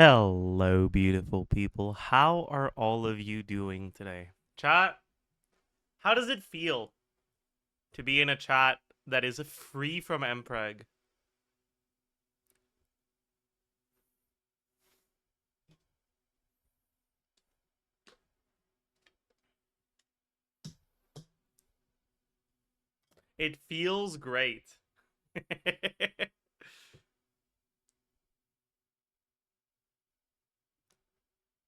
Hello, beautiful people. How are all of you doing today? Chat, how does it feel to be in a chat that is free from mpreg? It feels great.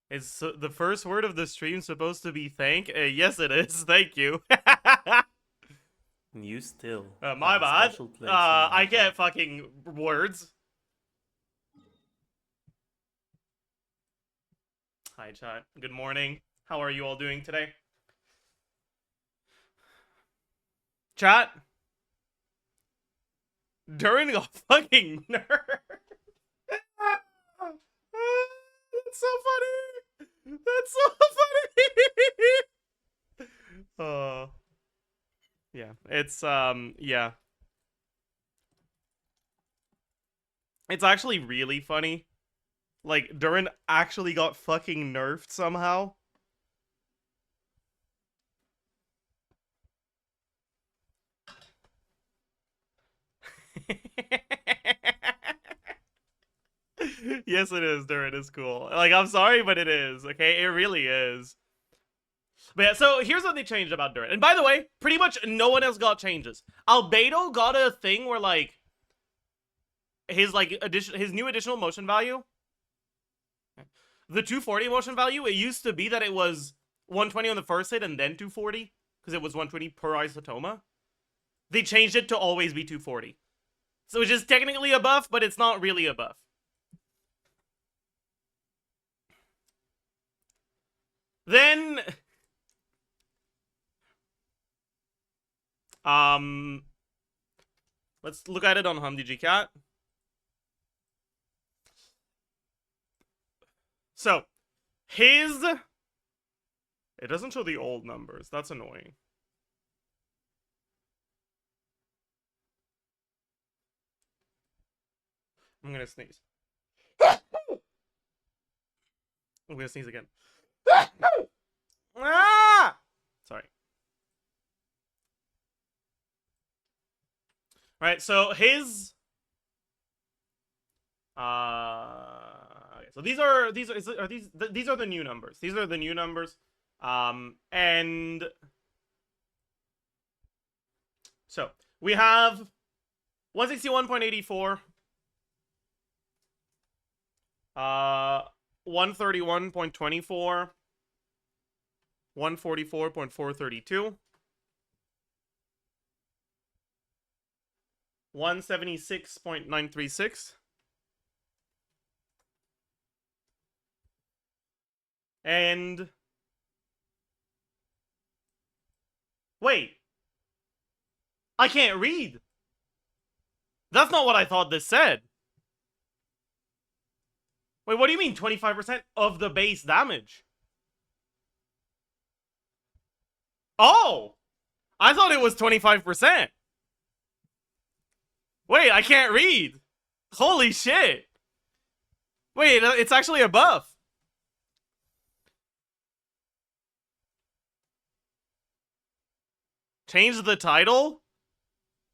Is the first word of the stream supposed to be thank? Yes, it is. Thank you. You still My have a bad. special place in my I get heart. fucking words. Hi, chat. Good morning. How are you all doing today? Chat, during a fucking nerd. That's so funny. That's so funny. Yeah. Yeah. It's actually really funny. Like Durin actually got fucking nerfed somehow. Yes, it is. Durin is cool. Like, I'm sorry, but it is. Okay, it really is. But yeah, so here's what they changed about Durin. And by the way, pretty much no one else got changes. Albedo got a thing where like his new additional motion value, the 240 motion value, it used to be that it was 120 on the first hit and then 240 because it was 120 per isotoma. They changed it to always be 240. So it's just technically a buff, but it's not really a buff. Then let's look at it on HumDGCat. So it doesn't show the old numbers. That's annoying. I'm gonna sneeze. I'm gonna sneeze again. Ah! Sorry. Right, so his okay, so these are these are the new numbers. These are the new numbers. And so we have 161.84, 131.24, 144.432, 176.936, and wait, I can't read. That's not what I thought this said. Wait, what do you mean 25% of the base damage? Oh! I thought it was 25%. Wait, I can't read. Holy shit. Wait, it's actually a buff. Change the title?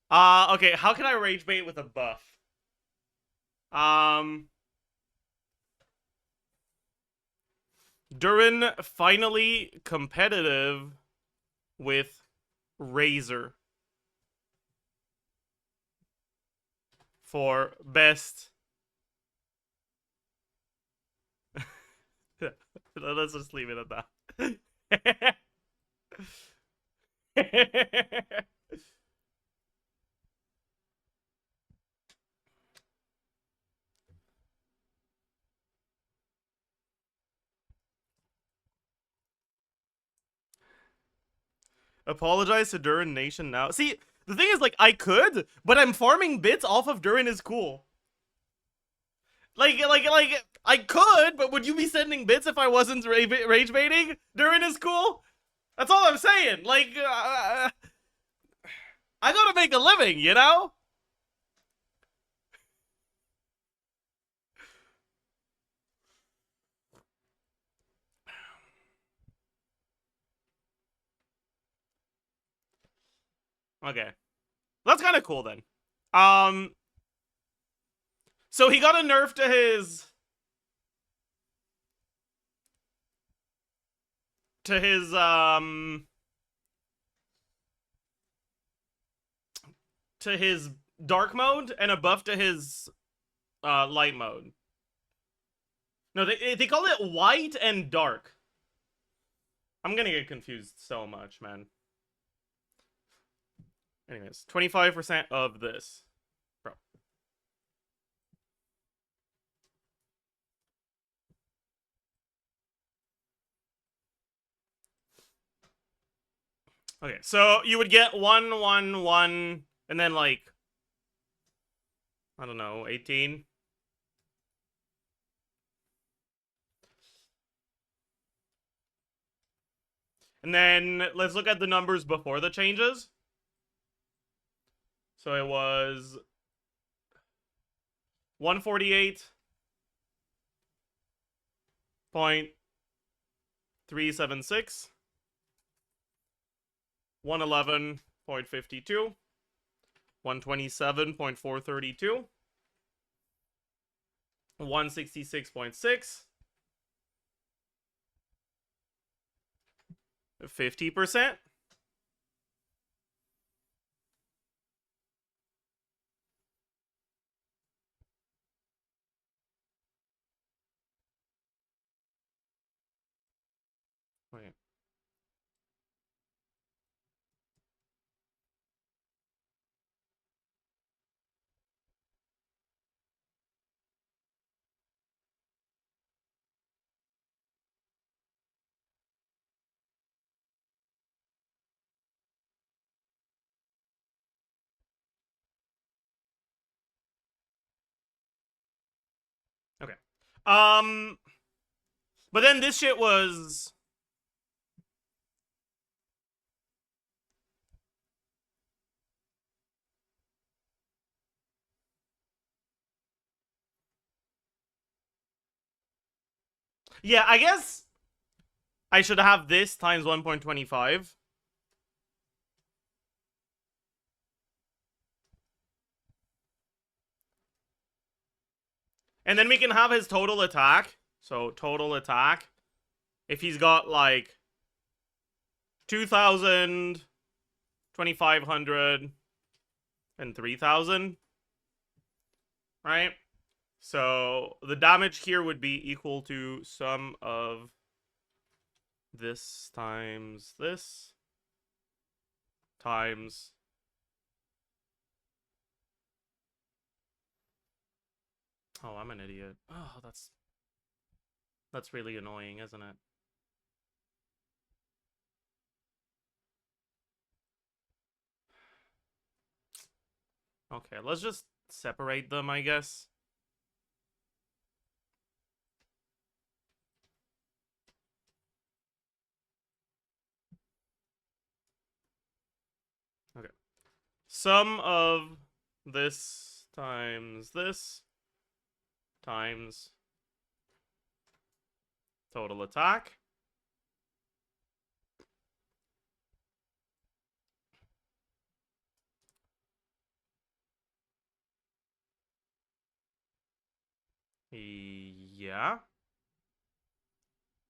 Okay, how can I rage bait with a buff? Durin finally competitive with Razor for best. Let's just leave it at that. Apologize to Durin Nation now. See, the thing is, like, I could, but I'm farming bits off of Durin is cool. Like, I could, but would you be sending bits if I wasn't rage baiting? Durin is cool? That's all I'm saying. Like, I gotta make a living, you know? Okay. That's kind of cool then. Um, so he got a nerf to his dark mode and a buff to his light mode. No, they call it white and dark. I'm gonna get confused so much, man. Anyways, 25% of this. Bro. Okay, so you would get 1, 1, 1, and then like, I don't know, 18. And then let's look at the numbers before the changes. So it was 148.376, 111.52, 127.432, 166.6, 50%. Wait. Okay. But then this shit was yeah, I guess I should have this times 1.25. And then we can have his total attack. So total attack. If he's got like 2,000, 2,500, and 3,000. Right? So the damage here would be equal to sum of this times this times oh, I'm an idiot. Oh, that's really annoying, isn't it? Okay, let's just separate them, I guess. Okay. Sum of this times times total attack. Yeah.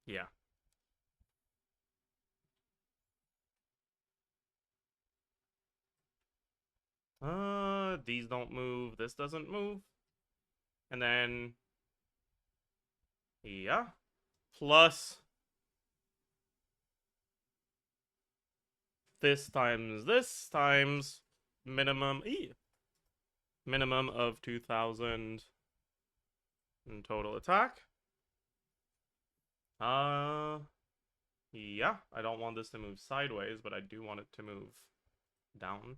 Yeah. These don't move. This doesn't move. And then, yeah. Plus this times minimum, minimum of 2,000 in total attack. Yeah, I don't want this to move sideways, but I do want it to move down.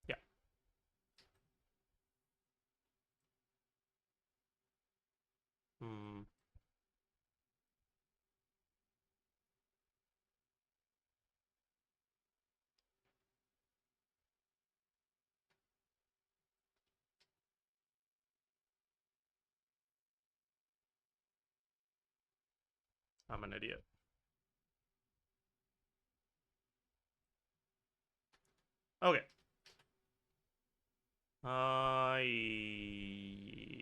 Yeah. I'm an idiot. Okay.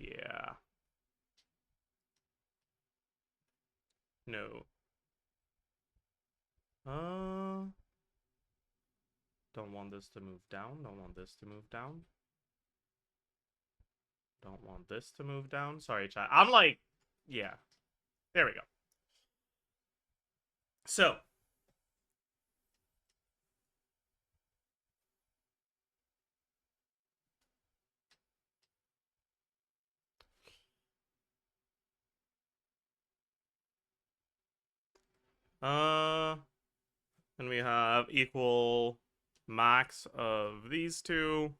Yeah. No. Don't want this to move down. Don't want this to move down. Don't want this to move down. Sorry, chat. I'm like, yeah. There we go. So. And we have equal max of these two.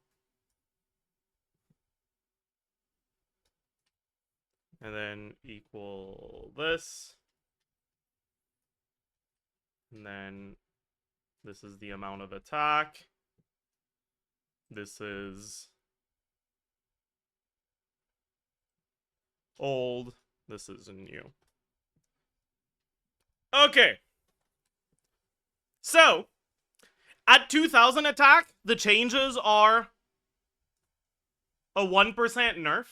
And then equal this. And then this is the amount of attack. This is old. This is new. Okay. So, at 2000 attack, the changes are a 1% nerf.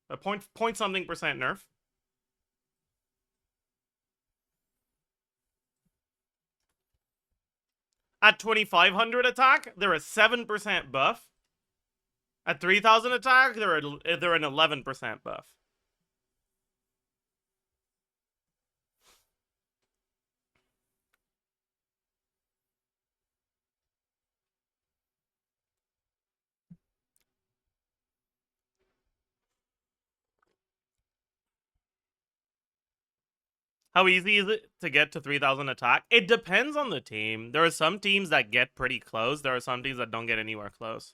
A point something percent nerf. At 2500 attack, they're a 7% buff. At 3000 attack, they're an 11% buff. How easy is it to get to 3000 attack? It depends on the team. There are some teams that get pretty close. There are some teams that don't get anywhere close.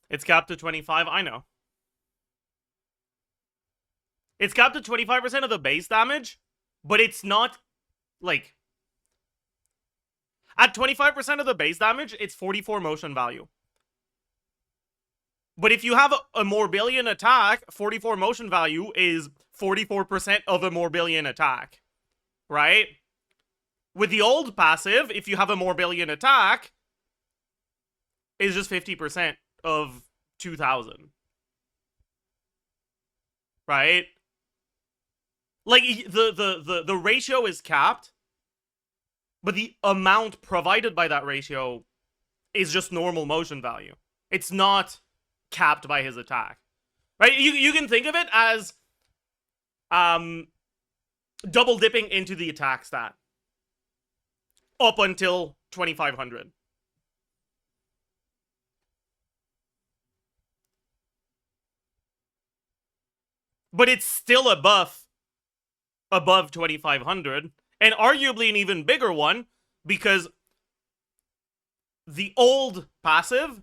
It's capped to 25. I know. It's capped to 25% of the base damage, but it's not, like... At 25% of the base damage, it's 44 motion value. But if you have a Morbillion attack, 44 motion value is 44% of a Morbillion attack. Right? With the old passive, if you have a Morbillion attack, it's just 50% of 2000. Right? Like, the ratio is capped, but the amount provided by that ratio is just normal motion value. It's not capped by his attack. Right? You can think of it as double dipping into the attack stat up until 2500. But it's still a buff above 2500, and arguably an even bigger one, because the old passive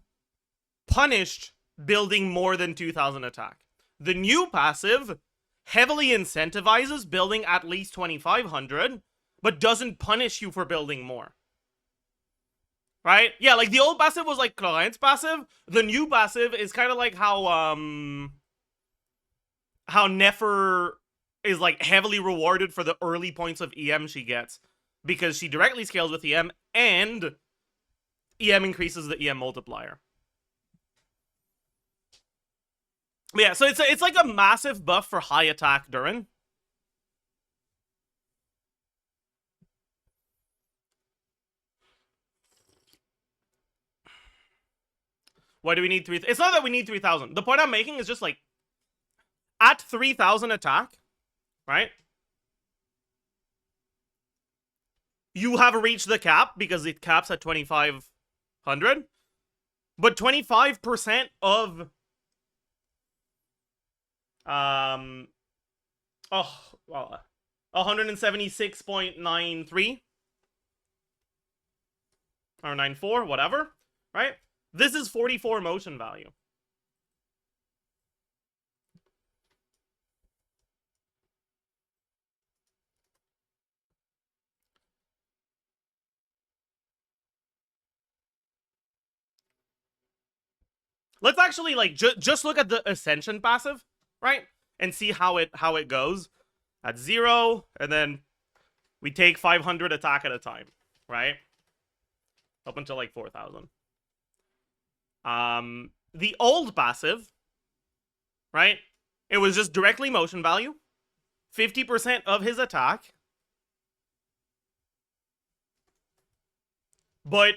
punished building more than 2000 attack. The new passive heavily incentivizes building at least 2500, but doesn't punish you for building more. Right? Yeah, like the old passive was like Clorine's passive. The new passive is kind of like how Nefer is like heavily rewarded for the early points of EM she gets, because she directly scales with EM, and EM increases the EM multiplier. Yeah, so it's like a massive buff for high attack durin. Why do we need 3,000? It's not that we need 3,000. The point I'm making is just like, at 3,000 attack, right? You have reached the cap because it caps at 2,500. But 25% of 176.93 or 94, whatever, right? This is 44 motion value. Let's actually like just look at the Ascension passive, right? And see how it goes at 0, and then we take 500 attack at a time, right? up until like 4,000. The old passive, right? It was just directly motion value, 50% of his attack, but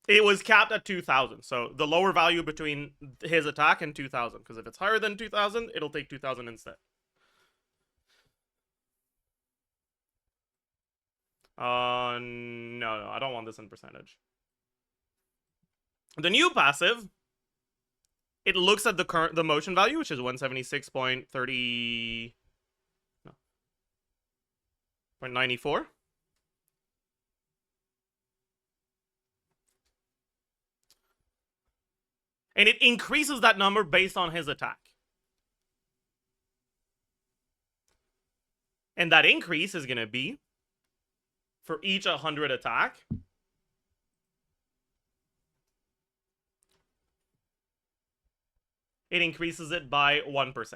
it was capped at 2,000. So the lower value between his attack and 2,000, because if it's higher than 2,000, it'll take 2,000 instead. No, I don't want this in percentage. The new passive, it looks at the motion value, which is 176.30 no, 0.94. And it increases that number based on his attack. And that increase is going to be for each 100 attack. It increases it by 1%.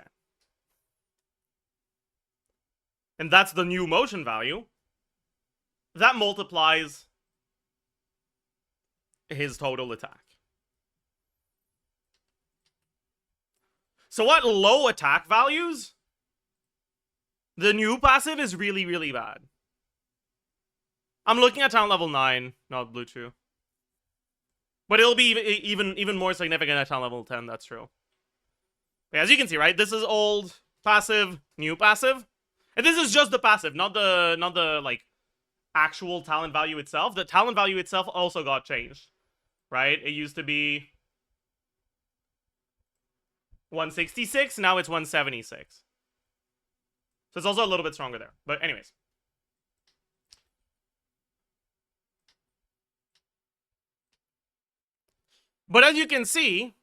And that's the new motion value. That multiplies his total attack. So at low attack values, the new passive is really, really bad. I'm looking at talent level 9, not Blue Chew. But it'll be even more significant at talent level 10, that's true. As you can see, right? This is old passive, new passive. And this is just the passive, not the like actual talent value itself. The talent value itself also got changed. Right? It used to be 166, now it's 176. So it's also a little bit stronger there. But anyways. But as you can see,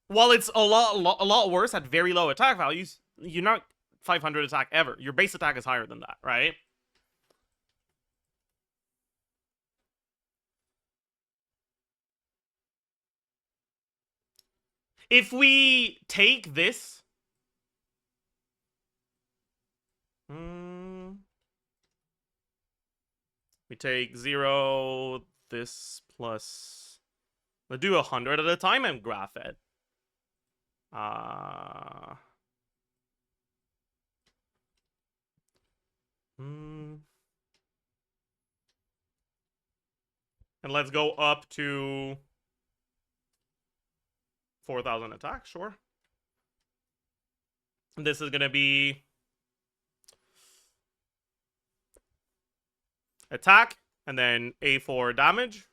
while it's a lot worse at very low attack values, you're not 500 attack ever. Your base attack is higher than that, right? If we take this... we take 0, this plus... let's do 100 at a time and graph it. And let's go up to 4,000 attack, sure. This is gonna be attack, and then A4 damage.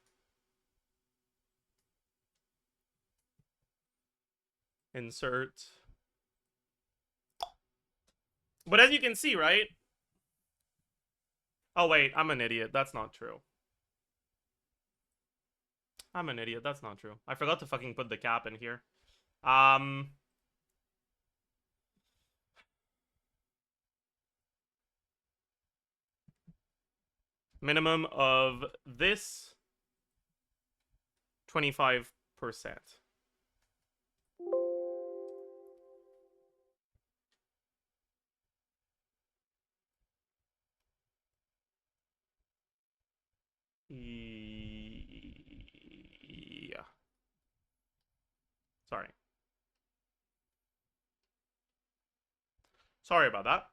Insert. But as you can see, right? Oh, wait, I'm an idiot. That's not true. I'm an idiot. That's not true. I forgot to fucking put the cap in here. Minimum of this 25%. Yeah. Sorry. Sorry about that.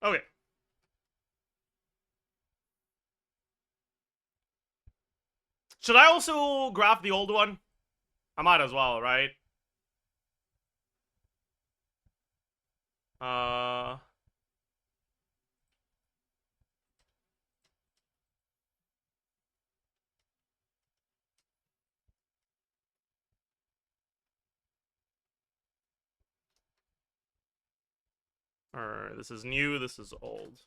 Okay. Should I also graph the old one? I might as well, right? This is new, this is old.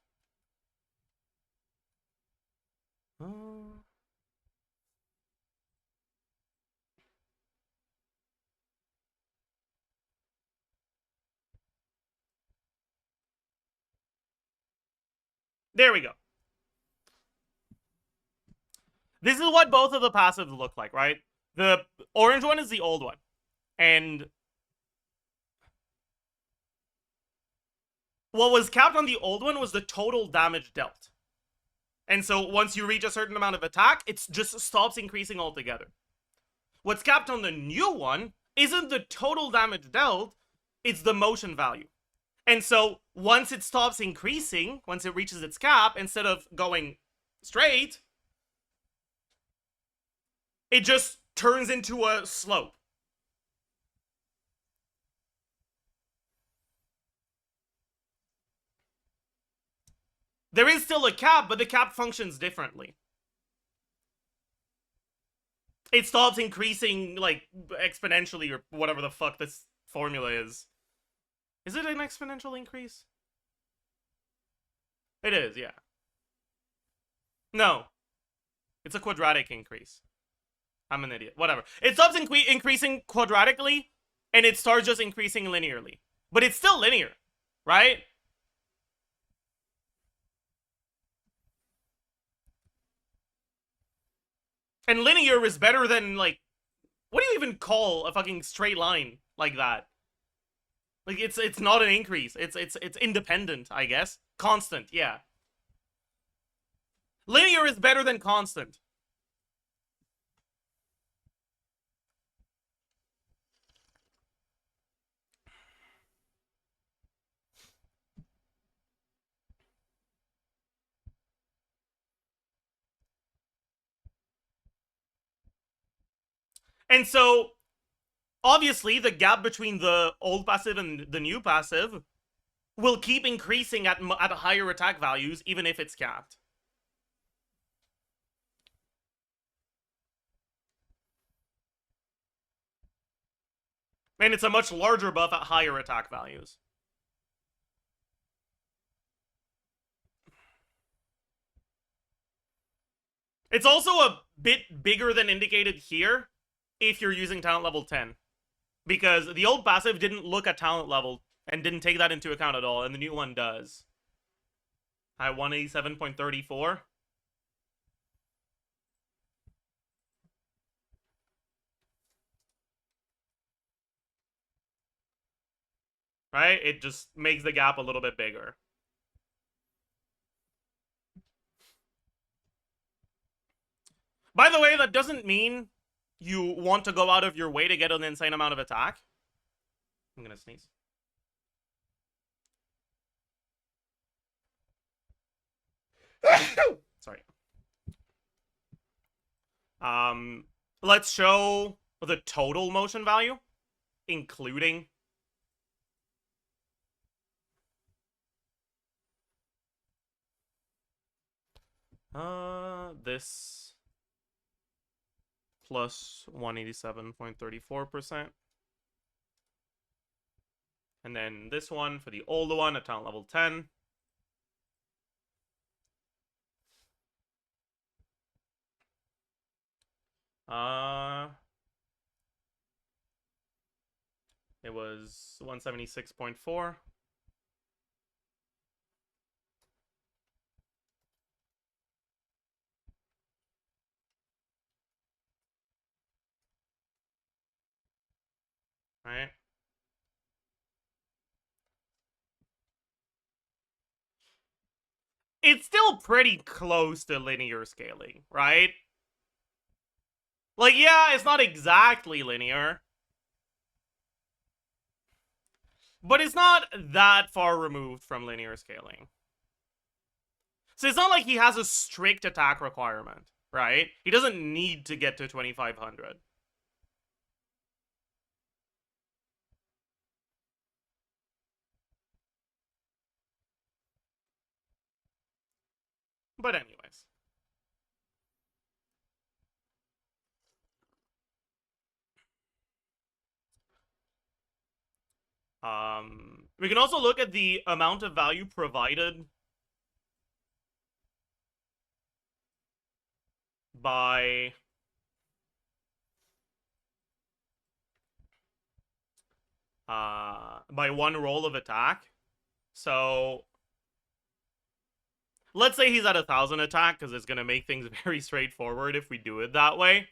There we go. This is what both of the passives look like, right? The orange one is the old one. And what was capped on the old one was the total damage dealt. And so once you reach a certain amount of attack, it just stops increasing altogether. What's capped on the new one isn't the total damage dealt, it's the motion value. And so once it stops increasing, once it reaches its cap, instead of going straight, it just turns into a slope. There is still a cap, but the cap functions differently. It stops increasing, like, exponentially or whatever the fuck this formula is. Is it an exponential increase? It is, yeah. No. It's a quadratic increase. I'm an idiot. Whatever. It stops increasing quadratically, and it starts just increasing linearly. But it's still linear, right? And linear is better than, like, what do you even call a fucking straight line like that? Like, it's not an increase. It's independent, I guess. Constant, yeah. Linear is better than constant. And so, obviously, the gap between the old passive and the new passive will keep increasing at higher attack values, even if it's capped. And it's a much larger buff at higher attack values. It's also a bit bigger than indicated here if you're using talent level 10. Because the old passive didn't look at talent level and didn't take that into account at all, and the new one does. Hi, 187.34. Right? It just makes the gap a little bit bigger. By the way, that doesn't mean you want to go out of your way to get an insane amount of attack. I'm gonna sneeze. Sorry. Let's show the total motion value, including this plus 187.34%. And then this one for the older one at talent level 10. It was 176.4. Right? It's still pretty close to linear scaling, right? Like, yeah, it's not exactly linear. But it's not that far removed from linear scaling. So it's not like he has a strict attack requirement, right? He doesn't need to get to 2500. But anyways. We can also look at the amount of value provided by one roll of attack. So let's say he's at 1000 attack, because it's going to make things very straightforward if we do it that way.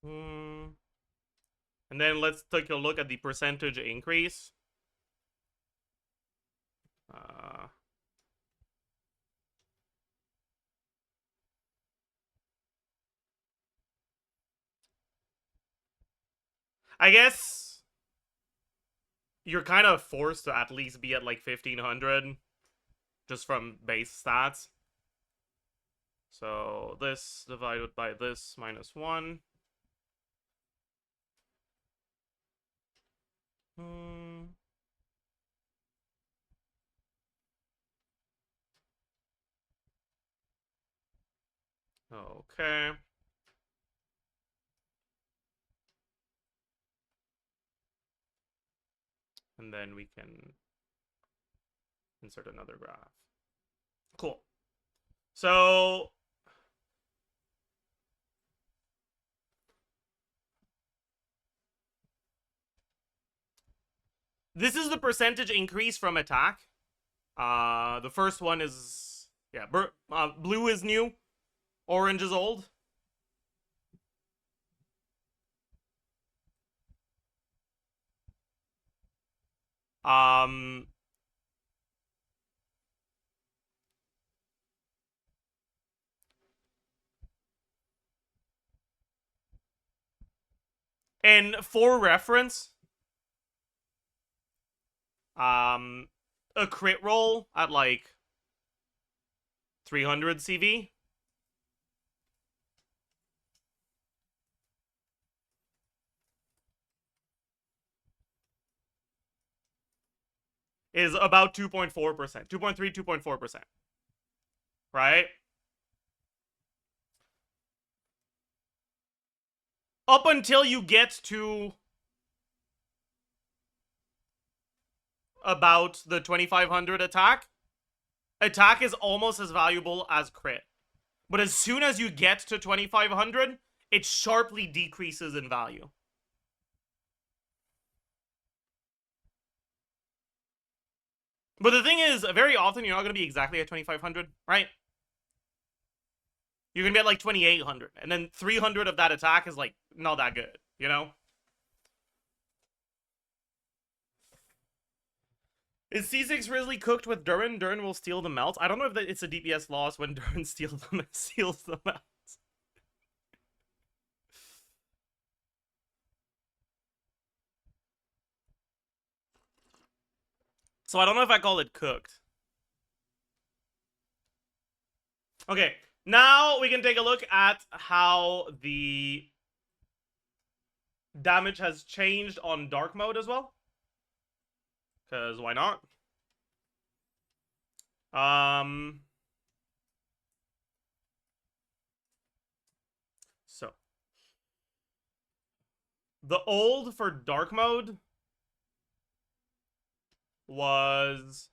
And then let's take a look at the percentage increase. I guess you're kind of forced to at least be at like 1500 just from base stats. So this divided by this minus 1. Okay. And then we can insert another graph. Cool. So this is the percentage increase from attack. The first one is, yeah, blue is new, orange is old. And for reference, a crit roll at like 300 CV is about 2.4%, 2.3, 2.4%, right? Up until you get to about the 2500 attack is almost as valuable as crit. But as soon as you get to 2500, it sharply decreases in value. But the thing is, very often you're not going to be exactly at 2500, right? You're going to be at like 2800, and then 300 of that attack is like not that good, you know? Is C6 Grizzly cooked with Durin? Durin will steal the melt. I don't know if it's a DPS loss when Durin steals the melt. So I don't know if I call it cooked. Okay, now we can take a look at how the damage has changed on dark mode as well. Because why not? So the old for dark mode was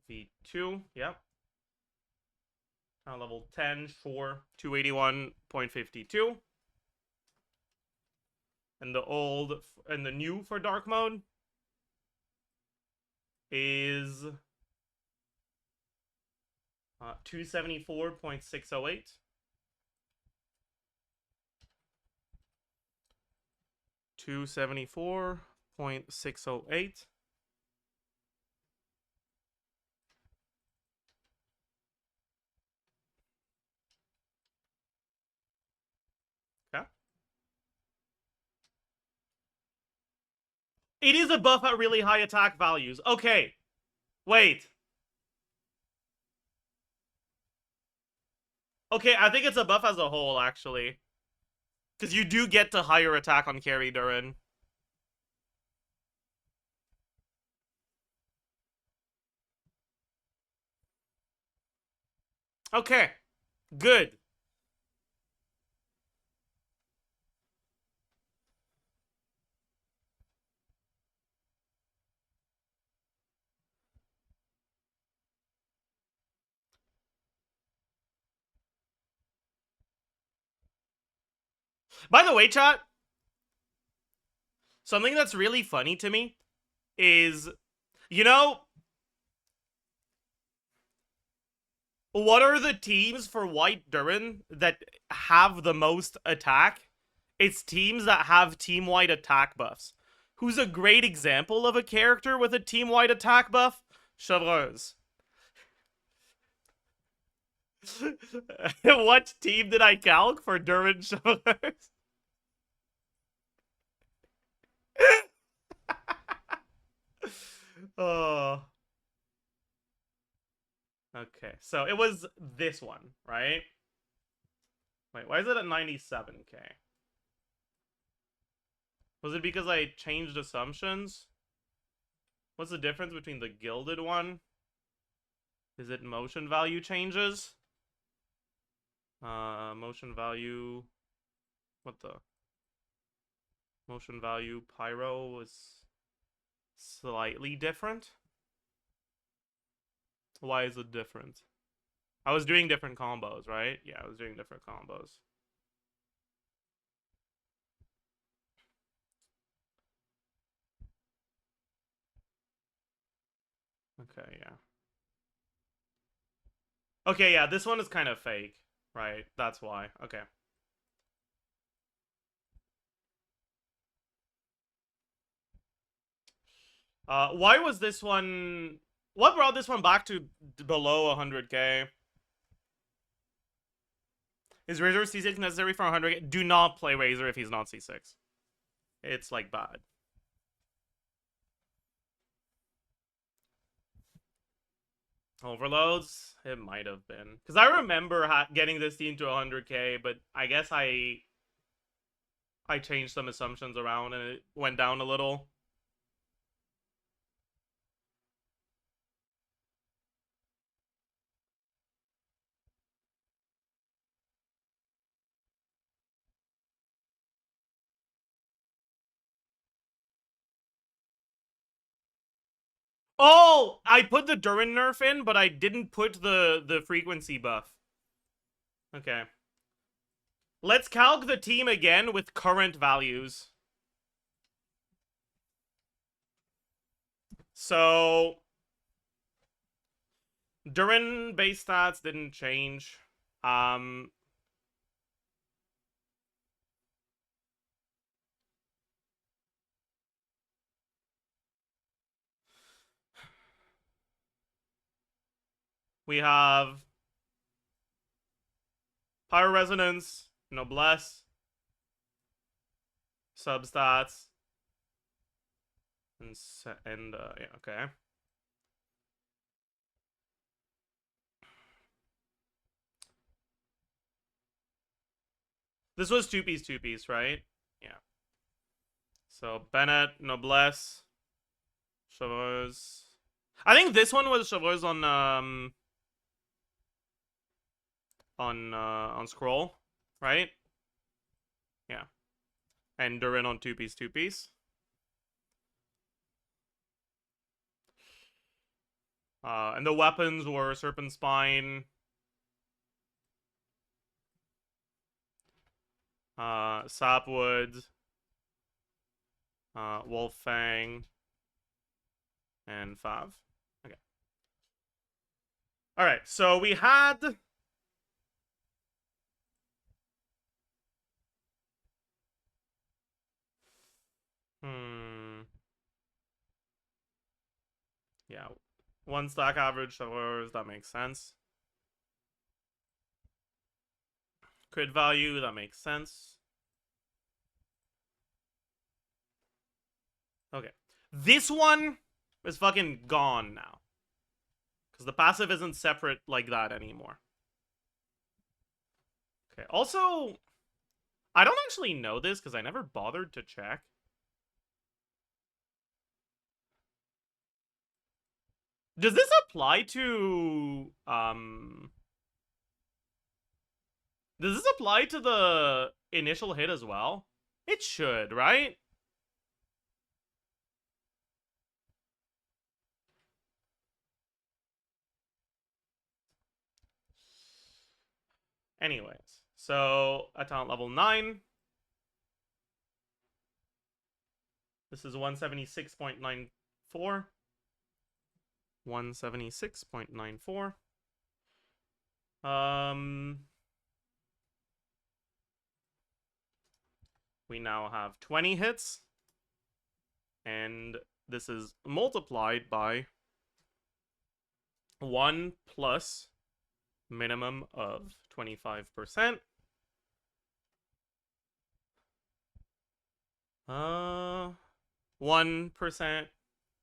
V2, yep. Level 10 for 281.52. And the old and the new for dark mode is 274.608. 274.608. Okay. It is a buff at really high attack values. Okay. Wait. Okay, I think it's a buff as a whole, actually. Because you do get to higher attack on carry Durin. Okay. Good. By the way, chat, something that's really funny to me is You know, what are the teams for White Durin that have the most attack? It's teams that have team-wide attack buffs. Who's a great example of a character with a team-wide attack buff? Chevreuse. What team did I calc for Durin Chevreuse? Oh. Okay, so it was this one, right? Wait, why is it at 97k? Was it because I changed assumptions? What's the difference between the gilded one? Is it motion value changes? Motion value... What the? Motion value pyro was slightly different? Why is it different? I was doing different combos, right? Yeah, I was doing different combos. Okay, yeah. Okay, yeah, this one is kind of fake, right? That's why. Okay. Why was this one... What brought this one back to below 100k? Is Razor C6 necessary for 100k? Do not play Razor if he's not C6. It's, like, bad. Overloads? It might have been. Because I remember getting this team to 100k, but I guess I changed some assumptions around and it went down a little. Oh! I put the Durin nerf in, but I didn't put the frequency buff. Okay. Let's calc the team again with current values. So... Durin base stats didn't change. We have Pyro Resonance, Noblesse, Substats, and yeah, okay. This was two-piece, right? Yeah. So, Bennett, Noblesse, Chevreuse. I think this one was Chevreuse on scroll, right? Yeah. And Durin on two-piece. And the weapons were Serpent Spine, Sapwood, Wolf Fang, and Fav. Okay. Alright, so we had... Yeah. One stack average Chevreuse, that makes sense. Crit value, that makes sense. Okay. This one is fucking gone now. Because the passive isn't separate like that anymore. Okay, also... I don't actually know this because I never bothered to check. Does this apply to... Does this apply to the initial hit as well? It should, right? Anyways, so at talent level 9. This is 176.94. 176.94. We now have 20 hits. And this is multiplied by 1 plus minimum of 25%. 1%.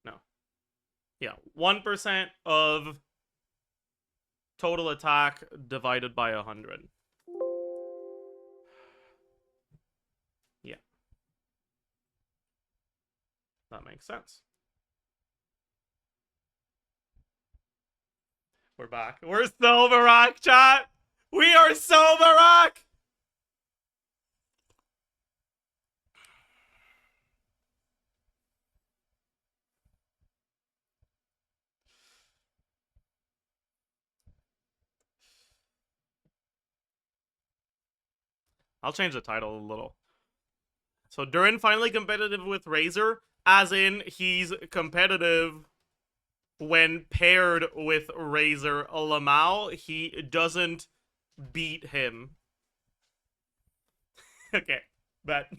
No. Yeah, 1% of total attack divided by 100. Yeah. That makes sense. We're back. We're so Barack, chat! We are so Barack! I'll change the title a little. So Durin finally competitive with Razor, as in he's competitive when paired with Razor Lamau. He doesn't beat him. Okay, bet.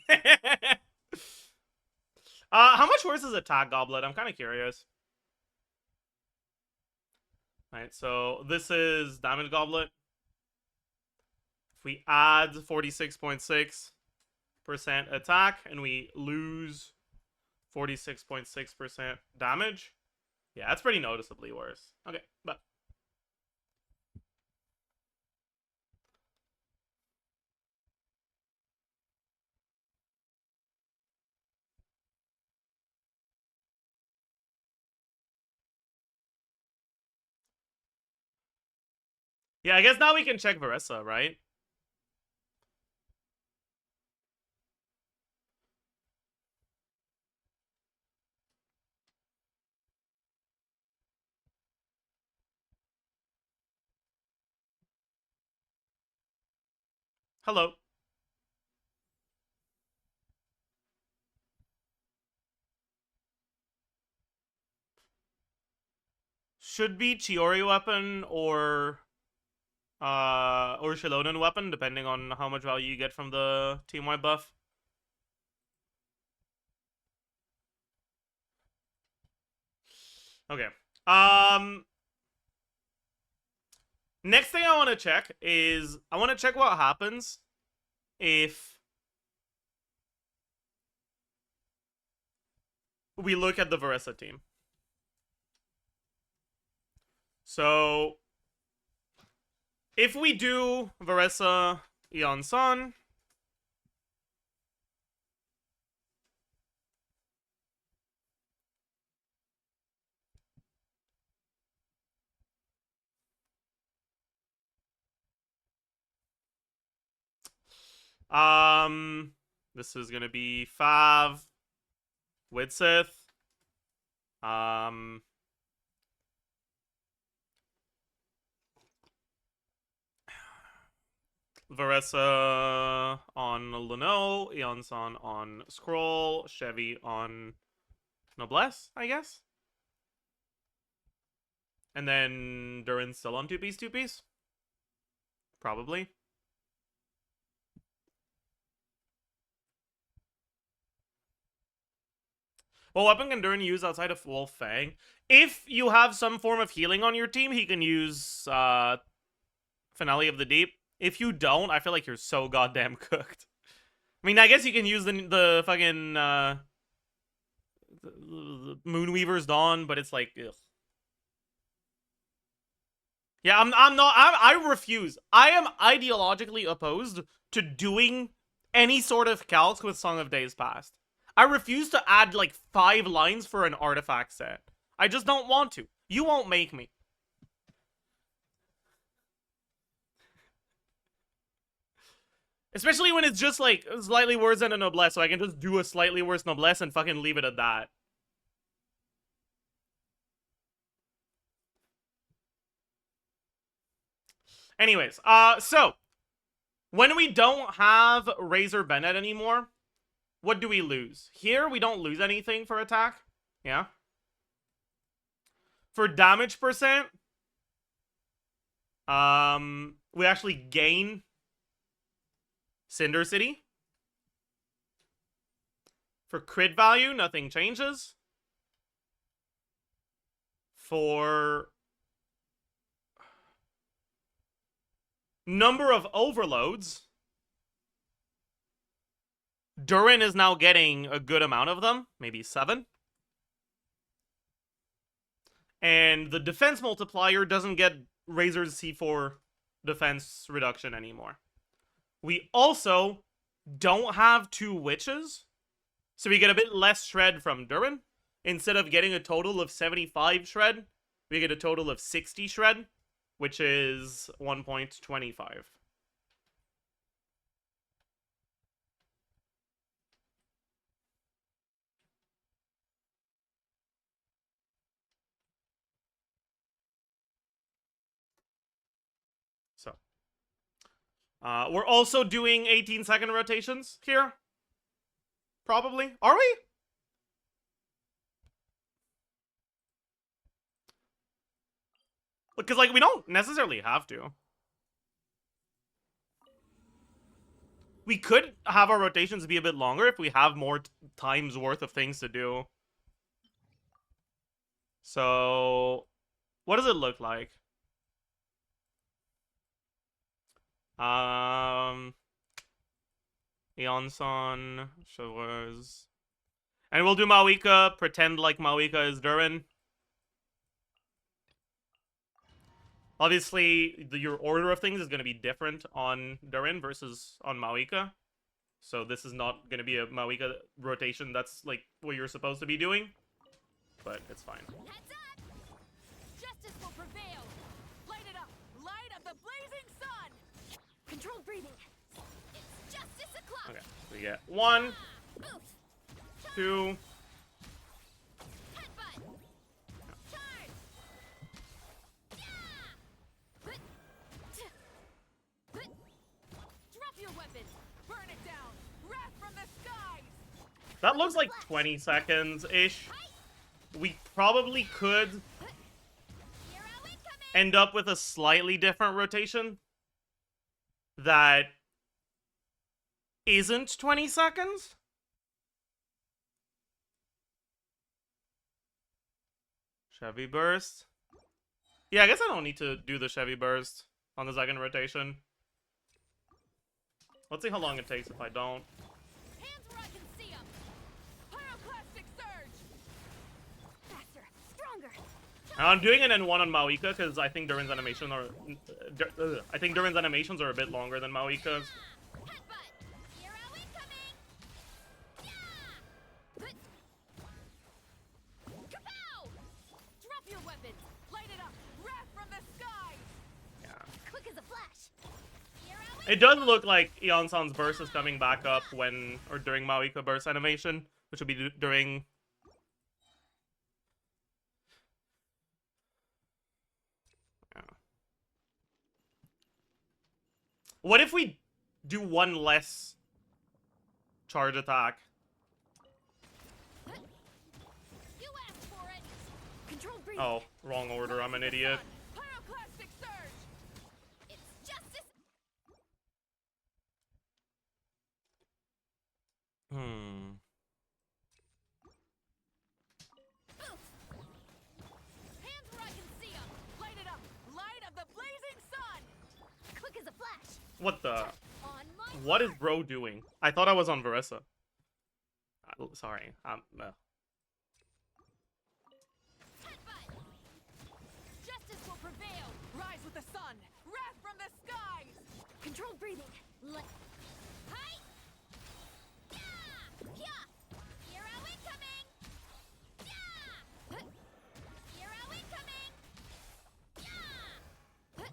How much worse is Attack Goblet? I'm kind of curious. Alright, so this is Damage Goblet. If we add 46.6% attack and we lose 46.6% damage, yeah, that's pretty noticeably worse. Okay, but yeah, I guess now we can check Varessa, right? Hello. Should be Chiori weapon or Shilonen weapon, depending on how much value you get from the team-wide buff. Okay. Next thing I want to check is I want to check what happens if we look at the Varessa team. So if we do Varessa Eon-san, this is gonna be Fav, Widsith, Varessa on Leno, Eon-san on Scroll, Chevy on Noblesse, I guess. And then Durin's still on 2-piece, 2-piece? Probably. What weapon can Durin use outside of Wolf Fang? If you have some form of healing on your team, he can use Finale of the Deep. If you don't, I feel like you're so goddamn cooked. I mean, I guess you can use the fucking the Moonweaver's Dawn, but it's like, ugh. Yeah, I refuse. I am ideologically opposed to doing any sort of calcs with Song of Days Past. I refuse to add like 5 lines for an artifact set. I just don't want to. You won't make me. Especially when it's just like slightly worse than a Noblesse, so I can just do a slightly worse Noblesse and fucking leave it at that. Anyways, so when we don't have Razor Bennett anymore, what do we lose? Here, we don't lose anything for attack. Yeah. For damage percent, we actually gain Cinder City. For crit value, nothing changes. For number of overloads, Durin is now getting a good amount of them, maybe 7. And the defense multiplier doesn't get Razor's C4 defense reduction anymore. We also don't have 2 witches, so we get a bit less shred from Durin. Instead of getting a total of 75 shred, we get a total of 60 shred, which is 1.25. So, we're also doing 18-second rotations here. Probably. Are we? Because, like, we don't necessarily have to. We could have our rotations be a bit longer if we have more time's worth of things to do. So, what does it look like? Eonson, Chevreuse. And we'll do Mawika, pretend like Mawika is Durin. Obviously, your order of things is going to be different on Durin versus on Mawika. So this is not going to be a Mawika rotation that's like what you're supposed to be doing. But it's fine. Heads up! Justice will prevail! Light it up! Light of the blazing sun! Controlled breathing. It's justice o'clock! Okay, so we get 1, 2... Headbutt! Charge! Drop your weapons! Burn it down! Wrath from the skies! That looks like 20 seconds-ish. We probably could end up with a slightly different rotation that isn't 20 seconds. Chevy Burst. Yeah, I guess I don't need to do the Chevy Burst on the second rotation. Let's see how long it takes if I don't. Hands where I can see 'em. Pyroclastic surge. Faster, stronger. I'm doing an N1 on Mawika because I think Durin's animation are Durin's animations are a bit longer than Mawika's. Headbutt. Hero incoming. Yeah. Kapow! Drop your weapons. Light it up. Wrath from the skies. Yeah. Quick as a flash. Hero It does look like Eonsan's burst is coming back up when or during Mawika burst animation, which will be during. Yeah. What if we do one less charge attack? You asked for it. Controlled breathing. Oh, wrong order. I'm an idiot. Pyroclastic surge. It's justice. Hands where I can see 'em. Light it up. Light of the blazing sun. Quick as a flash. What the? On my What is bro doing? I thought I was on Veressa. Sorry. headbutt. Justice will prevail. Rise with the sun. Wrath from the skies. Controlled breathing. Hi. Yeah. Yeah. Hero incoming. Yeah. Hero incoming. Yeah.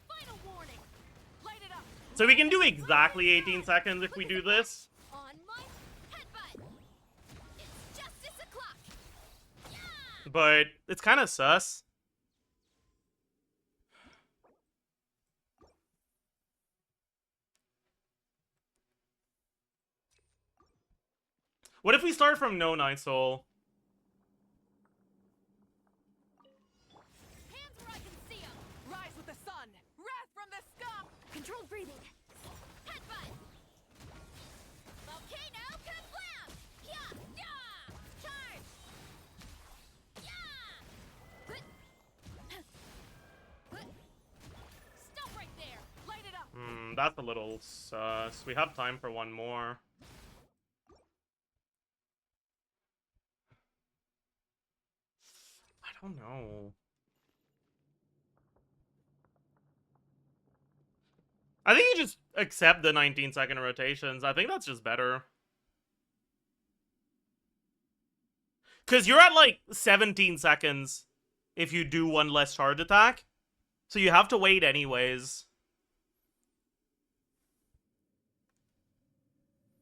Final warning. Light it up. So we can do exactly 18 seconds if we do this. On my headbutt. It's justice o'clock. Yeah. But it's kind of sus. What if we start from no Night Soul? Controlled breathing. Headbutt. Volcano kablam! Yeah! Yeah! Charge! Yeah! Stop right there! Light it up! That's a little sus. We have time for one more. I don't know. I think you just accept the 19-second rotations. I think that's just better. Because you're at like 17 seconds if you do one less charge attack. So you have to wait anyways.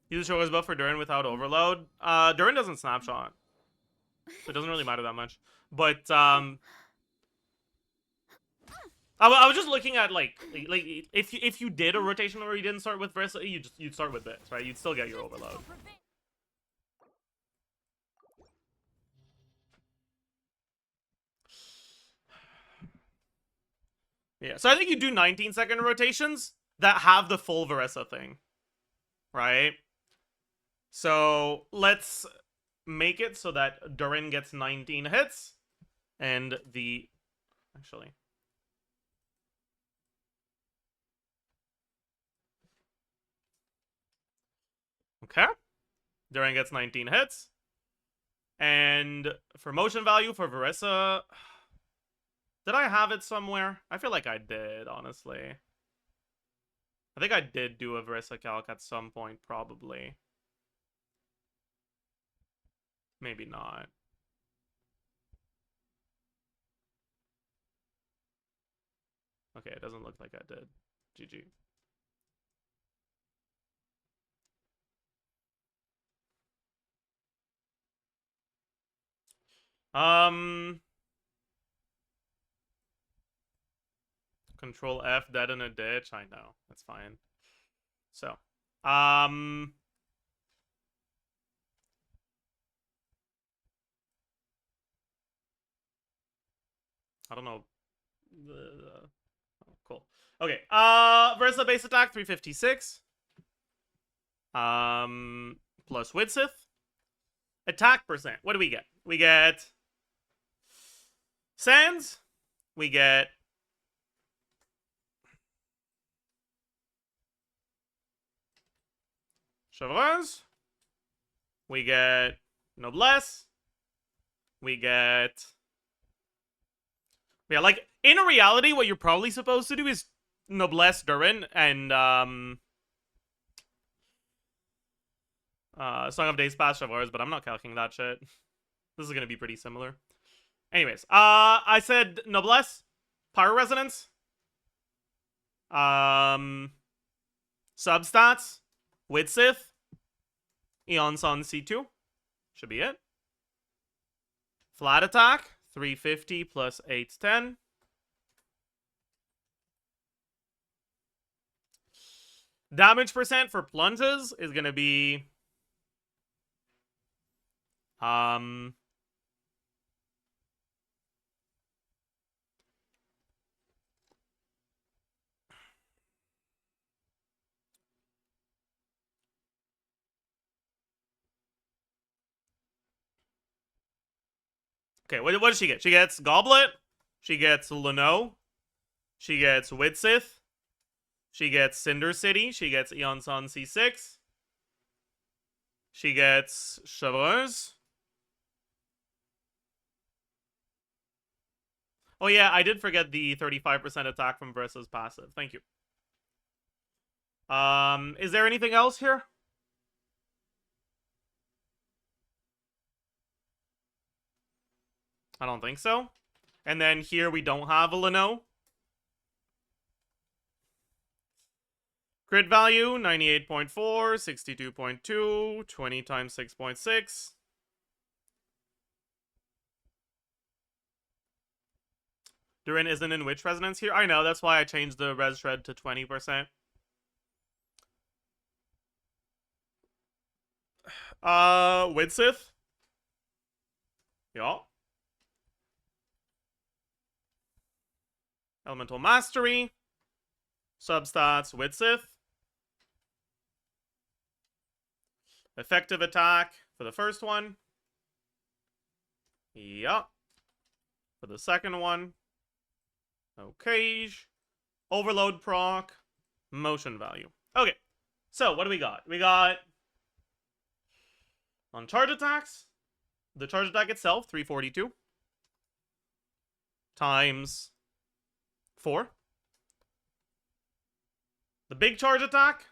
Use the show's buff for Durin without overload. Durin doesn't snapshot. So it doesn't really matter that much. But, I was just looking at like if you did a rotation where you didn't start with Versa, you'd start with this, right? You'd still get your overload. Yeah, so I think you do 19-second rotations that have the full Versa thing, right? So let's make it so that Durin gets 19 hits, and the actually. Okay. Durin gets 19 hits. And for motion value for Verissa, did I have it somewhere? I feel like I did, honestly. I think I did do a Verissa calc at some point, probably. Maybe not. Okay, it doesn't look like I did. GG. Control F, dead in a ditch. I know. That's fine. So, I don't know. Oh, cool. Okay. Versa base attack 356. Plus Widsith. Attack percent. What do we get? We get Sands. We get Chevreuse. We get Noblesse. We get... Yeah, like, in reality, what you're probably supposed to do is Noblesse Durin and, Song of Days Past Chevreuse, but I'm not calculating that shit. This is gonna be pretty similar. Anyways, I said Noblesse, Pyro Resonance, Substats, Widsith, Eon Sun C2. Should be it. Flat Attack, 350 plus 810. Damage percent for plunges is gonna be okay, what does she get? She gets Goblet, she gets Leno, she gets Widsith, she gets Cinder City, she gets Eon Sun C6, she gets Chevreuse. Oh yeah, I did forget the 35% attack from Versa's passive. Thank you. Is there anything else here? I don't think so. And then here we don't have a Leno. Crit value, 98.4, 62.2, 20 times 6.6. Durin isn't in Witch Resonance here? I know, that's why I changed the Res Shred to 20%. Widsith. Yeah. Elemental Mastery. Substats with Sith. Effective attack for the first one. Yup. For the second one. Okay. Overload proc. Motion value. Okay. So, what do we got? We got... On charge attacks, the charge attack itself, 342. Times 4. The big charge attack...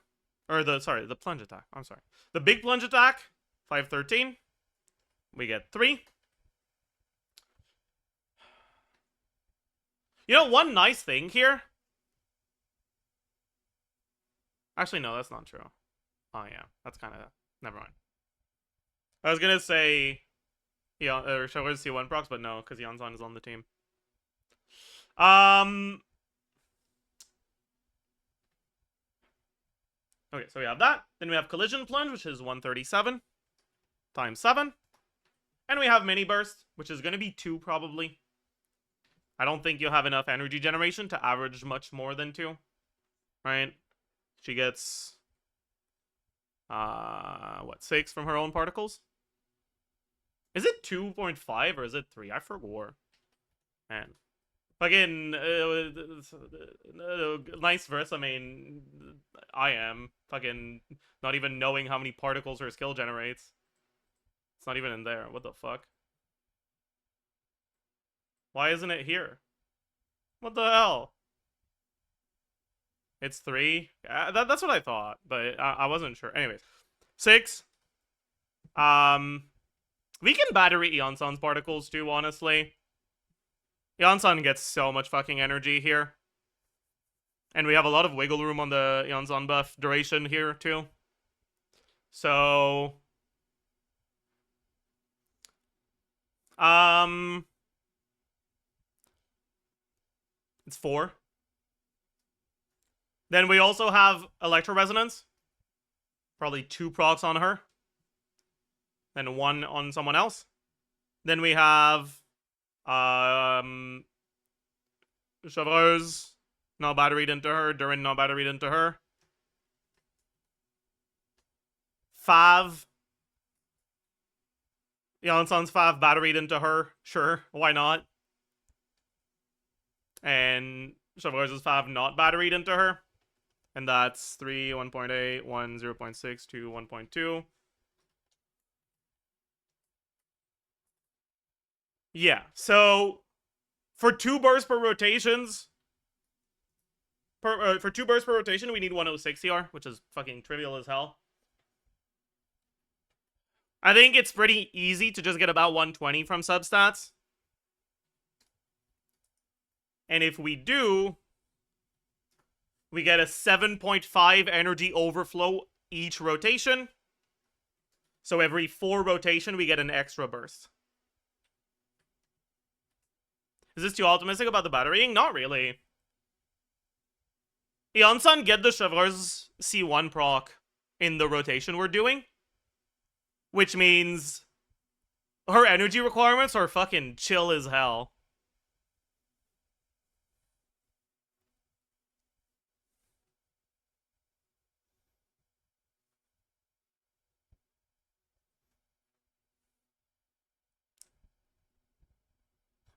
Or the plunge attack. I'm sorry. The big plunge attack, 513. We get 3. You know, one nice thing here... Actually, no, that's not true. Oh, yeah. That's kind of... Never mind. I was gonna say... Yeah, or should I see one procs, but no, because Yanzan is on the team. Okay, so we have that. Then we have Collision Plunge, which is 137 times 7. And we have Mini Burst, which is going to be 2 probably. I don't think you'll have enough energy generation to average much more than 2. Right? She gets... what, 6 from her own particles? Is it 2.5 or is it 3? I forgot. Man. Fucking, nice verse, I mean, I am. Fucking not even knowing how many particles her skill generates. It's not even in there. What the fuck? Why isn't it here? What the hell? It's 3? That's what I thought, but I wasn't sure. Anyways. 6. We can battery Eonsan's particles too, honestly. Eonsan gets so much fucking energy here. And we have a lot of wiggle room on the Eonsan buff duration here, too. So... It's 4. Then we also have Electro Resonance. Probably 2 procs on her. Then 1 on someone else. Then we have... Chevreuse not batteried into her. Durin not batteried into her. Fav. Yonsan's Fav batteried into her. Sure, why not? And Chevreuse's Fav not batteried into her. And that's 3, 1.8, 1, 0.6, 2, 1.2. Yeah, so for 2 bursts per rotations, for 2 bursts per rotation, we need 106 CR, which is fucking trivial as hell. I think it's pretty easy to just get about 120 from substats. And if we do, we get a 7.5 energy overflow each rotation. So every 4 rotation, we get an extra burst. Is this too optimistic about the batterying? Not really. Eonsan get the Chevreuse C1 proc in the rotation we're doing. Which means her energy requirements are fucking chill as hell.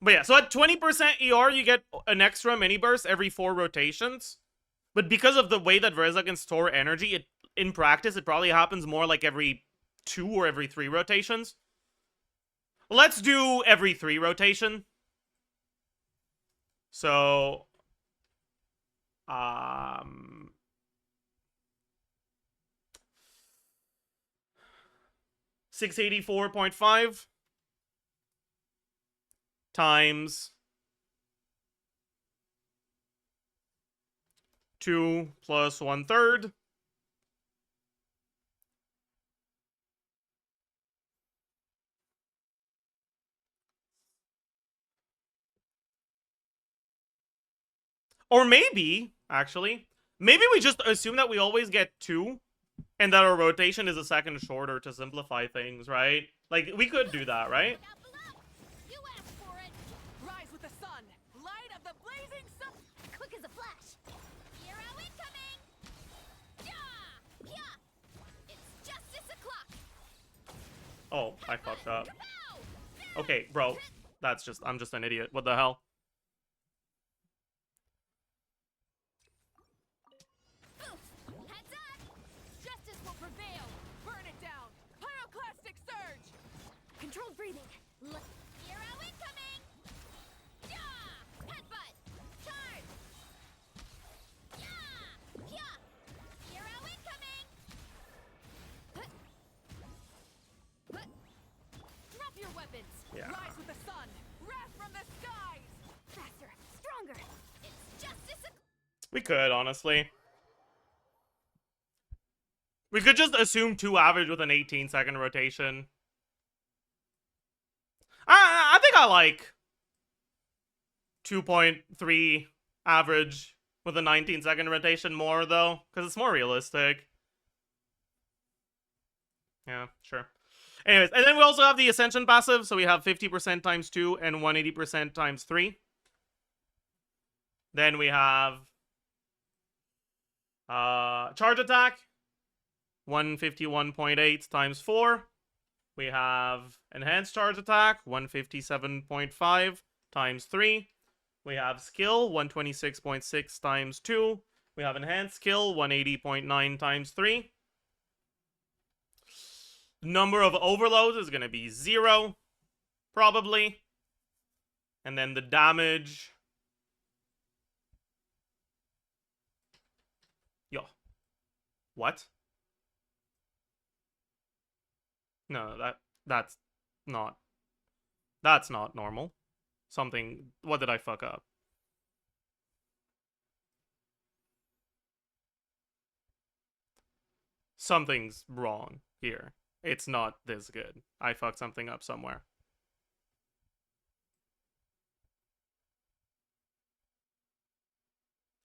But yeah, so at 20% ER, you get an extra mini burst every 4 rotations. But because of the way that Vreza can store energy, in practice, it probably happens more like every 2 or every 3 rotations. Let's do every 3 rotation. So... 684.5 times 2 plus 1/3. Or maybe, actually, maybe we just assume that we always get 2 and that our rotation is a second shorter to simplify things, right? Like, we could do that, right? You asked for it. Rise with the sun, light of the blazing sun. Quick as a flash. Hero in fucked up. Okay, bro. That's just... I'm just an idiot. What the hell? Heads up! Justice will prevail! Burn it down! Pyroclastic surge! Controlled breathing. Hero incoming! Yeah! Headbutt! Charge! Yeah! Yeah! Hero incoming! Drop your weapons! Yeah. Rise with the sun! Wrath from the skies! Faster! Stronger! It's justice! We could, honestly. We could just assume 2 average with an 18-second rotation. I think I like 2.3 average with a 19-second rotation more, though, because it's more realistic. Yeah, sure. Anyways, and then we also have the Ascension passive, so we have 50% times 2 and 180% times 3. Then we have charge attack, 151.8 times 4. We have enhanced charge attack, 157.5 times 3. We have skill, 126.6 times 2. We have enhanced skill, 180.9 times 3. Number of overloads is going to be 0, probably. And then the damage... Yo. What? No, that's not normal. Something... What did I fuck up? Something's wrong here. It's not this good. I fucked something up somewhere.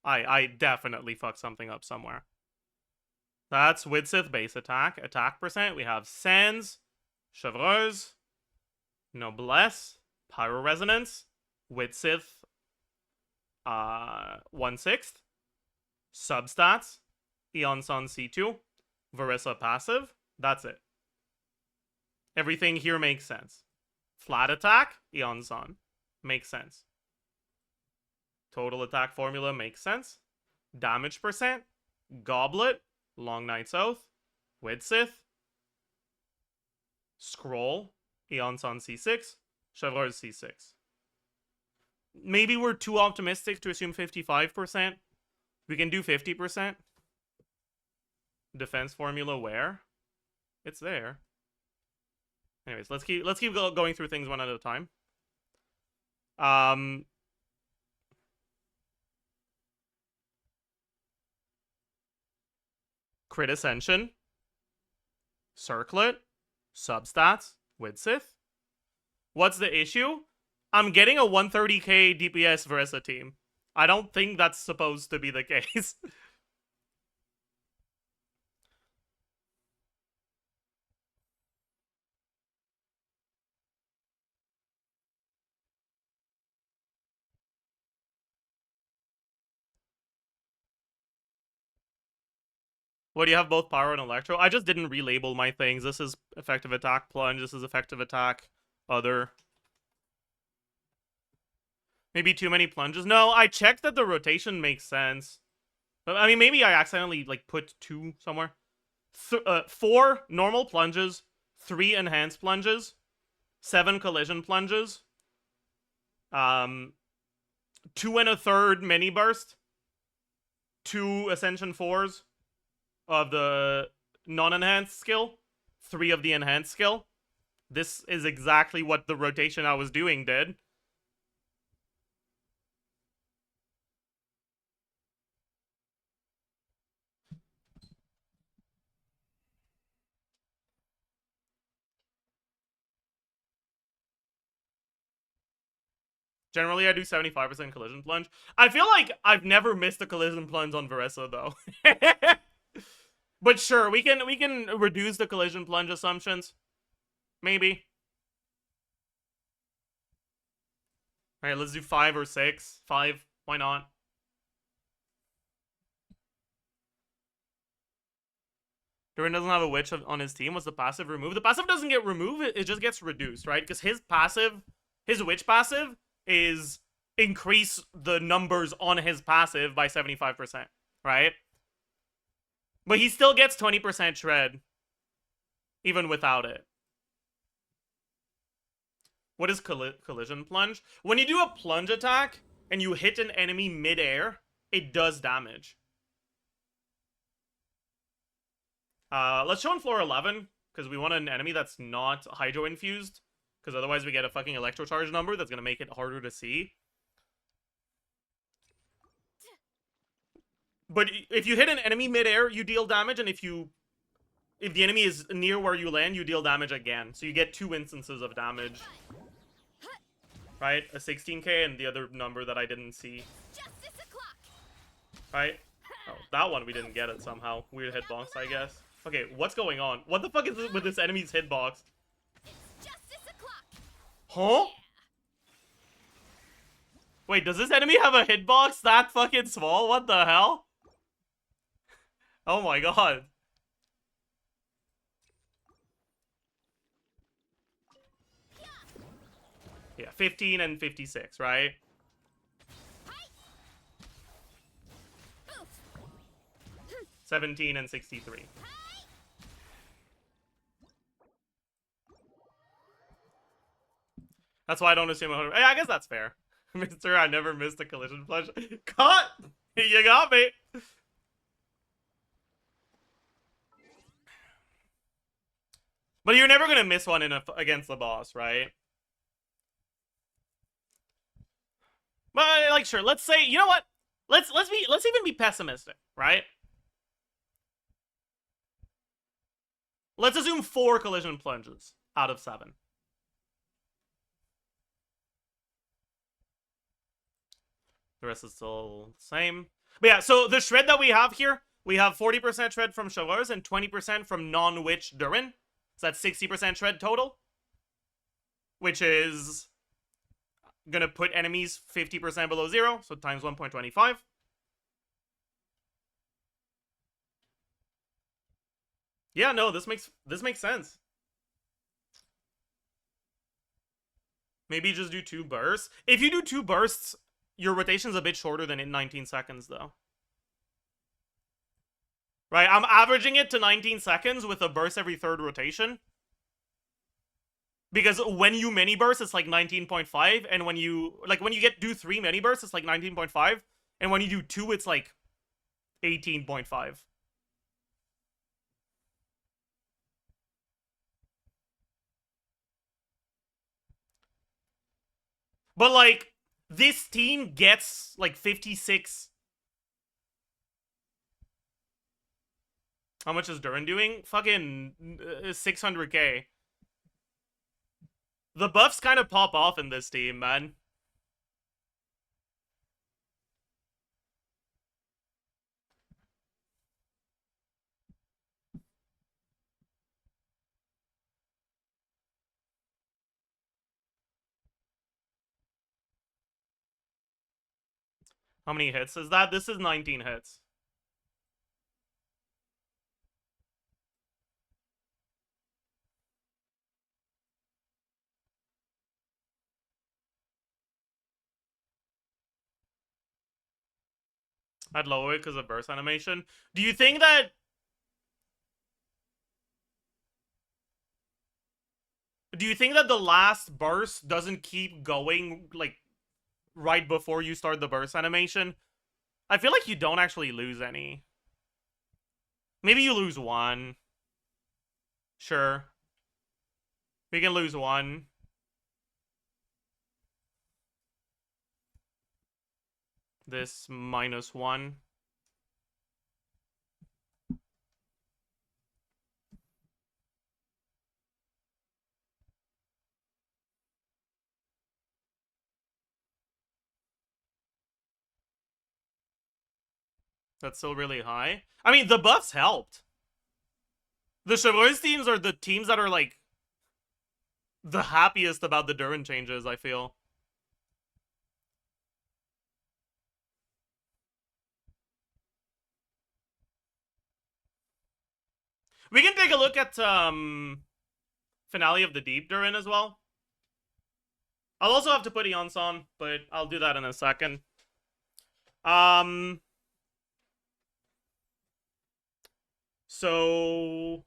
I definitely fucked something up somewhere. That's Widsith base attack. Attack percent. We have Sans, Chevreuse, Noblesse, Pyro Resonance, Widsith, 1/6, Substats, Eon Sun C2, Varissa passive. That's it. Everything here makes sense. Flat attack, Eon Sun. Makes sense. Total attack formula makes sense. Damage percent, Goblet, Long Night's Oath, Widsith, Scroll, Eon Sun C6, Chevreuse C6. Maybe we're too optimistic to assume 55%. We can do 50%. Defense formula where? It's there. Anyways, let's keep going through things one at a time. Crit Ascension, Circlet, Substats, Widsith. What's the issue? I'm getting a 130k DPS Varissa team. I don't think that's supposed to be the case. What do you have? Both Pyro and Electro? I just didn't relabel my things. This is effective attack plunge. This is effective attack other. Maybe too many plunges. No, I checked that the rotation makes sense. But, I mean, maybe I accidentally like put 2 somewhere. 4 normal plunges, 3 enhanced plunges, 7 collision plunges, 2 1/3 mini burst, 2 Ascension 4s of the non-enhanced skill, 3 of the enhanced skill. This is exactly what the rotation I was doing did. Generally, I do 75% collision plunge. I feel like I've never missed a collision plunge on Varissa, though. But sure, we can reduce the collision plunge assumptions. Maybe. Alright, let's do 5 or 6. 5, why not? Durin doesn't have a witch on his team. Was the passive removed? The passive doesn't get removed. It just gets reduced, right? Because his passive, his witch passive, is increase the numbers on his passive by 75%, right? But he still gets 20% shred, even without it. What is collision plunge? When you do a plunge attack and you hit an enemy mid-air, it does damage. Let's show on floor 11, because we want an enemy that's not Hydro infused, because otherwise we get a fucking Electro Charge number that's going to make it harder to see. But if you hit an enemy mid-air, you deal damage, and if the enemy is near where you land, you deal damage again. So you get 2 instances of damage. Right? A 16k and the other number that I didn't see. Right? Oh, that one we didn't get it somehow. Weird hitbox, I guess. Okay, what's going on? What the fuck is this with this enemy's hitbox? Huh? Wait, does this enemy have a hitbox that fucking small? What the hell? Oh my god. Yeah, 15 and 56, right? Oof. 17 and 63. That's why I don't assume 100. Hey, I guess that's fair. Mister, I never missed a collision plunge. Cut! You got me! But you're never gonna miss one against the boss, right? But like, sure. Let's say, you know what? Let's even be pessimistic, right? Let's assume 4 collision plunges out of 7. The rest is still the same. But yeah, so the shred that we have here, we have 40% shred from Shavars and 20% from non-witch Durin. So that's 60% shred total. Which is gonna put enemies 50% below 0, so times 1.25. Yeah, no, this makes sense. Maybe just do 2 bursts. If you do 2 bursts, your rotation's a bit shorter than in 19 seconds, though. Right, I'm averaging it to 19 seconds with a burst every 3rd rotation. Because when you mini burst, it's like 19.5, and when you do 3 mini bursts, it's like 19.5, and when you do 2, it's like 18.5. But like, this team gets like 56. How much is Durin doing? Fucking 600k. The buffs kind of pop off in this team, man. How many hits is that? This is 19 hits. I'd lower it because of burst animation. Do you think that... Do you think that the last burst doesn't keep going, like, right before you start the burst animation? I feel like you don't actually lose any. Maybe you lose 1. Sure. We can lose 1. This -1. That's still really high. I mean, the buffs helped. The Chevreuse teams are the teams that are, like, the happiest about the Durin changes, I feel. We can take a look at Finale of the Deep durin as well. I'll also have to put Eons on, but I'll do that in a second. So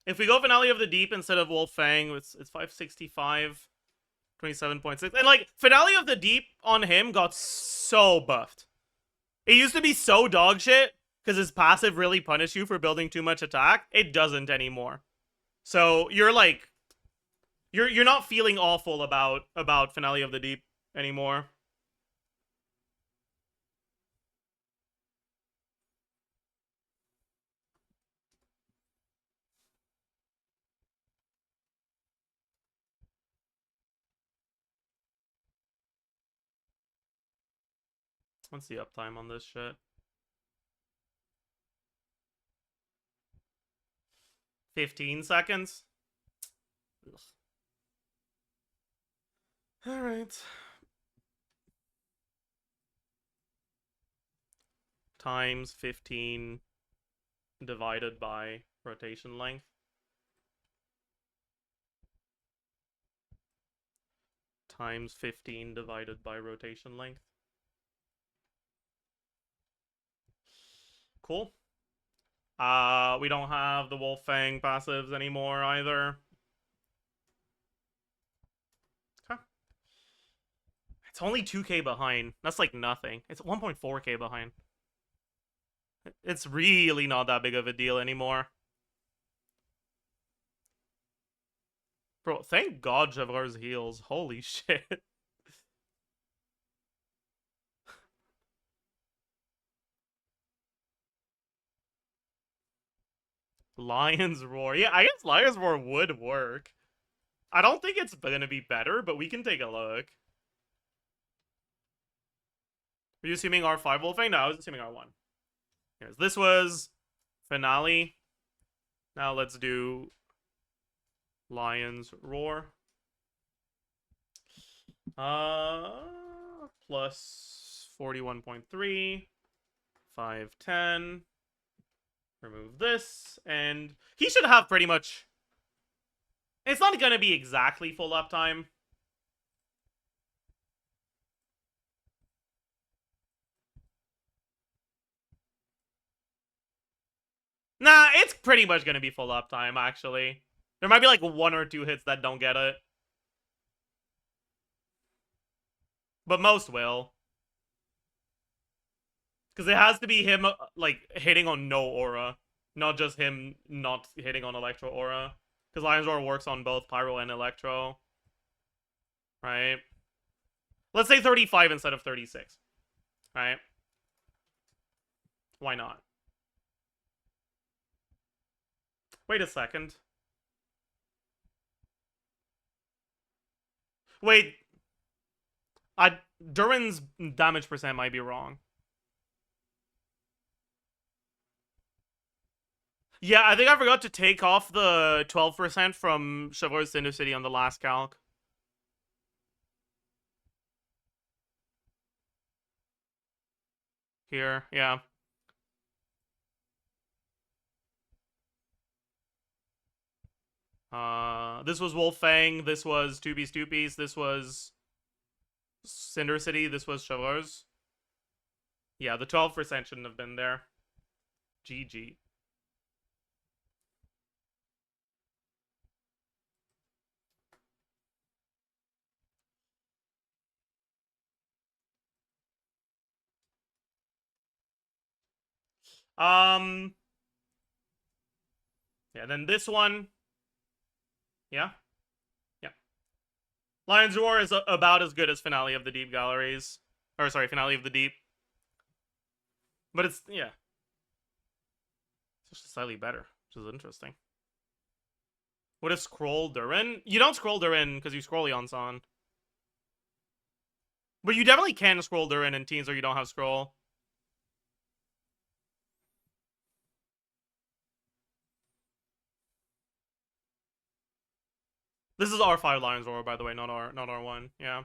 if we go Finale of the Deep instead of Wolf Fang, it's 565, 27.6. And like Finale of the Deep on him got so buffed. It used to be so dog shit because his passive really punished you for building too much attack. It doesn't anymore. So you're like you're not feeling awful about Finale of the Deep anymore. What's the uptime on this shit? 15 seconds? Ugh. All right. Times 15 divided by rotation length. Times 15 divided by rotation length. Cool. We don't have the Wolf Fang passives anymore either. Okay. It's only 2k behind. That's like nothing. It's 1.4k behind. It's really not that big of a deal anymore. Bro, thank God Javar's heals. Holy shit. Lion's Roar. Yeah, I guess Lion's Roar would work. I don't think it's gonna be better, but we can take a look. Were you assuming R5 Wolfang? No, I was assuming R1. Anyways, this was Finale. Now let's do Lion's Roar. Plus 41.3. 510. Remove this, and he should have pretty much... It's not gonna be exactly full uptime. Nah, it's pretty much gonna be full uptime, actually. There might be like 1 or 2 hits that don't get it. But most will. Because it has to be him, like, hitting on no aura. Not just him not hitting on Electro aura. Because Lion's Roar works on both Pyro and Electro. Right? Let's say 35 instead of 36. Right? Why not? Wait a second. Wait. Durin's damage percent might be wrong. Yeah, I think I forgot to take off the 12% from Chevreau's Cinder City on the last calc. Here, yeah. This was Wolf Fang, this was 2B, this was Cinder City, this was Chevreau's. Yeah, the 12% shouldn't have been there. GG. Yeah, then this one. Yeah. Yeah. Lion's Roar is about as good as Finale of the Deep Galleries. Or, sorry, Finale of the Deep. But it's, yeah. It's just slightly better, which is interesting. What is Scroll Durin? You don't scroll Durin because you scroll Yonsan. But you definitely can scroll Durin in teams where you don't have scroll. This is R5 Lion's Roar, by the way, not R1. Yeah.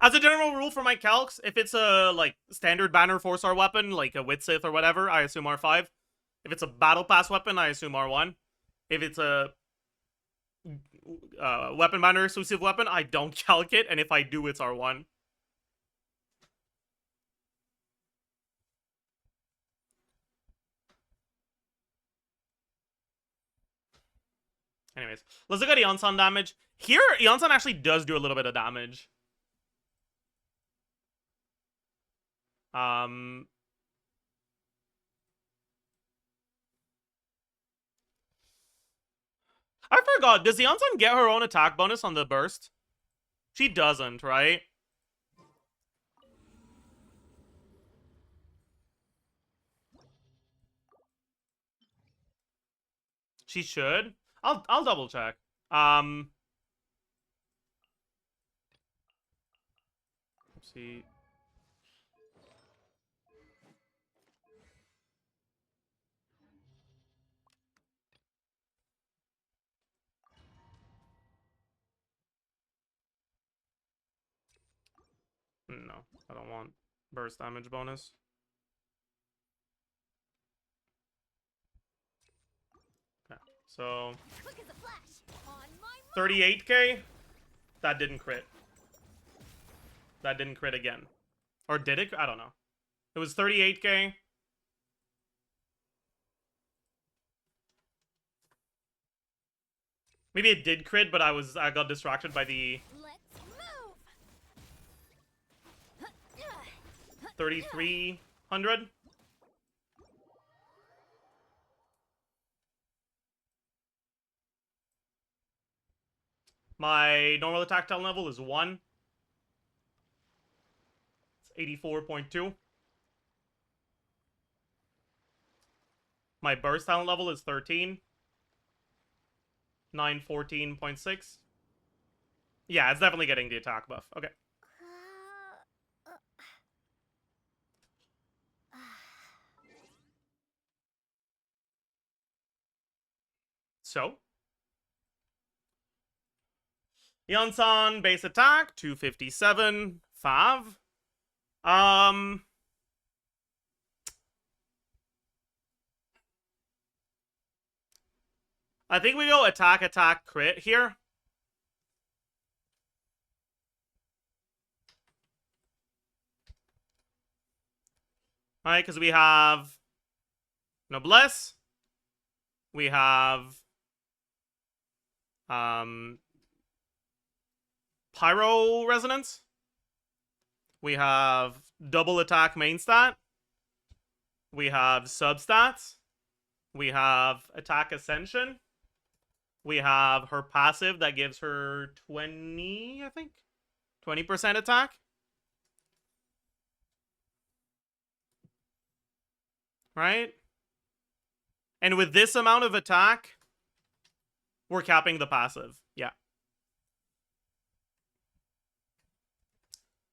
As a general rule for my calcs, if it's a, like, standard banner 4-star weapon, like a Witsith or whatever, I assume R5. If it's a battle pass weapon, I assume R1. If it's a weapon banner exclusive weapon, I don't calc it, and if I do, it's R1. Anyways, let's look at Eonsan damage. Here, Eonsan actually does do a little bit of damage. I forgot, does Eonsan get her own attack bonus on the burst? She doesn't, right? She should. I'll double check. Let's see. No, I don't want burst damage bonus. Okay, so 38k. That didn't crit. That didn't crit again. Or did it? I don't know. It was 38k. Maybe it did crit, but I got distracted by the 3,300. My normal attack talent level is 1. It's 84.2. My burst talent level is 13. 914.6. Yeah, it's definitely getting the attack buff. Okay. So, Yonsan base attack 257 5. I think we go attack crit here. Alright, because we have Noblesse. We have Pyro Resonance. We have double attack main stat. We have substats. We have attack ascension. We have her passive that gives her 20, I think. 20% attack. Right? And with this amount of attack, we're capping the passive. Yeah.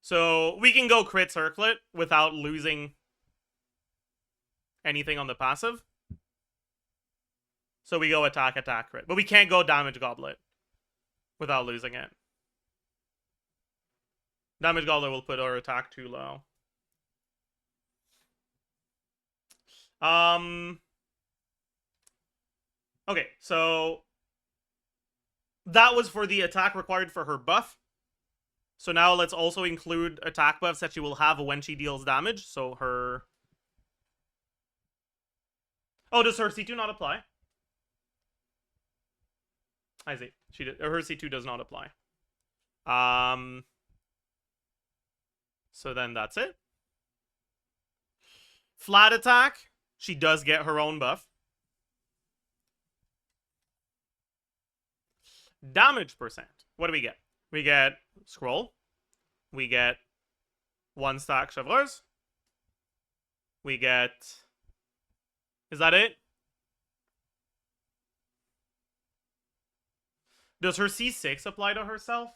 So we can go crit circlet without losing anything on the passive. So we go attack crit. But we can't go damage goblet without losing it. Damage goblet will put our attack too low. Okay, so that was for the attack required for her buff. So now let's also include attack buffs that she will have when she deals damage. So her... Oh, does her C2 not apply? I see. Her C2 does not apply. So then that's it. Flat attack. She does get her own buff. Damage percent. What do we get? We get scroll. We get 1 stack chevreurs. We get... Is that it? Does her C6 apply to herself?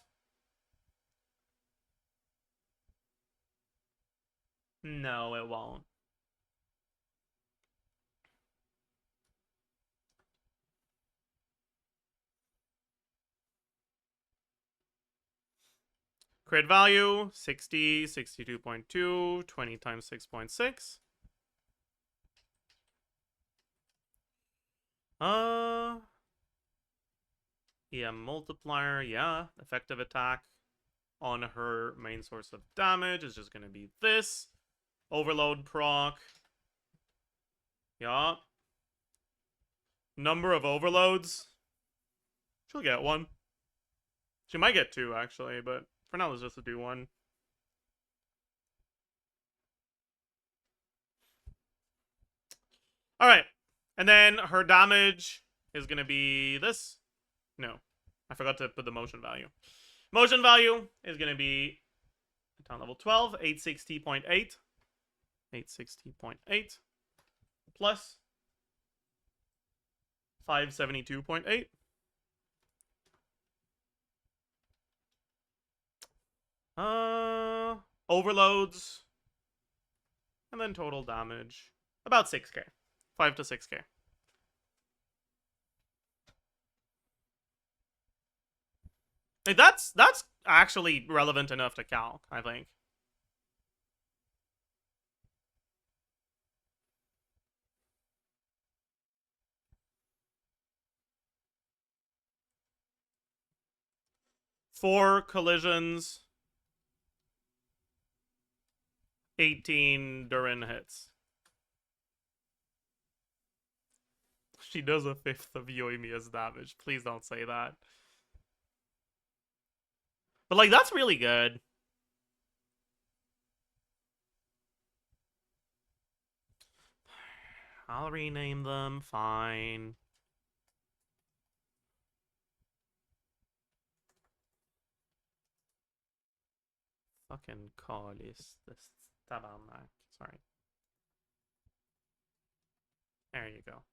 No, it won't. Crit value, 60, 62.2, 20 times 6.6. EM multiplier, yeah. Effective attack on her main source of damage is just gonna be this. Overload proc. Yeah. Number of overloads. She'll get one. She might get two, actually, but for now, let's just do one. Alright. And then her damage is gonna be this. No. I forgot to put the motion value. Motion value is gonna be on level 12, 860.8. 860.8 plus 572.8. Overloads. And then total damage. About 6k. 5 to 6k. Hey, that's actually relevant enough to calc, I think. Four collisions. 18 durin hits. She does a fifth of Yoimiya's damage. Please don't say that. But, like, that's really good. I'll rename them. Fine. Fucking call this tabarnak. Sorry. There you go.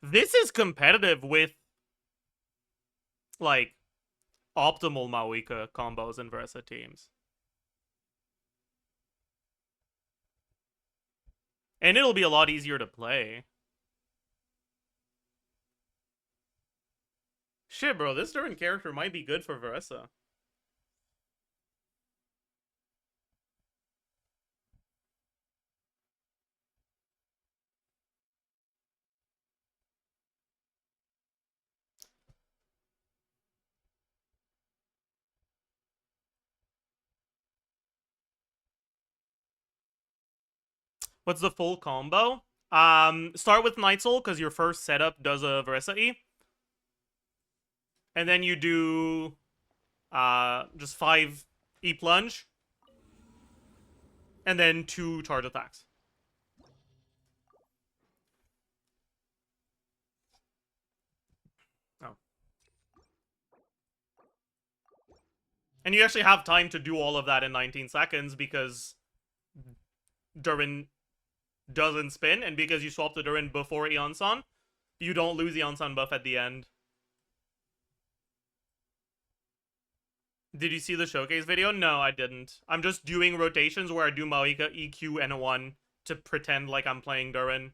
This is competitive with, like, optimal Maoika combos in Versa teams. And it'll be a lot easier to play. Shit, bro, this Durin character might be good for Versa. What's the full combo? Start with Night Soul, because your first setup does a Versa E. And then you do just 5 E plunge. And then 2 charge attacks. Oh. And you actually have time to do all of that in 19 seconds because Durin doesn't spin, and because you swap the Durin before Eon-san, you don't lose Eon-san buff at the end. Did you see the showcase video? No, I didn't. I'm just doing rotations where I do Maoika, EQ, and 1 to pretend like I'm playing Durin.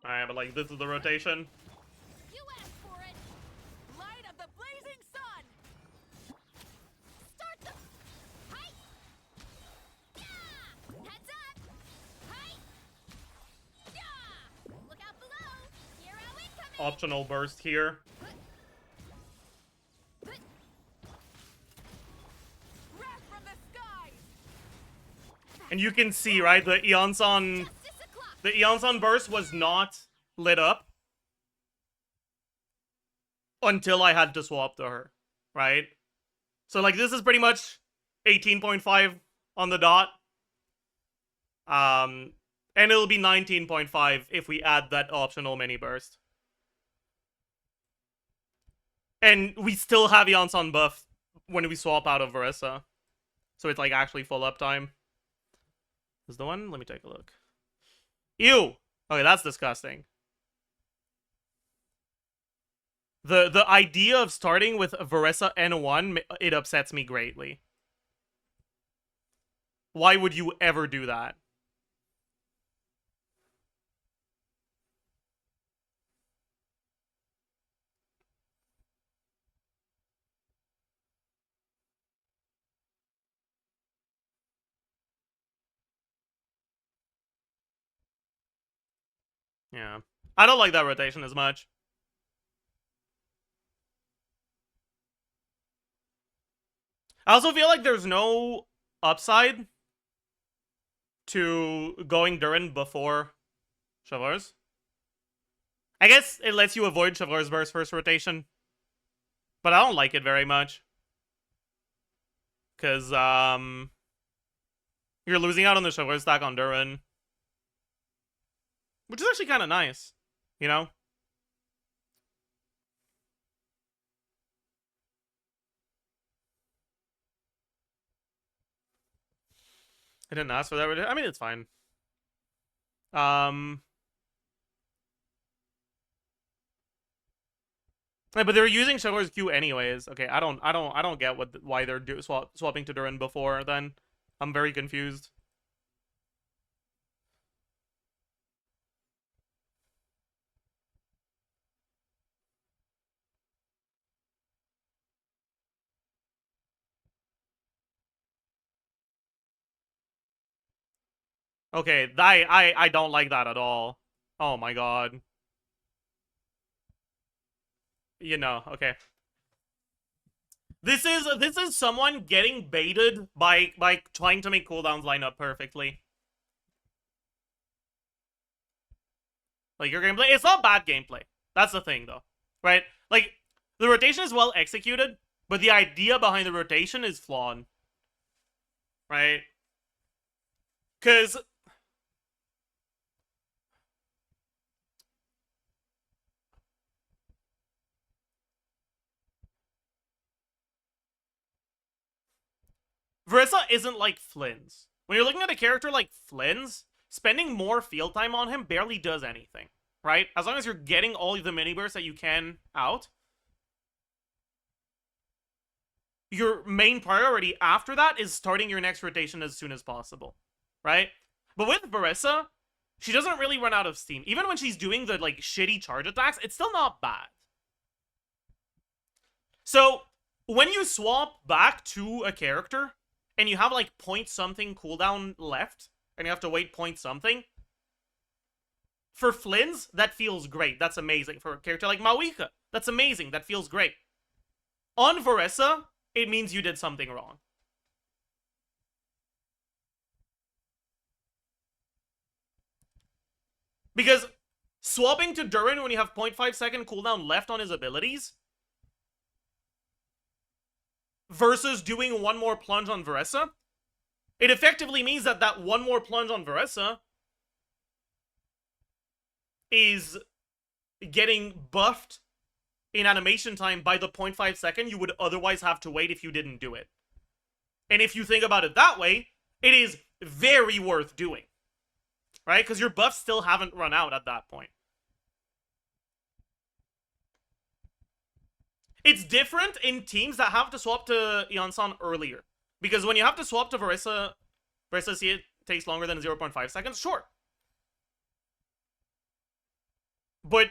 Alright, but like, this is the rotation. You asked for it. Light of the blazing sun. Start the height. Yeah. Heads up. Height. Yeah. Look out below. Hero incoming. Optional burst here. Wrath from the skies. And you can see, right, the Eon-san... Justice o'clock. The Eon-san burst was not lit up until I had to swap to her, right? So, like, this is pretty much 18.5 on the dot. And it'll be 19.5 if we add that optional mini burst. And we still have Eon-san buff when we swap out of Versa. So it's, like, actually full uptime. Is the one? Let me take a look. Ew! Okay, that's disgusting. The idea of starting with Varessa N1, it upsets me greatly. Why would you ever do that? Yeah. I don't like that rotation as much. I also feel like there's no upside to going durin before Chevreuse. I guess it lets you avoid Chevreuse burst first rotation, but I don't like it very much. Because, you're losing out on the Chevreuse stack on durin, which is actually kind of nice, you know? I didn't ask for that. I mean, it's fine. But they're using Chevreuse Q anyways. Okay, I don't get why they're swapping to durin before then. I'm very confused. Okay, I don't like that at all. Oh my god. You know, okay. This is someone getting baited by trying to make cooldowns line up perfectly. Like, your gameplay, it's not bad gameplay. That's the thing, though. Right? Like, the rotation is well executed, but the idea behind the rotation is flawed. Right? Because Varessa isn't like Flynn's. When you're looking at a character like Flynn's, spending more field time on him barely does anything, right? As long as you're getting all of the mini bursts that you can out, your main priority after that is starting your next rotation as soon as possible, right? But with Varessa, she doesn't really run out of steam. Even when she's doing the, like, shitty charge attacks, it's still not bad. So, when you swap back to a character, and you have, like, point something cooldown left, and you have to wait point something, for Flynn's, that feels great. That's amazing. For a character like Mawika, that's amazing. That feels great. On Varessa, it means you did something wrong. Because swapping to durin when you have 0.5 second cooldown left on his abilities versus doing one more plunge on Varessa, it effectively means that that one more plunge on Varessa is getting buffed in animation time by the 0.5 second you would otherwise have to wait if you didn't do it. And if you think about it that way, it is very worth doing. Right? Because your buffs still haven't run out at that point. It's different in teams that have to swap to Yansan earlier. Because when you have to swap to Varessa see it takes longer than 0.5 seconds, sure. But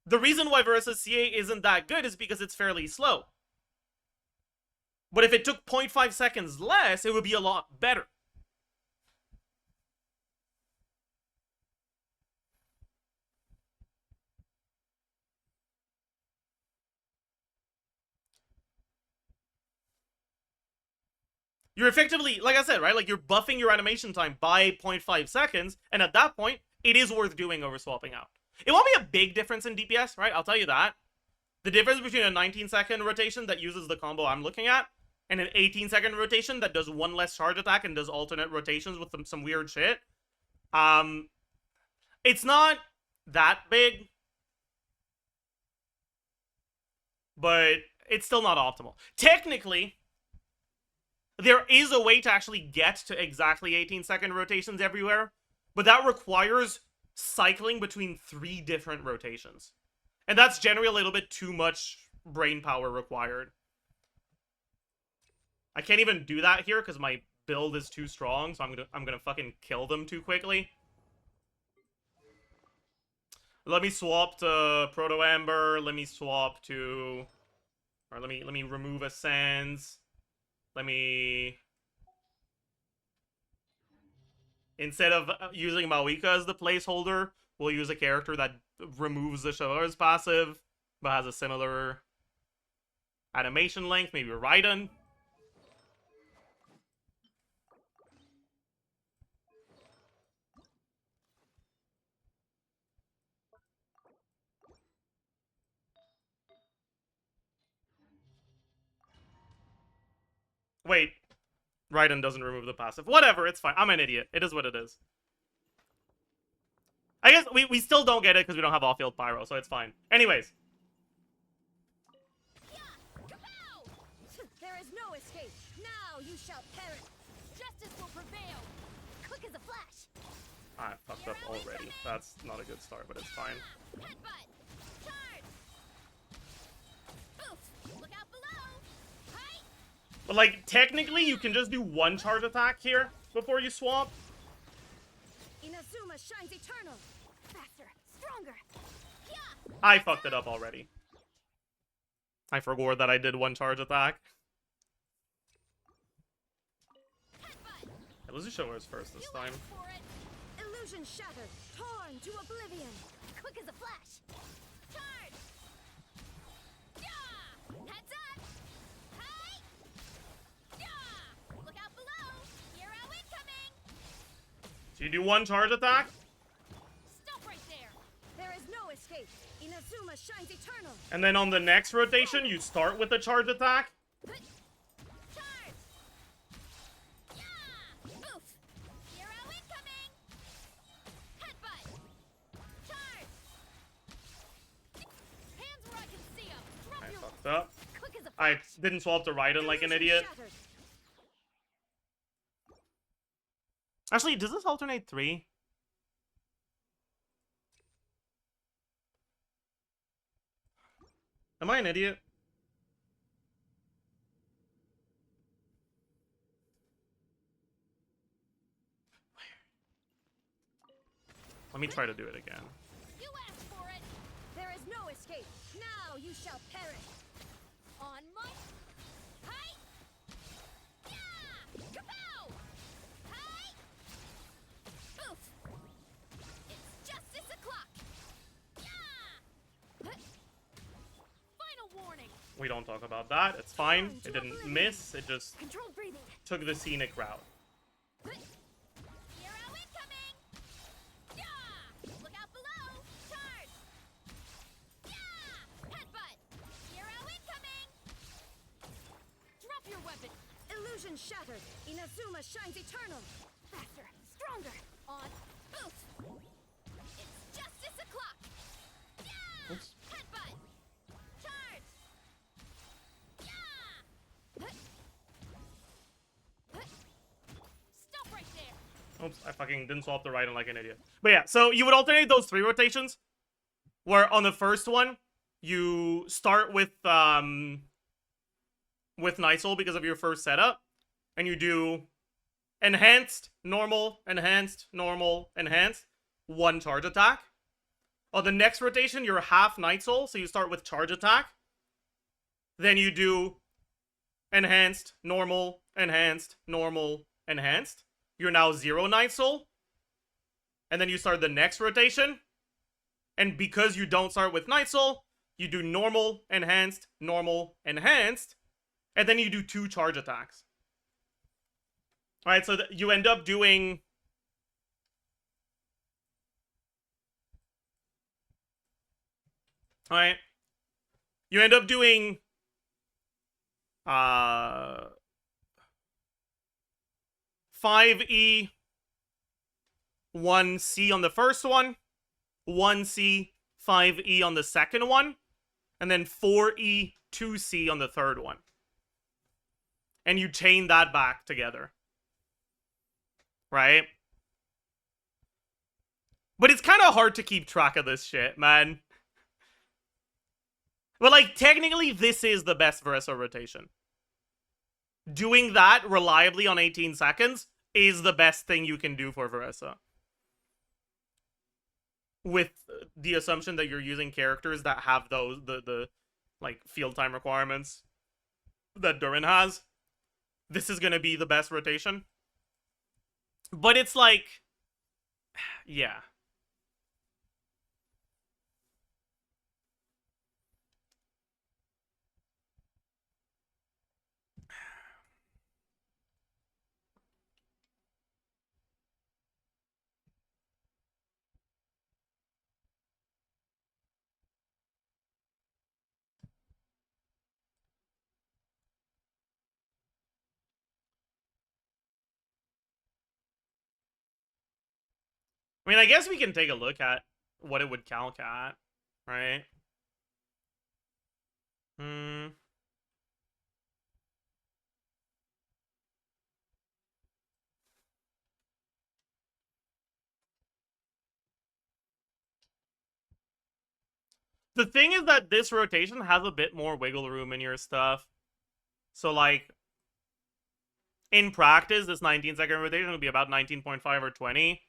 the reason why Varessa CA isn't that good is because it's fairly slow. But if it took 0.5 seconds less, it would be a lot better. You're effectively, like I said, right? Like, you're buffing your animation time by 0.5 seconds, and at that point, it is worth doing over swapping out. It won't be a big difference in DPS, right? I'll tell you that. The difference between a 19-second rotation that uses the combo I'm looking at and an 18-second rotation that does one less charge attack and does alternate rotations with some weird shit, it's not that big, but it's still not optimal. Technically, there is a way to actually get to exactly 18-second rotations everywhere, but that requires cycling between 3 different rotations. And that's generally a little bit too much brain power required. I can't even do that here because my build is too strong, so I'm gonna fucking kill them too quickly. Let me swap to Proto Amber. Let me swap to, or let me remove a Sands. Let me, instead of using Mawika as the placeholder, we'll use a character that removes the Chivalrous passive, but has a similar animation length. Maybe Raiden. Wait, Raiden doesn't remove the passive. Whatever, it's fine. I'm an idiot. It is what it is. I guess we still don't get it because we don't have off-field pyro, so it's fine. Anyways. There is no escape. Now you shall perish. Justice will prevail. Quick as a flash. I fucked up already. That's not a good start, but it's fine. Headbutt. Charge. Oof. Look out below. Hi. But, like, technically, you can just do one charge attack here before you swap. Inazuma shines eternal. Faster, stronger. Yeah. I fucked it up already. I forgot that I did one charge attack. Headbutt. It was Ushora's first this time. Asked for it. Illusion shattered. Torn to oblivion. Quick as a flash. Charge. Yeah. Heads up. Hi. Yeah. Look out below. Hero incoming. So you do one charge attack, Stop right there. There is no escape. Inazuma shines eternal. and then on the next rotation, you start with a charge attack. Charge. Yeah. Oof. Hero incoming. Headbutt. Charge. Hands where I can see 'em. Drop I your fucked up. quick as a I flash. didn't swap to Raiden like an Illusion idiot. shattered. Actually, does this alternate 3? Am I an idiot? Let me try to do it again. You asked for it. There is no escape. Now you shall perish. On my hi. Yeah. Kapow. Hi. Oof. It's justice o'clock. Yeah. Final warning. We don't talk about that. It's fine. It didn't miss. It just Controlled breathing. took the scenic route. Hero incoming. Yeah. Look out below. Charge. Yeah. Headbutt. Hero incoming. Drop your weapon. Illusion shattered. Inazuma shines eternal. Faster, stronger. On. Oof. It's justice o'clock. Yeah. Oops. Headbutt. Charge. Yeah. Stop right there. Oops, I fucking didn't swap the Raiden like an idiot. But yeah, so you would alternate those 3 rotations, where on the first one, you start with Night Soul because of your first setup, and you do enhanced, normal, enhanced, normal, enhanced, 1 charge attack. On the next rotation, you're half Night Soul, so you start with charge attack. Then you do enhanced, normal, enhanced, normal, enhanced. You're now 0 Night Soul. And then you start the next rotation. And because you don't start with Night Soul, you do normal, enhanced, normal, enhanced. And then you do 2 charge attacks. Alright, so you end up doing... Alright. You end up doing... 5E, 1C on the first one, 1C, 5E on the second one, and then 4E, 2C on the third one. And you chain that back together. Right? But it's kind of hard to keep track of this shit, man. But, like, technically, this is the best Verso rotation. Doing that reliably on 18 seconds is the best thing you can do for Verso. With the assumption that you're using characters that have those, the like, field time requirements that Durin has. This is gonna be the best rotation. But it's like, yeah. I mean, I guess we can take a look at what it would calc at, right? Hmm. The thing is that this rotation has a bit more wiggle room in your stuff. So, like, in practice, this 19-second rotation would be about 19.5 or 20.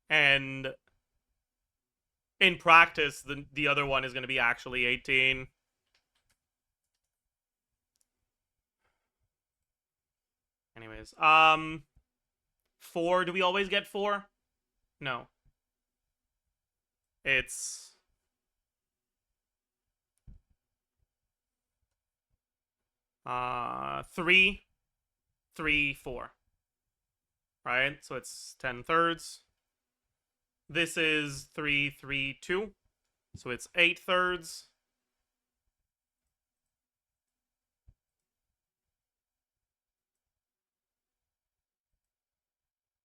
And in practice, the other one is going to be actually 18. Anyways, 4. Do we always get 4? No. It's 3, 3, 4. Right? So it's 10 thirds. This is 3, 3, 2. So it's 8 thirds.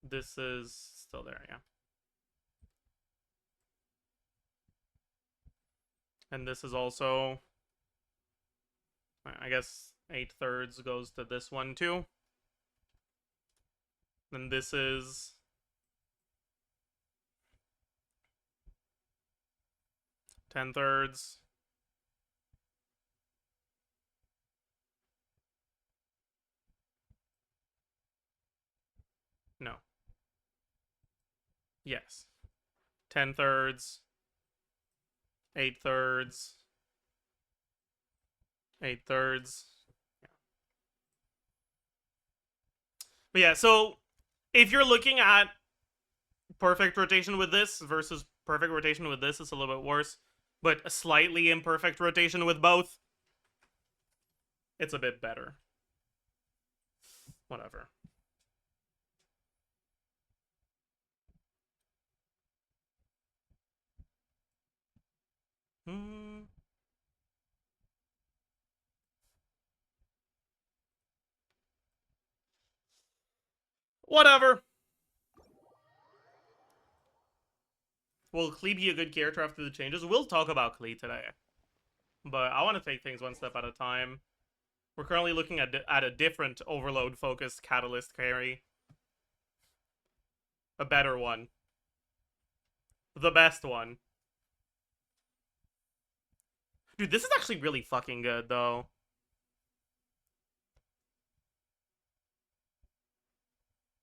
This is still there, yeah. And this is also, I guess, 8 thirds goes to this one too. And this is 10 thirds. No. Yes. 10 thirds. 8 thirds. 8 thirds. Yeah. But yeah, so if you're looking at perfect rotation with this versus perfect rotation with this, it's a little bit worse. But a slightly imperfect rotation with both, it's a bit better. Whatever. Whatever. Will Klee be a good character after the changes? We'll talk about Klee today. But I want to take things one step at a time. We're currently looking at a different overload-focused Catalyst carry. A better one. The best one. Dude, this is actually really fucking good, though.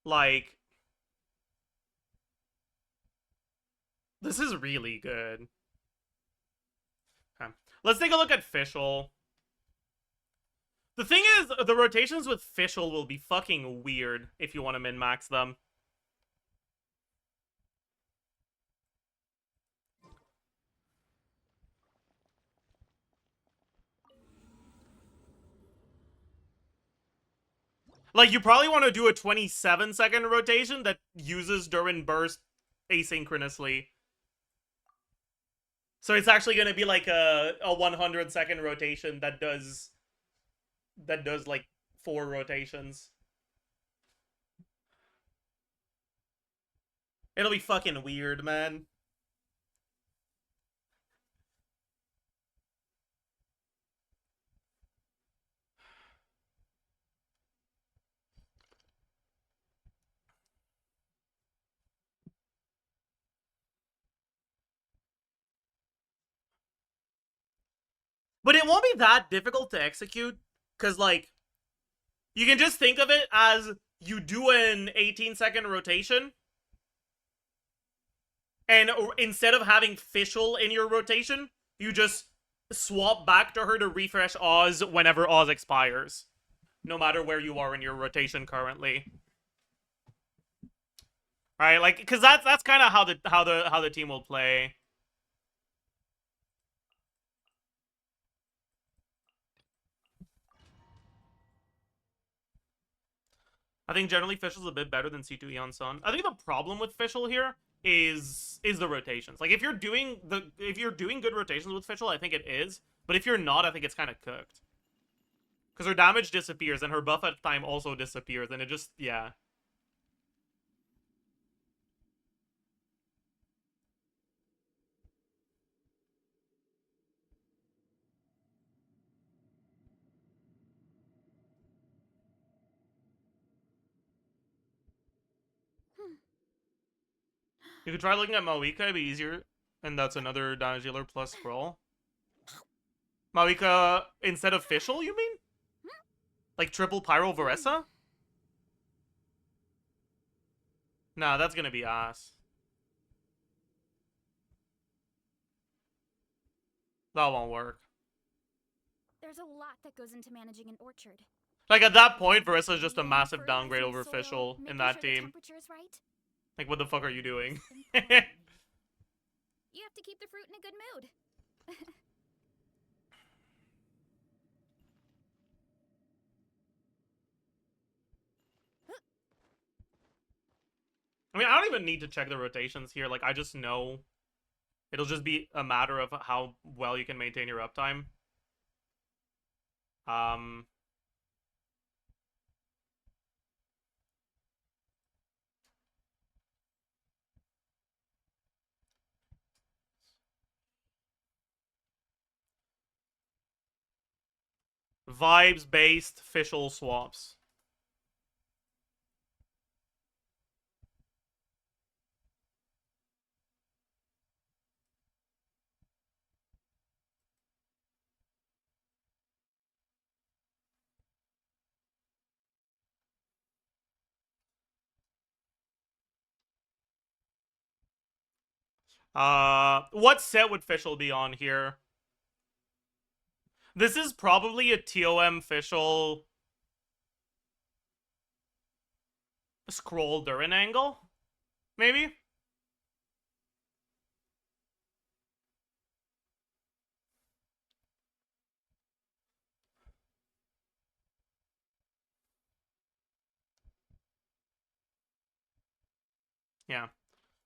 Like, this is really good. Okay. Let's take a look at Fischl. The thing is, the rotations with Fischl will be fucking weird if you want to min-max them. Like, you probably want to do a 27-second rotation that uses Durin Burst asynchronously. So it's actually going to be like a 100-second rotation that does like 4 rotations. It'll be fucking weird, man. But it won't be that difficult to execute, because, like, you can just think of it as you do an 18-second rotation, and instead of having Fischl in your rotation, you just swap back to her to refresh Oz whenever Oz expires, no matter where you are in your rotation currently. Right, like, because that's kind of how the team will play. I think generally Fischl's a bit better than C2 Eon Sun. I think the problem with Fischl here is the rotations. Like, if you're doing good rotations with Fischl, I think it is. But if you're not, I think it's kind of cooked. Because her damage disappears and her buff at time also disappears, and it just, yeah. You could try looking at Mawika, it'd be easier. And that's another damage dealer plus scroll. Mawika instead of Fischl, you mean? Like triple Pyro Varessa? Nah, that's gonna be ass. That won't work. There's a lot that goes into managing an orchard. Like, at that point, Varessa is just a Weeding, massive downgrade fertilizing over the soil, Fischl in making that sure the team. temperature is right. Like, what the fuck are you doing? You have to keep the fruit in a good mood. I mean, I don't even need to check the rotations here. Like, I just know it'll just be a matter of how well you can maintain your uptime. Vibes-based Fischl swaps. What set would Fischl be on here? This is probably a TOM Fischl scroll durin angle, maybe? Yeah.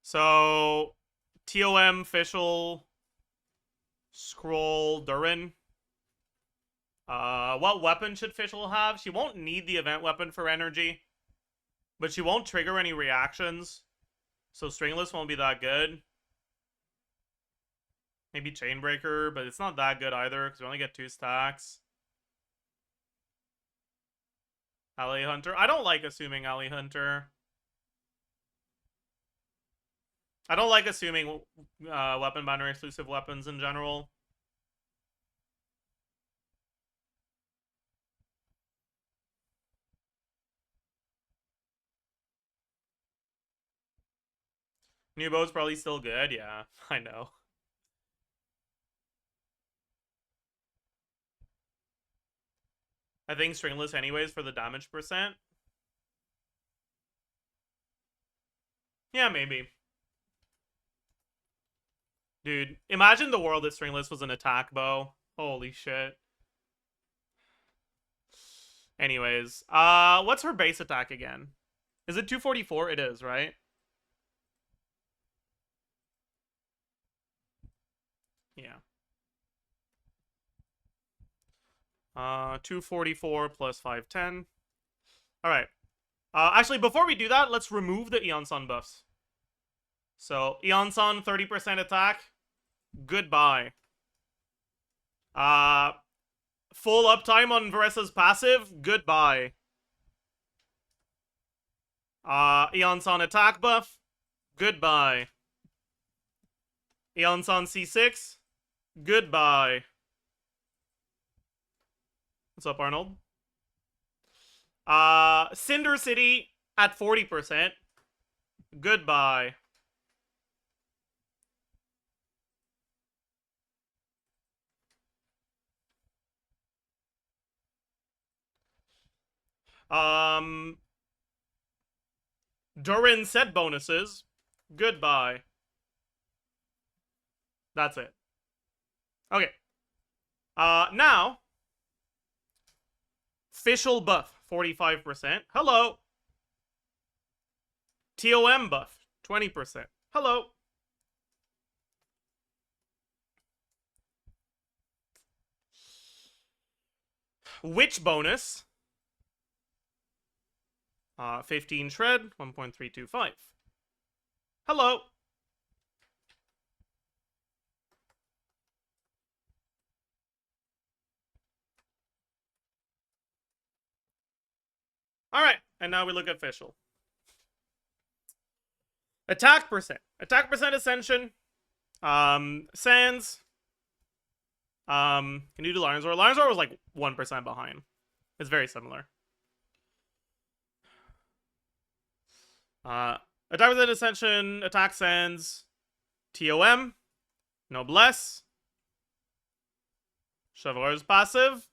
So, TOM Fischl scroll durin. What weapon should Fischl have? She won't need the event weapon for energy, but she won't trigger any reactions, so Stringless won't be that good. Maybe Chainbreaker, but it's not that good either, because we only get 2 stacks. Alley Hunter. I don't like assuming Alley Hunter. I don't like assuming weapon binary exclusive weapons in general. New bow's probably still good. Yeah, I know. I think Stringless anyways for the damage percent. Yeah, maybe. Dude, imagine the world that Stringless was an attack bow. Holy shit. Anyways, what's her base attack again? Is it 244? It is, right? Yeah. 244 plus 510. Alright. Actually, before we do that, let's remove the Eon Sun buffs. So, Eon Sun, 30% attack. Goodbye. Full uptime on Varessa's passive. Goodbye. Eon Sun attack buff. Goodbye. Eon Sun C6. Goodbye. What's up, Arnold? Cinder City at 40%. Goodbye. Durin set bonuses. Goodbye. That's it. Okay. Now. Official buff, 45%. Hello. TOM buff, 20%. Hello. Witch bonus. 15 shred, 1.325. Hello. Alright, and now we look at official. Attack percent. Attack percent Ascension. Sands. Can you do Lion's Roar? Lion's Roar was like 1% behind. It's very similar. Attack percent Ascension, Attack Sands, TOM, Noblesse, Chevaleur's passive.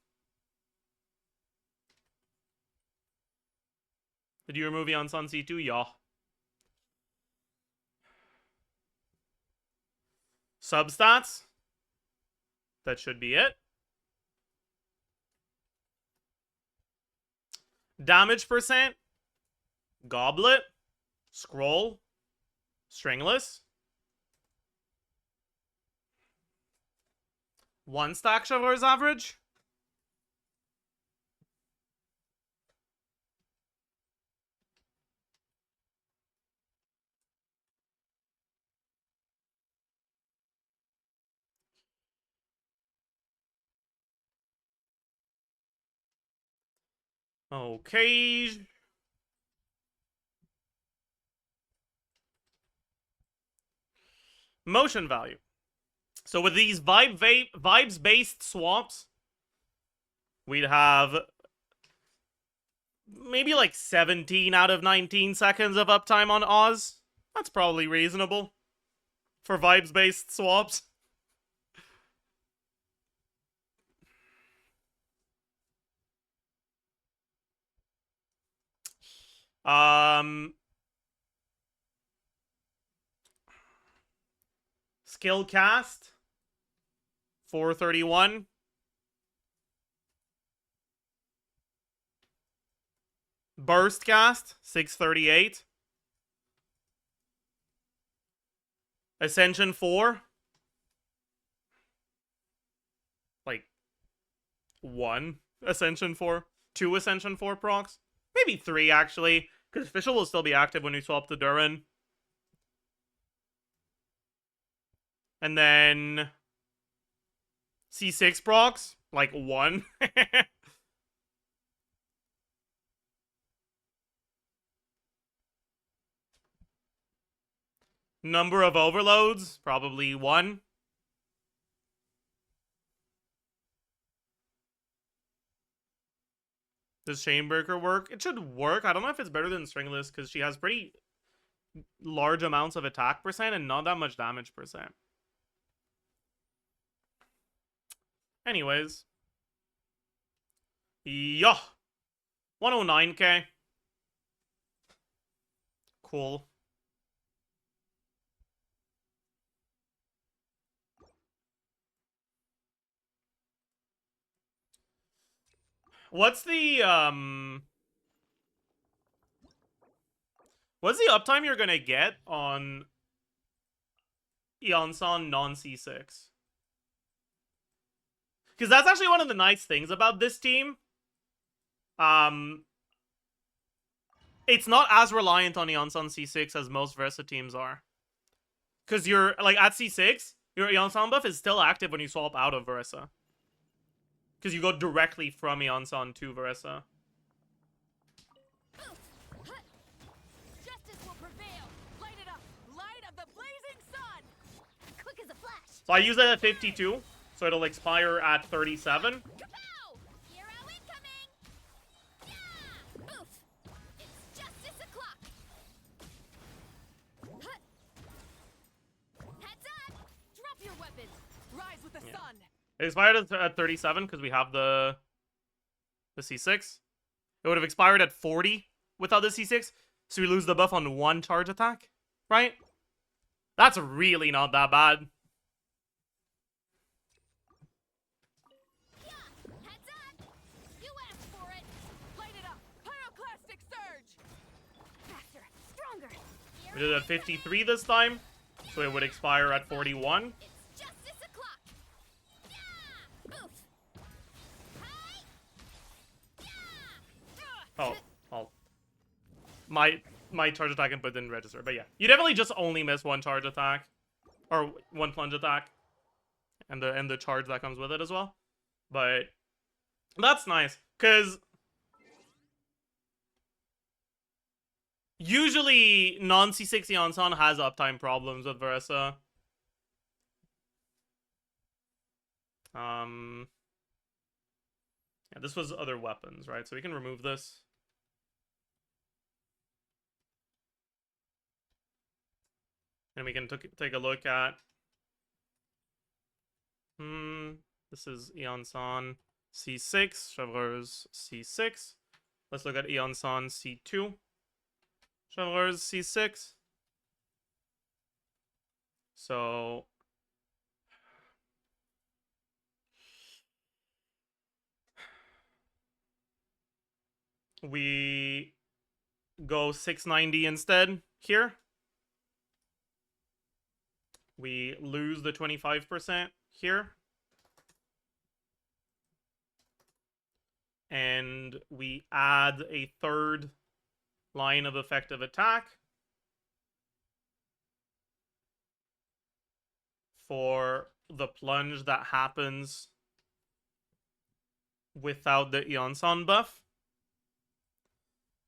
Did you remove on Sun C2? Yeah. Substats. That should be it. Damage percent. Goblet. Scroll. Stringless. 1 stack Chevaleur's average. Okay. Motion value. So with these vibes-based swaps, we'd have maybe like 17 out of 19 seconds of uptime on Oz. That's probably reasonable for vibes-based swaps. Skill cast 431. Burst cast 638. Ascension 4. Like 1 Ascension 4. 2 Ascension 4 procs. Maybe 3 actually, because official will still be active when we swap to Durin. And then C6 procs, like 1. Number of overloads, probably 1. Does Chainbreaker work? It should work. I don't know if it's better than Stringless, because she has pretty large amounts of attack percent and not that much damage percent. Anyways. Yeah. 109k. Cool. What's the uptime you're gonna get on Yeonsan non-C6? Because that's actually one of the nice things about this team. It's not as reliant on Yeonsan C6 as most Versa teams are. Because you're, like, at C6, your Yeonsan buff is still active when you swap out of Versa. Because you go directly from Yeonsan to Versa. Justice will prevail. Light it up. Light of the blazing sun. Quick as a flash. So I use it at 52, so it'll expire at 37. Kapow! Hero in rise with the sun. It expired at 37 because we have the C6. It would have expired at 40 without the C6, so we lose the buff on 1 charge attack, right? That's really not that bad. Yeah, heads up. You asked for it. Light it up. Pyroclastic surge. Faster, stronger. We did it at 53 this time, so it would expire at 41. It's justice o'clock. Yeah. Oof. Hi. Yeah. Oh, my charge attack input didn't register, but yeah, you definitely just only miss 1 charge attack or 1 plunge attack, and the charge that comes with it as well. But that's nice because usually non C6 Eon-san has uptime problems with Versa. Yeah, this was other weapons, right? So we can remove this. And we can take a look at... this is Eon-san C6, Chevreuse C6. Let's look at Eon-san C2, Chevreuse C6. So... we go 690 instead here. We lose the 25% here. And we add a 3rd line of effective attack for the plunge that happens without the Eon-san buff.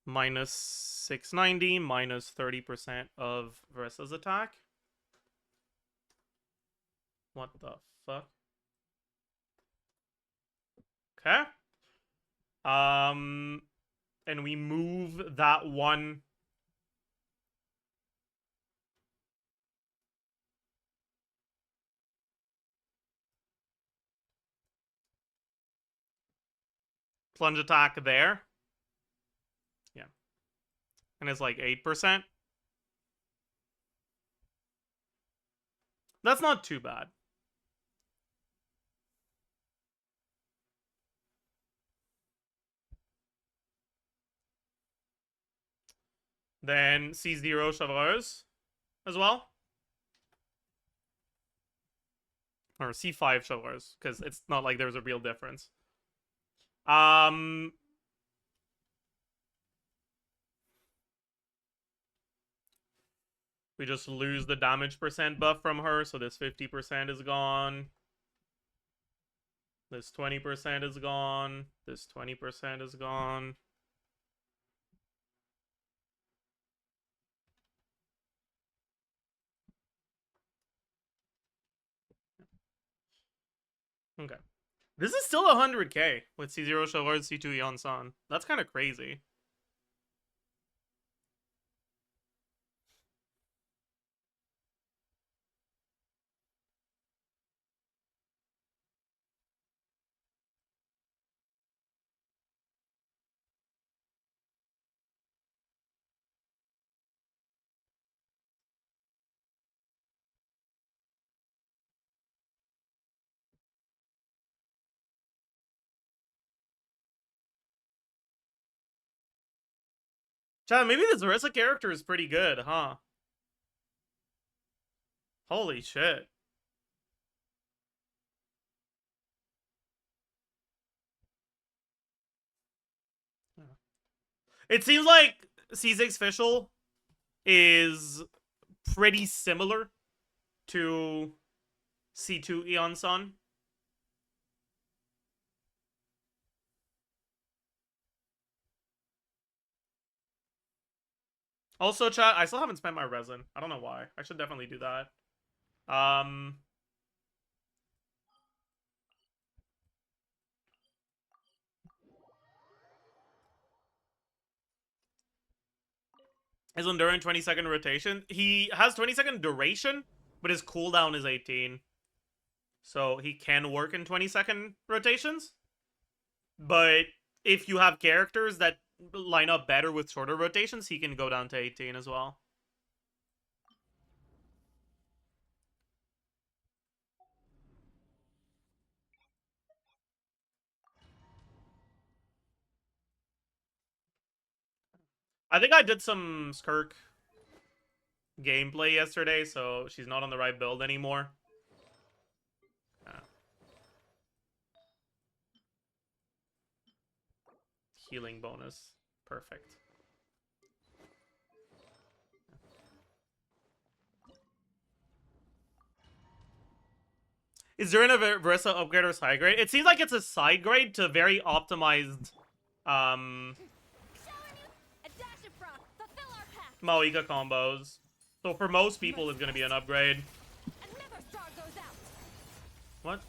Minus 690, minus 30% of Versa's attack. What the fuck? Okay. And we move that 1 plunge attack there. Yeah. And it's like 8%. That's not too bad. Then C0 Chevreuse as well. Or C5 Chevreuse, because it's not like there's a real difference. We just lose the damage percent buff from her, so this 50% is gone. This 20% is gone. This 20% is gone. Okay. This is still 100k with C0 Chevreuse, C2 Eon-san. That's kind of crazy. Chad, maybe this Orisa character is pretty good, huh? Holy shit. It seems like C6 Fischl is pretty similar to C2 Eon-san. Also, chat, I still haven't spent my resin. I don't know why. I should definitely do that. His Enduring 20-second rotation. He has 20-second duration, but his cooldown is 18. So he can work in 20-second rotations. But if you have characters that line up better with shorter rotations, he can go down to 18 as well. I think I did some Skirk gameplay yesterday, so she's not on the right build anymore. Healing bonus. Perfect. Is there a Versa upgrade or side grade? It seems like it's a side grade to very optimized Maoika combos. So for most people, it's going to be an upgrade. What?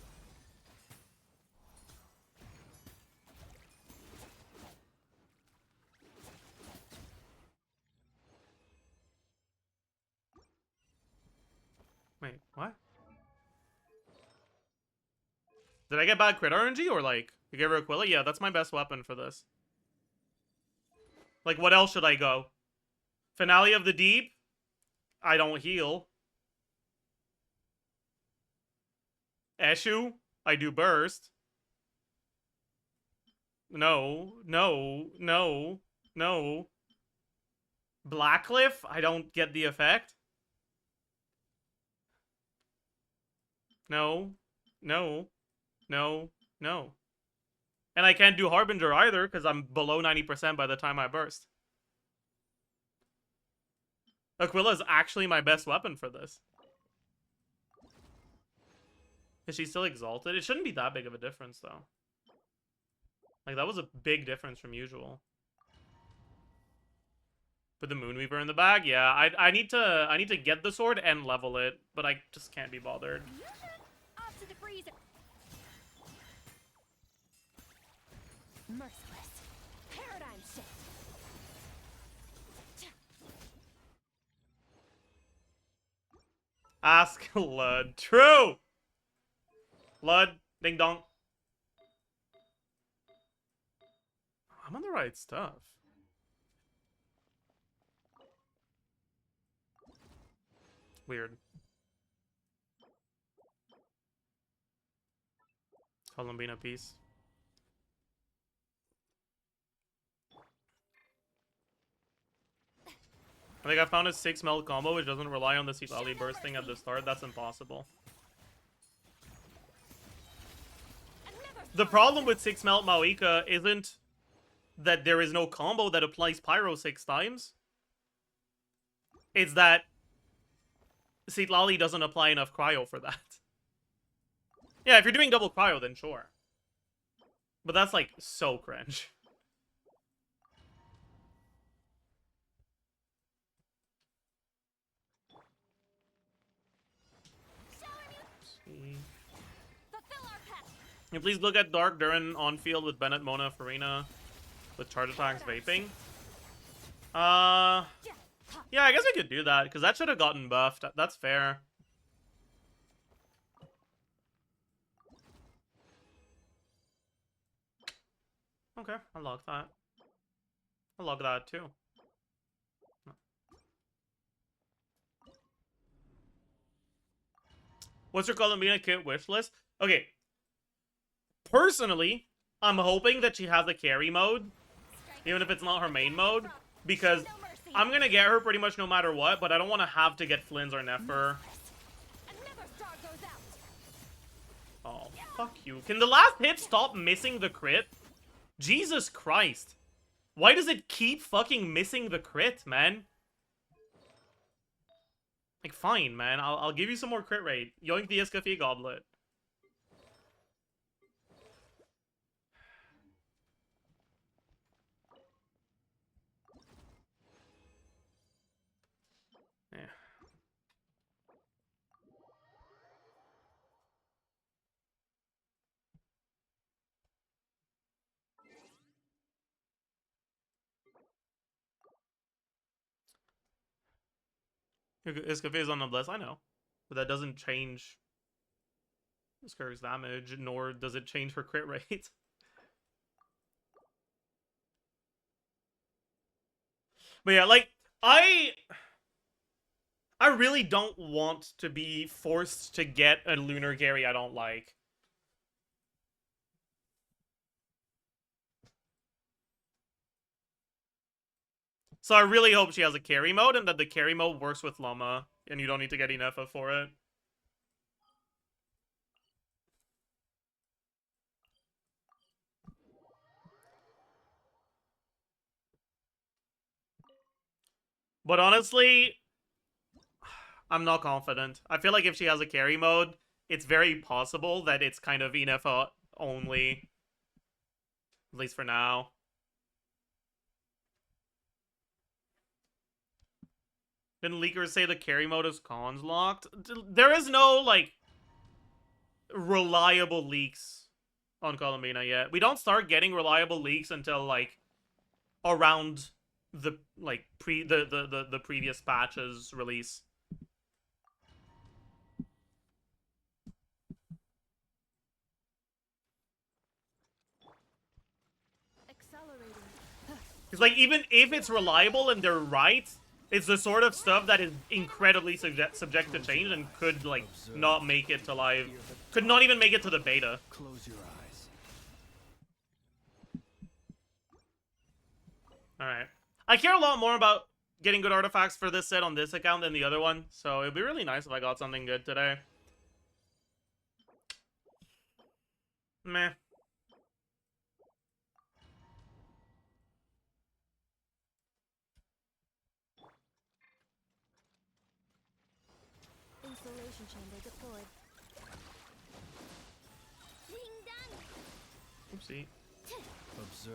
Wait, what? Did I get bad crit RNG or like you gave her Aquila? Yeah, that's my best weapon for this. Like, what else should I go? Finale of the Deep? I don't heal. Eshu? I do burst. No, no, no, no. Blackcliff? I don't get the effect. No, no, no, no. And I can't do Harbinger either, because I'm below 90% by the time I burst. Aquila is actually my best weapon for this. Is she still exalted? It shouldn't be that big of a difference, though. Like, that was a big difference from usual. Put the Moonweaver in the bag? Yeah, I need to get the sword and level it, but I just can't be bothered. Merciless. Paradigm shift. Ask Lud. True! Lud, ding dong. I'm on the right stuff. Weird. Columbina piece. I think I found a 6 melt combo which doesn't rely on the Silali bursting at the start. That's impossible. The problem with 6 melt Maoika isn't that there is no combo that applies Pyro 6 times. It's that Silali doesn't apply enough cryo for that. Yeah, if you're doing double cryo, then sure. But that's like so cringe. Can you please look at Dark Durin on field with Bennett, Mona, Farina, with charge attacks vaping? Yeah, I guess I could do that, because that should have gotten buffed. That's fair. Okay, I'll log that. I'll log that too. What's your Columbina kit wish list? Okay. Personally, I'm hoping that she has a carry mode, even if it's not her main mode, because I'm gonna get her pretty much no matter what, but I don't want to have to get Flynn's or Nefer. Oh, fuck you. Can the last hit stop missing the crit? Jesus Christ. Why does it keep fucking missing the crit, man? Like, fine, man. I'll give you some more crit rate. Yoink the Escafé Goblet. Yeah. Escafé is on the bless, I know. But that doesn't change Scurry's damage, nor does it change her crit rate. But yeah, like, I really don't want to be forced to get a lunar Gary I don't like. So I really hope she has a carry mode and that the carry mode works with Loma and you don't need to get enough for it. But honestly, I'm not confident. I feel like if she has a carry mode, it's very possible that it's kind of Inefa only. At least for now. Didn't leakers say the carry mode is cons locked? There is no, like, reliable leaks on Columbina yet. We don't start getting reliable leaks until, like, around the, like, the previous patch's release. Because, like, even if it's reliable and they're right, it's the sort of stuff that is incredibly subject to change and could, like, not make it to live. Could not even make it to the beta. Close your eyes. Alright. I care a lot more about getting good artifacts for this set on this account than the other one, so it'd be really nice if I got something good today. Meh. Installation chamber deployed. Oopsie. Observe.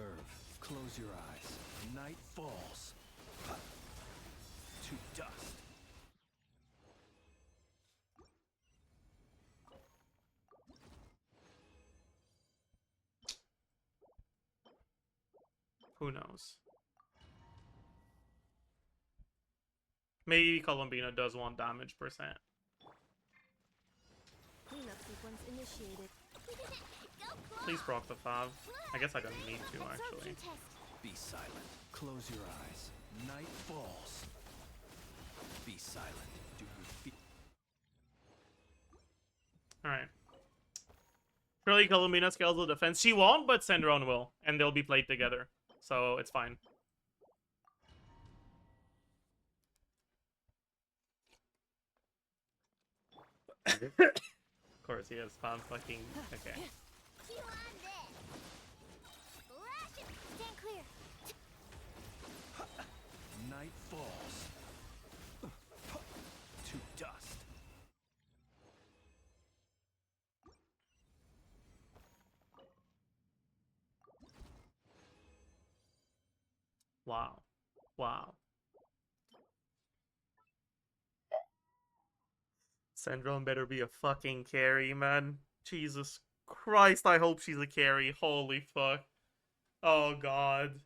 Close your eyes. Night falls. To dust. Who knows? Maybe Columbina does want damage percent. Cleanup sequence initiated. Please proc the Fav. I guess I don't need to, actually. Absorption test. Be silent. Close your eyes. Night falls. Be silent. Do you feel? Alright. Surely Columbina scales the defense. She won't, but Syndrome will. And they'll be played together. So it's fine. Of course, he has spam fucking. Okay. Stand clear. Night falls. To dust. Wow. Wow. Syndrome better be a fucking carry, man. Jesus Christ, I hope she's a carry. Holy fuck. Oh god.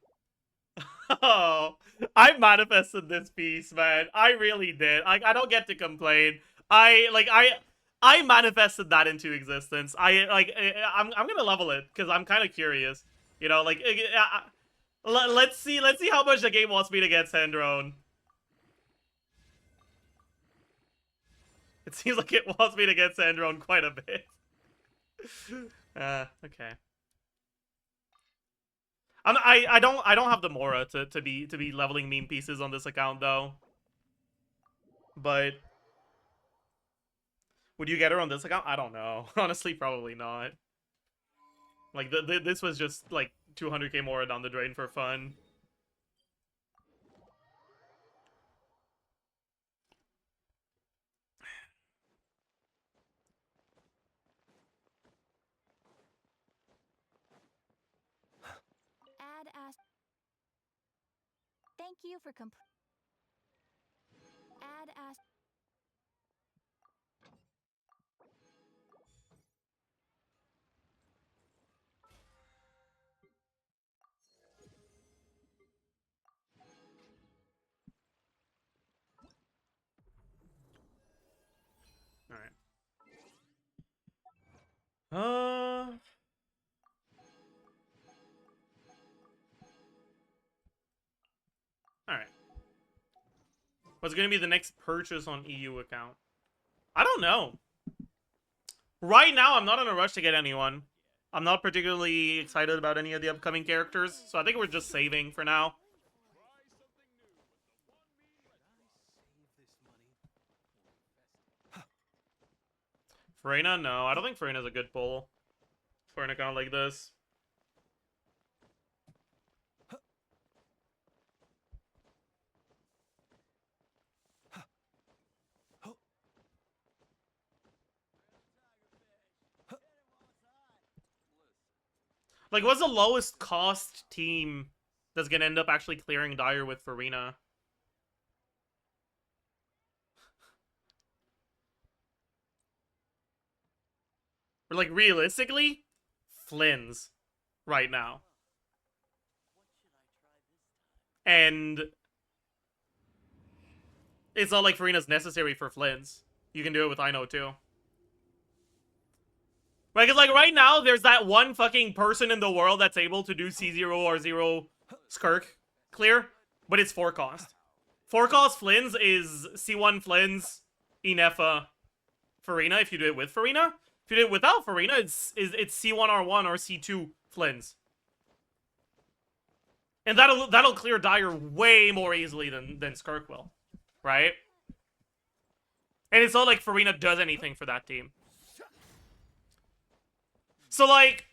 Oh, I manifested this piece, man. I really did. I don't get to complain. I manifested that into existence. I'm gonna level it because I'm kind of curious. You know, like let's see how much the game wants me to get Sandrone. It seems like it wants me to get Sandrone quite a bit. Okay. I don't have the Mora to be leveling meme pieces on this account though. But would you get her on this account? I don't know. Honestly, probably not. Like this was just like 200k Mora down the drain for fun. Add as. Thank you for Add as. All right. All right. What's gonna be the next purchase on EU account? I don't know. Right now, I'm not in a rush to get anyone. I'm not particularly excited about any of the upcoming characters, so I think we're just saving for now. Farina? No, I don't think Farina's a good pull for an account like this. Like, what's the lowest cost team that's gonna end up actually clearing Dire with Farina? Or, like, realistically, Flynn's right now. And it's not like Farina's necessary for Flynn's. You can do it with Ino too. Right, because, like, right now, there's that one fucking person in the world that's able to do C0 or 0 Skirk clear, but it's 4 cost. 4 cost Flynn's is C1 Flynn's, Inefa, Farina, if you do it with Farina. If you do it without Farina, it's C1R1 or C2 Flynn's. And that'll clear Dire way more easily than Skirk will. Right? And it's not like Farina does anything for that team. So, like,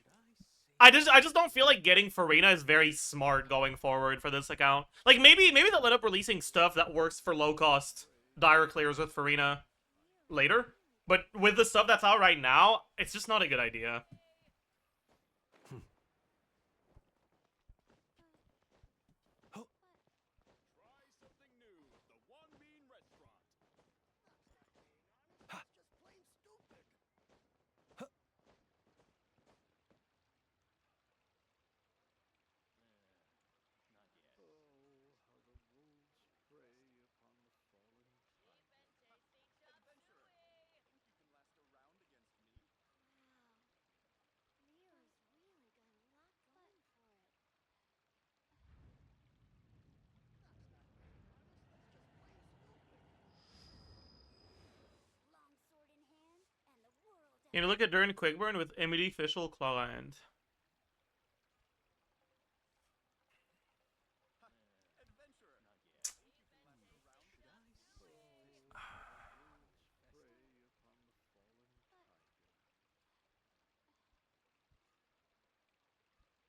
I just don't feel like getting Farina is very smart going forward for this account. Like, maybe they'll end up releasing stuff that works for low-cost Dire clears with Farina later. But with the stuff that's out right now, it's just not a good idea. You know, look at Durin Quickburn with Emily Fischl Clawland.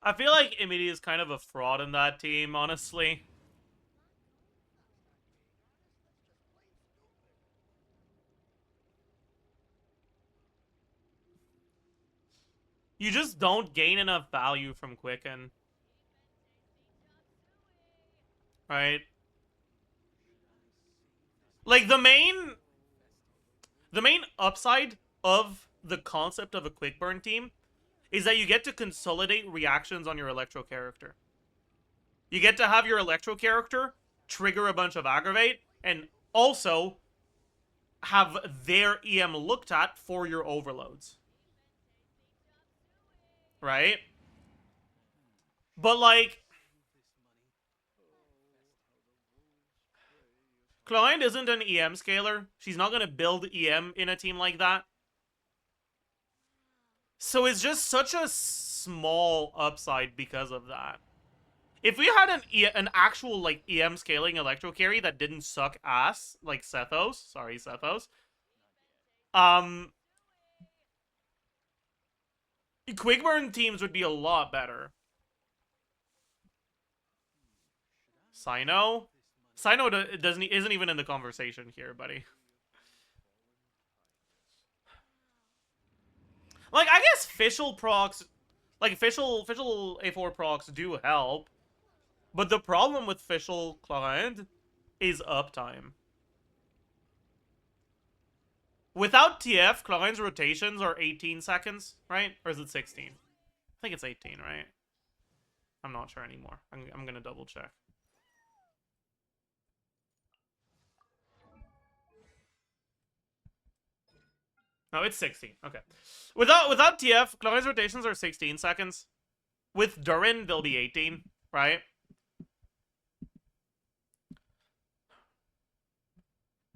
I feel like Emily is kind of a fraud in that team, honestly. You just don't gain enough value from Quicken. Right? Like, the main upside of the concept of a quick burn team is that you get to consolidate reactions on your Electro character. You get to have your Electro character trigger a bunch of aggravate and also have their EM looked at for your overloads. Right? But, like, Klein isn't an EM scaler. She's not going to build EM in a team like that. So it's just such a small upside because of that. If we had an actual, like, EM scaling Electro carry that didn't suck ass, like Sethos, sorry, Sethos, Quickburn teams would be a lot better. Sino? Sino isn't even in the conversation here, buddy. Like, I guess Fischl procs, like, Fischl A4 procs do help. But the problem with Fischl client is uptime. Without TF, Klein's rotations are 18 seconds, right? Or is it 16? I think it's 18, right? I'm not sure anymore. I'm gonna double check. No, it's 16. Okay. Without TF, Chloe's rotations are 16 seconds. With Durin, they'll be 18, right?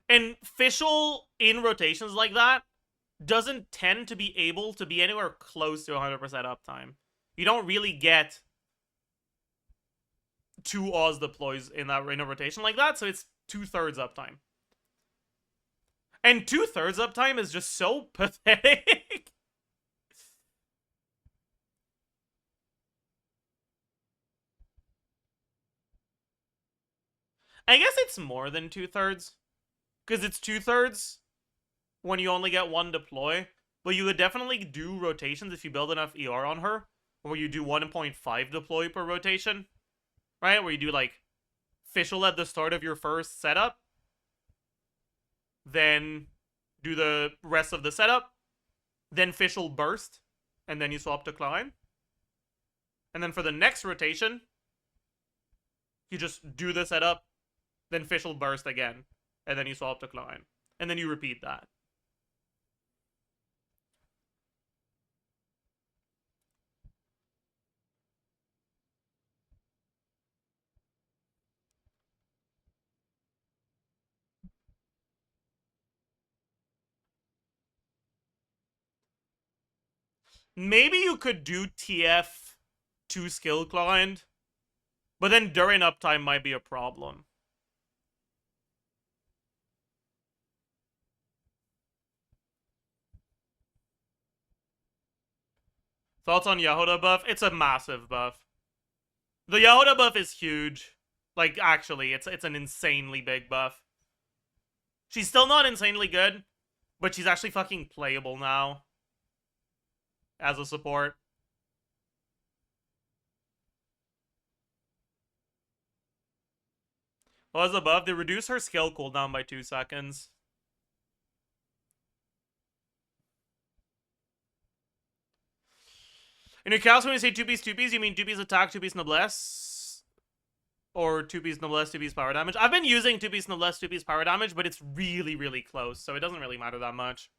And Fischl in rotations like that doesn't tend to be able to be anywhere close to 100% uptime. You don't really get 2 Oz deploys in a rotation like that, so it's 2/3 uptime. And 2/3 uptime is just so pathetic. I guess it's more than 2/3. Because it's 2/3 when you only get 1 deploy. But you would definitely do rotations if you build enough ER on her. Where you do 1.5 deploy per rotation. Right? Where you do like Fischl at the start of your first setup. Then do the rest of the setup. Then Fischl burst. And then you swap to Klein. And then for the next rotation, you just do the setup. Then Fischl burst again. And then you swap to Klein. And then you repeat that. Maybe you could do TF 2 skill client, but then during uptime might be a problem. Thoughts on Yahoda buff? It's a massive buff. The Yahoda buff is huge. Like, actually, it's an insanely big buff. She's still not insanely good, but she's actually fucking playable now. As a support. What was above? They reduce her skill cooldown by 2 seconds. In your cast, when you say 2-piece, you mean 2-piece attack, 2-piece noblesse? Or 2-piece noblesse, 2-piece power damage? I've been using 2-piece noblesse, 2-piece power damage, but it's really, really close, so it doesn't really matter that much.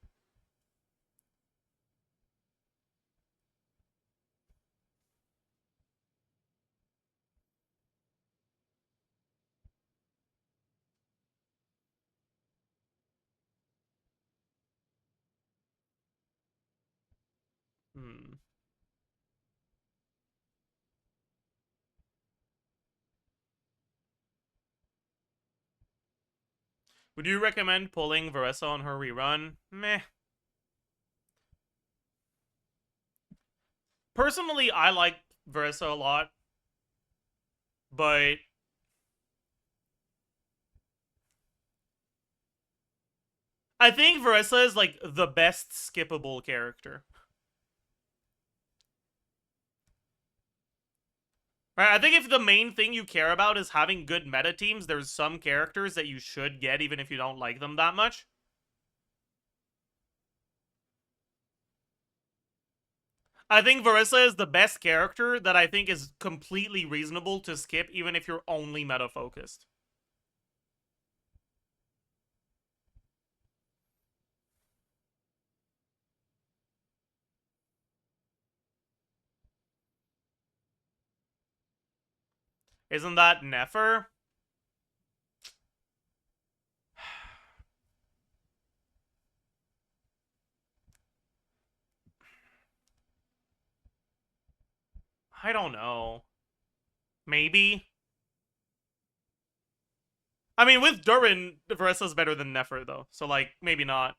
Would you recommend pulling Varessa on her rerun? Meh. Personally, I like Varessa a lot. But I think Varessa is like the best skippable character. Right, I think if the main thing you care about is having good meta teams, there's some characters that you should get even if you don't like them that much. I think Varessa is the best character that I think is completely reasonable to skip even if you're only meta focused. Isn't that Nefer? I don't know. Maybe. I mean, with Durin, Varessa's better than Nefer, though. So, like, maybe not.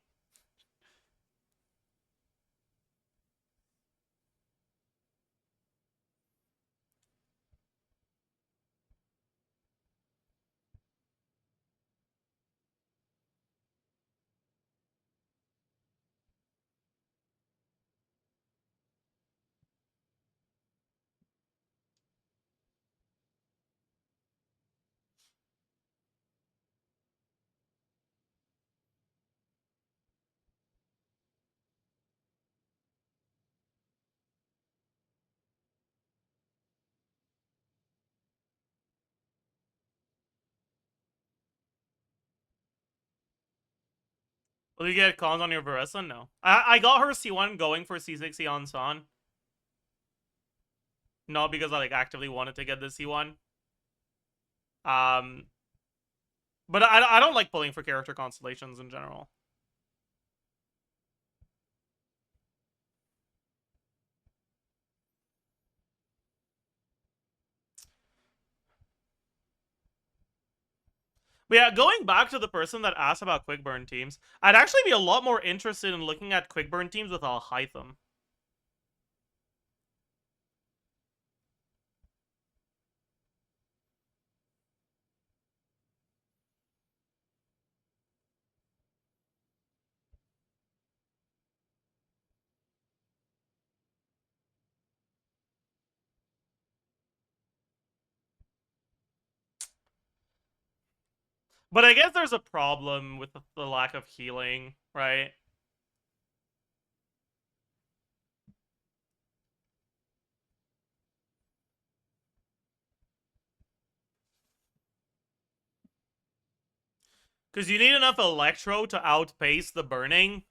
Will you get cons on your Varessa? No. I got her C1 going for C6 on San. Not because I like actively wanted to get the C1. But I don't like pulling for character constellations in general. But yeah, going back to the person that asked about quick burn teams, I'd actually be a lot more interested in looking at quick burn teams with Alhaitham. But I guess there's a problem with the lack of healing, right? Because you need enough Electro to outpace the burning.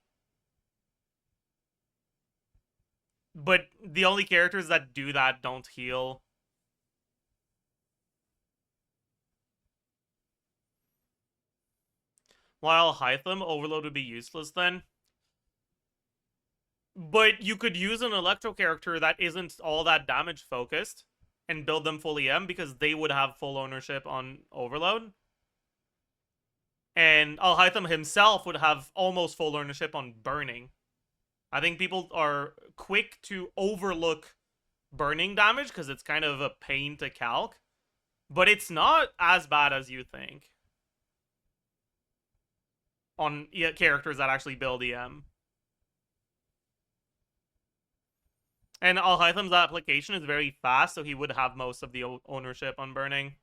But the only characters that do that don't heal. While Hytham, Overload would be useless then. But you could use an Electro character that isn't all that damage focused and build them full EM because they would have full ownership on Overload. And Alhaitham himself would have almost full ownership on Burning. I think people are quick to overlook burning damage because it's kind of a pain to calc. But it's not as bad as you think on characters that actually build EM. And Alhaitham's application is very fast, so he would have most of the ownership on burning.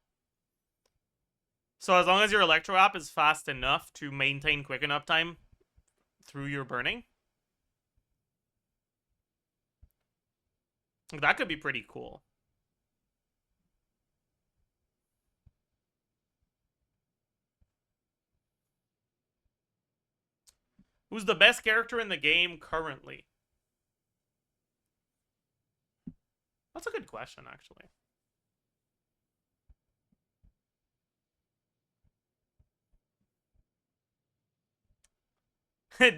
So as long as your Electro app is fast enough to maintain quicken uptime through your burning, that could be pretty cool. Who's the best character in the game currently? That's a good question, actually.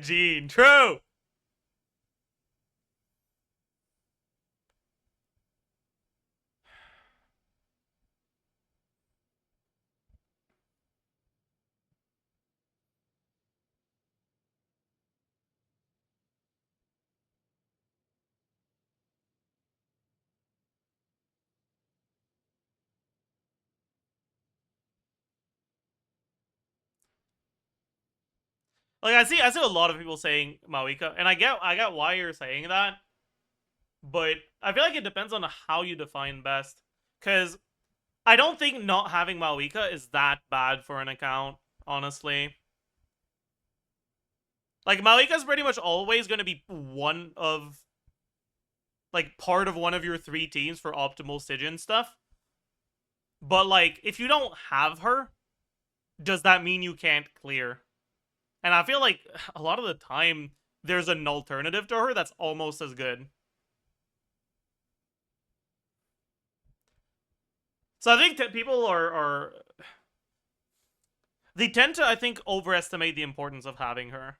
Gene, true! Like I see a lot of people saying Mawika, and I get why you're saying that, but I feel like it depends on how you define best. Cause I don't think not having Mawika is that bad for an account, honestly. Like Mawika's pretty much always gonna be one of like part of one of your 3 teams for optimal Stygian stuff. But like if you don't have her, does that mean you can't clear? And I feel like a lot of the time, there's an alternative to her that's almost as good. So I think that people are... They tend to, I think, overestimate the importance of having her.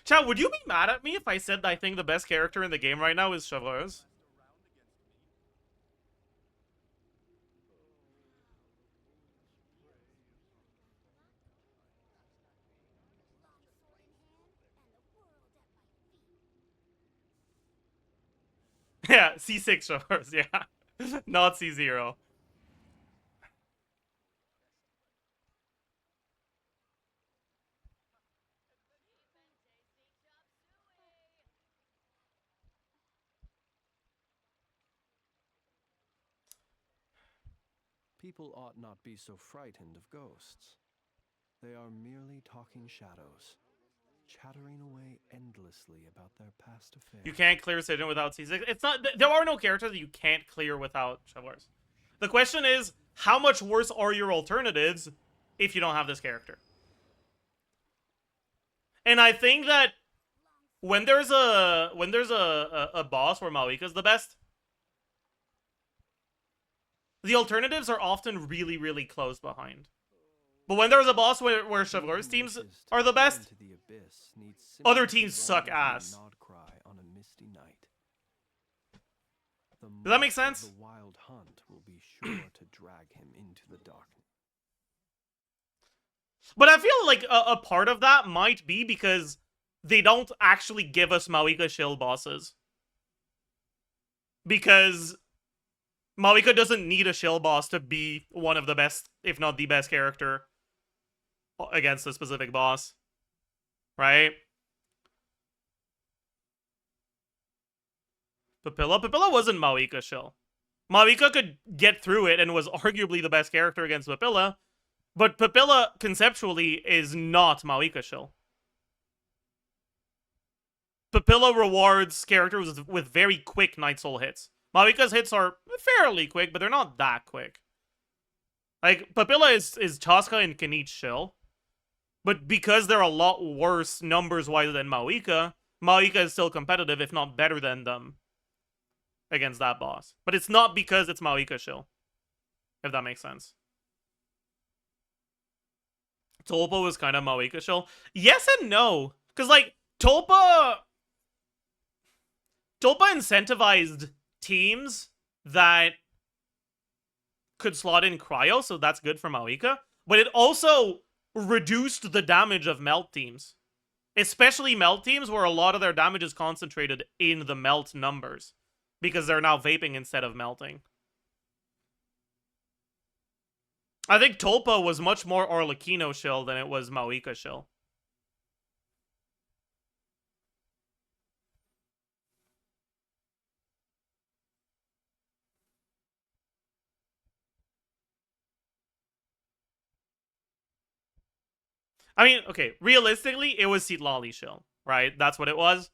Chat, would you be mad at me if I said I think the best character in the game right now is Chevreuse? Yeah, C6 Chevreuse, yeah. Not C0. People ought not be so frightened of ghosts. They are merely talking shadows. chattering away endlessly about their past affairs. You can't clear Sidon without C6. It's not. There are no characters that you can't clear without Chevaliers. The question is, how much worse are your alternatives if you don't have this character? And I think that when there's a boss where Malika's the best, the alternatives are often really, really close behind. But when there's a boss where Chevaliers teams are the best, other teams suck ass. Does that make sense? The wild hunt will be sure to drag him into the darkness. But I feel like a part of that might be because they don't actually give us Malika shield bosses. Because Malika doesn't need a shield boss to be one of the best, if not the best character against a specific boss. Right? Papilla wasn't Malika shield. Malika could get through it and was arguably the best character against Papilla, but Papilla conceptually is not Malika shield. Papilla rewards characters with very quick Night Soul hits. Malika's hits are fairly quick, but they're not that quick. Like, Papilla is Chaska and Kanich shield, but because they're a lot worse numbers-wise than Malika, Malika is still competitive, if not better than them, against that boss. But it's not because it's Malika shield, if that makes sense. Tulpa was kind of Malika shield. Yes and no. Because, like, Tulpa incentivized teams that could slot in Cryo, so that's good for Malika. But it also reduced the damage of melt teams. Especially melt teams where a lot of their damage is concentrated in the melt numbers. Because they're now vaping instead of melting. I think Tulpa was much more Arlecchino shield than it was Malika shield. I mean, okay, realistically, it was Citlali shield, right? That's what it was.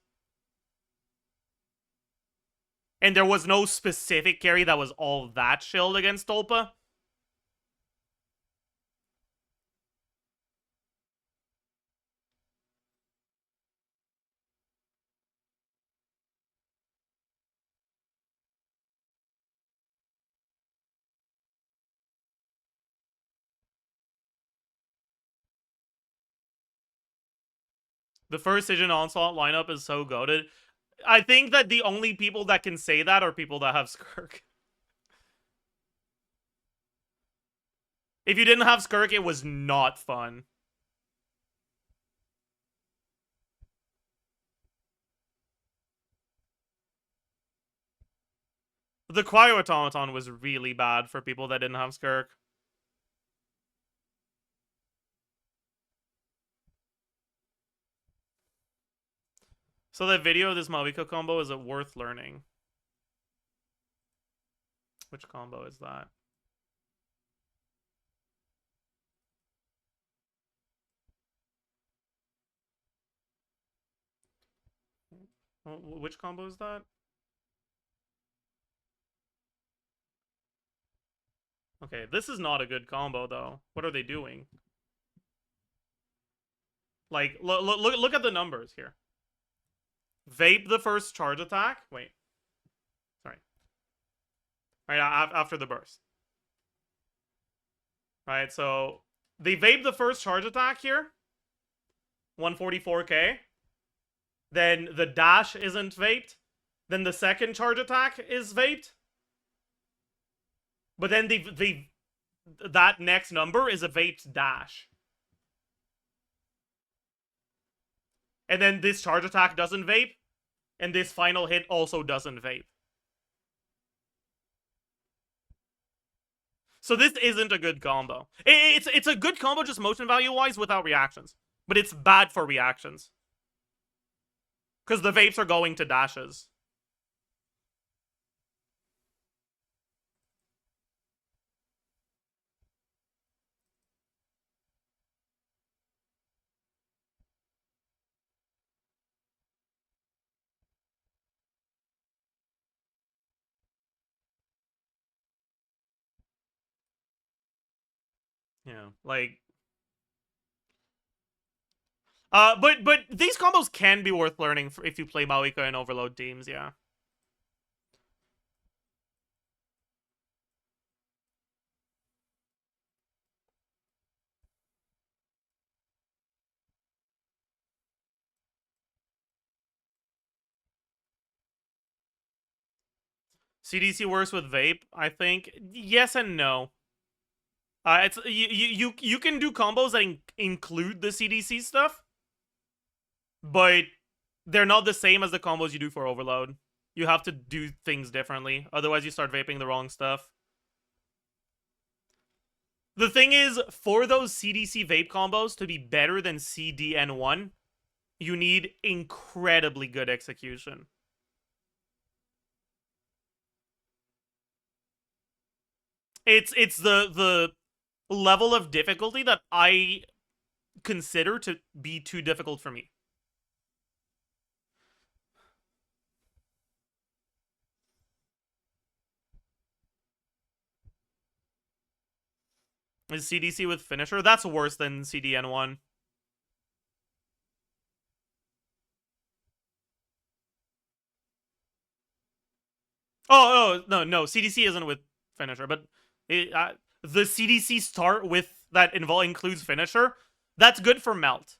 And there was no specific carry that was all that shield against Tulpa. The first Vision Onslaught lineup is so goated. I think that the only people that can say that are people that have Skirk. If you didn't have Skirk, it was not fun. The Cryo Automaton was really bad for people that didn't have Skirk. So that video of this Malika combo, is it worth learning? Which combo is that? Which combo is that? Okay, this is not a good combo, though. What are they doing? Like, look at the numbers here. Vape the first charge attack. Wait. Sorry. Right, after the burst. Right, so they vape the first charge attack here. 144k. Then the dash isn't vaped. Then the second charge attack is vaped. But then that next number is a vaped dash. And then this charge attack doesn't vape. And this final hit also doesn't vape. So this isn't a good combo. It's a good combo just motion value-wise without reactions. But it's bad for reactions. Because the vapes are going to dashes. Yeah, like... but these combos can be worth learning if you play Maoika and Overload teams, yeah. CDC works with vape, I think. Yes and no. It's you can do combos that include the CDC stuff, but they're not the same as the combos you do for Overload. You have to do things differently, otherwise you start vaping the wrong stuff. The thing is, for those CDC vape combos to be better than CDN1, you need incredibly good execution. It's the level of difficulty that I consider to be too difficult for me. Is CDC with finisher? That's worse than CDN1. Oh, no, CDC isn't with finisher, but the CDC start with that includes finisher. That's good for melt.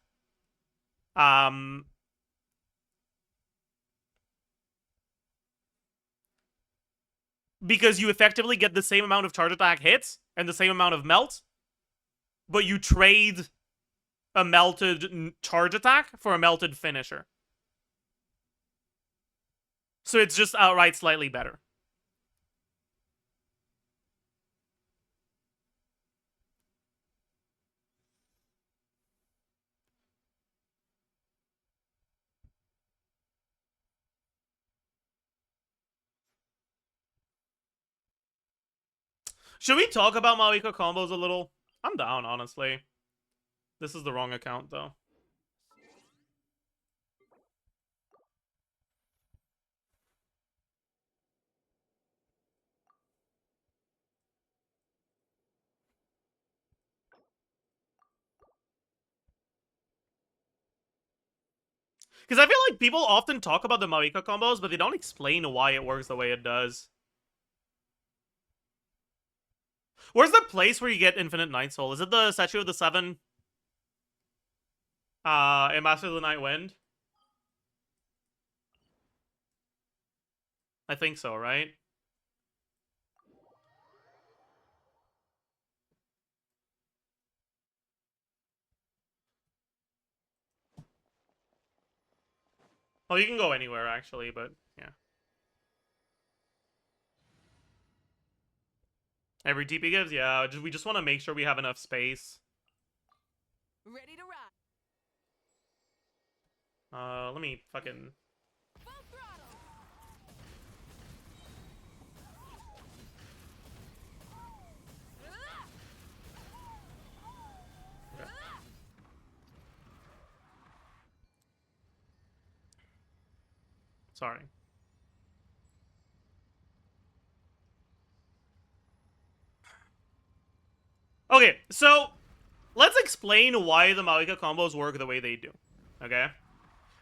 Because you effectively get the same amount of charge attack hits and the same amount of melt, but you trade a melted charge attack for a melted finisher. So it's just outright slightly better. Should we talk about Maoika combos a little? I'm down, honestly. This is the wrong account, though. Because I feel like people often talk about the Maoika combos, but they don't explain why it works the way it does. Where's the place where you get Infinite Night Soul? Is it the Statue of the Seven? In Master of the Night Wind? I think so, right? Well, you can go anywhere, actually, but yeah. Every TP gives? Yeah, we just want to make sure we have enough space. Ready to ride. Let me fucking... Full throttle. Okay. Sorry. Okay, so let's explain why the Maoika combos work the way they do. Okay?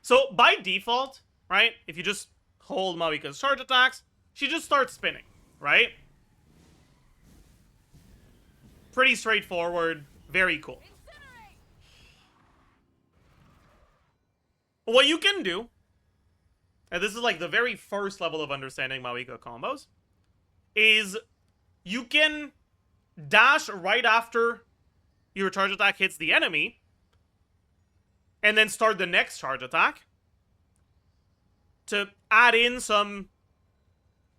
So by default, right, if you just hold Maoika's charge attacks, she just starts spinning, right? Pretty straightforward, very cool. Incinerate. What you can do, and this is like the very first level of understanding Maoika combos, is you can dash right after your charge attack hits the enemy, and then start the next charge attack to add in some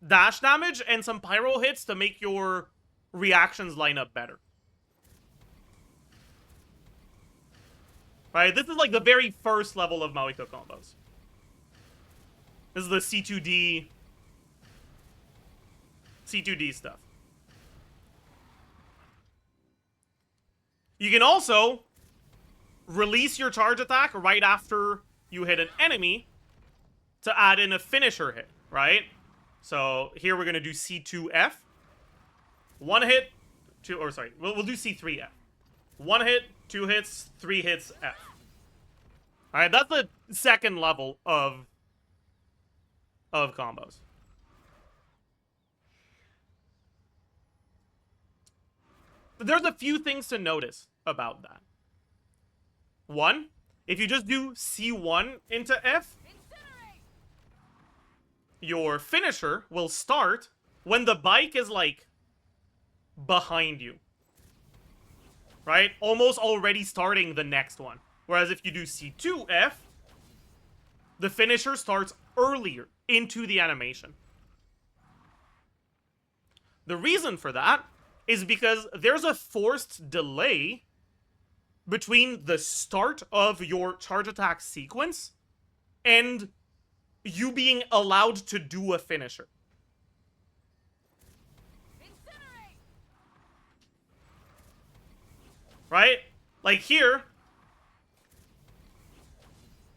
dash damage and some pyro hits to make your reactions line up better. Right? This is like the very first level of Maoika combos. This is the C2D stuff. You can also release your charge attack right after you hit an enemy to add in a finisher hit, right? So here we're going to do C2F. One hit, two, or sorry, we'll do C3F. 1 hit, 2 hits, 3 hits, F. Alright, that's the second level of combos. There's a few things to notice about that. One, if you just do C1 into F, your finisher will start when the bike is, like, behind you. Right? Almost already starting the next one. Whereas if you do C2F, the finisher starts earlier into the animation. The reason for that is because there's a forced delay between the start of your charge attack sequence and you being allowed to do a finisher. Incinerate! Right? Like here,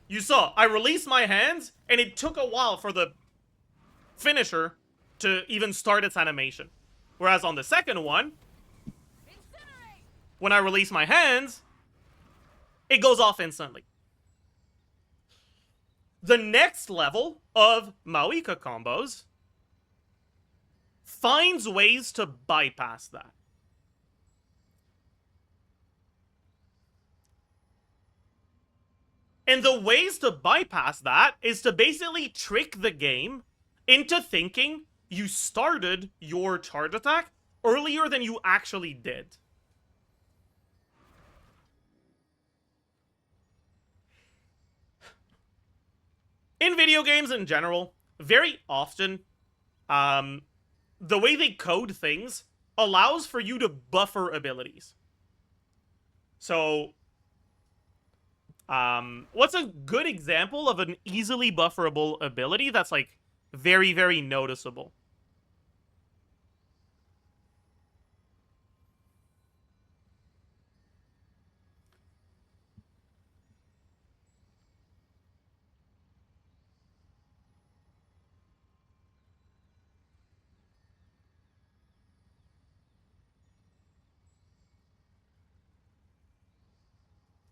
you saw, I released my hands, and it took a while for the finisher to even start its animation. Whereas on the second one, Incinerate! when I release my hands, it goes off instantly. The next level of Mawika combos finds ways to bypass that. And the ways to bypass that is to basically trick the game into thinking you started your charge attack earlier than you actually did. In video games in general, very often, the way they code things allows for you to buffer abilities. So, what's a good example of an easily bufferable ability that's, like, very, very noticeable?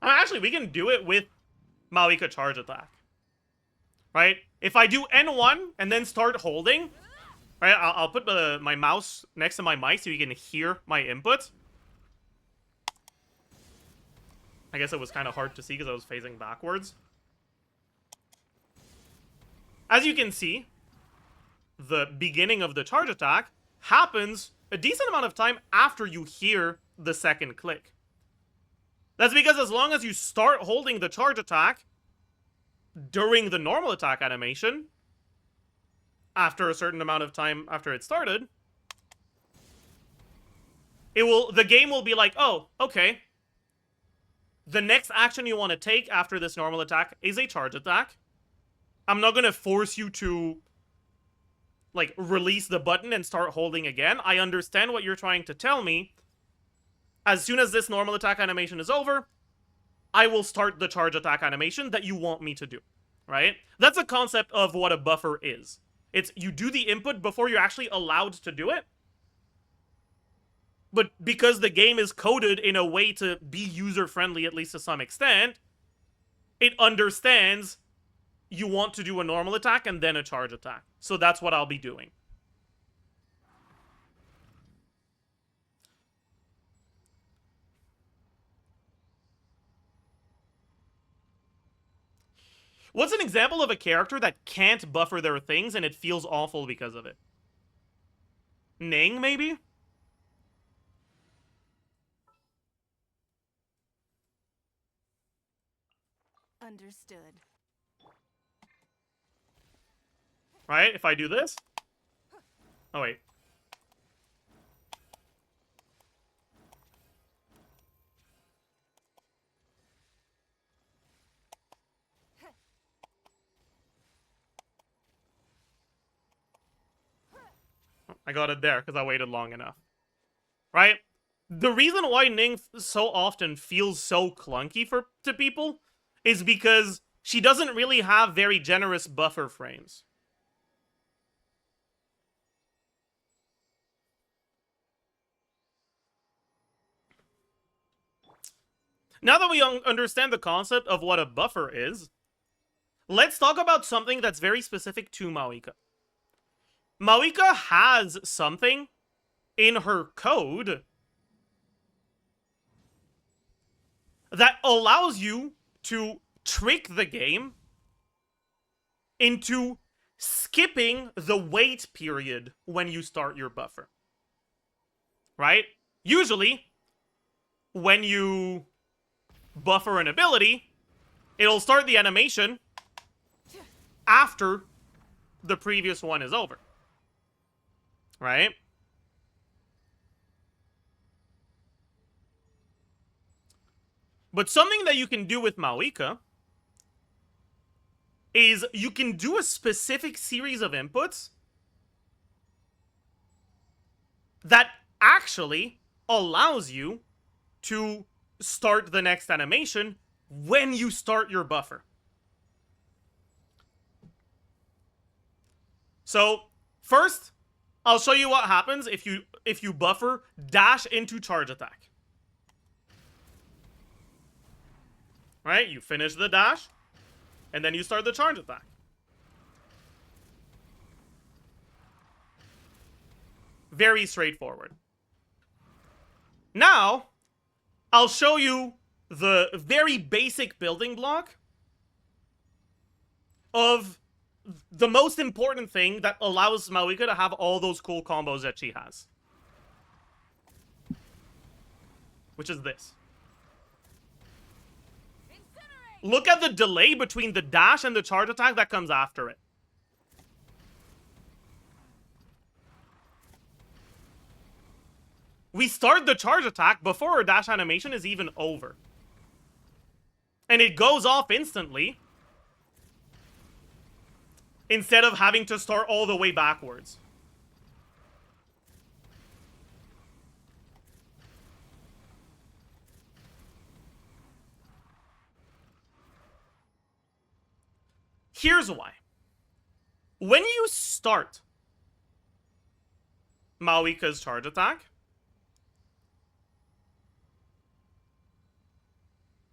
Actually, we can do it with Mawika charge attack. Right? If I do N1 and then start holding, right? I'll put my mouse next to my mic so you can hear my inputs. I guess it was kind of hard to see because I was facing backwards. As you can see, the beginning of the charge attack happens a decent amount of time after you hear the second click. That's because as long as you start holding the charge attack during the normal attack animation, after a certain amount of time after it started, the game will be like, oh, okay. The next action you want to take after this normal attack is a charge attack. I'm not going to force you to, like, release the button and start holding again. I understand what you're trying to tell me. As soon as this normal attack animation is over, I will start the charge attack animation that you want me to do, right? That's a concept of what a buffer is. It's you do the input before you're actually allowed to do it. But because the game is coded in a way to be user-friendly, at least to some extent, it understands you want to do a normal attack and then a charge attack. So that's what I'll be doing. What's an example of a character that can't buffer their things and it feels awful because of it? Ning, maybe? Understood. Right? If I do this? Oh, wait. I got it there because I waited long enough. Right? The reason why Ning so often feels so clunky to people is because she doesn't really have very generous buffer frames. Now that we understand the concept of what a buffer is, let's talk about something that's very specific to Mawika. Mawika has something in her code that allows you to trick the game into skipping the wait period when you start your buffer. Right? Usually, when you buffer an ability, it'll start the animation after the previous one is over. Right? But something that you can do with Mawika is you can do a specific series of inputs that actually allows you to start the next animation when you start your buffer. So, first, I'll show you what happens if you buffer dash into charge attack. Right? You finish the dash, and then you start the charge attack. Very straightforward. Now, I'll show you the very basic building block of the most important thing that allows Mawika to have all those cool combos that she has. Which is this. Look at the delay between the dash and the charge attack that comes after it. We start the charge attack before our dash animation is even over. And it goes off instantly, instead of having to start all the way backwards. Here's why. When you start Mawika's charge attack,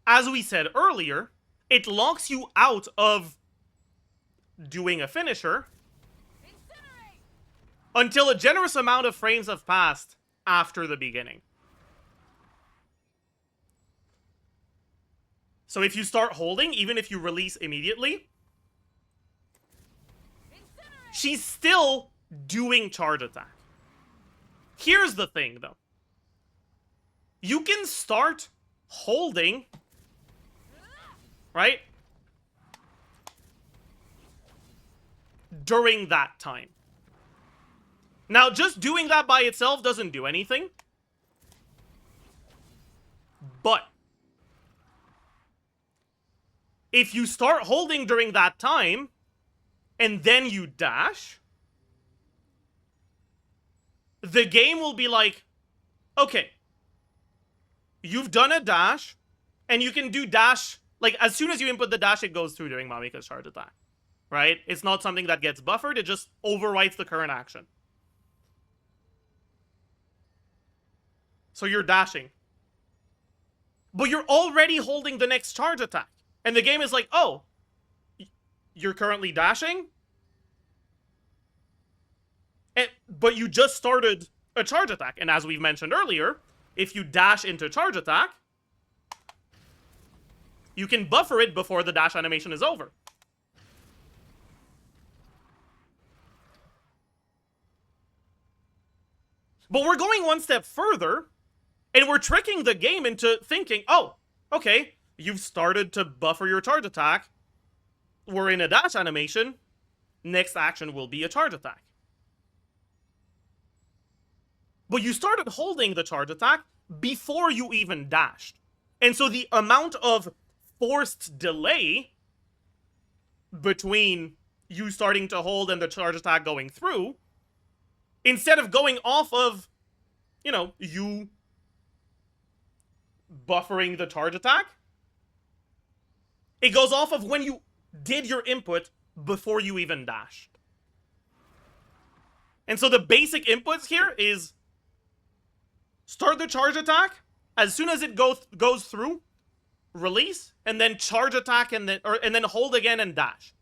as we said earlier, it locks you out of doing a finisher until a generous amount of frames have passed after the beginning. So if you start holding, even if you release immediately, she's still doing charge attack. Here's the thing, though. You can start holding, right, during that time. Now, just doing that by itself doesn't do anything. But if you start holding during that time, and then you dash, the game will be like, okay, you've done a dash, and you can do dash, like, as soon as you input the dash, it goes through during Mawika's charge attack, right? It's not something that gets buffered, it just overwrites the current action. So you're dashing. But you're already holding the next charge attack. And the game is like, oh, you're currently dashing? But you just started a charge attack. And as we've mentioned earlier, if you dash into charge attack, you can buffer it before the dash animation is over. But we're going one step further, and we're tricking the game into thinking, oh, okay, you've started to buffer your charge attack. We're in a dash animation. Next action will be a charge attack. But you started holding the charge attack before you even dashed. And so the amount of forced delay between you starting to hold and the charge attack going through, instead of going off of, you know, you buffering the charge attack, it goes off of when you did your input before you even dashed. And so the basic inputs here is start the charge attack. As soon as it goes through, release, and then charge attack, and then hold again and dash.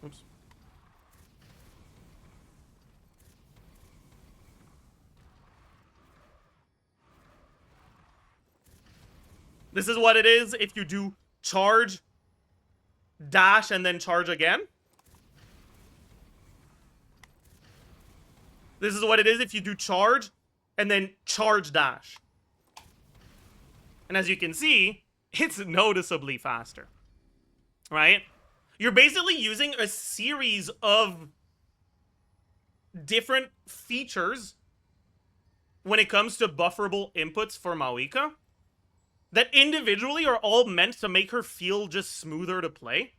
Oops. This is what it is if you do charge, dash, and then charge again. This is what it is if you do charge, and then charge, dash. And as you can see, it's noticeably faster. Right? You're basically using a series of different features when it comes to bufferable inputs for Maoika that individually are all meant to make her feel just smoother to play.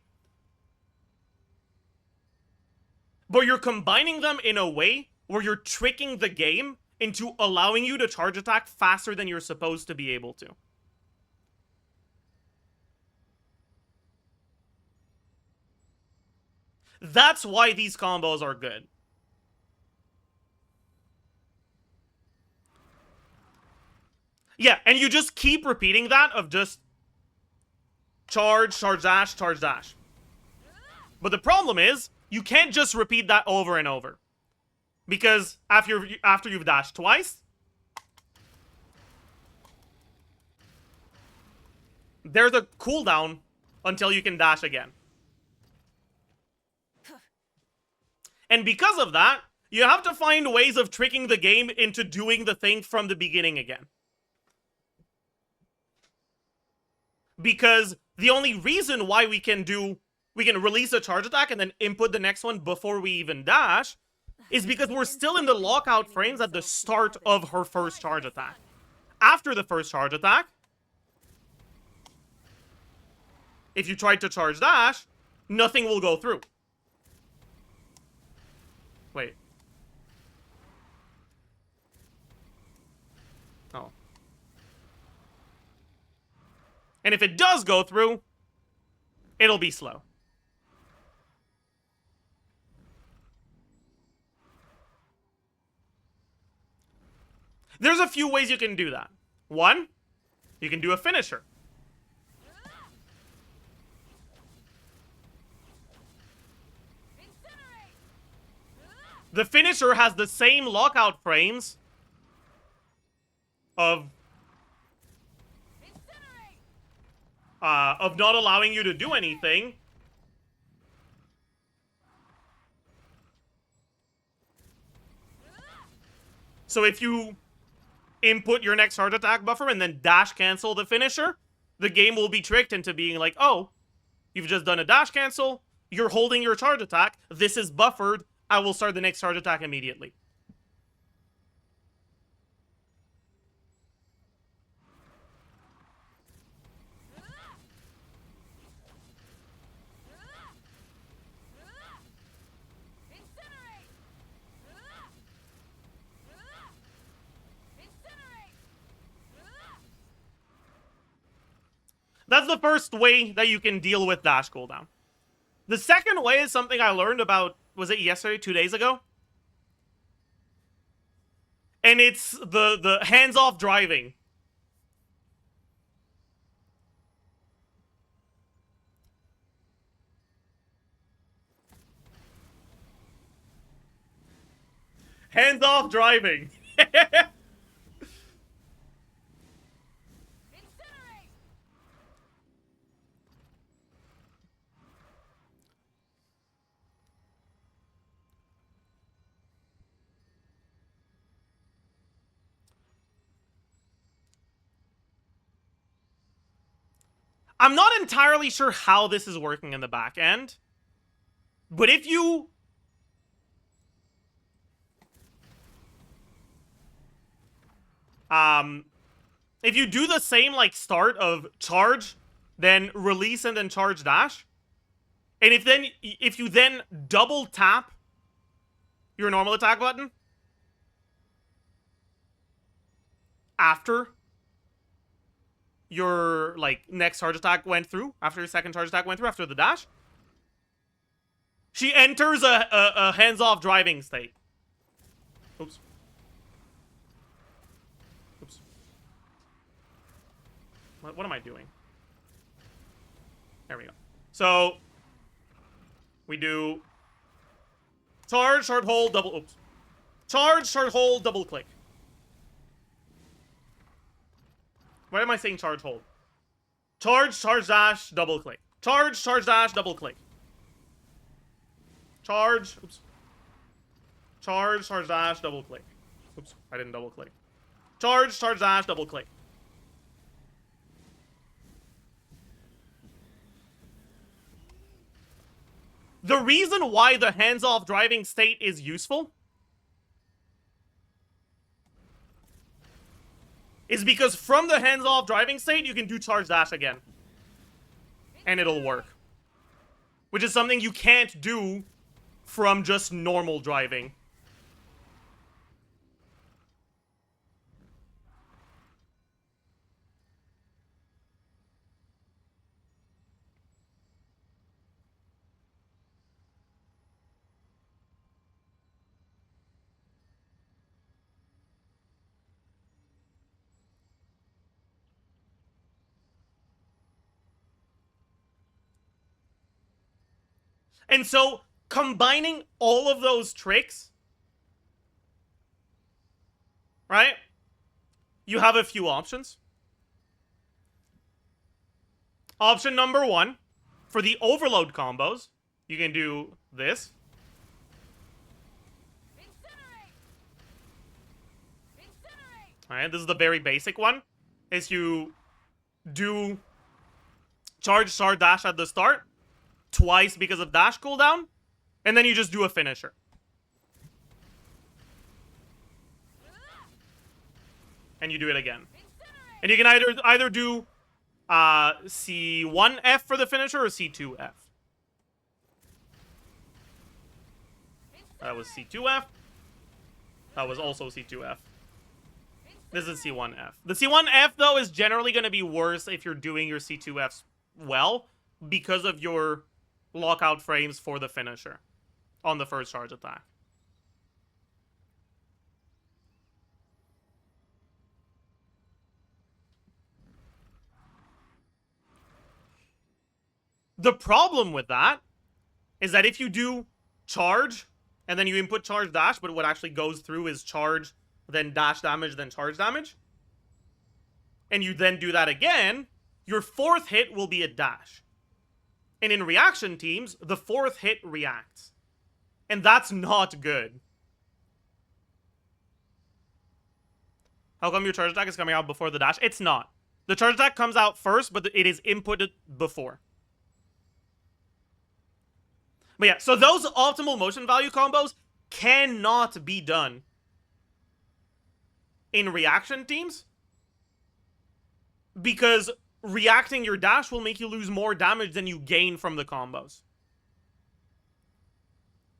But you're combining them in a way where you're tricking the game into allowing you to charge attack faster than you're supposed to be able to. That's why these combos are good. Yeah, and you just keep repeating that of just charge, charge, dash, charge, dash. But the problem is, you can't just repeat that over and over. Because after you've dashed twice, there's a cooldown until you can dash again. And because of that, you have to find ways of tricking the game into doing the thing from the beginning again. Because the only reason why we can release a charge attack and then input the next one before we even dash is because we're still in the lockout frames at the start of her first charge attack. After the first charge attack, if you try to charge dash, nothing will go through. Wait. Oh. And if it does go through, it'll be slow. There's a few ways you can do that. One, you can do a finisher. The finisher has the same lockout frames of not allowing you to do anything. So if you input your next charge attack buffer and then dash cancel the finisher, the game will be tricked into being like, oh, you've just done a dash cancel, you're holding your charge attack, this is buffered, I will start the next charge attack immediately. That's the first way that you can deal with dash cooldown. The second way is something I learned about, was it yesterday, 2 days ago? And it's the hands-off driving. Hands-off driving. I'm not entirely sure how this is working in the back end, but if you do the same like start of charge, then release and then charge dash, and if you then double tap your normal attack button after your like next charge attack went through, after your second charge attack went through, after the dash, She enters a hands-off driving state. Oops. Oops. What am I doing? There we go. So, we do charge, short hold, double, oops. Charge, short hold, double click. Why am I saying charge, hold? Charge, charge, dash, double click. Charge, charge, dash, double click. Charge, oops. Charge, charge, dash, double click. Oops, I didn't double click. Charge, charge, dash, double click. The reason why the hands-off driving state is useful is because from the hands-off driving state, you can do charge dash again. And it'll work. Which is something you can't do from just normal driving. And so, combining all of those tricks, right? You have a few options. Option number one, for the overload combos, you can do this. Incinerate! Incinerate! Alright, this is the very basic one. Is you do charge, charge, dash at the start. Twice because of dash cooldown, and then you just do a finisher. And you do it again. And you can either do C1F for the finisher or C2F. That was C2F. That was also C2F. This is C1F. The C1F, though, is generally going to be worse if you're doing your C2Fs well, because of your lockout frames for the finisher on the first charge attack. The problem with that is that if you do charge and then you input charge dash, but what actually goes through is charge, then dash damage, then charge damage, and you then do that again, your fourth hit will be a dash. And in reaction teams, the fourth hit reacts. And that's not good. How come your charge attack is coming out before the dash? It's not. The charge attack comes out first, but it is inputted before. But yeah, so those optimal motion value combos cannot be done in reaction teams, because reacting your dash will make you lose more damage than you gain from the combos.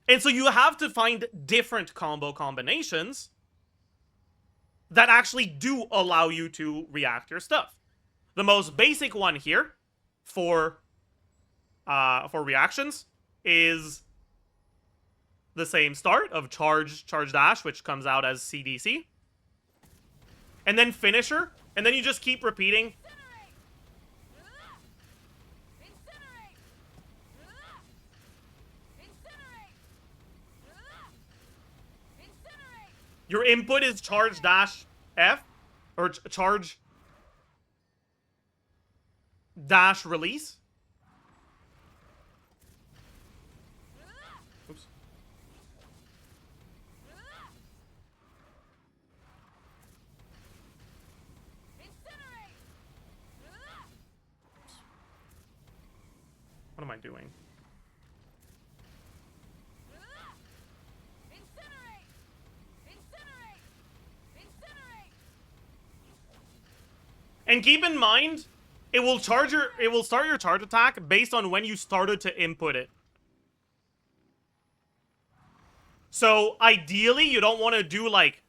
And so you have to find different combo combinations that actually do allow you to react your stuff. The most basic one here for reactions is the same start of charge, charge dash, which comes out as CDC. And then finisher, and then you just keep repeating. Your input is charge dash F, or charge dash release. Oops. What am I doing? And keep in mind, it will start your charge attack based on when you started to input it. So ideally, you don't want to do like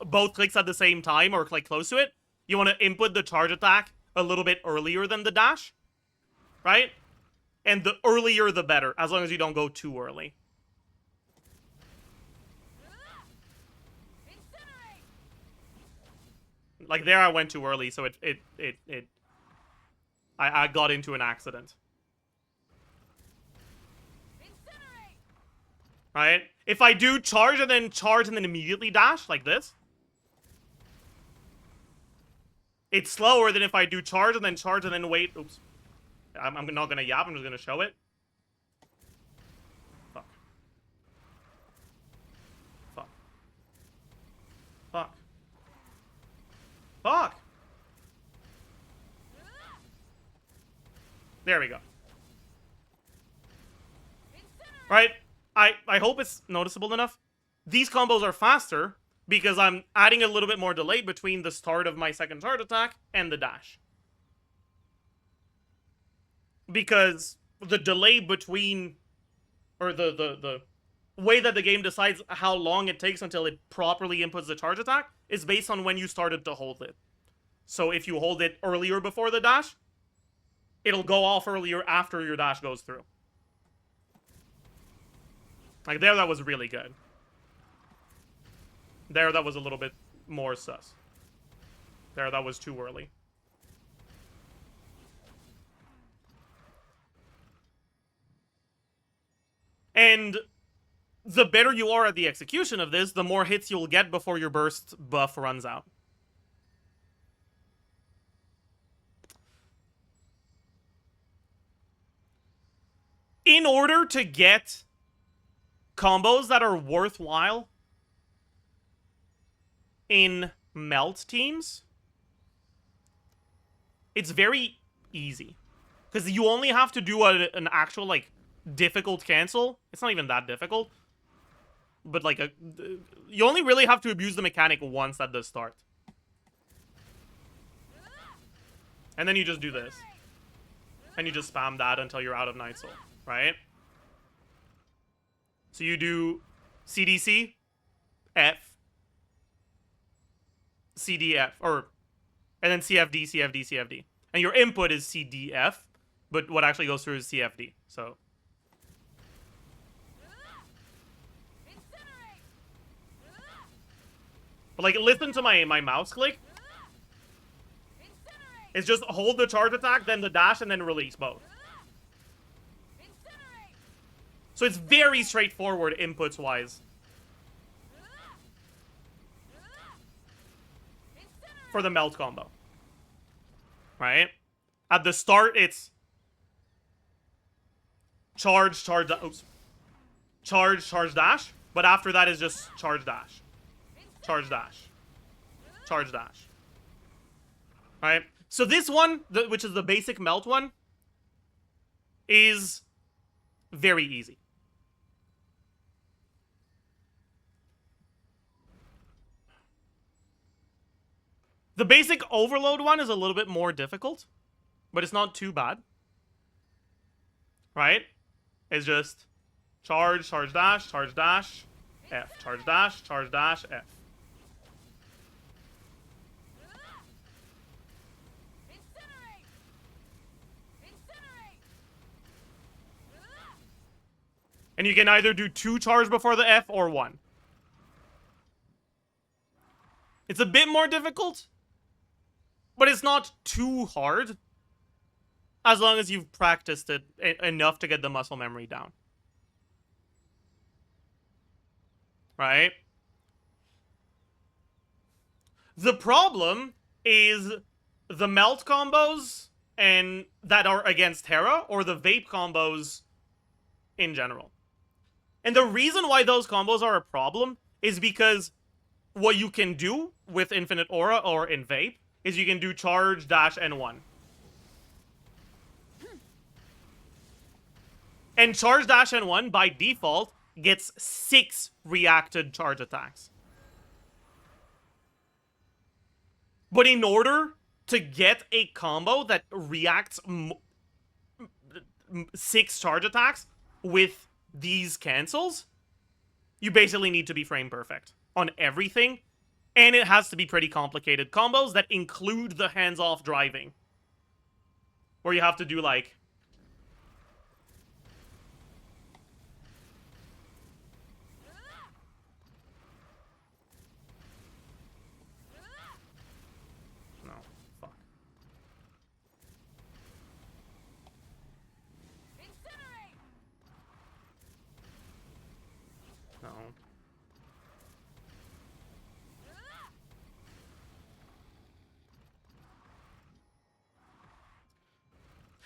both clicks at the same time or like close to it. You want to input the charge attack a little bit earlier than the dash, right? And the earlier the better, as long as you don't go too early. Incinerate! Like there I went too early, so I got into an accident. Incinerate! Right? If I do charge and then immediately dash, like this, it's slower than if I do charge and then wait. Oops. I'm not gonna yap, I'm just gonna show it. Fuck. Fuck. Fuck. Fuck! There we go. Right? I hope it's noticeable enough. These combos are faster because I'm adding a little bit more delay between the start of my second charge attack and the dash. Because the delay between, or the way that the game decides how long it takes until it properly inputs the charge attack is based on when you started to hold it. So if you hold it earlier before the dash, it'll go off earlier after your dash goes through. Like there, that was really good. There, that was a little bit more sus. There, that was too early. And the better you are at the execution of this, the more hits you'll get before your burst buff runs out. In order to get combos that are worthwhile in melt teams, it's very easy. Because you only have to do an actual, like, difficult cancel. It's not even that difficult. But, like, you only really have to abuse the mechanic once at the start. And then you just do this. And you just spam that until you're out of Night Soul, right? So you do CDC, F, CDF, and then CFD, CFD, CFD. And your input is CDF, but what actually goes through is CFD, so. But like, listen to my mouse click. It's just hold the charge attack, then the dash, and then release both. So it's very straightforward inputs-wise. For the melt combo. Right? At the start, it's charge, charge, oops. Charge, charge, dash. But after that is just charge, dash. Charge, dash. Charge, dash. Right? So this one, which is the basic melt one, is very easy. The basic overload one is a little bit more difficult, but it's not too bad. Right? It's just charge, charge, dash, F. Charge, dash, F. And you can either do 2 charge before the F or 1. It's a bit more difficult, but it's not too hard, as long as you've practiced it enough to get the muscle memory down. Right? The problem is the melt combos and that are against Terra, or the vape combos in general. And the reason why those combos are a problem is because what you can do with Infinite Aura or in vape is you can do charge, dash, and 1. And charge, dash, and 1 by default gets 6 reacted charge attacks. But in order to get a combo that reacts 6 charge attacks with these cancels, you basically need to be frame perfect on everything. And it has to be pretty complicated combos that include the hands-off driving. Where you have to do, like,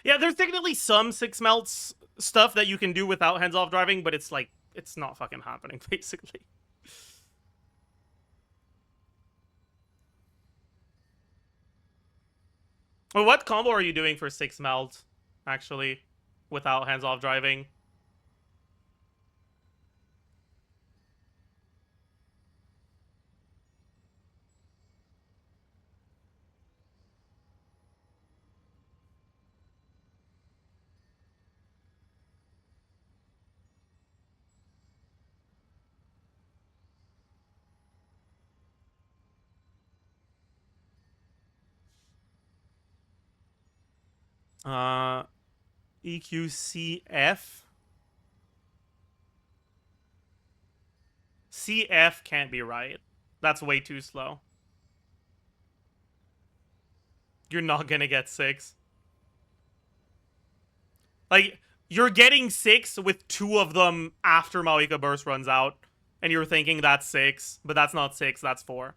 Yeah, there's technically some 6 melts stuff that you can do without hands-off driving, but it's like, it's not fucking happening, basically. Well, what combo are you doing for 6 melt, actually, without hands-off driving? EQCF? CF can't be right. That's way too slow. You're not gonna get 6. Like, you're getting 6 with 2 of them after Malika Burst runs out, and you're thinking that's 6, but that's not 6, that's 4.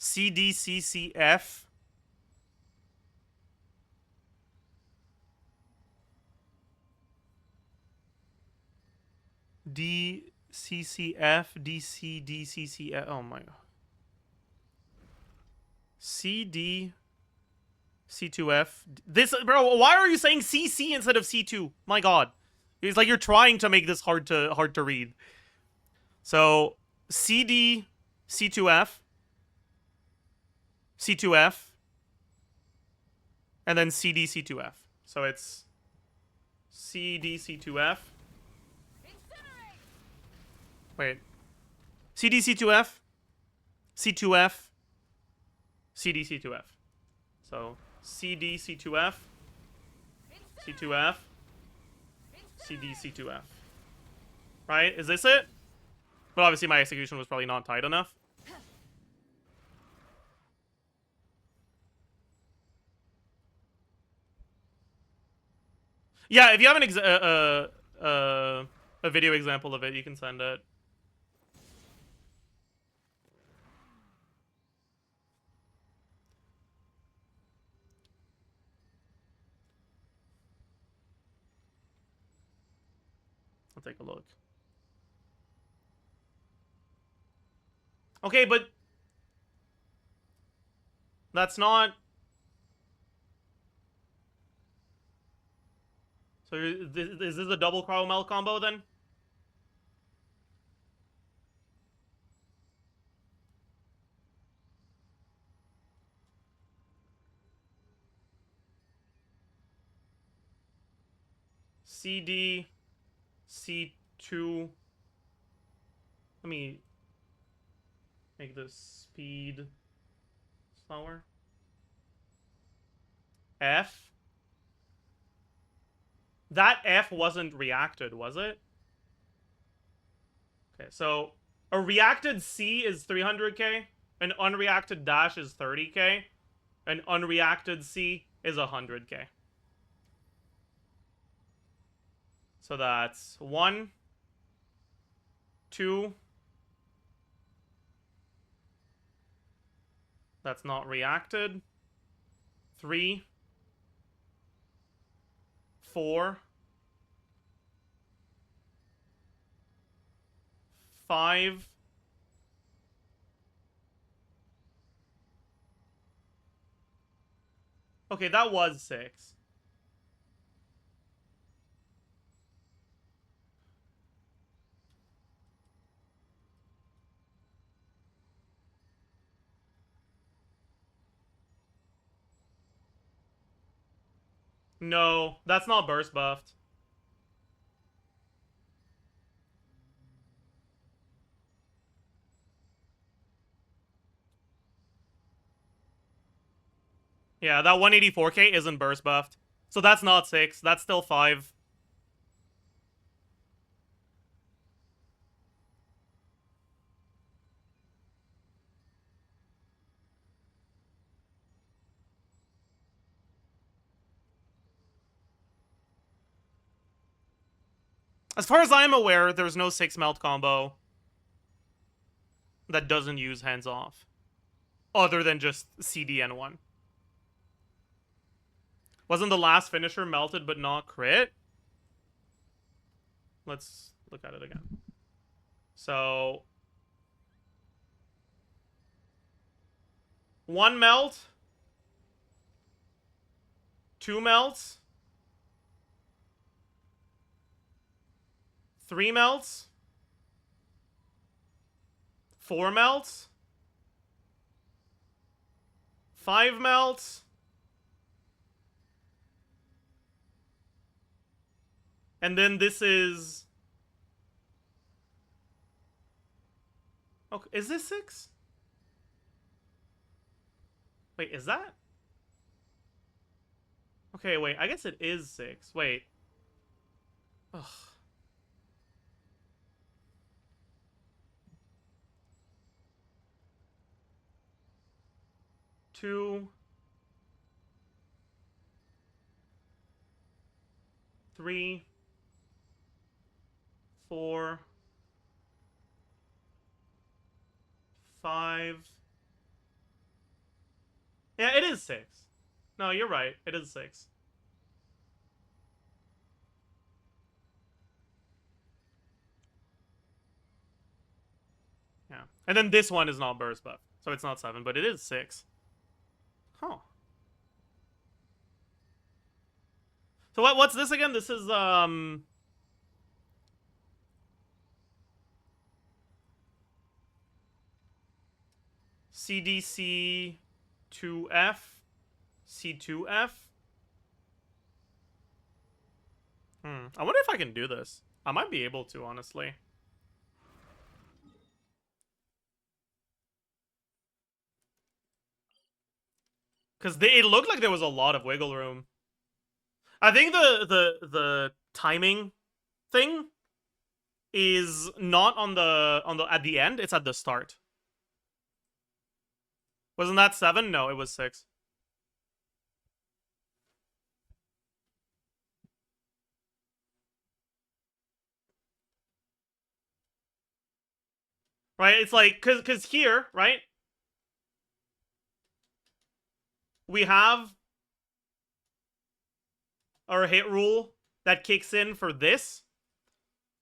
CDCCF. DCCF, DCDCCF. Oh my god. CD C2F. This, bro, why are you saying CC instead of C2? My god. It's like you're trying to make this hard to read. So CD C2F, C2F, and then CD C2F. So it's CD C2F. Wait. CD C2F, C2F, CD C2F. So CD C2F, C2F, CD C2F. Right? Is this it? But obviously my execution was probably not tight enough. Yeah, if you have a video example of it, you can send it. I'll take a look. Okay, but that's not. So is this a double Cromwell combo then? CD C2. Let me make the speed slower. F. That F wasn't reacted, was it? Okay, so a reacted C is 300k, an unreacted dash is 30k, an unreacted C is 100k. So that's 1, 2. That's not reacted. 3, 4, 5. Okay, that was 6. No, that's not burst buffed. Yeah, that 184k isn't burst buffed. So that's not 6. That's still 5. As far as I'm aware, there's no 6 melt combo that doesn't use hands off. Other than just CDN1. Wasn't the last finisher melted but not crit? Let's look at it again. So 1 melt, 2 melts, 3 melts, 4 melts, 5 melts, and then this is... Okay, is this 6? Wait, is that? Okay, wait, I guess it is 6. Wait. Ugh. Two, 3, 4, 5. Yeah, it is 6. No, you're right. It is 6. Yeah. And then this one is not burst buff. So it's not 7, but it is 6. Huh. So what's this again? This is CDC 2F C2F. I wonder if I can do this. I might be able to, honestly. Because it looked like there was a lot of wiggle room. I think the timing thing is not on the at the end, it's at the start. Wasn't that 7? No, it was 6. Right? It's like cuz here, right? We have our hit rule that kicks in for this.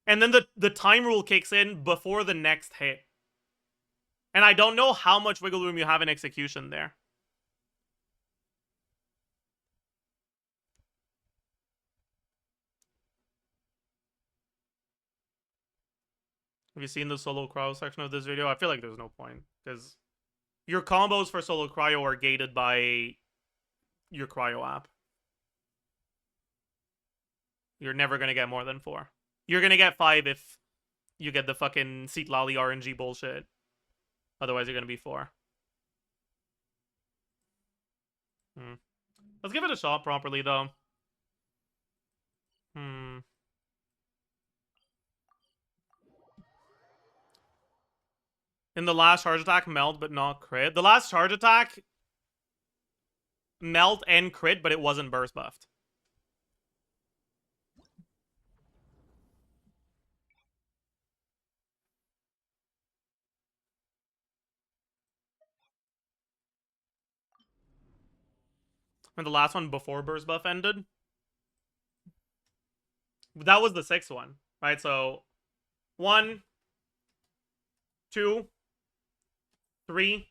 And then the time rule kicks in before the next hit. And I don't know how much wiggle room you have in execution there. Have you seen the solo cryo section of this video? I feel like there's no point. Because your combos for solo cryo are gated by your cryo app. You're never going to get more than 4. You're going to get 5 if you get the fucking Seat Lolly RNG bullshit. Otherwise, you're going to be 4. Let's give it a shot properly, though. In the last charge attack, melt, but not crit. The last charge attack, melt and crit, but it wasn't burst buffed. And the last one before burst buff ended. That was the 6th one, right? So 1, 2, 3,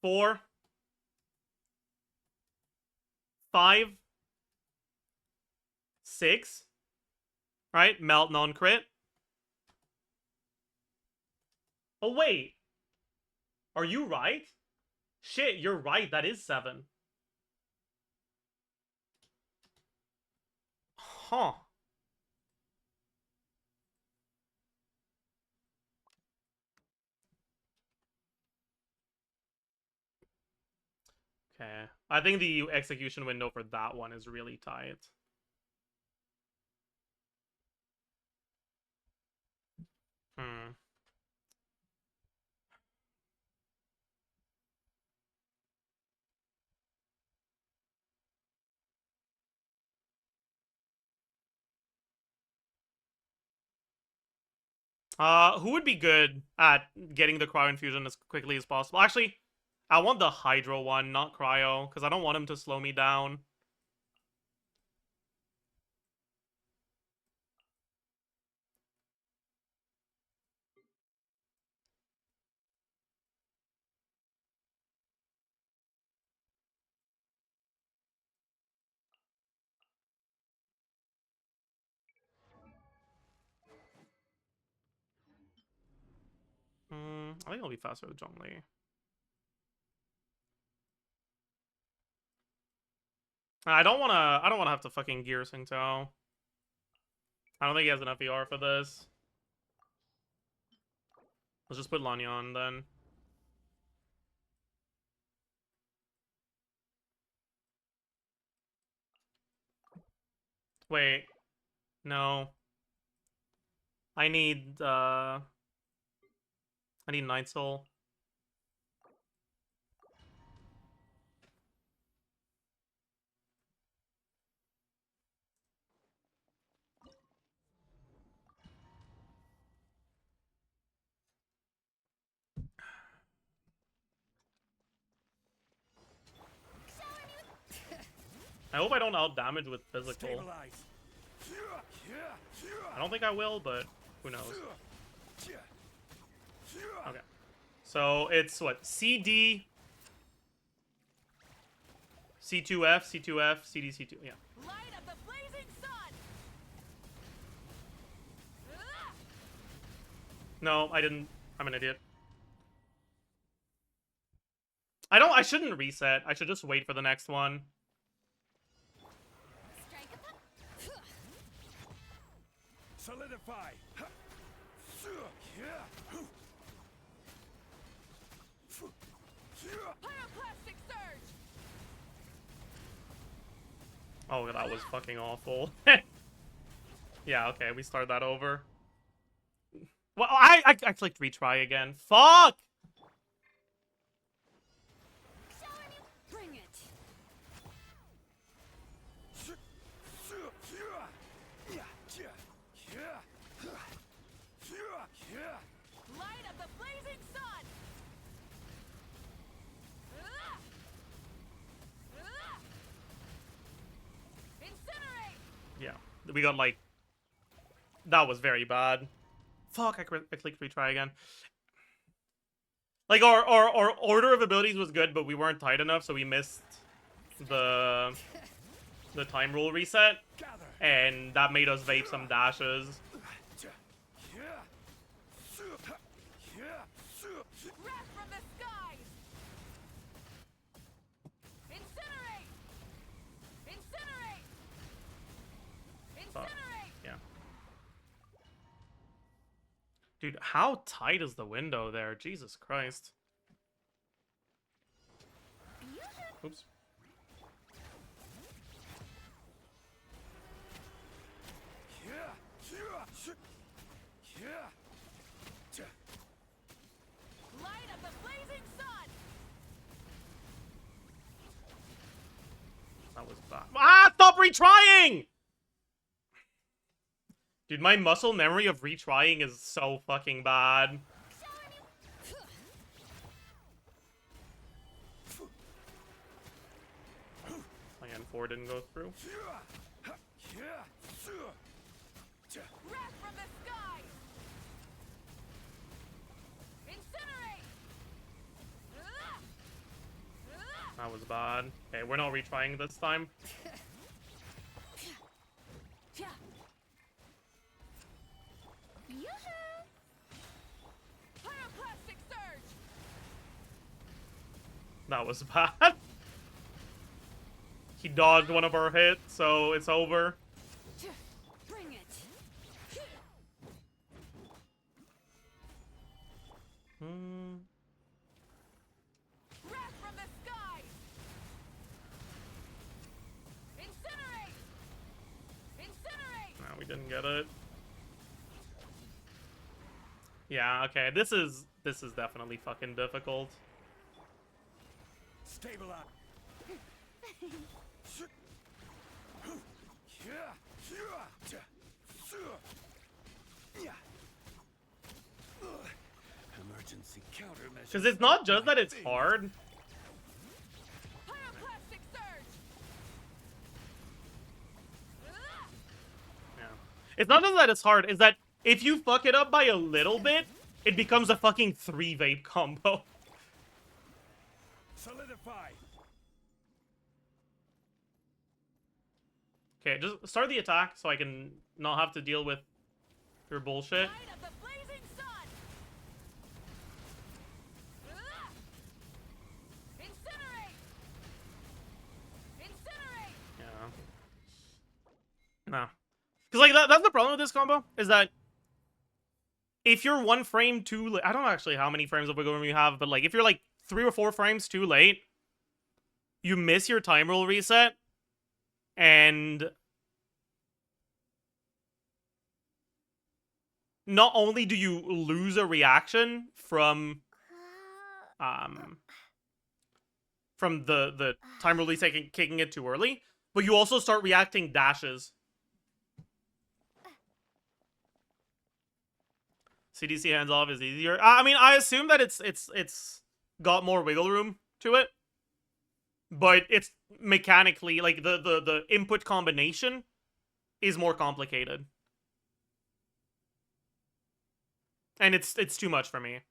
4, 5, 6, right? Melt, non-crit. Oh, wait. Are you right? Shit, you're right. That is 7. Huh. Okay. I think the execution window for that one is really tight. Who would be good at getting the cryo infusion as quickly as possible? Actually, I want the hydro one, not cryo, because I don't want him to slow me down. I think it'll be faster with Zhongli. I don't wanna have to fucking gear Singtao. I don't think he has enough ER for this. Let's just put Lanyan then. Wait. No. I need Night Soul. I hope I don't out damage with physical. I don't think I will, but who knows. Okay. So it's what? CD, C2F, C2F, CD, C2. Yeah. Light of the blazing sun. No, I didn't. I'm an idiot. I shouldn't reset. I should just wait for the next one. Strike a pop. Solidify. Pyroclastic surge. Oh, that was fucking awful. Yeah, okay, we start that over. Well, I clicked retry again. Fuck! Bring it. Light of the blazing sun. Incinerate. Yeah, we got like... That was very bad. Fuck, I clicked retry again. Like, our order of abilities was good, but we weren't tight enough, so we missed the time rule reset. And that made us vape some dashes. Wrath from the skies. Incinerate. Incinerate. Fuck. Incinerate. Yeah. Dude, how tight is the window there? Jesus Christ. Oops. Light of the blazing sun. That was bad. Ah, stop retrying! Dude, my muscle memory of retrying is so fucking bad. Again, 4 didn't go through. Wrath from the skies. Incinerate. That was bad. Okay, we're not retrying this time. Pyroclastic surge. That was bad. He dodged one of our hits, so it's over. Bring it. Wrath from the skies. Incinerate. Incinerate. No, we didn't get it. Yeah, okay, this is definitely fucking difficult. Stabilize. Emergency countermeasures. Because it's not just that it's hard. Pyroclastic surge. Yeah. It's not just that it's hard, it's that if you fuck it up by a little bit, it becomes a fucking 3 vape combo. Solidify. Okay, just start the attack so I can not have to deal with your bullshit. Light of the blazing sun. Incinerate. Incinerate. Yeah. No. Because, like, that's the problem with this combo, is that if you're 1 frame too late, I don't know actually how many frames of wiggle room you have, but, like, if you're, like, 3 or 4 frames too late, you miss your time rule reset, and not only do you lose a reaction from the time release kicking it too early, but you also start reacting dashes. CDC hands off is easier. I mean, I assume that it's got more wiggle room to it, but it's mechanically, like, the input combination is more complicated. And it's too much for me.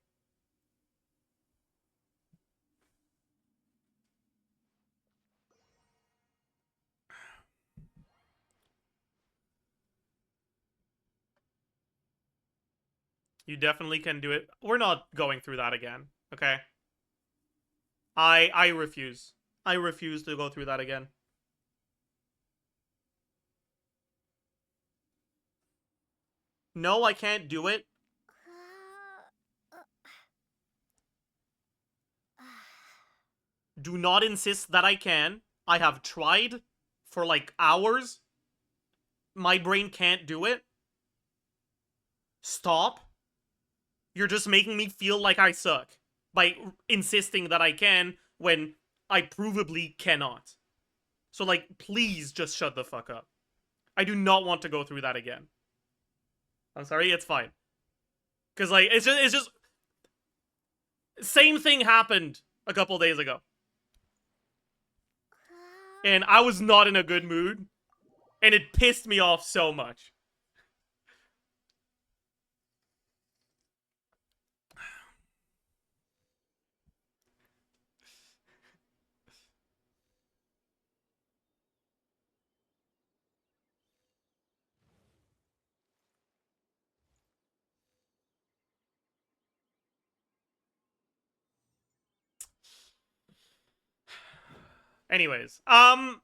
You definitely can do it. We're not going through that again, okay? I refuse. I refuse to go through that again. No, I can't do it. Do not insist that I can. I have tried for, like, hours. My brain can't do it. Stop. You're just making me feel like I suck by insisting that I can when I provably cannot. So, like, please just shut the fuck up. I do not want to go through that again. I'm sorry, it's fine. Because, like, it's just... Same thing happened a couple days ago. And I was not in a good mood. And it pissed me off so much. Anyways, but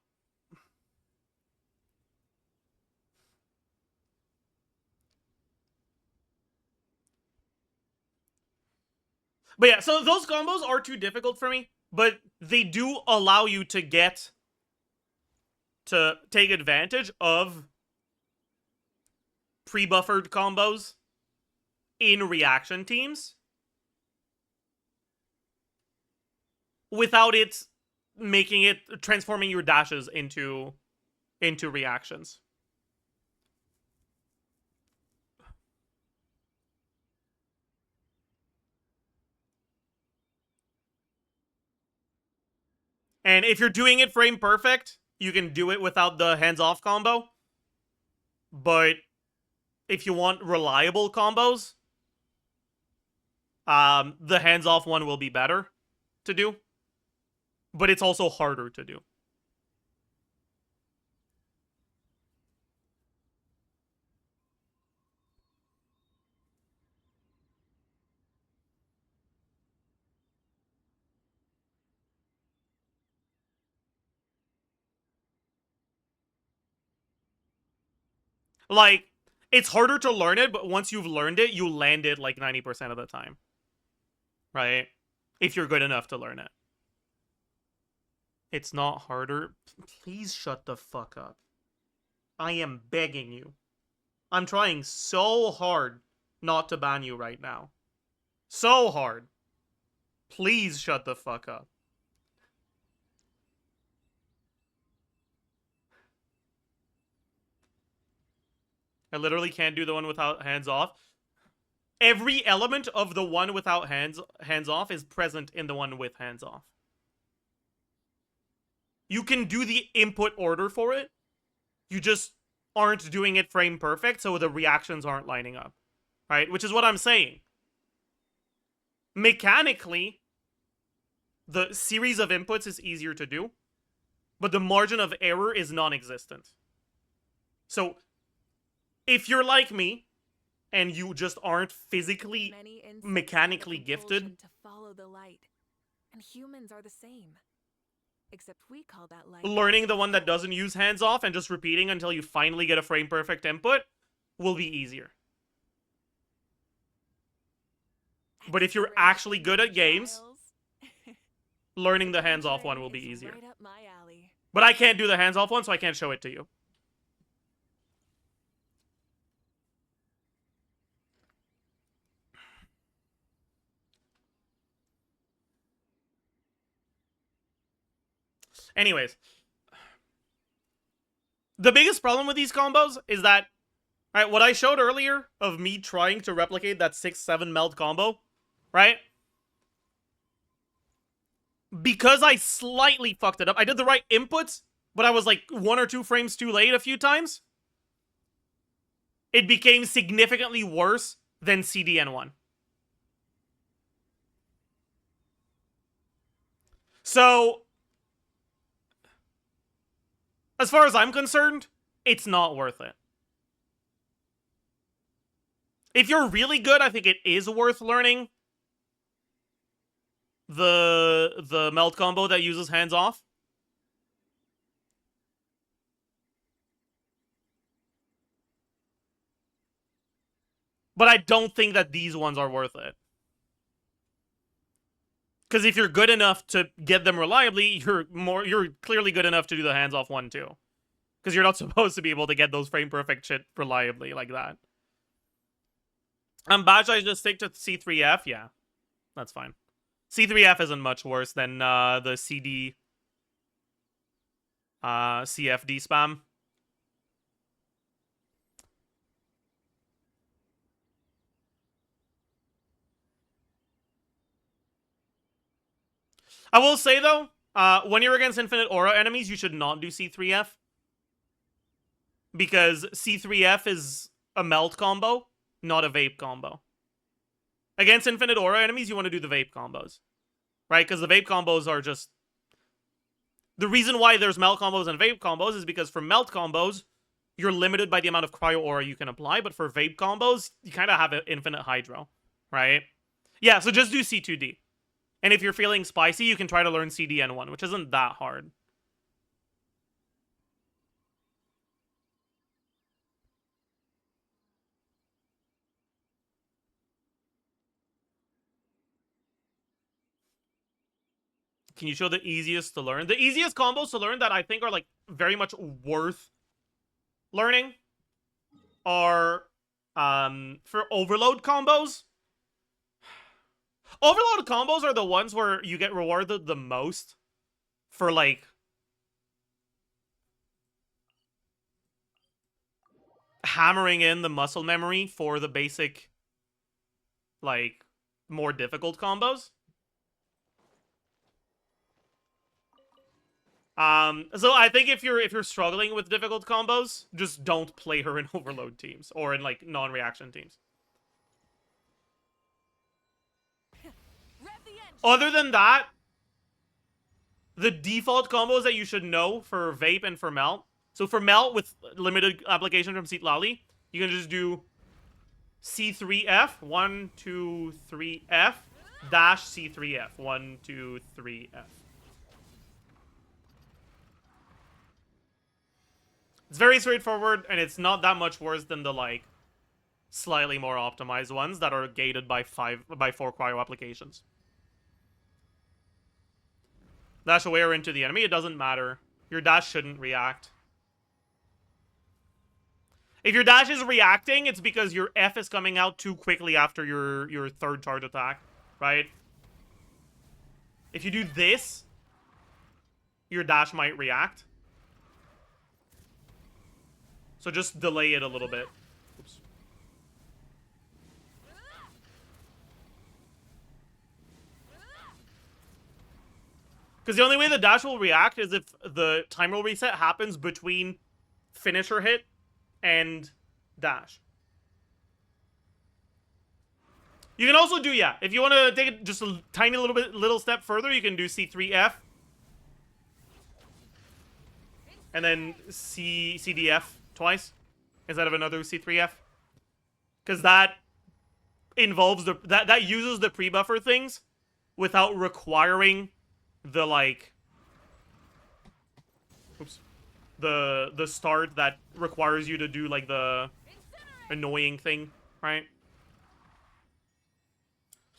yeah, so those combos are too difficult for me, but they do allow you to take advantage of pre-buffered combos in reaction teams without it transforming your dashes into reactions. And if you're doing it frame perfect, you can do it without the hands-off combo. But if you want reliable combos, the hands-off one will be better to do. But it's also harder to do. Like, it's harder to learn it, but once you've learned it, you land it like 90% of the time. Right? If you're good enough to learn it. It's not harder. Please shut the fuck up. I am begging you. I'm trying so hard not to ban you right now. So hard. Please shut the fuck up. I literally can't do the one without hands off. every element of the one without hands off is present in the one with hands off. You can do the input order for it. You just aren't doing it frame perfect, so the reactions aren't lining up. Right? Which is what I'm saying. Mechanically, the series of inputs is easier to do, but the margin of error is non-existent. So, if you're like me, and you just aren't physically, mechanically gifted, to follow the light, and humans are the same. Except we call that light. Learning the one that doesn't use hands off and just repeating until you finally get a frame perfect input will be easier. But if you're actually good at games, learning the hands off one will be easier. Right up my alley. But I can't do the hands off one, so I can't show it to you. Anyways, the biggest problem with these combos is that, right, what I showed earlier of me trying to replicate that 6-7 meld combo, right? Because I slightly fucked it up. I did the right inputs, but I was like 1 or 2 frames too late a few times. It became significantly worse than CDN1. So, as far as I'm concerned, it's not worth it. If you're really good, I think it is worth learning the melt combo that uses hands off. But I don't think that these ones are worth it. Because if you're good enough to get them reliably, you're clearly good enough to do the hands off one too. Because you're not supposed to be able to get those frame perfect shit reliably like that. Badge, I just stick to C3F, yeah. That's fine. C3F isn't much worse than the CD CFD spam. I will say, though, when you're against Infinite Aura enemies, you should not do C3F. Because C3F is a melt combo, not a vape combo. Against Infinite Aura enemies, you want to do the vape combos. Right? Because the vape combos are just... The reason why there's melt combos and vape combos is because for melt combos, you're limited by the amount of cryo aura you can apply, but for vape combos, you kind of have an infinite hydro. Right? Yeah, so just do C2D. And if you're feeling spicy, you can try to learn CDN1, which isn't that hard. Can you show the easiest to learn? The easiest combos to learn that I think are like very much worth learning are for overload combos. Overload combos are the ones where you get rewarded the most for, like, hammering in the muscle memory for the basic, like, more difficult combos. So I think if you're struggling with difficult combos, just don't play her in overload teams or in, like, non-reaction teams. Other than that, the default combos that you should know for vape and for melt. So for melt with limited application from Seat Lally, you can just do C3F, 1, 2, 3F, dash C3F, 1, 2, 3F. It's very straightforward, and it's not that much worse than the, like, slightly more optimized ones that are gated by 4 cryo applications. Dash away or into the enemy, it doesn't matter. Your dash shouldn't react. If your dash is reacting, it's because your F is coming out too quickly after your third charge attack, right? If you do this, your dash might react. So just delay it a little bit. Oops. Because the only way the dash will react is if the timer reset happens between finisher hit and dash. You can also do, yeah, if you want to take it just a tiny little step further, you can do C3F. And then CDF twice instead of another C3F. Because that involves that uses the pre-buffer things without requiring the, like, the start that requires you to do, like, the annoying thing, right?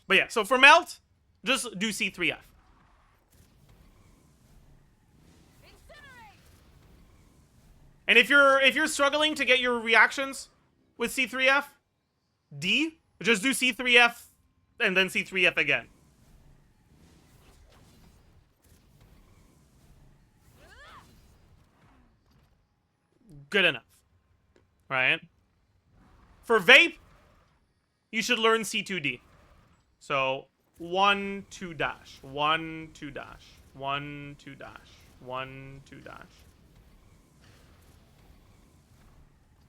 But yeah, so for melt, just do C3F. And if you're struggling to get your reactions with C3F, D, just do C3F and then C3F again. Good enough. Right? For vape, you should learn C2D. So 1, 2 dash, 1, 2 dash, 1, 2 dash, 1, 2 dash.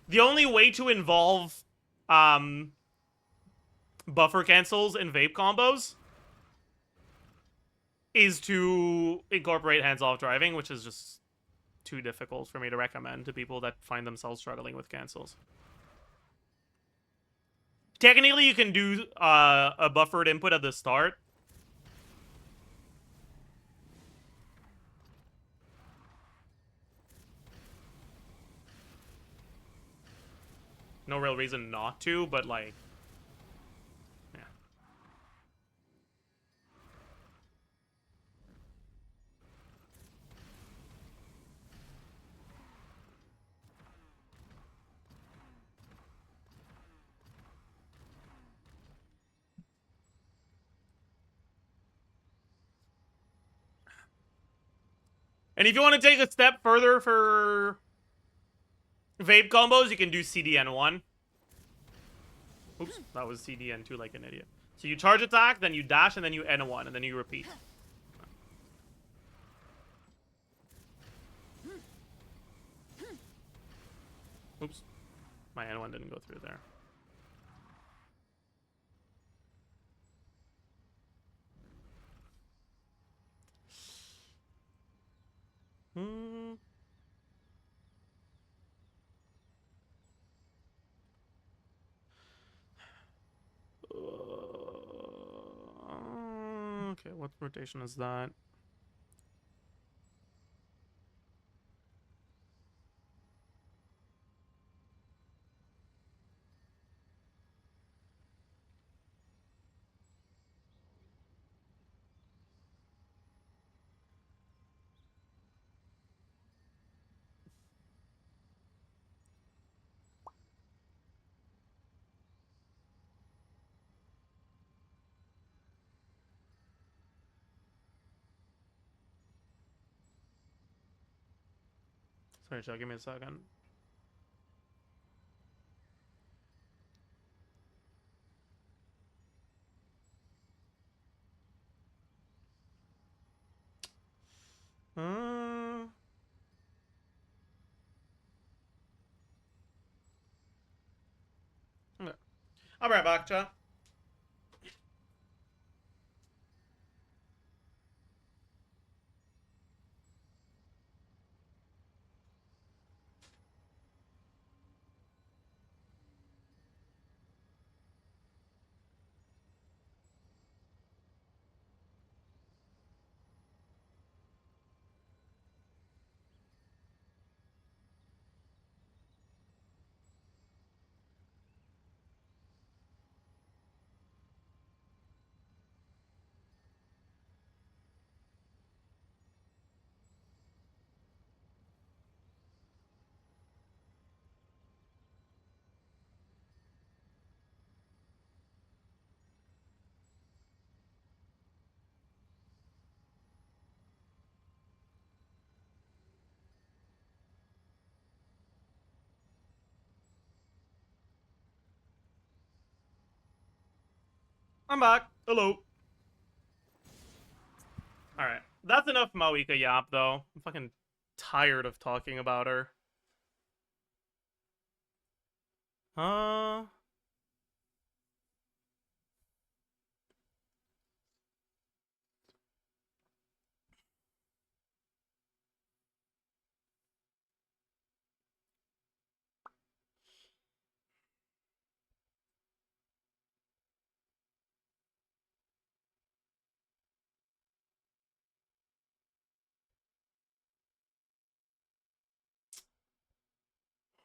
The only way to involve buffer cancels in vape combos is to incorporate hands-off driving, which is just too difficult for me to recommend to people that find themselves struggling with cancels. Technically, you can do a buffered input at the start. No real reason not to, but, like, yeah. And if you want to take a step further for vape combos, you can do CDN1. Oops, that was CDN2 like an idiot. So you charge attack, then you dash, and then you N1, and then you repeat. Oops. My N1 didn't go through there. Okay, what rotation is that? Sorry, Chuck, give me a second. Okay. I'll be right back, chat. I'm back. Hello. All right. That's enough Mawika Yap, though. I'm fucking tired of talking about her. Uh...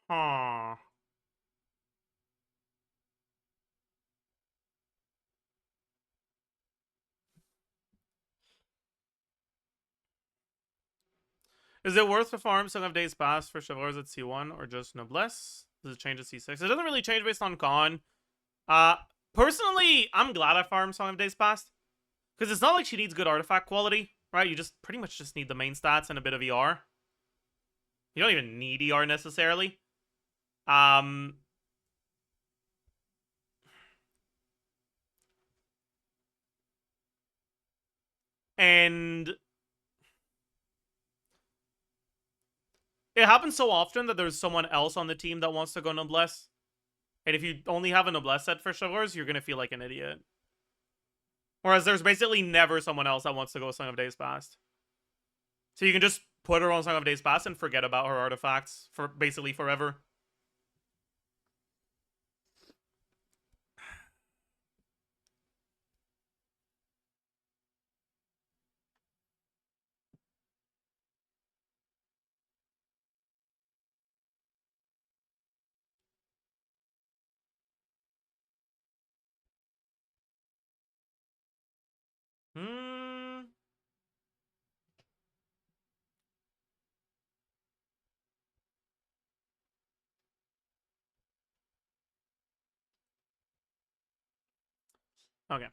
Huh. Is it worth to farm Song of Days Past for Chivalrous at C1 or just Noblesse? Does it change to C6? It doesn't really change based on con. Personally, I'm glad I farmed Song of Days Past. Because it's not like she needs good artifact quality, right? You just pretty much just need the main stats and a bit of ER. You don't even need ER necessarily. And it happens so often that there's someone else on the team that wants to go Noblesse. And if you only have a Noblesse set for Chivalrous, you're going to feel like an idiot. Whereas there's basically never someone else that wants to go Song of Days Past. So you can just put her on Song of Days Past and forget about her artifacts for basically forever. Okay.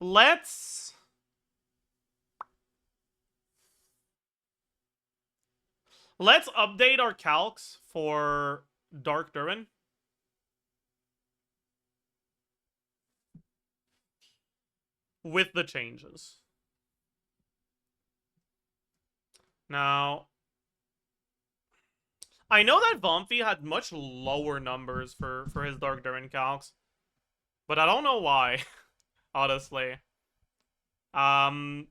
Let's update our calcs for Dark Durin. With the changes. Now, I know that Vomfi had much lower numbers for his Dark Durin calcs, but I don't know why, honestly. I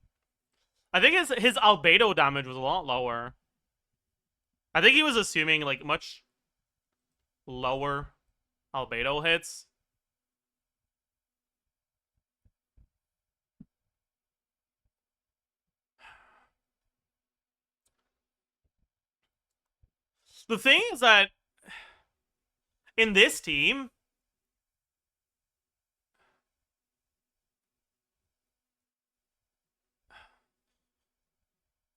think his albedo damage was a lot lower. I think he was assuming, like, much lower albedo hits. The thing is that in this team,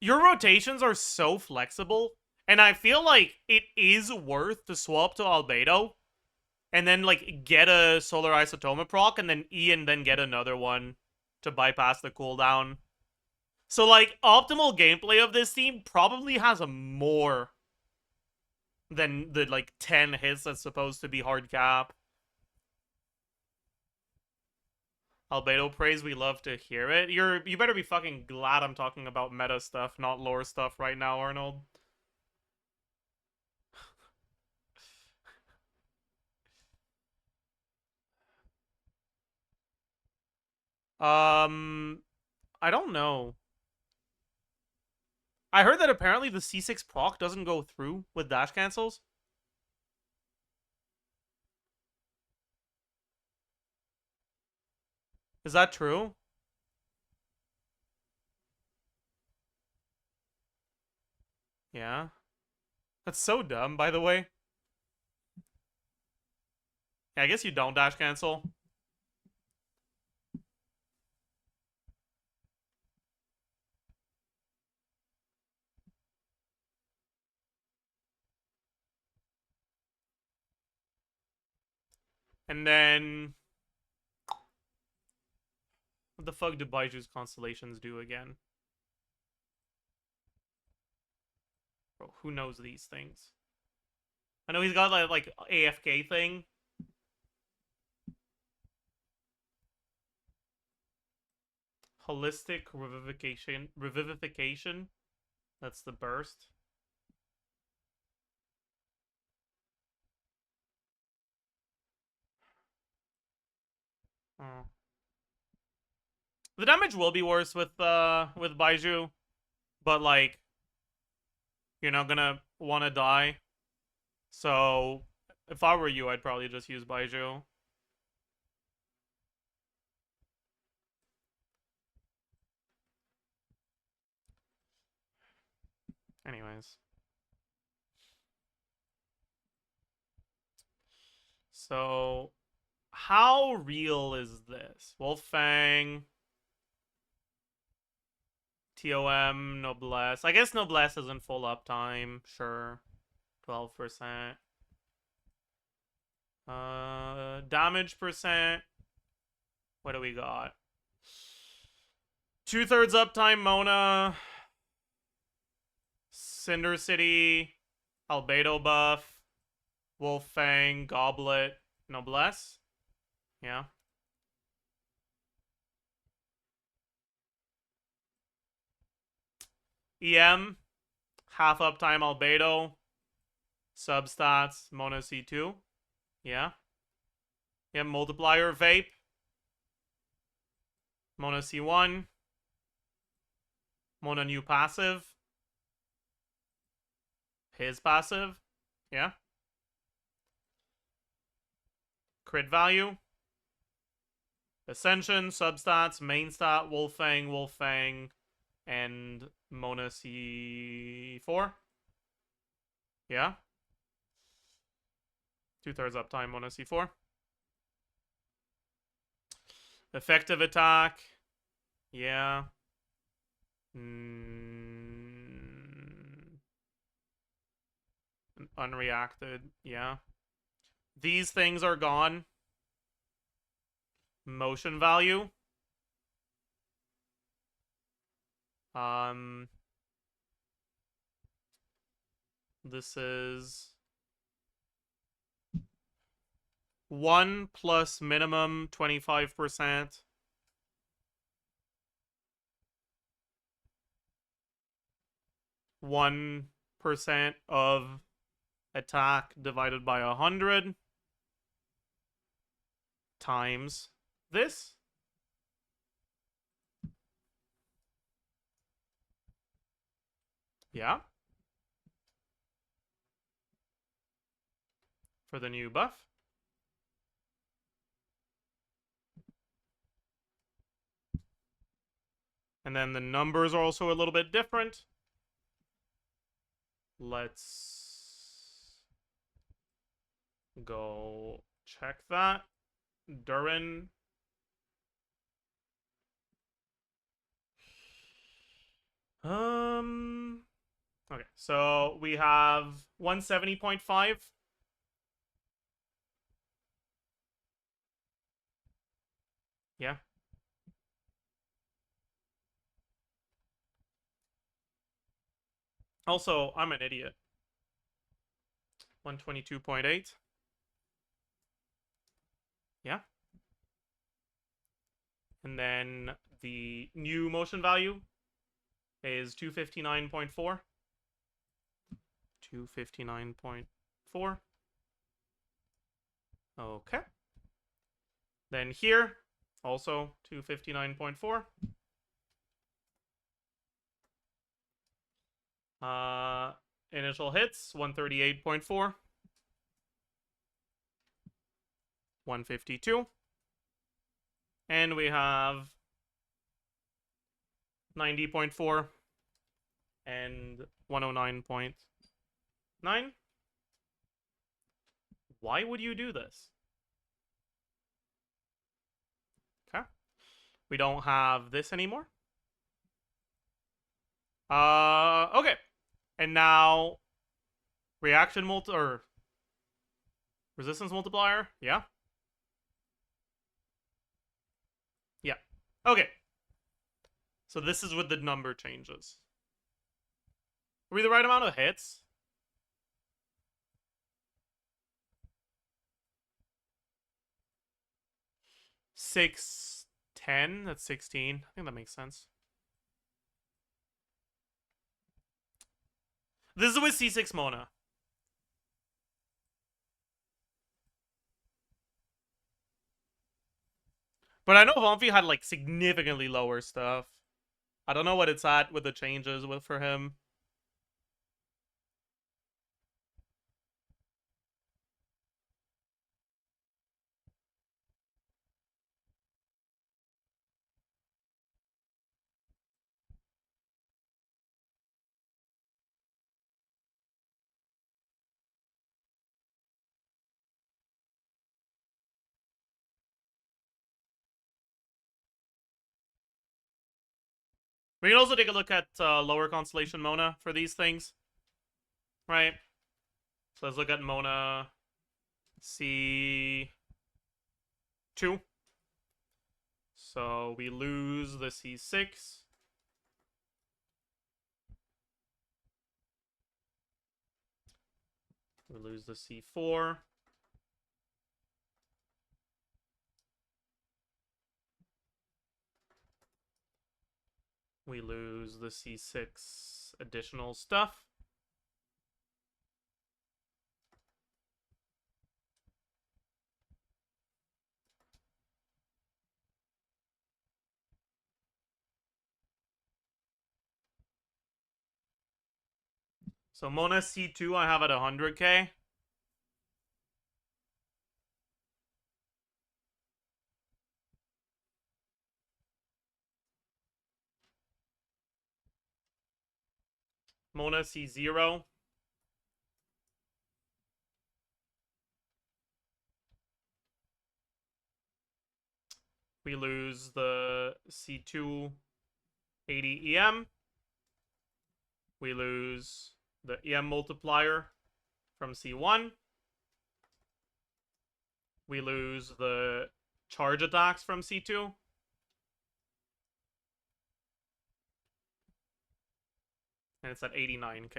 your rotations are so flexible, and I feel like it is worth to swap to albedo and then, like, get a Solar Isotoma proc and then E and then get another one to bypass the cooldown. So, like, optimal gameplay of this team probably has a more than the, like, 10 hits that's supposed to be hard cap. Albedo praise, we love to hear it. You better be fucking glad I'm talking about meta stuff, not lore stuff right now, Arnold. I don't know. I heard that apparently the C6 proc doesn't go through with dash cancels. Is that true? Yeah. That's so dumb, by the way. Yeah, I guess you don't dash cancel. And then... what the fuck do Baiju's constellations do again? Bro, who knows these things? I know he's got like AFK thing. Holistic revivification. That's the burst. Oh. The damage will be worse with Baiju, but like you're not gonna want to die. So if I were you, I'd probably just use Baiju. Anyways. So how real is this? Wolffang, TOM, Noblesse. I guess Noblesse isn't full uptime. Sure. 12%. Damage percent. What do we got? 2/3 uptime Mona. Cinder City. Albedo buff. Wolffang, Goblet, Noblesse. Yeah. EM. Half uptime Albedo. Substats, Mona C2. Yeah. Yeah, multiplier Vape. Mona C1. Mona new passive. His passive. Yeah. Crit value. Ascension, substats, main stat, Wolffang, and Mona C4. Yeah. 2/3 uptime, Mona C4. Effective attack. Yeah. Unreacted. Yeah. These things are gone. Motion value. This is 1 plus minimum 25%. %1 of attack divided by 100 times this. Yeah. For the new buff. And then the numbers are also a little bit different. Let's go check that. Durin. Okay, so we have 170.5. Yeah. Also, I'm an idiot. 122.8. Yeah. And then the new motion value is 259.4. 259.4. Okay. Then here, also 259.4. Initial hits, 138.4. 152. And we have 90.4 and 109.9. Why would you do this? Okay. We don't have this anymore. Okay. And now reaction or resistance multiplier. Yeah. Yeah. Okay. So this is with the number changes. Are we the right amount of hits? 10. That's 16. I think that makes sense. This is with C6 Mona. But I know Vomfi had like significantly lower stuff. I don't know what it's at with the changes with for him. We can also take a look at lower constellation Mona for these things. Right? So let's look at Mona C2. So we lose the C6. We lose the C4. We lose the C6 additional stuff. So Mona C2 I have at 100k. Mona C0. We lose the C2 80 EM. We lose the EM multiplier from C1. We lose the charge attacks from C2. And it's at 89k.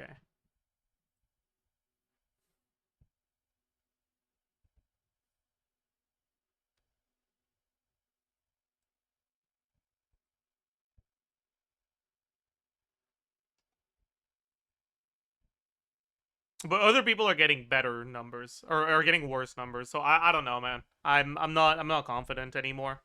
But other people are getting better numbers or are getting worse numbers. So I don't know, man. I'm not confident anymore.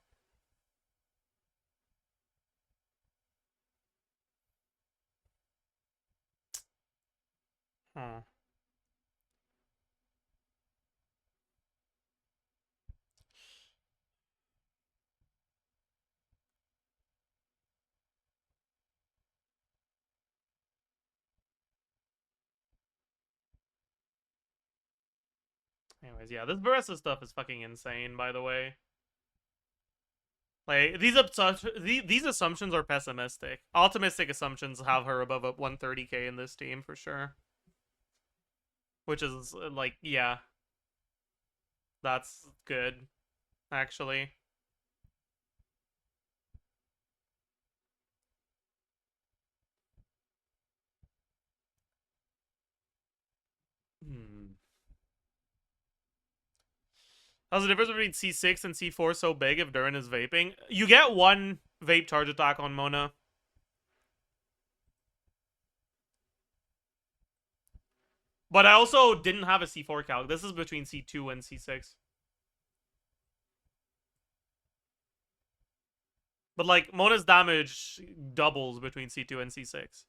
Huh. Anyways, yeah, this Baressa stuff is fucking insane, by the way. Like, these assumptions are pessimistic. Optimistic assumptions have her above 130k in this team, for sure. Which is, like, yeah. That's good, actually. How's the difference between C6 and C4 so big if Durin is vaping? You get one vape charge attack on Mona. But I also didn't have a C4 calc. This is between C2 and C6. But, like, Mona's damage doubles between C2 and C6.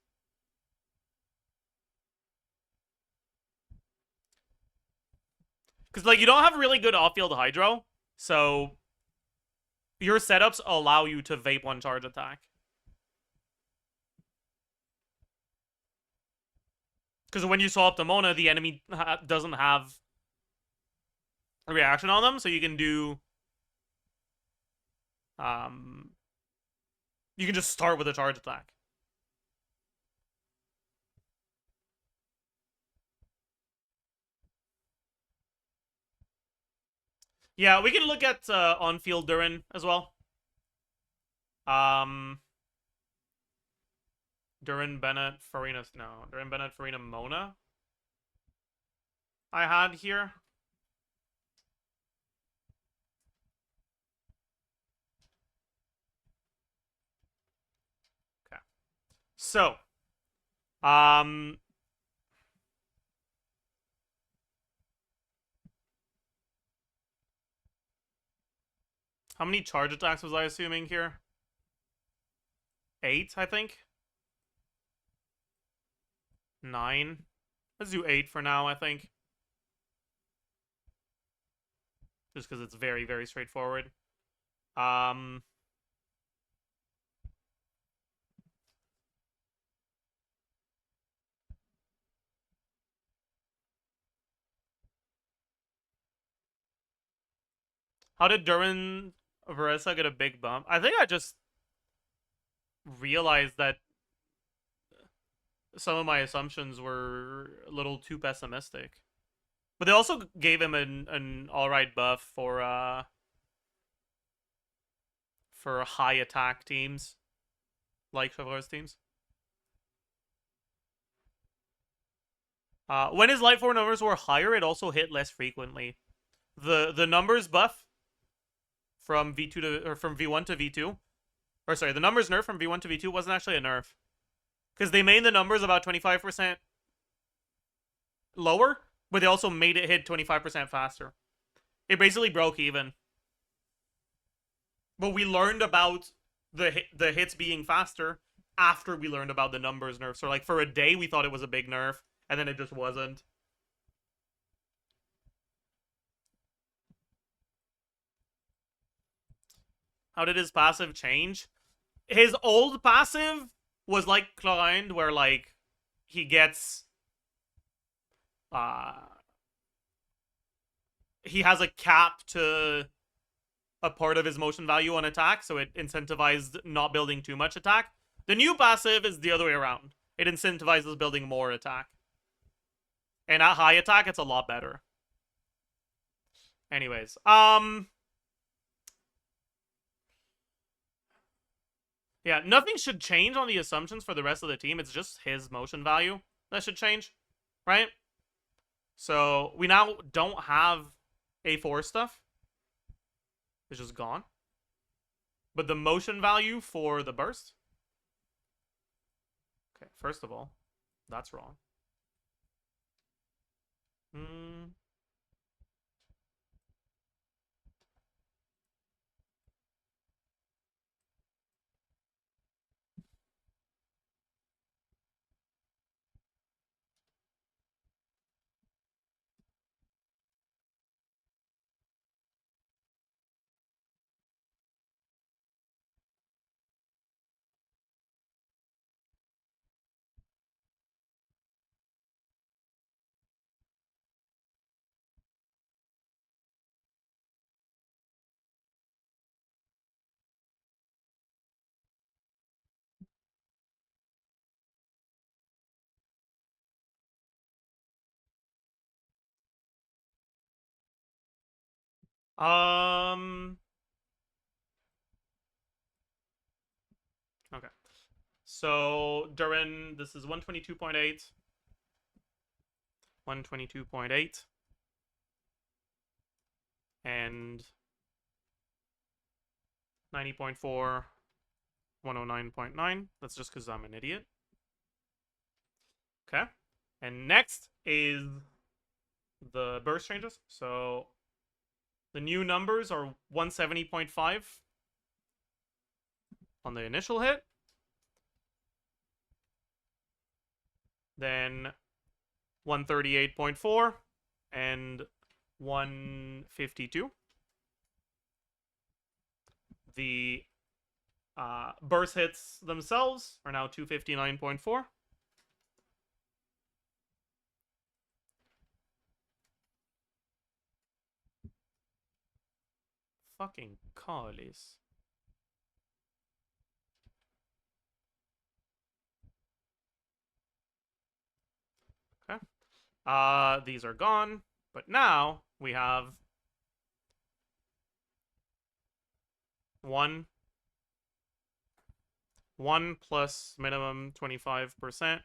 Because, like, you don't have really good off-field hydro, so your setups allow you to vape one charge attack. Because when you swap to Mona, the enemy doesn't have a reaction on them, so you can do... you can just start with a charge attack. Yeah, we can look at on-field Durin as well. Durin, Bennett, Farina... No, Durin, Bennett, Farina, Mona. I had here. So, um, how many charge attacks was I assuming here? 8, I think. 9. Let's do 8 for now, I think. Just because it's very, very straightforward. How did Durin Veresa get a big bump? I think I just realized that some of my assumptions were a little too pessimistic. But they also gave him an alright buff for high attack teams. Like Chevrolet's teams. When his light 4 numbers were higher, it also hit less frequently. The numbers buff from V2 to, or from V1 to V2, or sorry, the numbers nerf from V1 to V2 wasn't actually a nerf, because they made the numbers about 25% lower, but they also made it hit 25% faster. It basically broke even. But we learned about the hits being faster after we learned about the numbers nerf. So like for a day we thought it was a big nerf, and then it just wasn't. How did his passive change? His old passive was like Chlorine, where like he gets he has a cap to a part of his motion value on attack, so it incentivized not building too much attack. The new passive is the other way around. It incentivizes building more attack. And at high attack, it's a lot better. Anyways, yeah, nothing should change on the assumptions for the rest of the team. It's just his motion value that should change, right? So we now don't have A4 stuff. It's just gone. But the motion value for the burst. Okay, first of all, that's wrong. Okay. So during this is 122.8. 122.8. And 90.4. 109.9. That's just because I'm an idiot. Okay. And next is the burst changes. So the new numbers are 170.5 on the initial hit. Then 138.4 and 152. The burst hits themselves are now 259.4. Fucking Carlis. Okay. These are gone, but now we have 1 plus minimum 25%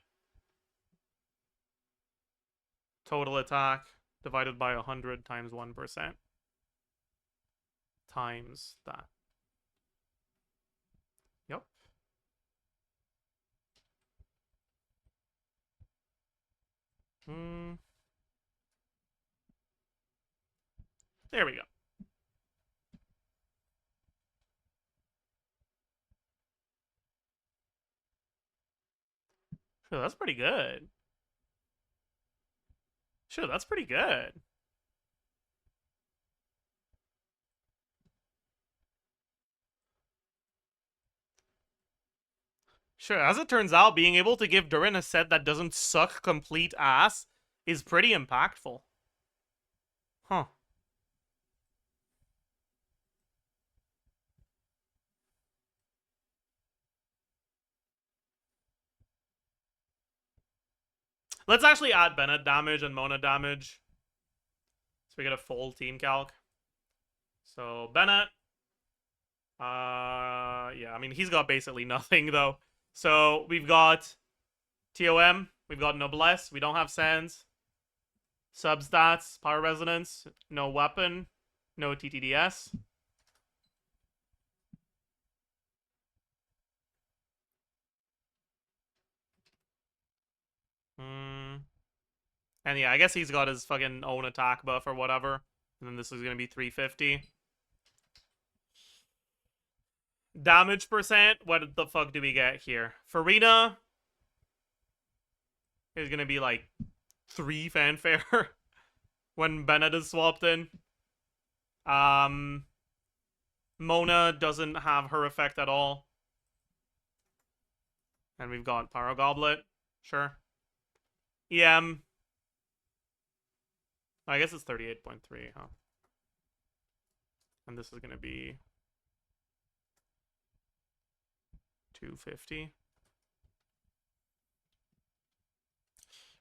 total attack divided by 100 times 1% times that. Yep. There we go. Sure, that's pretty good. Sure, that's pretty good. Sure, as it turns out, being able to give Durin a set that doesn't suck complete ass is pretty impactful. Huh. Let's actually add Bennett damage and Mona damage. So we get a full team calc. So Bennett. Yeah, I mean, he's got basically nothing, though. So we've got TOM. We've got Noblesse. We don't have Sands. Substats. Power Resonance. No weapon. No TTDS. And yeah, I guess he's got his fucking own attack buff or whatever. And then this is going to be 350. Damage percent. What the fuck do we get here? Farina is going to be like 3 fanfare when Bennett is swapped in. Mona doesn't have her effect at all. And we've got Pyro Goblet. Sure. EM. I guess it's 38.3, huh? And this is going to be 250.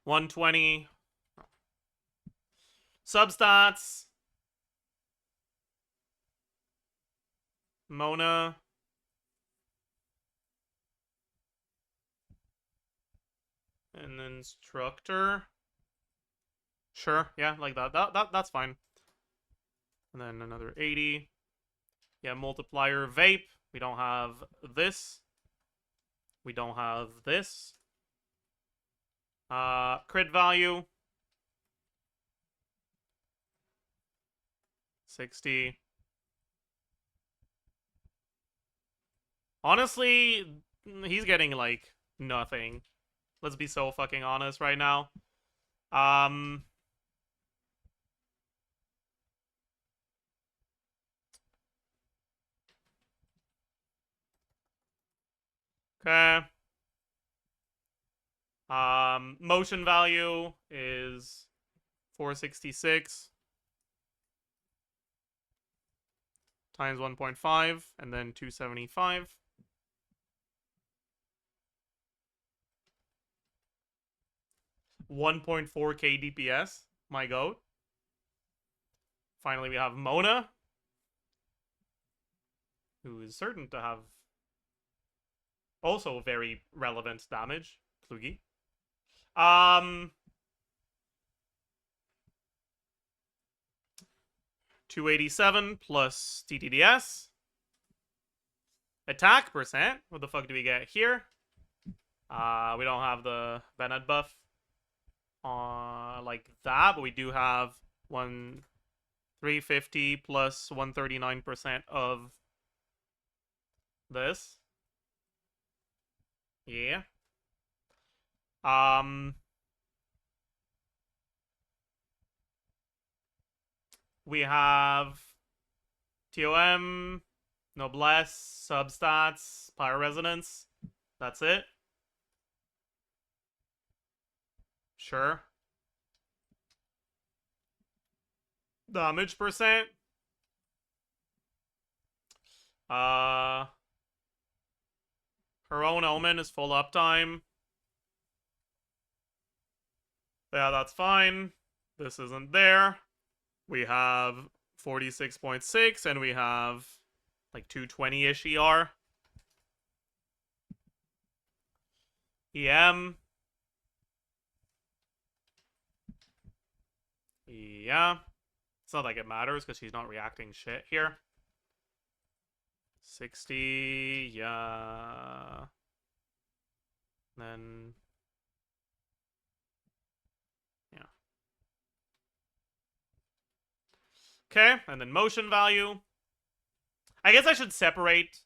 120. Substats. Mona. And then Instructor. Sure, yeah, like that. That's fine. And then another 80. Yeah, multiplier vape. We don't have this. We don't have this. Crit value. 60. Honestly, he's getting like nothing. Let's be so fucking honest right now. Okay. Motion value is 466 times 1.5 and then 275. $1.4k DPS. My goat. Finally, we have Mona, who is certain to have also very relevant damage. Plugi. 287 plus TTDS. Attack percent. What the fuck do we get here? We don't have the Bennett buff like that, but we do have 350 plus 139% of this. Yeah. We have TOM, Noblesse, Substats, Pyro Resonance. That's it. Sure. Damage percent. Her own Omen is full uptime. Yeah, that's fine. This isn't there. We have 46.6 and we have like 220-ish ER. EM. Yeah. It's not like it matters because she's not reacting shit here. 60, yeah. Then Okay, and then motion value. I guess I should separate.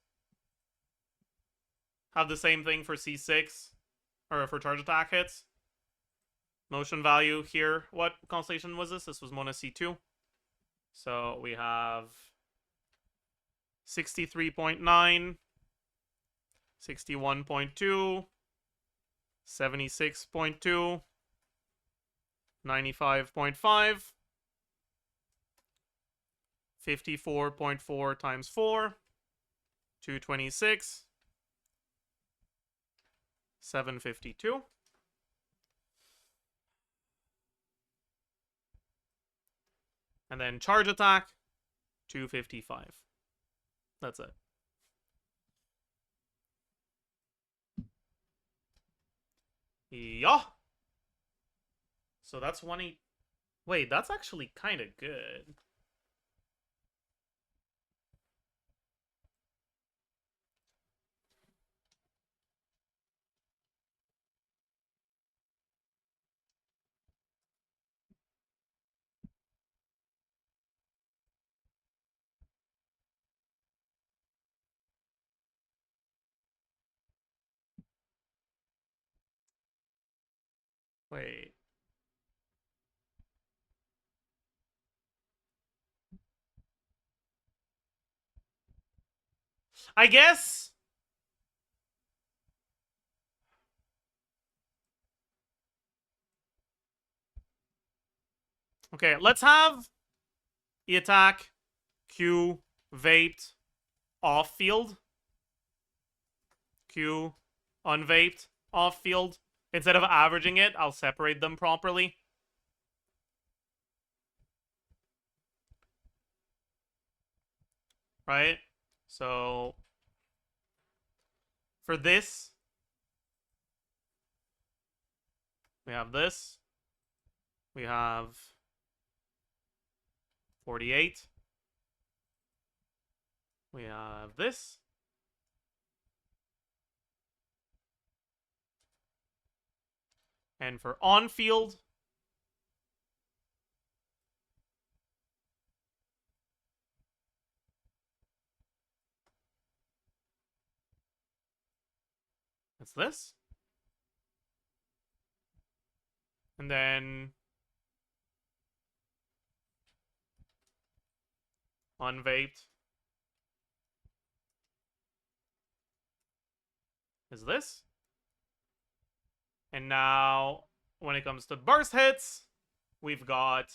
Have the same thing for C6. Or for charge attack hits. Motion value here. What constellation was this? This was Mona C2. So we have 63.9, 61.2, 76.2, 95.5, 54.4 times 4, 226, 752. And then charge attack, 255. That's it. Yeah. So that's 180. Wait, that's actually kind of good. Wait. I guess. Okay, let's have the attack Q vaped off field. Q unvaped off field. Instead of averaging it, I'll separate them properly. Right? So for this, we have this. We have 48. We have this. And for on-field, it's this. And then unvaped is this. And now, when it comes to burst hits, we've got...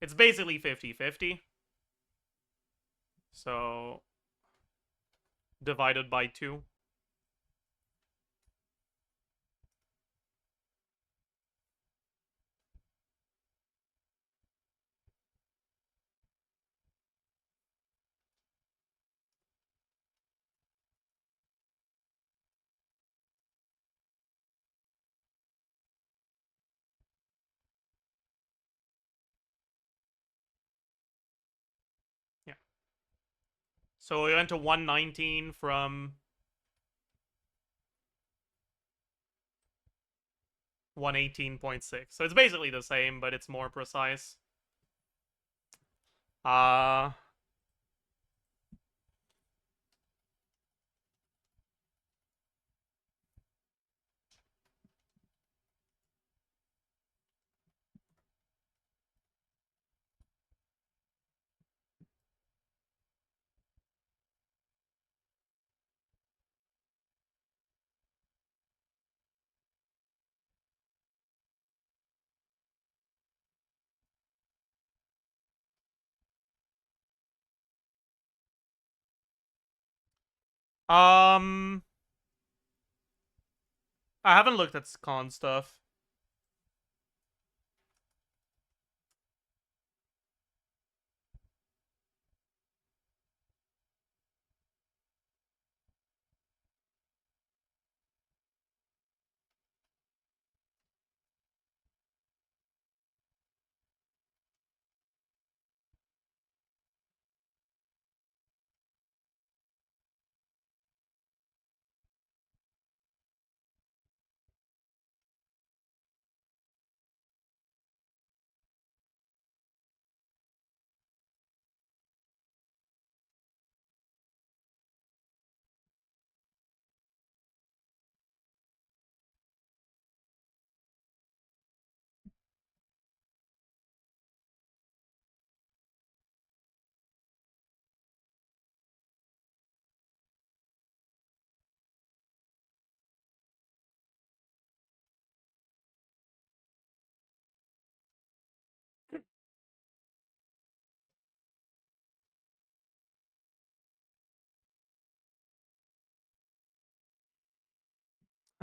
It's basically 50-50. So, divided by 2. Yeah. So we went to 119 from 118.6. So it's basically the same, but it's more precise. I haven't looked at con stuff.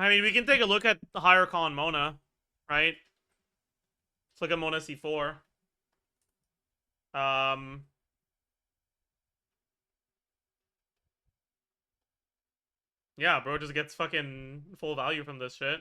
I mean, we can take a look at the higher con Mona, right? Let's look at Mona C4. Yeah, bro just gets fucking full value from this shit.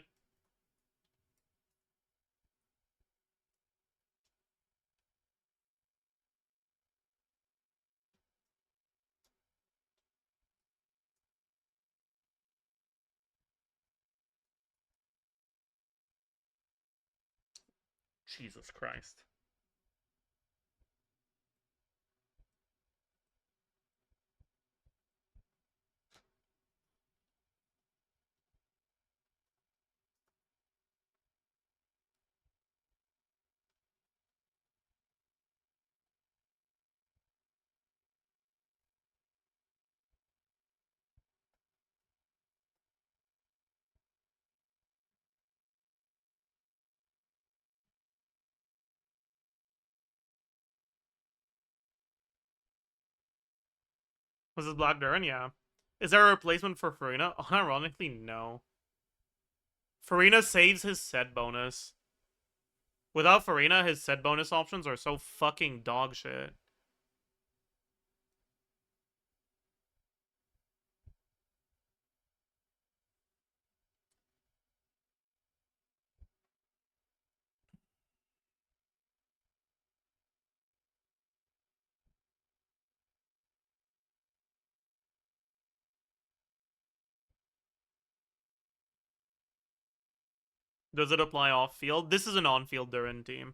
Jesus Christ. Was this Black Durin? Yeah. Is there a replacement for Farina? Ironically, no. Farina saves his set bonus. Without Farina, his set bonus options are so fucking dog shit. Does it apply off-field? This is an on-field Durin team.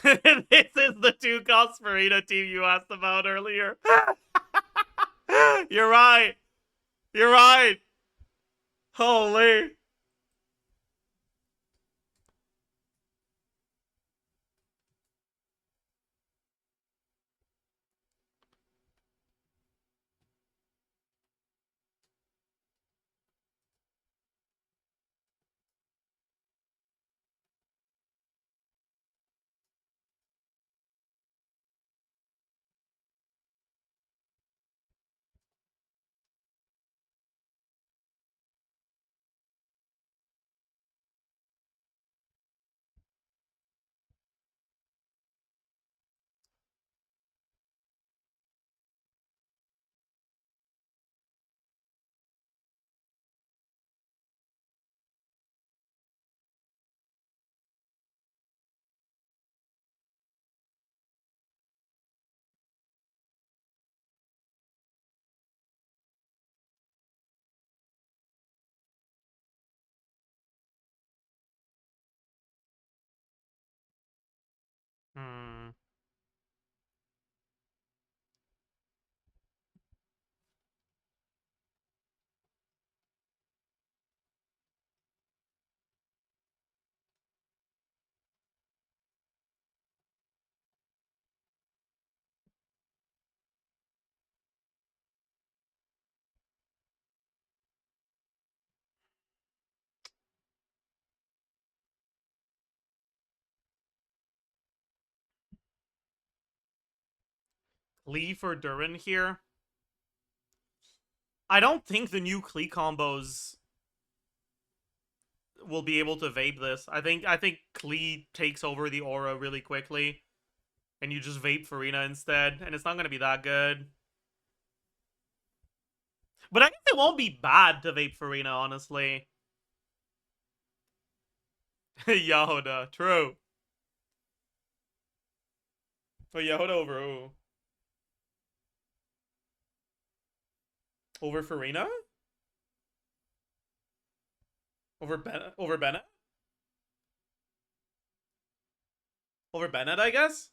This is the 2-cost Farina team you asked about earlier. You're right. You're right. Holy. Hmm. Klee for Durin here. I don't think the new Klee combos will be able to vape this. I think Klee takes over the aura really quickly, and you just vape Farina instead, and it's not gonna be that good. But I guess it won't be bad to vape Farina, honestly. Yahoda, true. But Yahoda over who? Over Farina? Over Bennett? Over Bennett? Over Bennett, I guess?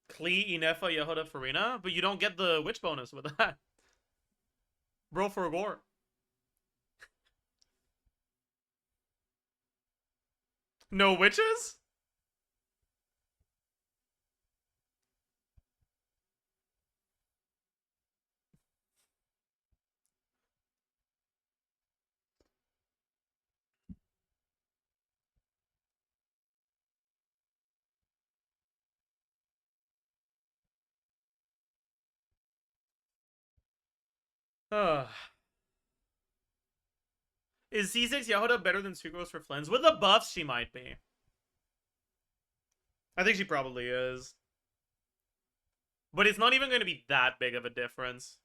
Klee, Inefa, Yahoda, Farina? But you don't get the witch bonus with that. Bro for gore. No witches? Ugh. Is C6 Yahoda better than Sucrose for Flins? With the buffs, she might be. I think she probably is. But it's not even going to be that big of a difference.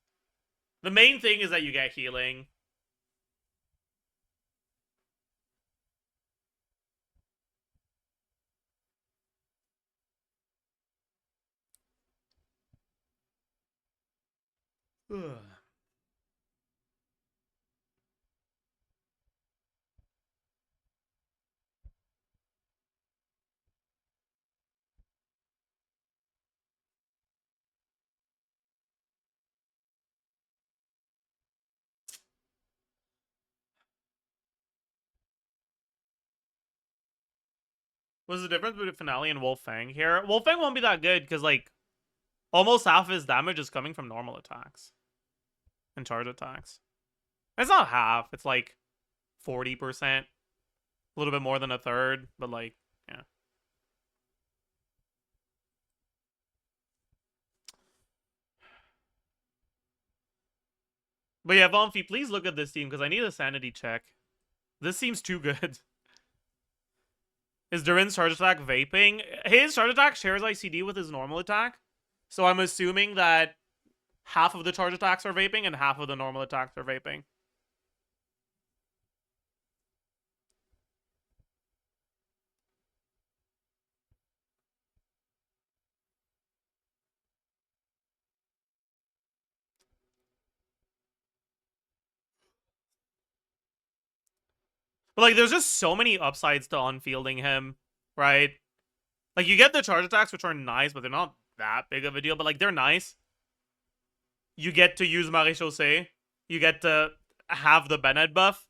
The main thing is that you get healing. Ugh. What's the difference between Finale and Wolfang here? Wolfang won't be that good because, like, almost half of his damage is coming from normal attacks and charge attacks. It's not half. It's like 40%. A little bit more than a third, but, like, yeah. But yeah, Vomfi, please look at this team because I need a sanity check. This seems too good. Is Durin's charge attack vaping? His charge attack shares ICD with his normal attack. So I'm assuming that half of the charge attacks are vaping and half of the normal attacks are vaping. But, like, there's just so many upsides to unfielding him, right? Like, you get the charge attacks, which are nice, but they're not that big of a deal. But, like, they're nice. You get to use Maréchaussée. You get to have the Bennett buff.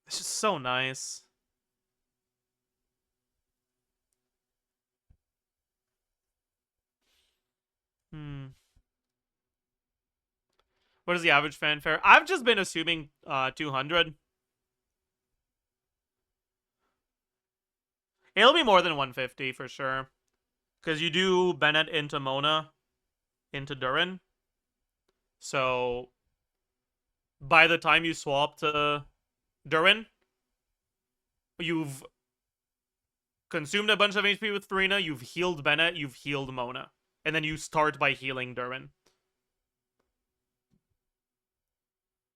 It's just so nice. What is the average fanfare? I've just been assuming 200. It'll be more than 150 for sure. Because you do Bennett into Mona into Durin. So by the time you swap to Durin, you've consumed a bunch of HP with Farina, you've healed Bennett, you've healed Mona. And then you start by healing Durin.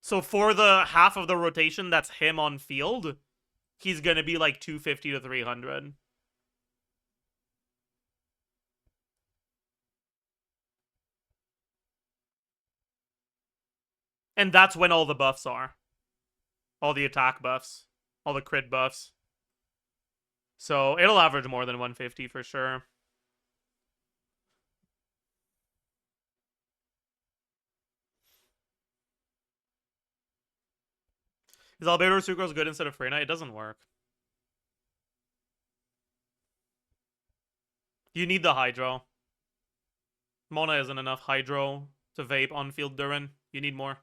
So for the half of the rotation that's him on field, he's going to be like 250 to 300. And that's when all the buffs are. All the attack buffs. All the crit buffs. So it'll average more than 150 for sure. Is Albedo Sucrose good instead of Freyna? It doesn't work. You need the Hydro. Mona isn't enough Hydro to vape on field Durin. You need more.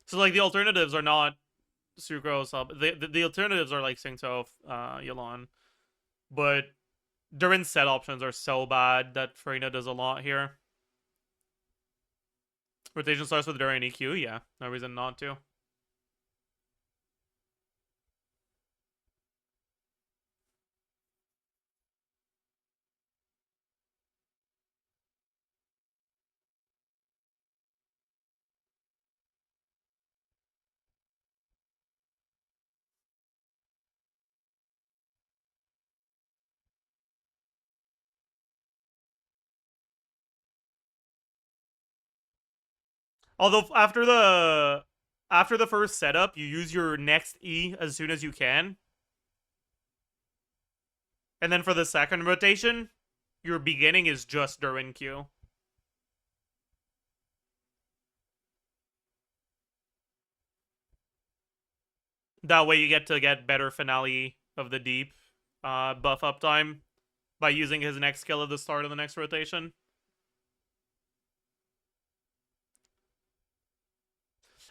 So, like, the alternatives are not Sucrose. The alternatives are, like, Singto, Yelan. But Durin's set options are so bad that Freyna does a lot here. Rotation starts with Durin EQ? Yeah, no reason not to. Although after the first setup, you use your next E as soon as you can. And then for the second rotation, your beginning is just Durin Q. That way you get to get better Finale of the Deep buff uptime by using his next skill at the start of the next rotation.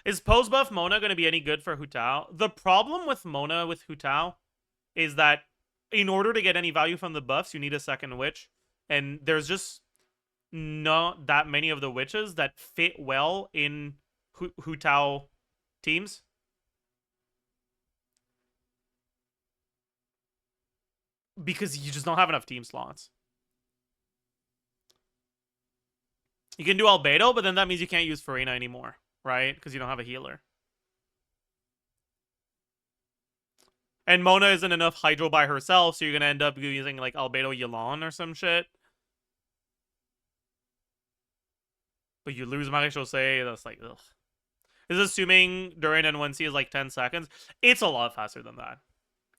Is post buff Mona going to be any good for Hu Tao? The problem with Mona with Hu Tao is that in order to get any value from the buffs, you need a second witch. And there's just not that many of the witches that fit well in Hu Tao teams. Because you just don't have enough team slots. You can do Albedo, but then that means you can't use Farina anymore, right? Because you don't have a healer. And Mona isn't enough Hydro by herself, so you're going to end up using, like, Albedo Yelan or some shit. But you lose Marie-José, that's like, ugh. This is assuming during N1C is, like, 10 seconds. It's a lot faster than that.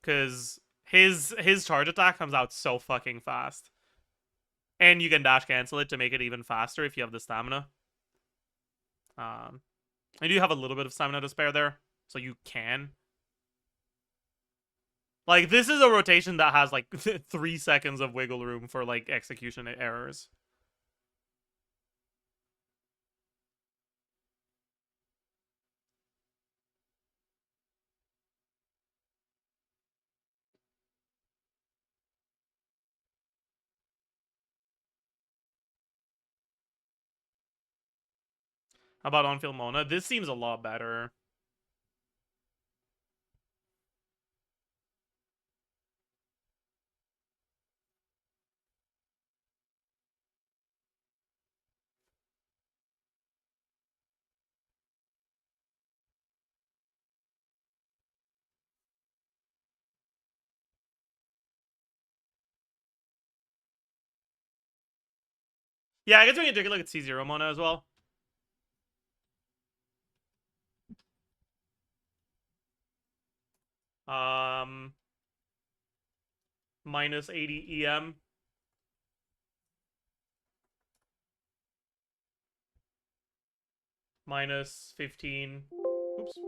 Because his charge attack comes out so fucking fast. And you can dash cancel it to make it even faster if you have the stamina. I do have a little bit of stamina to spare there, so you can. Like, this is a rotation that has, like, 3 seconds of wiggle room for, like, execution errors. How about on-field Mona? This seems a lot better. Yeah, I guess we can take a look at C0 Mona as well. Minus 80 EM. Minus 15. Oops.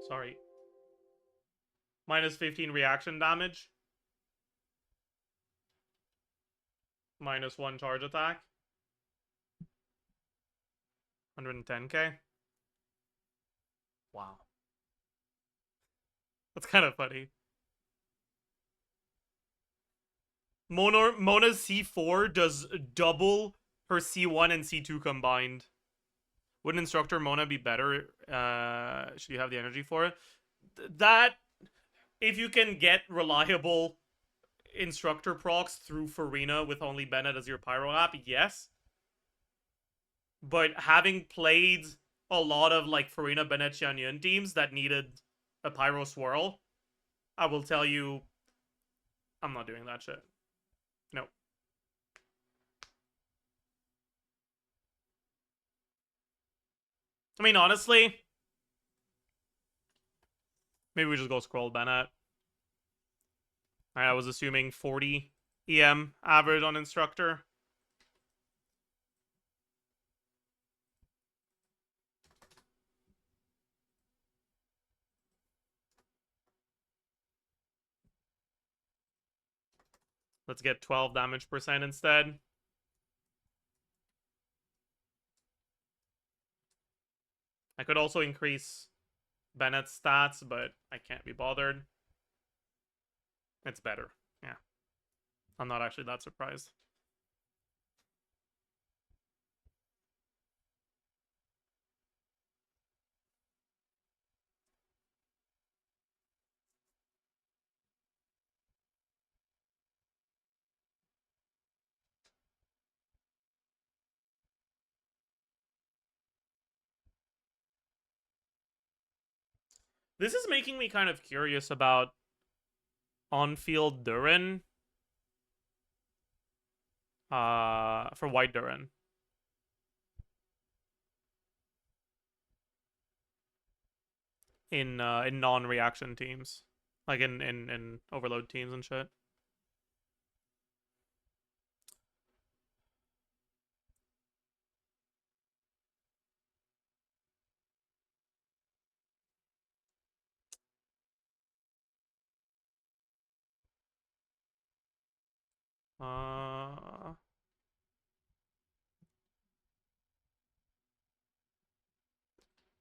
Sorry. Minus 15 reaction damage. Minus 1 charge attack. 110k. Wow. That's kind of funny. Mona's C4 does double her C1 and C2 combined. Wouldn't Instructor Mona be better? Should you have the energy for it? That, if you can get reliable Instructor procs through Farina with only Bennett as your Pyro app, yes. But having played a lot of, like, Farina, Bennett, Xianyun teams that needed a Pyro Swirl, I will tell you, I'm not doing that shit. No. I mean, honestly, maybe we just go scroll Bennett. I was assuming 40 EM average on Instructor. Let's get 12 damage percent instead. I could also increase Bennett's stats, but I can't be bothered. It's better. Yeah. I'm not actually that surprised. This is making me kind of curious about on-field Durin. For white Durin. In non-reaction teams. Like in overload teams and shit.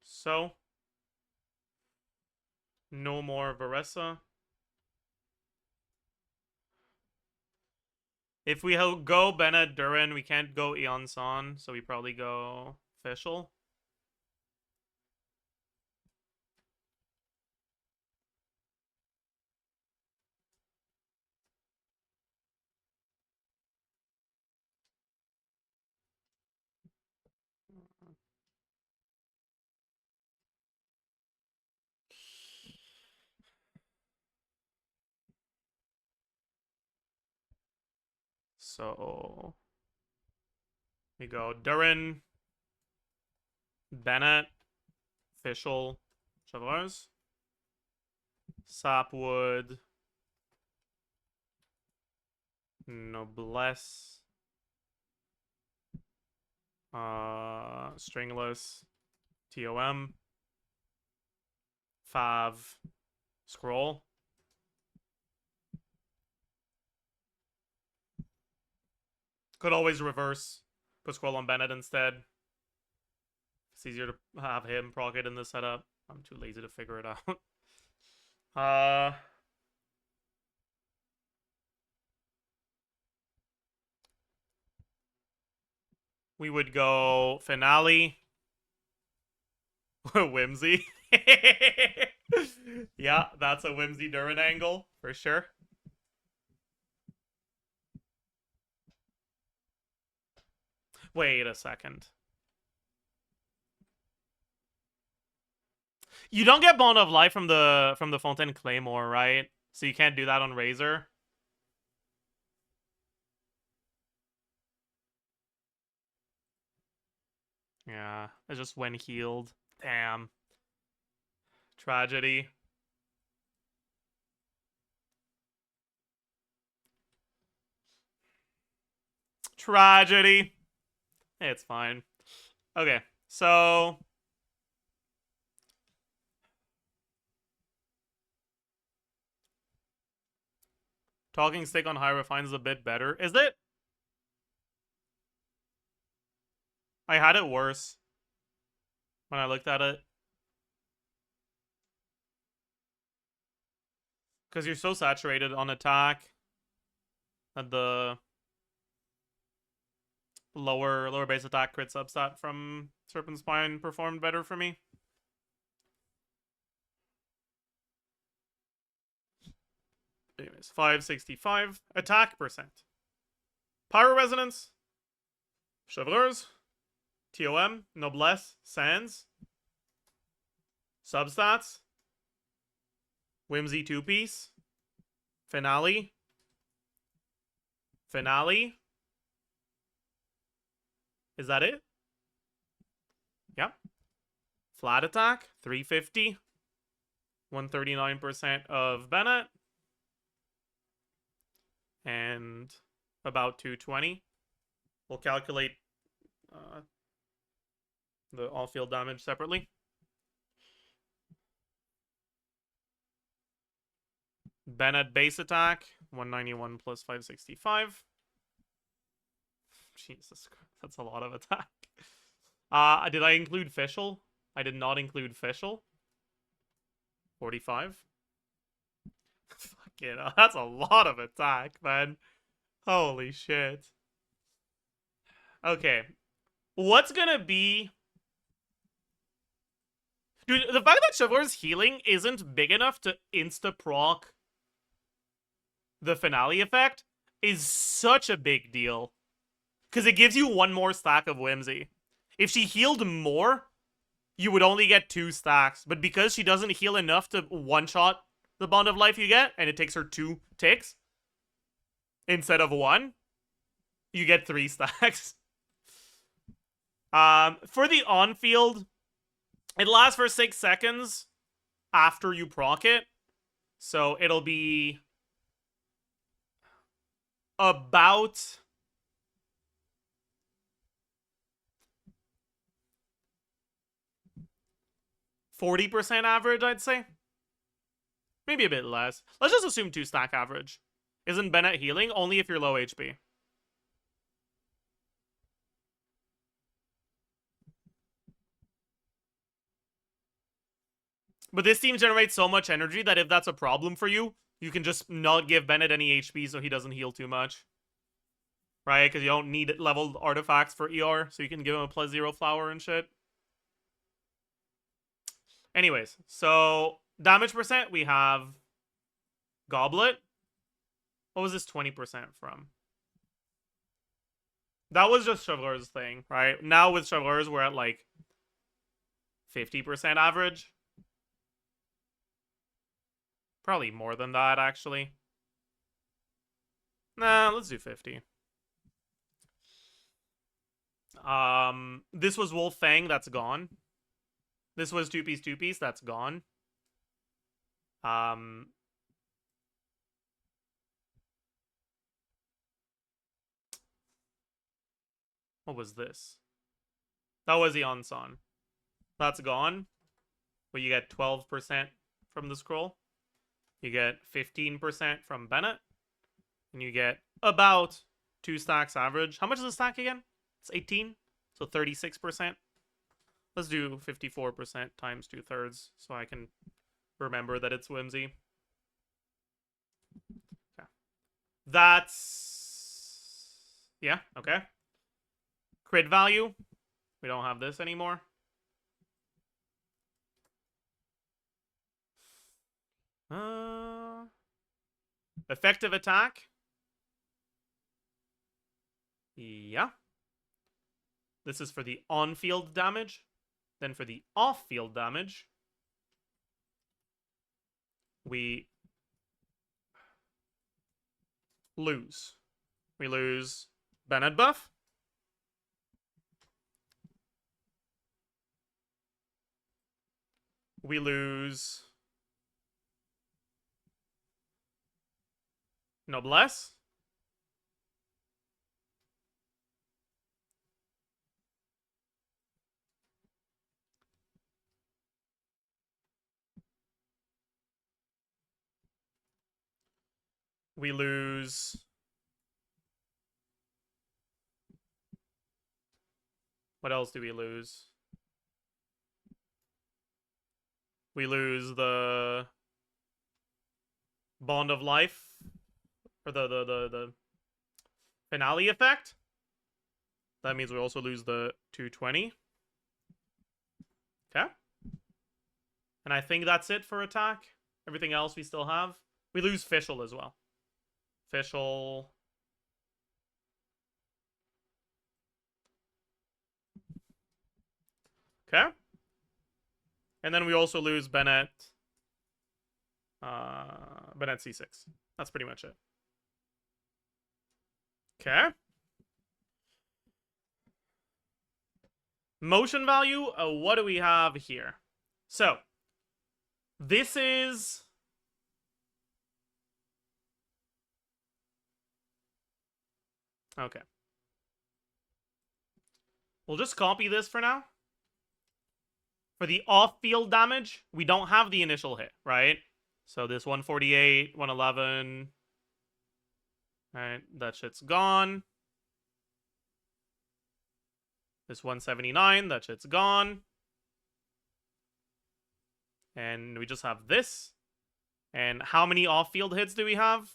So no more Varesa. If we go Bennett Durin, we can't go Eon San, so we probably go Fischl. So we go Durin, Bennett, Fischl, Chevaliers, Sapwood, Noblesse, Stringless, TOM, Fav, Scroll. Could always reverse, put Scroll on Bennett instead. It's easier to have him proc it in the setup. I'm too lazy to figure it out. We would go Finale. Whimsy. Yeah, that's a Whimsy Durin angle, for sure. Wait a second. You don't get Bond of Life from the Fontaine Claymore, right? So you can't do that on Razor. Yeah, it's just when healed. Damn. Tragedy. Tragedy. It's fine. Okay, so Talking Stick on High Refine is a bit better. Is it? I had it worse when I looked at it. Because you're so saturated on attack that the lower base attack crit substat from Serpent Spine performed better for me. Anyways, 565. Attack percent. Pyro Resonance. Chevaliers. TOM. Noblesse. Sans. Substats. Whimsy 2-piece. Finale. Finale. Is that it? Yep. Flat attack. 350. 139% of Bennett. And about 220. We'll calculate the all-field damage separately. Bennett base attack, 191 plus 565. Jesus Christ, that's a lot of attack. Did I include Fischl? I did not include Fischl. 45. Fucking hell, that's a lot of attack, man. Holy shit. Okay. What's gonna be... Dude, the fact that Chevaliers healing isn't big enough to insta-proc the finale effect is such a big deal. Because it gives you one more stack of Whimsy. If she healed more, you would only get 2 stacks. But because she doesn't heal enough to one-shot the Bond of Life you get, and it takes her 2 ticks instead of 1, you get 3 stacks. For the on-field, it lasts for 6 seconds after you proc it. So it'll be about 40% average, I'd say. Maybe a bit less. Let's just assume 2 stack average. Isn't Bennett healing? Only if you're low HP. But this team generates so much energy that if that's a problem for you, you can just not give Bennett any HP so he doesn't heal too much. Right? Because you don't need leveled artifacts for ER, so you can give him a +0 flower and shit. Anyways, so damage percent, we have Goblet. What was this 20% from? That was just Chevreur's thing, right? Now with Chevreur's, we're at like 50% average. Probably more than that, actually. Nah, let's do 50. This was Wolf Fang, that's gone. This was two-piece, that's gone. What was this? That was the Ansan. That's gone. But you get 12% from the scroll. You get 15% from Bennett. And you get about 2 stacks average. How much is a stack again? It's 18. So 36%. Let's do 54% times 2/3 so I can remember that it's whimsy. Okay. That's... yeah, okay. Crit value. We don't have this anymore. Effective attack. Yeah. This is for the on-field damage. Then for the off-field damage, we lose. We lose Bennett buff. We lose Noblesse. We lose... what else do we lose? We lose the Bond of Life, or the finale effect. That means we also lose the 220. Okay. And I think that's it for attack. Everything else we still have. We lose Fischl as well. Fischl. Okay. And then we also lose Bennett. Bennett C6. That's pretty much it. Okay. Motion value, what do we have here? So, this is... okay. We'll just copy this for now. For the off-field damage, we don't have the initial hit, right? So this 148, 111... right, that shit's gone. This 179, that shit's gone. And we just have this. And how many off-field hits do we have?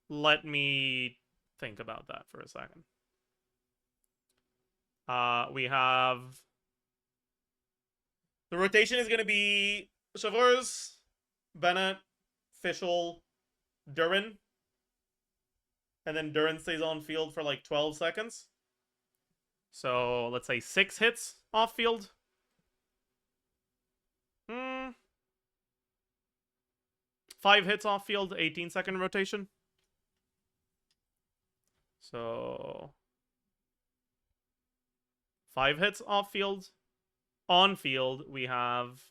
Let me think about that for a second. We have... the rotation is going to be Chevreur's, Bennett, Fischl, Durin. And then Durin stays on field for like 12 seconds. So let's say 6 hits off field. 5 hits off field, 18-second rotation. So 5 hits off field. On field, we have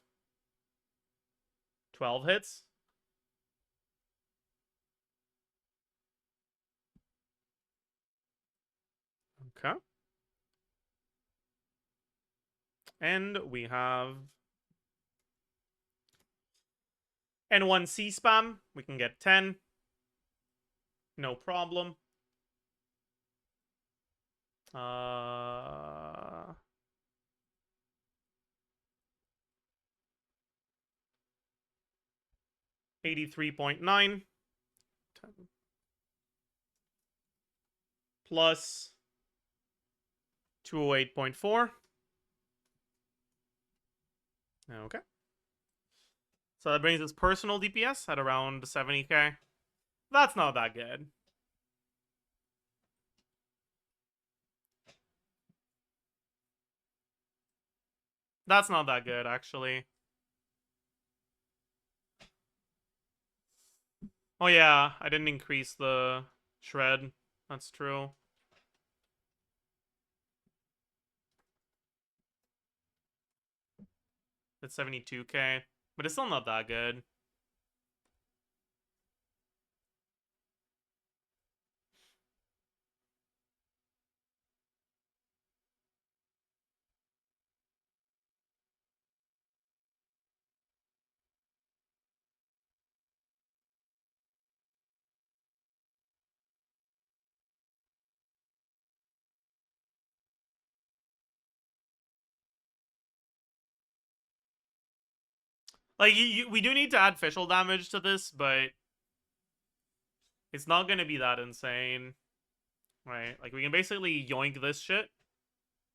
12 hits. Okay. And we have N1 C spam. We can get 10. No problem. 83.9 plus 208.4. Okay. So that brings his personal DPS at around 70k. That's not that good. That's not that good, actually. Oh yeah, I didn't increase the shred. That's true. It's 72k, but it's still not that good. Like, we do need to add fischl damage to this, but it's not gonna be that insane. Right? Like, we can basically yoink this shit.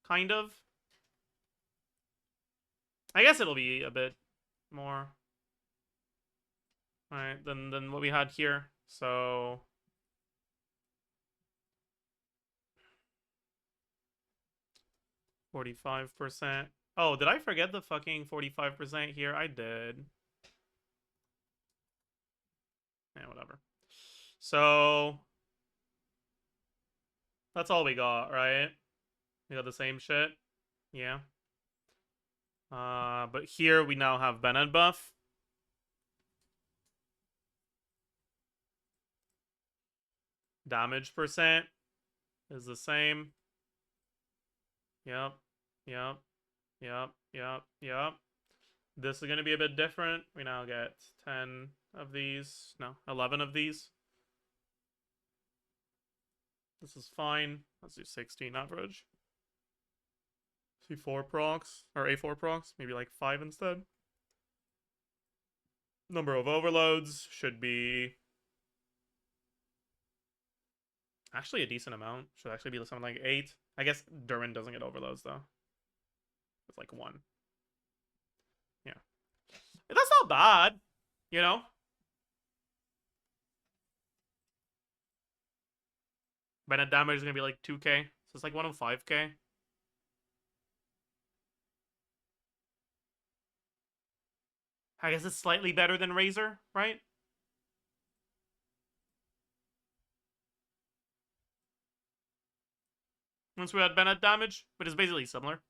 Kind of. I guess it'll be a bit more. Alright, than what we had here. So... 45%. Oh, did I forget the fucking 45% here? I did. Yeah, whatever. So... that's all we got, right? We got the same shit. Yeah. But here we now have Bennett buff. Damage percent is the same. Yep. Yep. Yep. Yep. Yep. This is going to be a bit different. We now get 10 of these. No, 11 of these. This is fine. Let's do 16 average. C4 procs, or A4 procs, maybe like 5 instead. Number of overloads should be actually a decent amount. Should actually be something like 8. I guess Durin doesn't get overloads though. It's like 1. Yeah. That's not bad, you know? Bennett damage is gonna be like 2k. So it's like 105k. I guess it's slightly better than Razor, right? Once we had Bennett damage, but it's basically similar.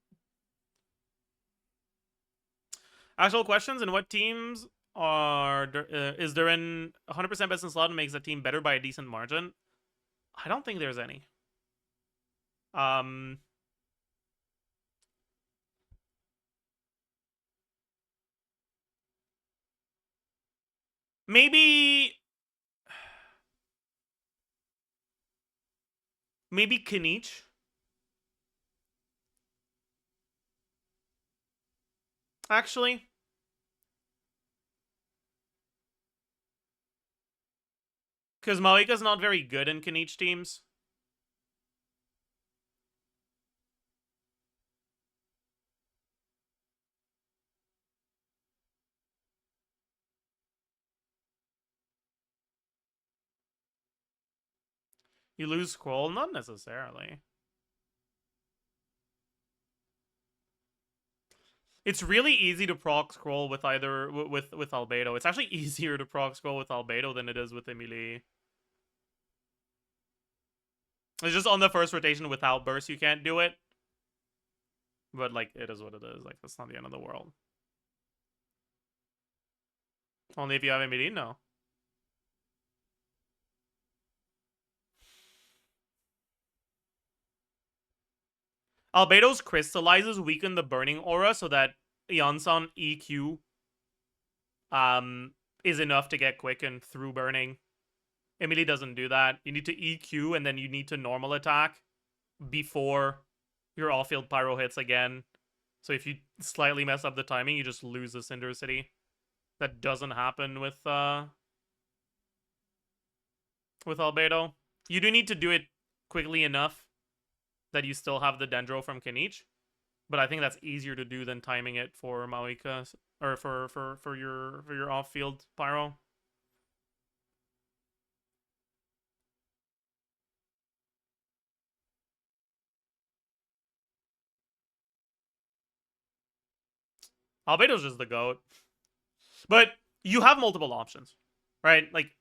Actual questions: in what teams are is Durin 100% best in slot and makes the team better by a decent margin? I don't think there's any. Maybe Kinich. Actually. Because Malika's not very good in Kinich teams. You lose scroll? Not necessarily. It's really easy to proc scroll with either with Albedo. It's actually easier to proc scroll with Albedo than it is with Emilie. It's just on the first rotation without burst you can't do it. But like it is what it is. Like that's not the end of the world. Only if you have Emilie, no. Albedo's crystallizes weaken the burning aura so that Yansan EQ is enough to get quick and through burning. Emily doesn't do that. You need to EQ and then you need to normal attack before your off-field pyro hits again. So if you slightly mess up the timing, you just lose the Cinder City. That doesn't happen with Albedo. You do need to do it quickly enough that you still have the Dendro from Kinich. But I think that's easier to do than timing it for Mawika or for your off-field pyro. Albedo's just the GOAT. But you have multiple options, right? Like,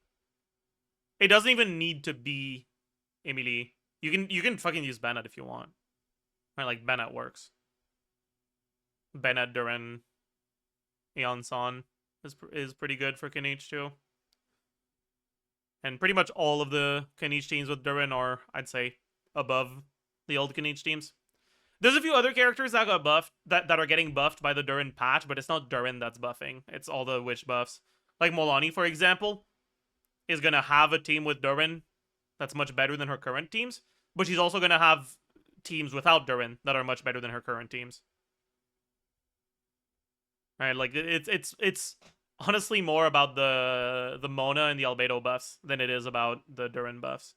it doesn't even need to be Emily. You can fucking use Bennett if you want. Right, like Bennett works. Bennett, Durin, Eon-san is pretty good for Kinich too. And pretty much all of the Kinich teams with Durin are, I'd say, above the old Kinich teams. There's a few other characters that got buffed, that are getting buffed by the Durin patch, but it's not Durin that's buffing. It's all the witch buffs. Like Molani, for example, is going to have a team with Durin that's much better than her current teams, but she's also going to have teams without Durin that are much better than her current teams. Right, like it's honestly more about the Mona and the Albedo buffs than it is about the Durin buffs.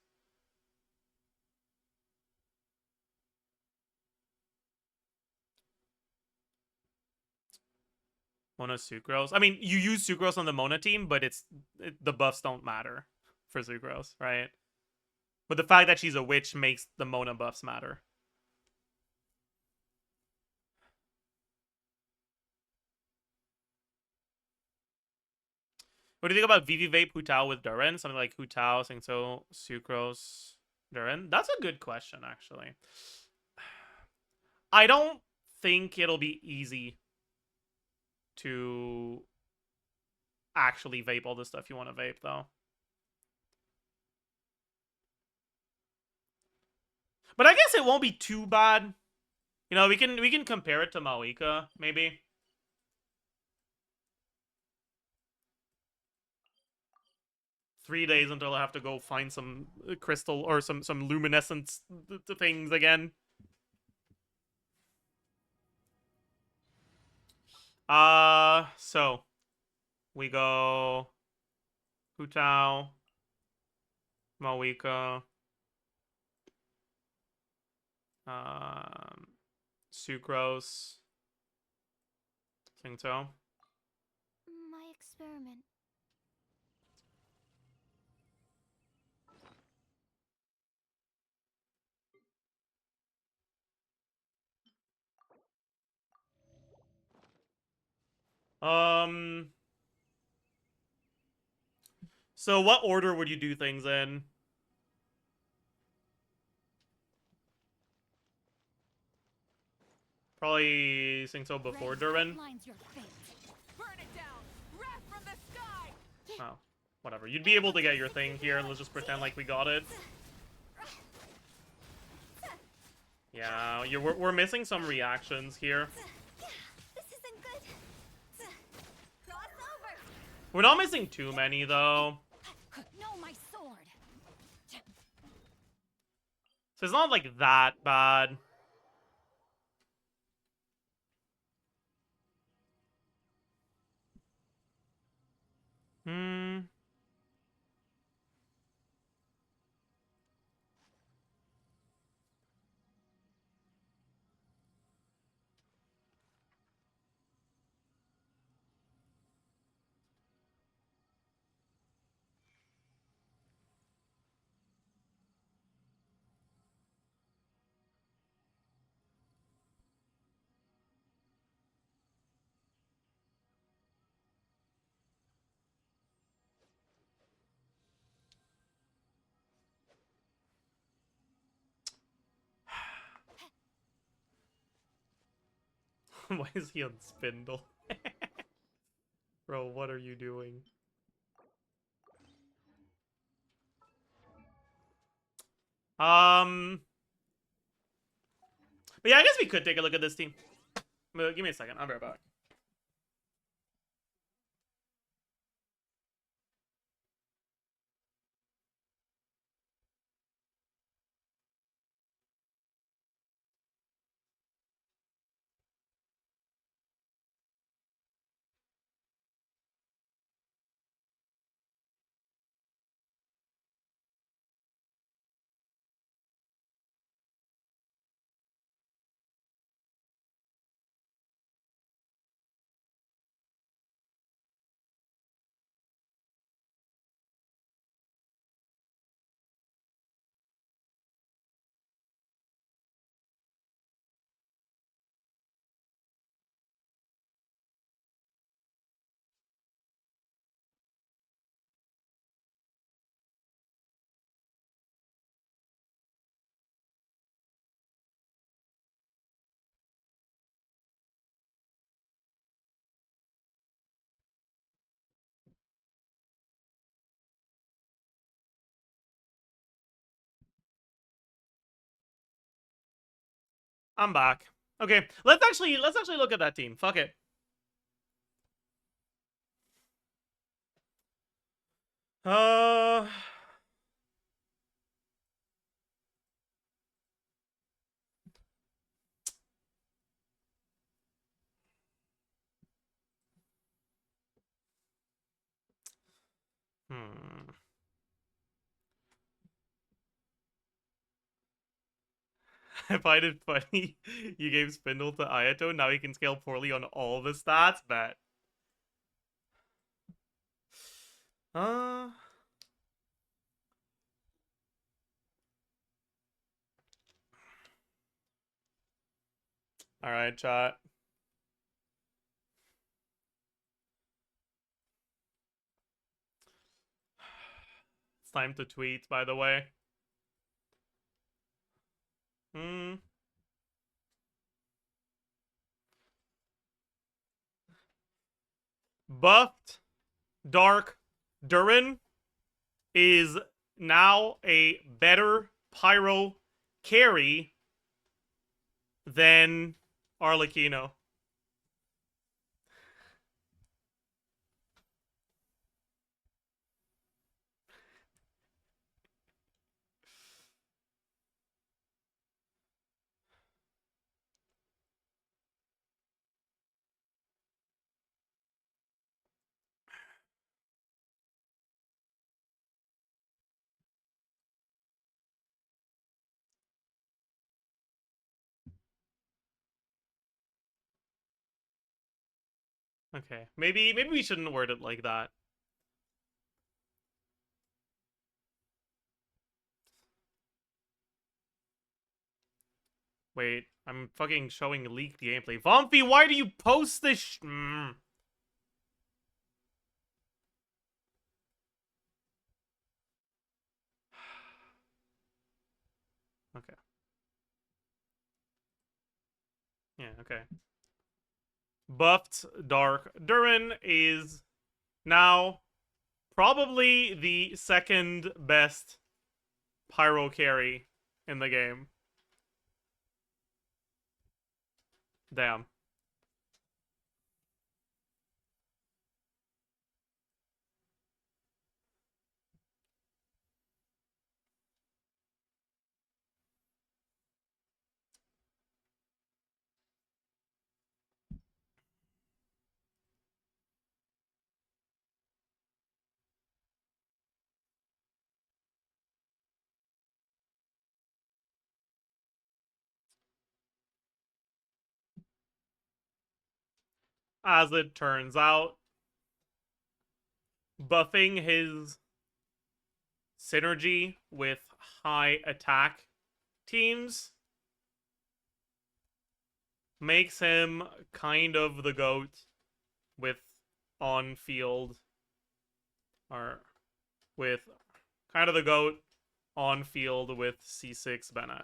Mona Sucrose. I mean, you use Sucrose on the Mona team, but the buffs don't matter for Sucrose, right? But the fact that she's a witch makes the Mona buffs matter. What do you think about Vivi Vape Hu Tao with Durin? Something like Hu Tao, Singso, Sucrose, Durin? That's a good question, actually. I don't think it'll be easy to actually vape all the stuff you want to vape, though. But I guess it won't be too bad. You know, we can compare it to Mawika, maybe. Three days until I have to go find some crystal or some luminescent things again. So we go Hu Tao, Mawika, Sucrose, Singto. My experiment. So what order would you do things in? Probably Singto before Durin. Lines your fate. Burn it down. Wrath from the sky. Oh, whatever. You'd be able to get your thing here. Let's just pretend like we got it. Yeah, we're missing some reactions here. This isn't good. Cross over. We're not missing too many though. No, my sword. So it's not like that bad. Why is he on Spindle? Bro, what are you doing? But yeah, I guess we could take a look at this team. Give me a second. I'll be right back. I'm back. Okay, let's actually look at that team. Fuck it. Uh Hmm. I find it funny you gave Spindle to Ayato, now he can scale poorly on all the stats, bet. Uh Alright, chat. It's time to tweet, by the way. Buffed Dark Durin is now a better pyro carry than Arlecchino. Okay, maybe we shouldn't word it like that. Wait, I'm fucking showing leaked gameplay. Vomfy, why do you post this Okay. Yeah, okay. Buffed Dark Durin is now probably the second best pyro carry in the game. Damn. As it turns out, buffing his synergy with high attack teams makes him kind of the GOAT with on field, or with kind of the GOAT on field with C6 Bennett.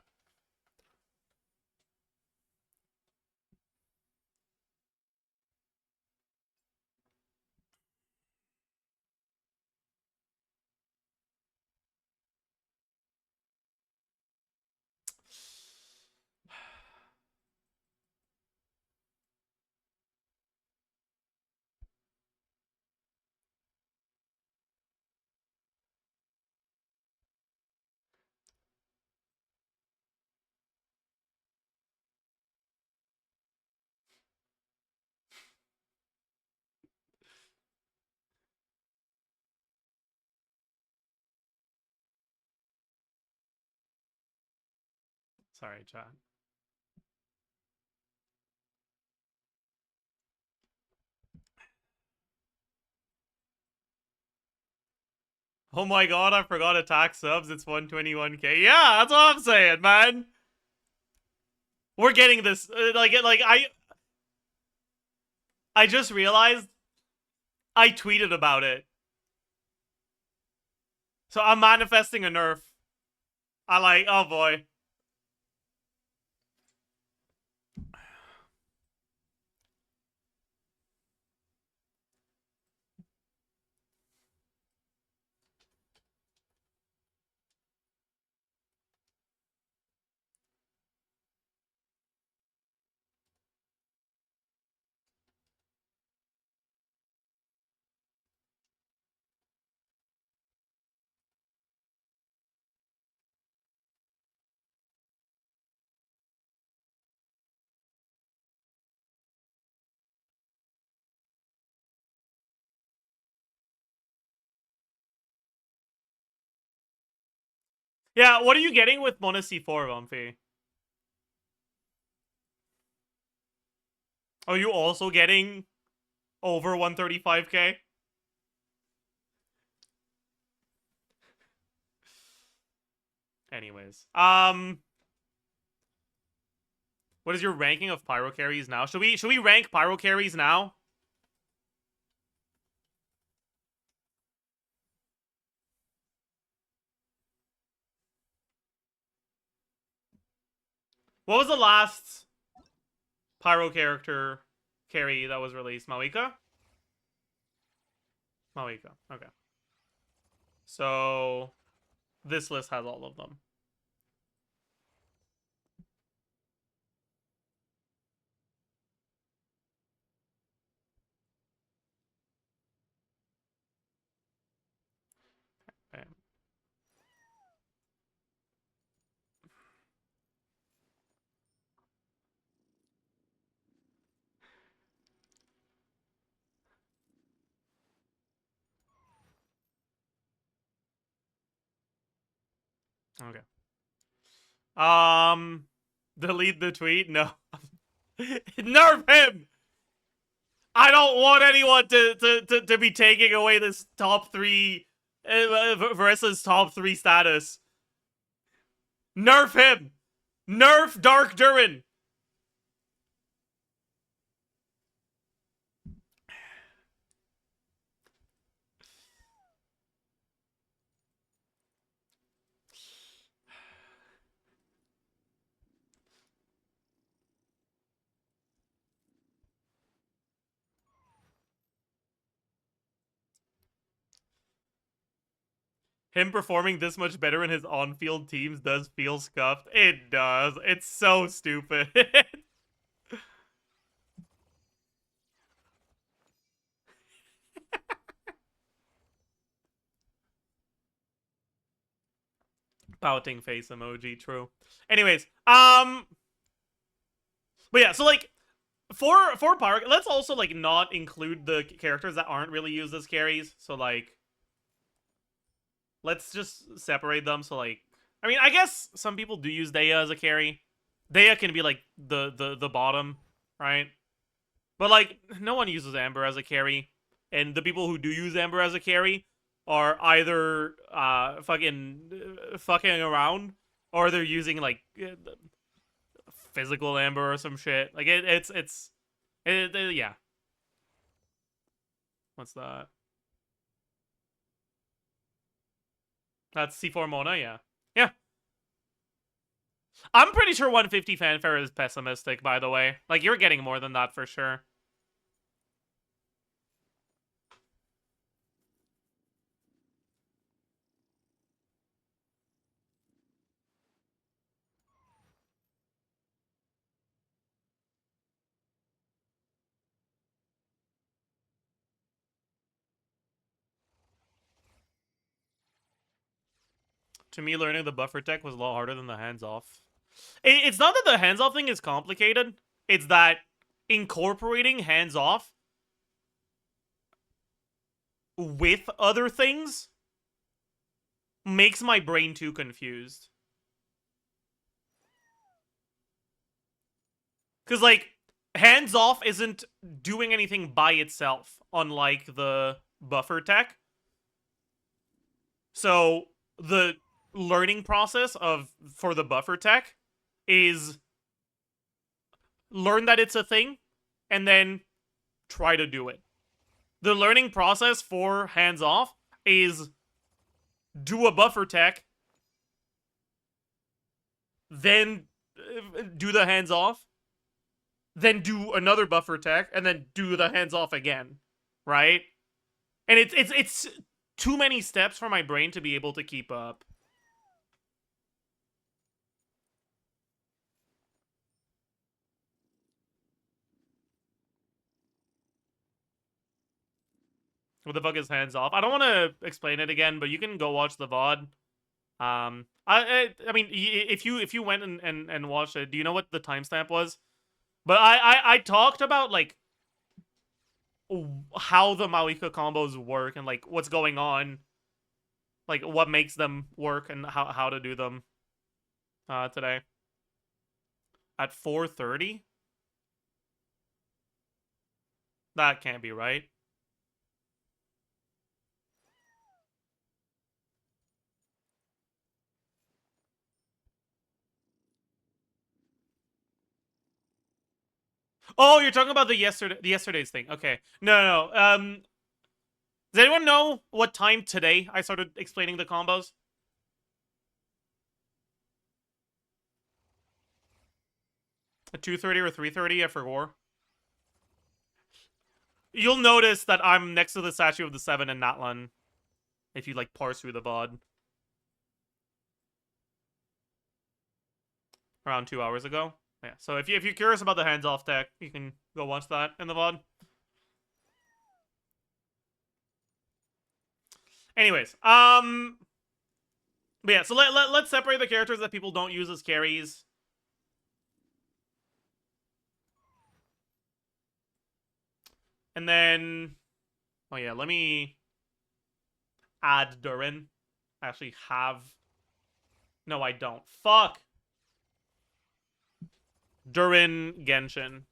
Sorry, chat. Oh my god, I forgot attack subs. It's 121k. Yeah, that's what I'm saying, man. We're getting this. I just realized I tweeted about it. So I'm manifesting a nerf. Oh boy. Yeah, what are you getting with Mona C4, Bumpy? Are you also getting over 135k? Anyways, what is your ranking of pyro carries now? Should we rank pyro carries now? What was the last pyro character carry that was released? Mawika? Mawika. Okay. So this list has all of them. Okay. Okay. Delete the tweet? No. Nerf him! I don't want anyone to be taking away this top 3 versus top 3 status. Nerf him! Nerf Dark Durin! Him performing this much better in his on-field teams does feel scuffed. It does. It's so stupid. Pouting face emoji, true. Anyways, but yeah, so like for Pyro, let's also like not include the characters that aren't really used as carries. So like let's just separate them. So like I mean, I guess some people do use Daya as a carry. Daya can be like the bottom, right? But like no one uses Amber as a carry. And the people who do use Amber as a carry are either fucking around, or they're using like physical Amber or some shit. Like yeah. What's that? That's C4 Mona, yeah. Yeah. I'm pretty sure 150 fanfare is pessimistic, by the way. Like, you're getting more than that for sure. To me, learning the buffer tech was a lot harder than the hands-off. It's not that the hands-off thing is complicated. It's that incorporating hands-off with other things makes my brain too confused. Because, like, hands-off isn't doing anything by itself, unlike the buffer tech. So, the learning process for the buffer tech is learn that it's a thing and then try to do it. The learning process for hands off is do a buffer tech, then do the hands off, then do another buffer tech, and then do the hands off again, right? And it's too many steps for my brain to be able to keep up. What the fuck is hands off? I don't want to explain it again, but you can go watch the VOD. I mean, if you went and watched it, do you know what the timestamp was? But I talked about like how the Mawika combos work and like what's going on like what makes them work and how to do them today. At 4:30? That can't be right. Oh, you're talking about the yesterday's thing. Okay. No. Does anyone know what time today I started explaining the combos? At 2:30 or 3:30, I forgot. You'll notice that I'm next to the statue of the 7 in Natlan. If you like parse through the VOD. Around 2 hours ago. Yeah, so if you're curious about the hands-off deck, you can go watch that in the VOD. Anyways, but yeah, so let's separate the characters that people don't use as carries. And then, oh yeah, let me add durin. I actually have, no I don't. Fuck! Durin Genshin.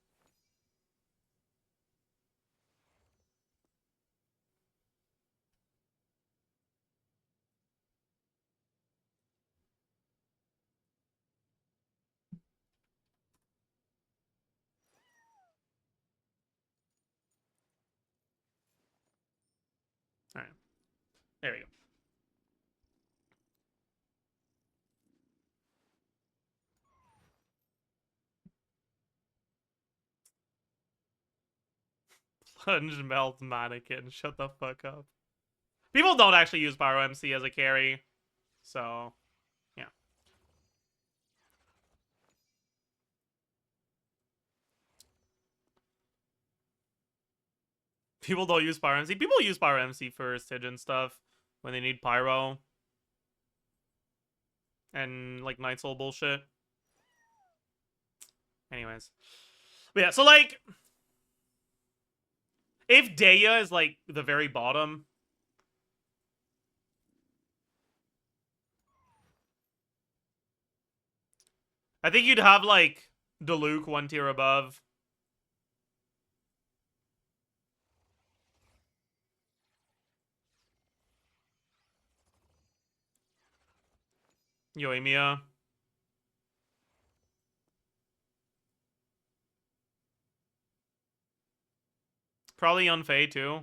Alright. There we go. Plunge Melt Mannequin. Shut the fuck up. People don't actually use Pyro MC as a carry. So, yeah. People don't use Pyro MC. People use Pyro MC for Sig and stuff when they need Pyro. And, like, Night Soul bullshit. Anyways. But yeah, so, like, if Daya is, like, the very bottom, I think you'd have, like, Diluc 1 tier above. Yoimiya. Probably Yunfei, too.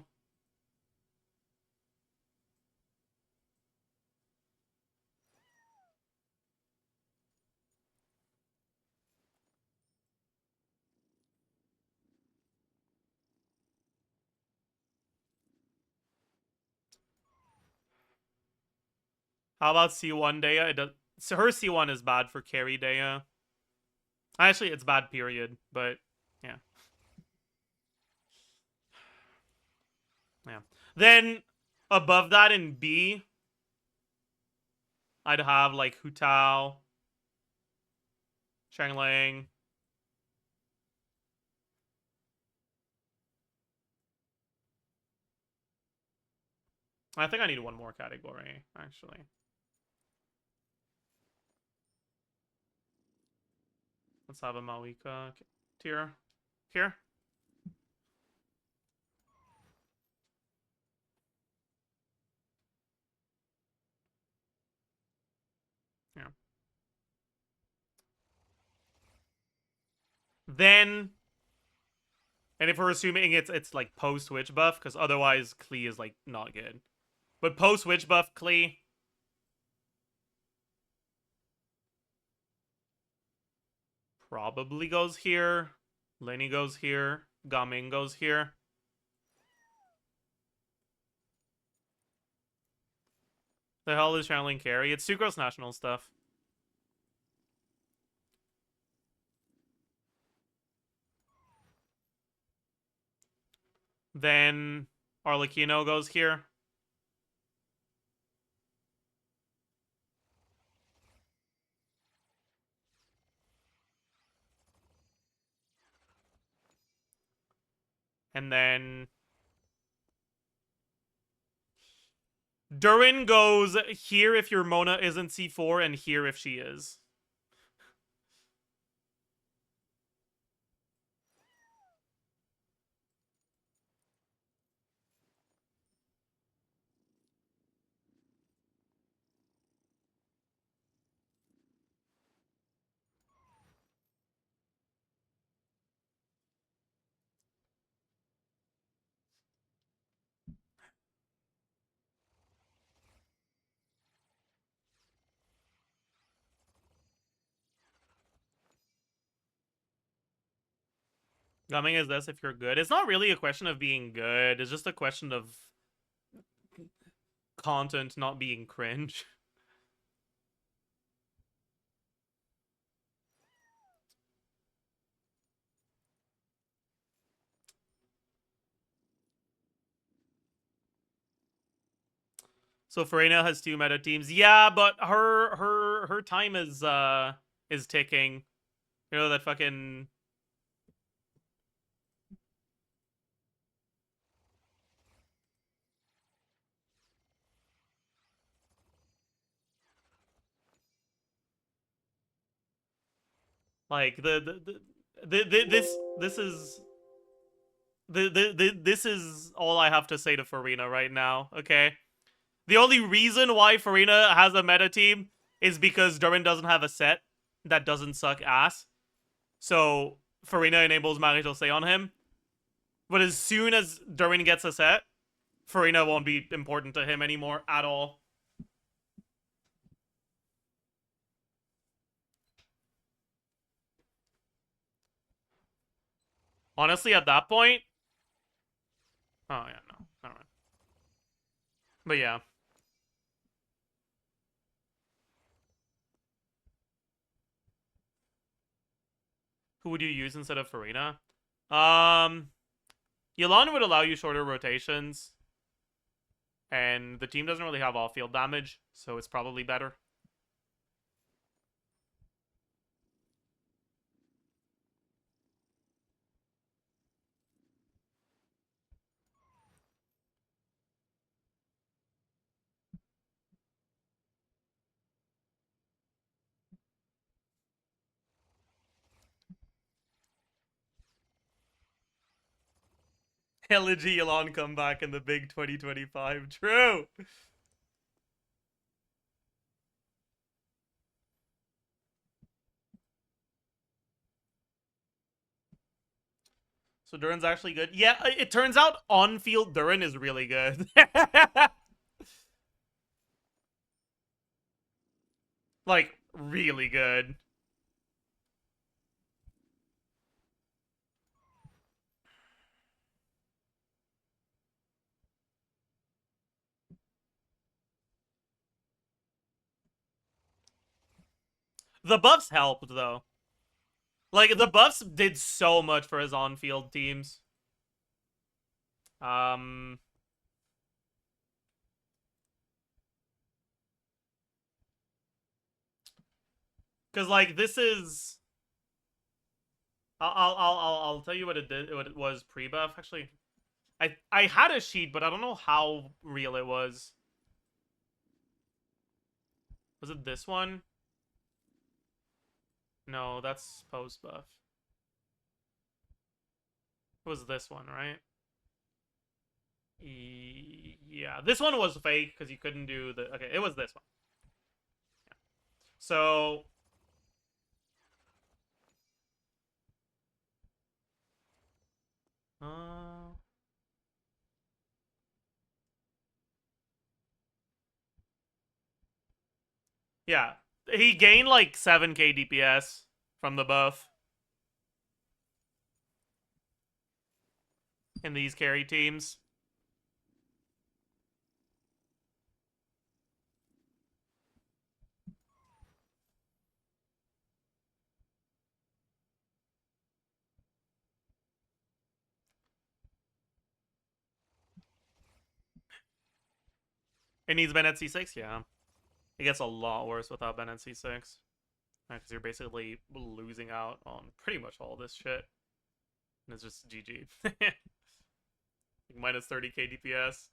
How about C1 Daya? It does, so her C1 is bad for carry Daya. Actually, it's bad, period. But, yeah. Yeah. Then, above that in B, I'd have, like, Hu Tao, Shanglang. I think I need one more category, actually. Let's have a Mawika tier here. Yeah. Then, and if we're assuming it's like post witch buff, because otherwise Klee is like not good. But post witch buff Klee. Probably goes here. Lenny goes here. Gaming goes here. The hell is channeling carry? It's Sucrose National stuff. Then Arlecchino goes here. And then Durin goes here if your Mona isn't C4 and here if she is. Gumming is this if you're good. It's not really a question of being good. It's just a question of content not being cringe. So Farina has 2 meta teams. Yeah, but her time is ticking. You know that fucking like this is this is all I have to say to Farina right now, okay? The only reason why Farina has a meta team is because Durin doesn't have a set that doesn't suck ass. So Farina enables Marital Say on him. But as soon as Durin gets a set, Farina won't be important to him anymore at all. Honestly, at that point... Oh, yeah, no. Alright. But yeah. Who would you use instead of Farina? Yelan would allow you shorter rotations. And the team doesn't really have off-field damage, so it's probably better. Elegy Yelan comeback in the big 2025. True! So Durin's actually good. Yeah, it turns out on-field Durin is really good. Like, really good. The buffs helped, though. Like, the buffs did so much for his on-field teams. Because, like, this is... I'll tell you what it did, what it was pre-buff. Actually, I had a sheet, but I don't know how real it was. Was it this one? No, that's post-buff. It was this one, right? Yeah, this one was fake because you couldn't do the... Okay, it was this one. Yeah. So... Yeah, he gained like 7k DPS from the buff in these carry teams. It needs Ben at C6, yeah. It gets a lot worse without Ben at C6. Because you're basically losing out on pretty much all this shit. And it's just GG. Like minus 30k DPS.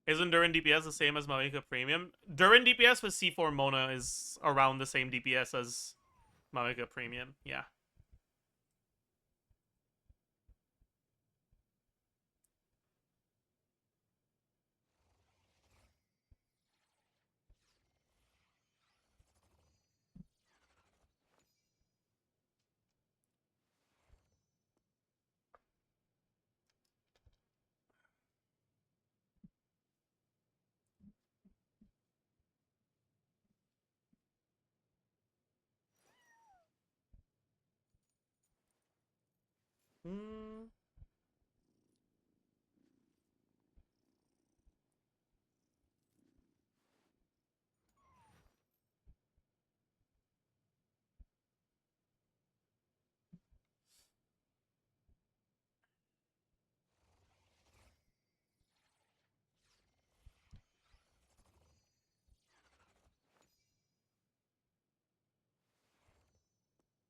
Isn't Durin DPS the same as Maoika Premium? Durin DPS with C4 Mona is around the same DPS as Maoika Premium, yeah. Hmm.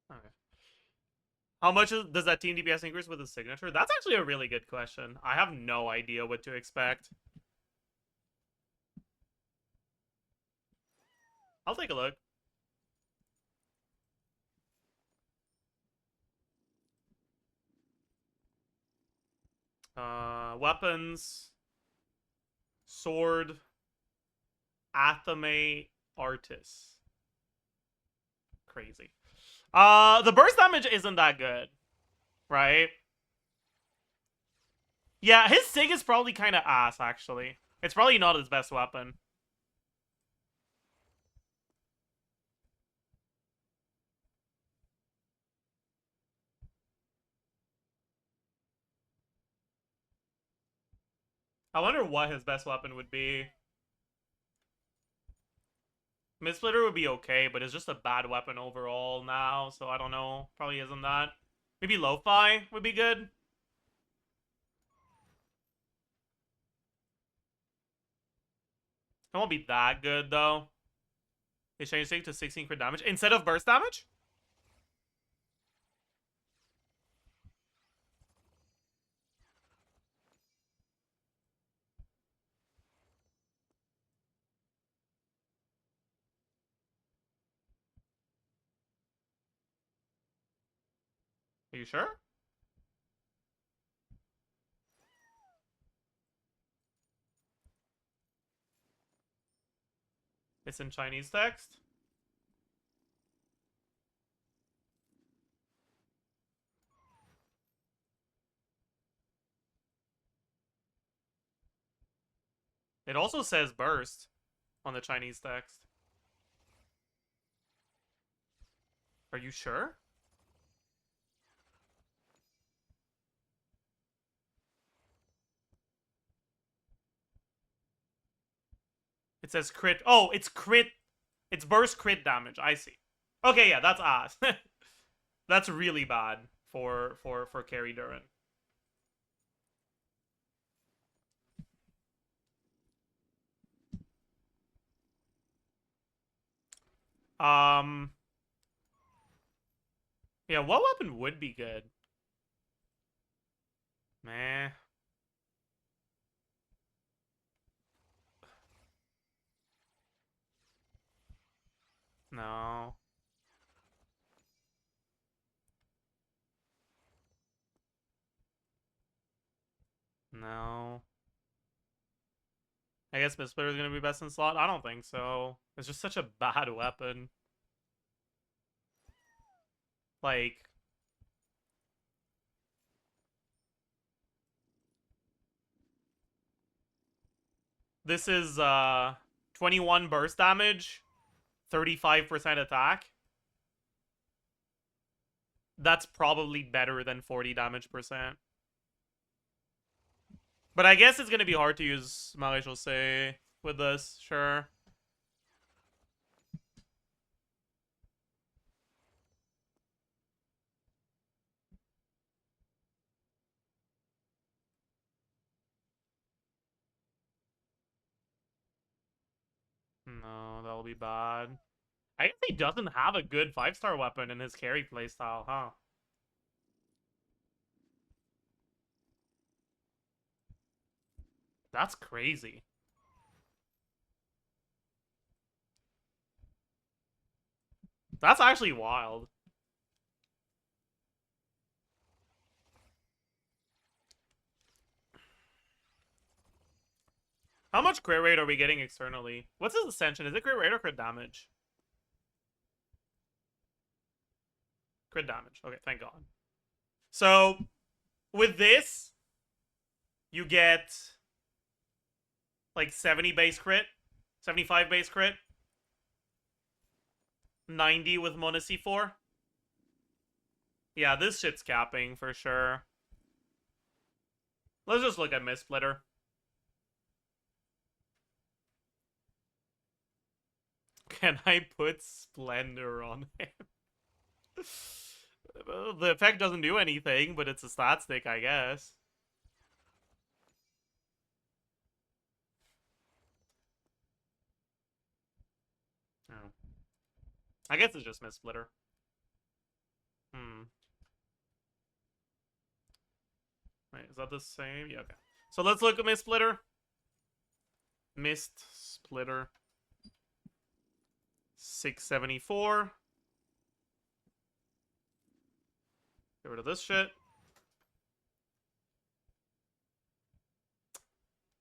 Okay. How much does that team DPS increase with a signature? That's actually a really good question. I have no idea what to expect. I'll take a look. Weapons. Sword. Athame Artis. Crazy. The burst damage isn't that good. Right? Yeah, his Sig is probably kind of ass, actually. It's probably not his best weapon. I wonder what his best weapon would be. Mid-splitter would be okay, but it's just a bad weapon overall now, so I don't know. Probably isn't that. Maybe Lo-Fi would be good. It won't be that good, though. They changed it to 16 crit damage instead of burst damage? Are you sure? It's in Chinese text? It also says burst on the Chinese text. Are you sure? It says crit. Oh, it's crit. It's burst crit damage. I see. Okay, yeah, that's ass. That's really bad for carry Durin. Um Yeah, what weapon would be good? Meh. No. No. I guess Mid-Splitter is going to be best in slot? I don't think so. It's just such a bad weapon. Like... This is, 21 burst damage, 35% attack. That's probably better than 40 damage percent. But I guess it's going to be hard to use Maréchaussée with this, sure. No, that'll be bad. I guess he doesn't have a good 5-star weapon in his carry playstyle, huh? That's crazy. That's actually wild. How much crit rate are we getting externally? What's his ascension? Is it crit rate or crit damage? Crit damage. Okay, thank God. So, with this, you get like 70 base crit, 75 base crit, 90 with Mona C4. Yeah, this shit's capping for sure. Let's just look at Mist Splitter. Can I put Splendor on him? The effect doesn't do anything, but it's a stat stick, I guess. Oh. I guess it's just Mist Splitter. Wait, is that the same? Yeah, okay. So let's look at Mist Splitter. Mist Splitter. 674. Get rid of this shit.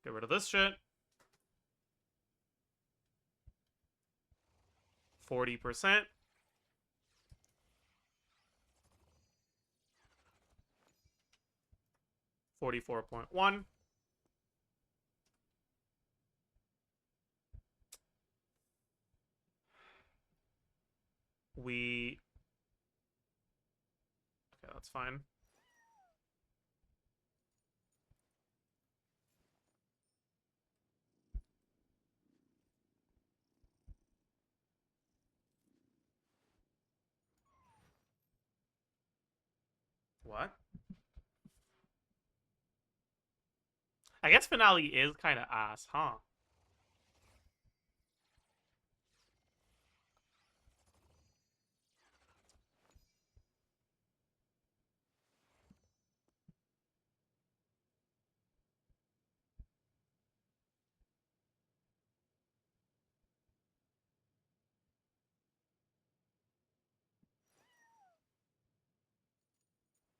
Get rid of this shit. 40%. $44.1. Okay, that's fine. What? I guess Finale is kind of ass, huh?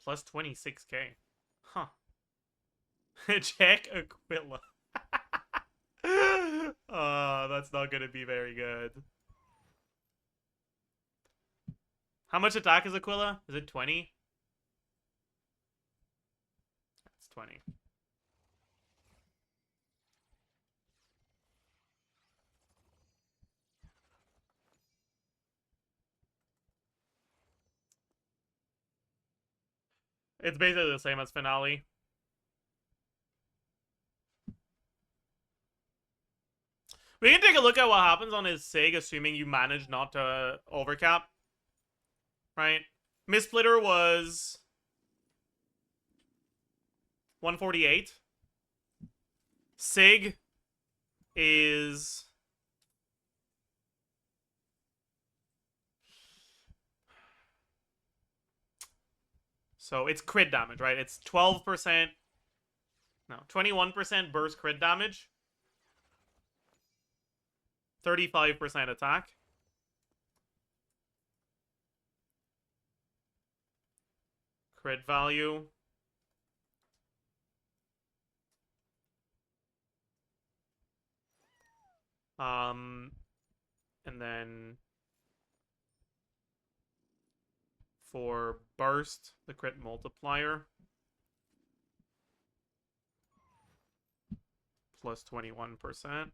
Plus 26k. Huh. Check Aquila. That's not gonna be very good. How much attack is Aquila? Is it 20? It's 20. It's basically the same as Finale. We can take a look at what happens on his SIG, assuming you manage not to overcap. Right? Mist Splitter was 148. SIG is... So it's crit damage, right? It's 12%... No, 21% burst crit damage. 35% attack. Crit value. And then for burst, the crit multiplier plus 21%.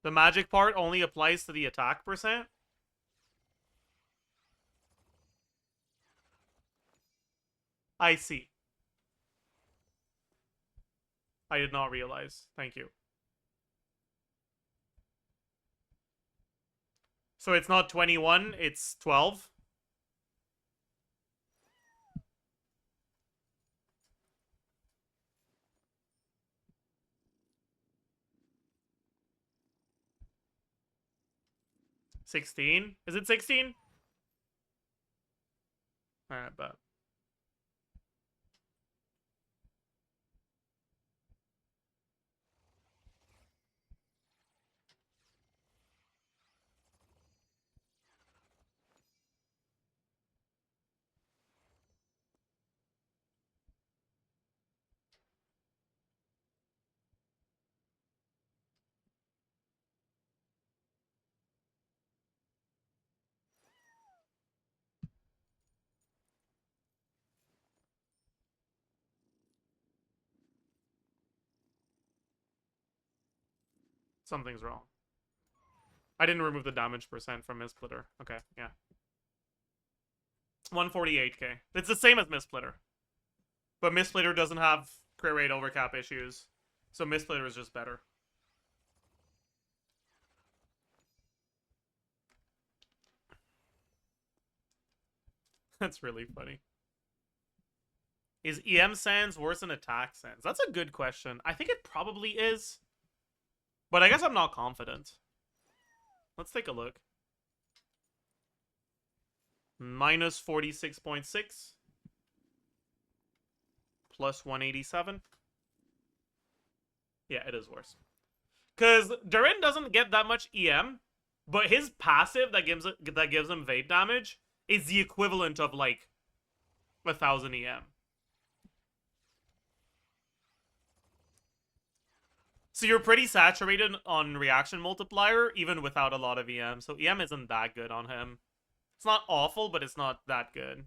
The magic part only applies to the attack percent. I see. I did not realize. Thank you. So it's not 21, it's 12. $16? Is it 16? Alright, bet. Something's wrong. I didn't remove the damage percent from Missplitter. Okay, yeah. 148k. It's the same as Missplitter. But Missplitter doesn't have crit rate overcap issues. So Missplitter is just better. That's really funny. Is EM Sands worse than Attack Sands? That's a good question. I think it probably is. But I guess I'm not confident. Let's take a look. Minus 46.6. Plus 187. Yeah, it is worse. Because Durin doesn't get that much EM, but his passive that gives him vape damage is the equivalent of like 1,000 EM. So you're pretty saturated on reaction multiplier, even without a lot of EM. So EM isn't that good on him. It's not awful, but it's not that good.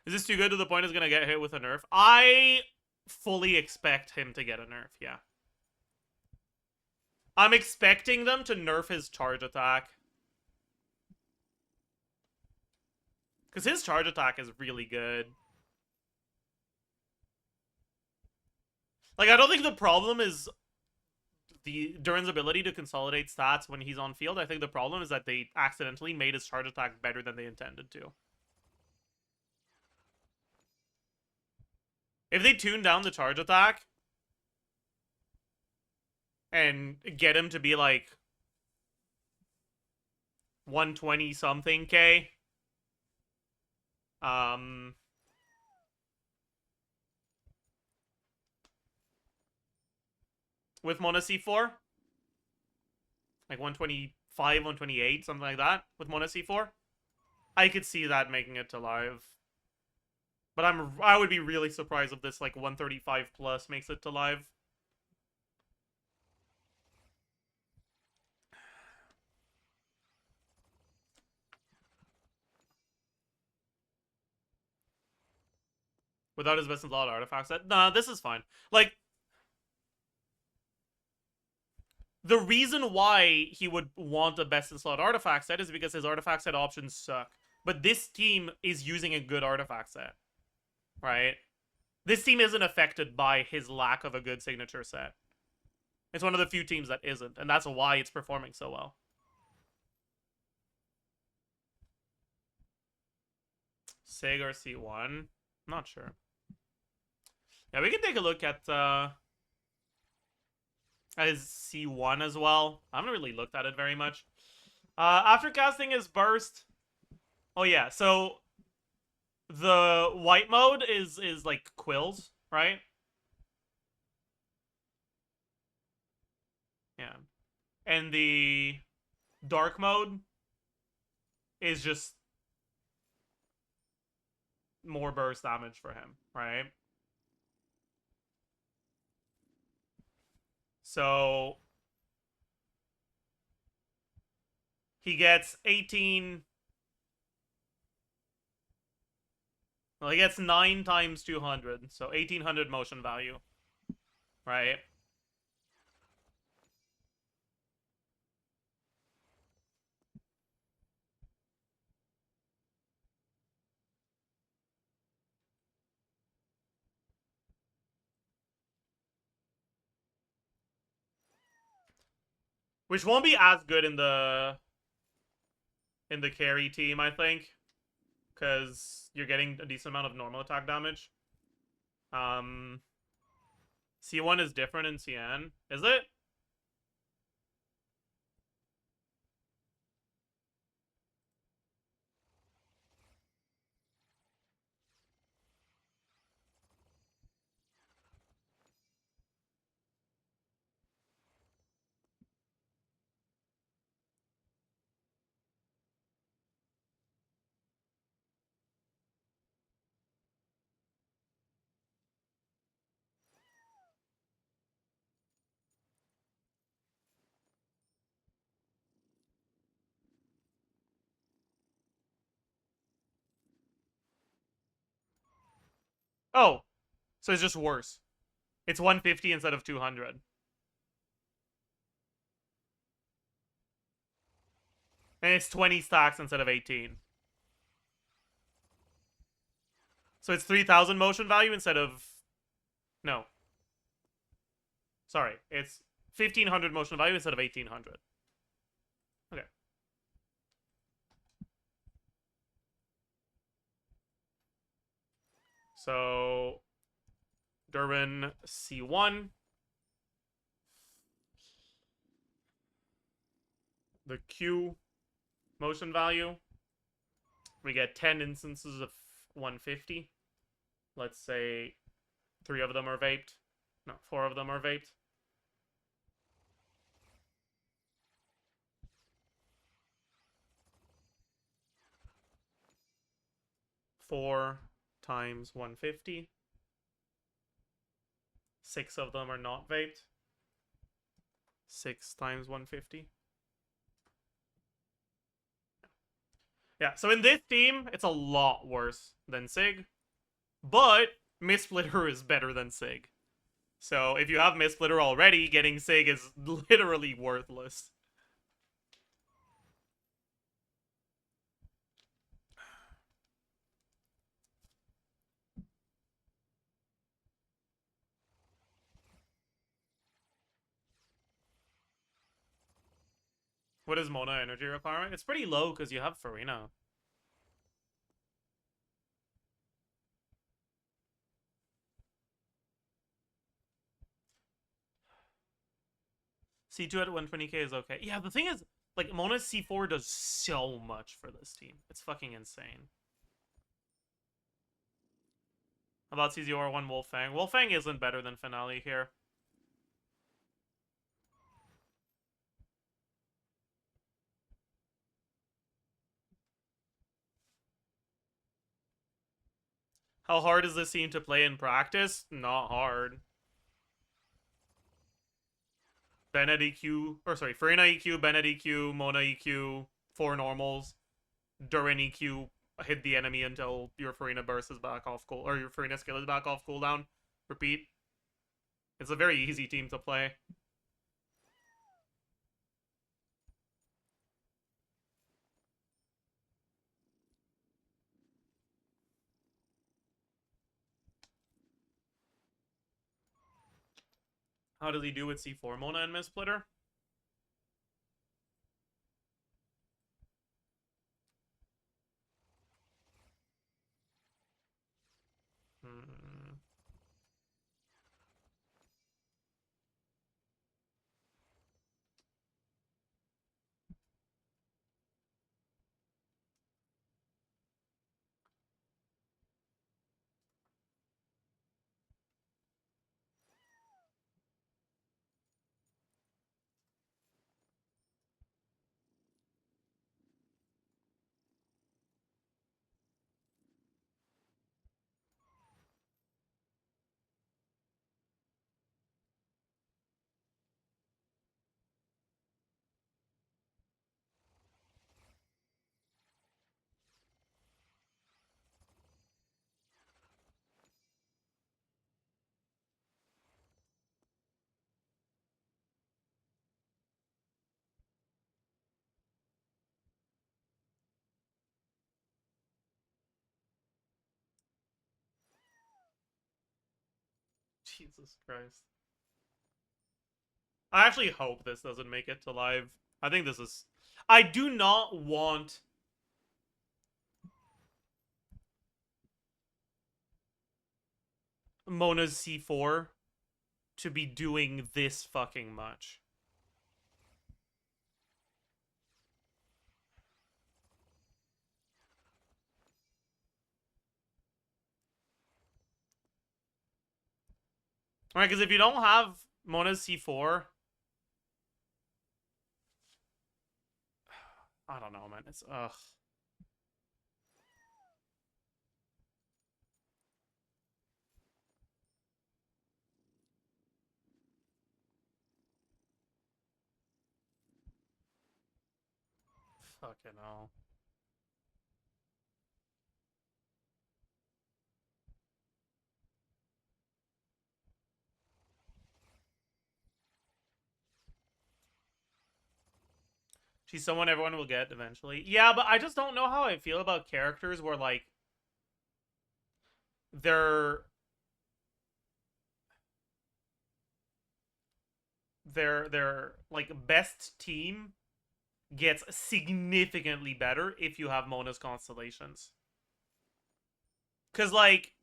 Is this too good to the point it's going to get hit with a nerf? I fully expect him to get a nerf, yeah. I'm expecting them to nerf his charge attack. Because his charge attack is really good. Like, I don't think the problem is Durin's ability to consolidate stats when he's on field. I think the problem is that they accidentally made his charge attack better than they intended to. If they tune down the charge attack and get him to be like 120 something K, with Mona C4, like 125, 128, something like that, with Mona C4, I could see that making it to live. But I would be really surprised if this like 135 plus makes it to live. Without his best in slot artifact set? Nah, this is fine. Like, the reason why he would want a best in slot artifact set is because his artifact set options suck. But this team is using a good artifact set. Right? This team isn't affected by his lack of a good signature set. It's one of the few teams that isn't, and that's why it's performing so well. Sagar C1? Not sure. Yeah, we can take a look at his C1 as well. I haven't really looked at it very much. After casting his burst... Oh yeah, so... the white mode is like quills, right? Yeah. And the dark mode is just more burst damage for him, right? So he gets 18. Well, he gets 9 times 200, so 1800 motion value, right? Which won't be as good in the carry team, I think, because you're getting a decent amount of normal attack damage. C1 is different in CN, is it? Oh, so it's just worse. It's 150 instead of 200. And it's 20 stacks instead of 18. So it's 3,000 motion value instead of... No. Sorry, it's 1,500 motion value instead of 1,800. Okay. So... Durin C1. The Q motion value. We get 10 instances of 150. Let's say 3 of them are vaped. No, 4 of them are vaped. Four times 150. 6 of them are not vaped. 6 times 150. Yeah, so in this team, it's a lot worse than Sig. But Mistsplitter is better than Sig. So if you have Mistsplitter already, getting Sig is literally worthless. What is Mona energy requirement? It's pretty low because you have Farina. C2 at 120k is okay. Yeah, the thing is, like, Mona's C4 does so much for this team. It's fucking insane. How about CZR1 Wolfang? Wolfang isn't better than Finale here. How hard is this team to play in practice? Not hard. Bennett EQ, or sorry, Farina EQ, Bennett EQ, Mona EQ, 4 normals, Durin EQ, hit the enemy until your Farina burst is back off cool, or your Farina skill is back off cooldown. Repeat. It's a very easy team to play. How does he do with C4 Mona and Mistsplitter? Hmm. Jesus Christ. I actually hope this doesn't make it to live. I think this is... I do not want... Mona's C4 to be doing this fucking much. Right, because if you don't have Mona's C4... I don't know, man. It's... ugh. Fucking hell. She's someone everyone will get eventually. Yeah, but I just don't know how I feel about characters where, like, their like best team gets significantly better if you have Mona's constellations. Cause like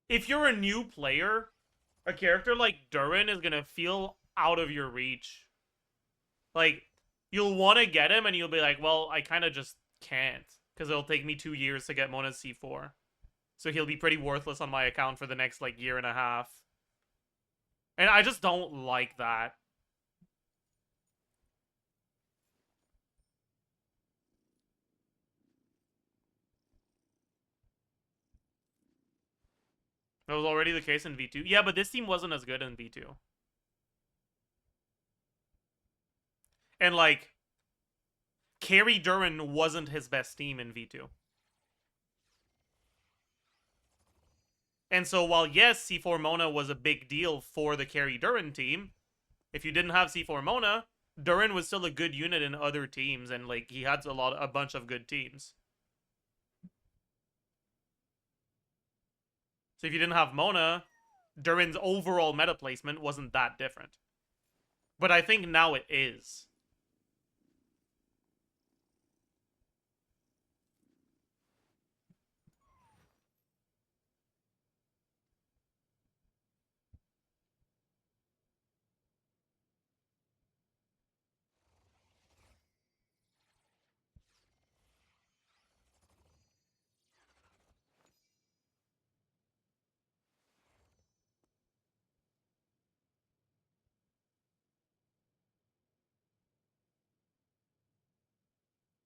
if you're a new player, a character like Durin is gonna feel out of your reach. Like, you'll want to get him and you'll be like, well, I kind of just can't. Because it'll take me 2 years to get Mona's C4. So he'll be pretty worthless on my account for the next, like, year and a half. And I just don't like that. That was already the case in V2. Yeah, but this team wasn't as good in V2. And, like, Carry Durin wasn't his best team in V2. And so while, yes, C4 Mona was a big deal for the Carry Durin team, if you didn't have C4 Mona, Durin was still a good unit in other teams, and, like, he had a bunch of good teams. So if you didn't have Mona, Durin's overall meta placement wasn't that different. But I think now it is.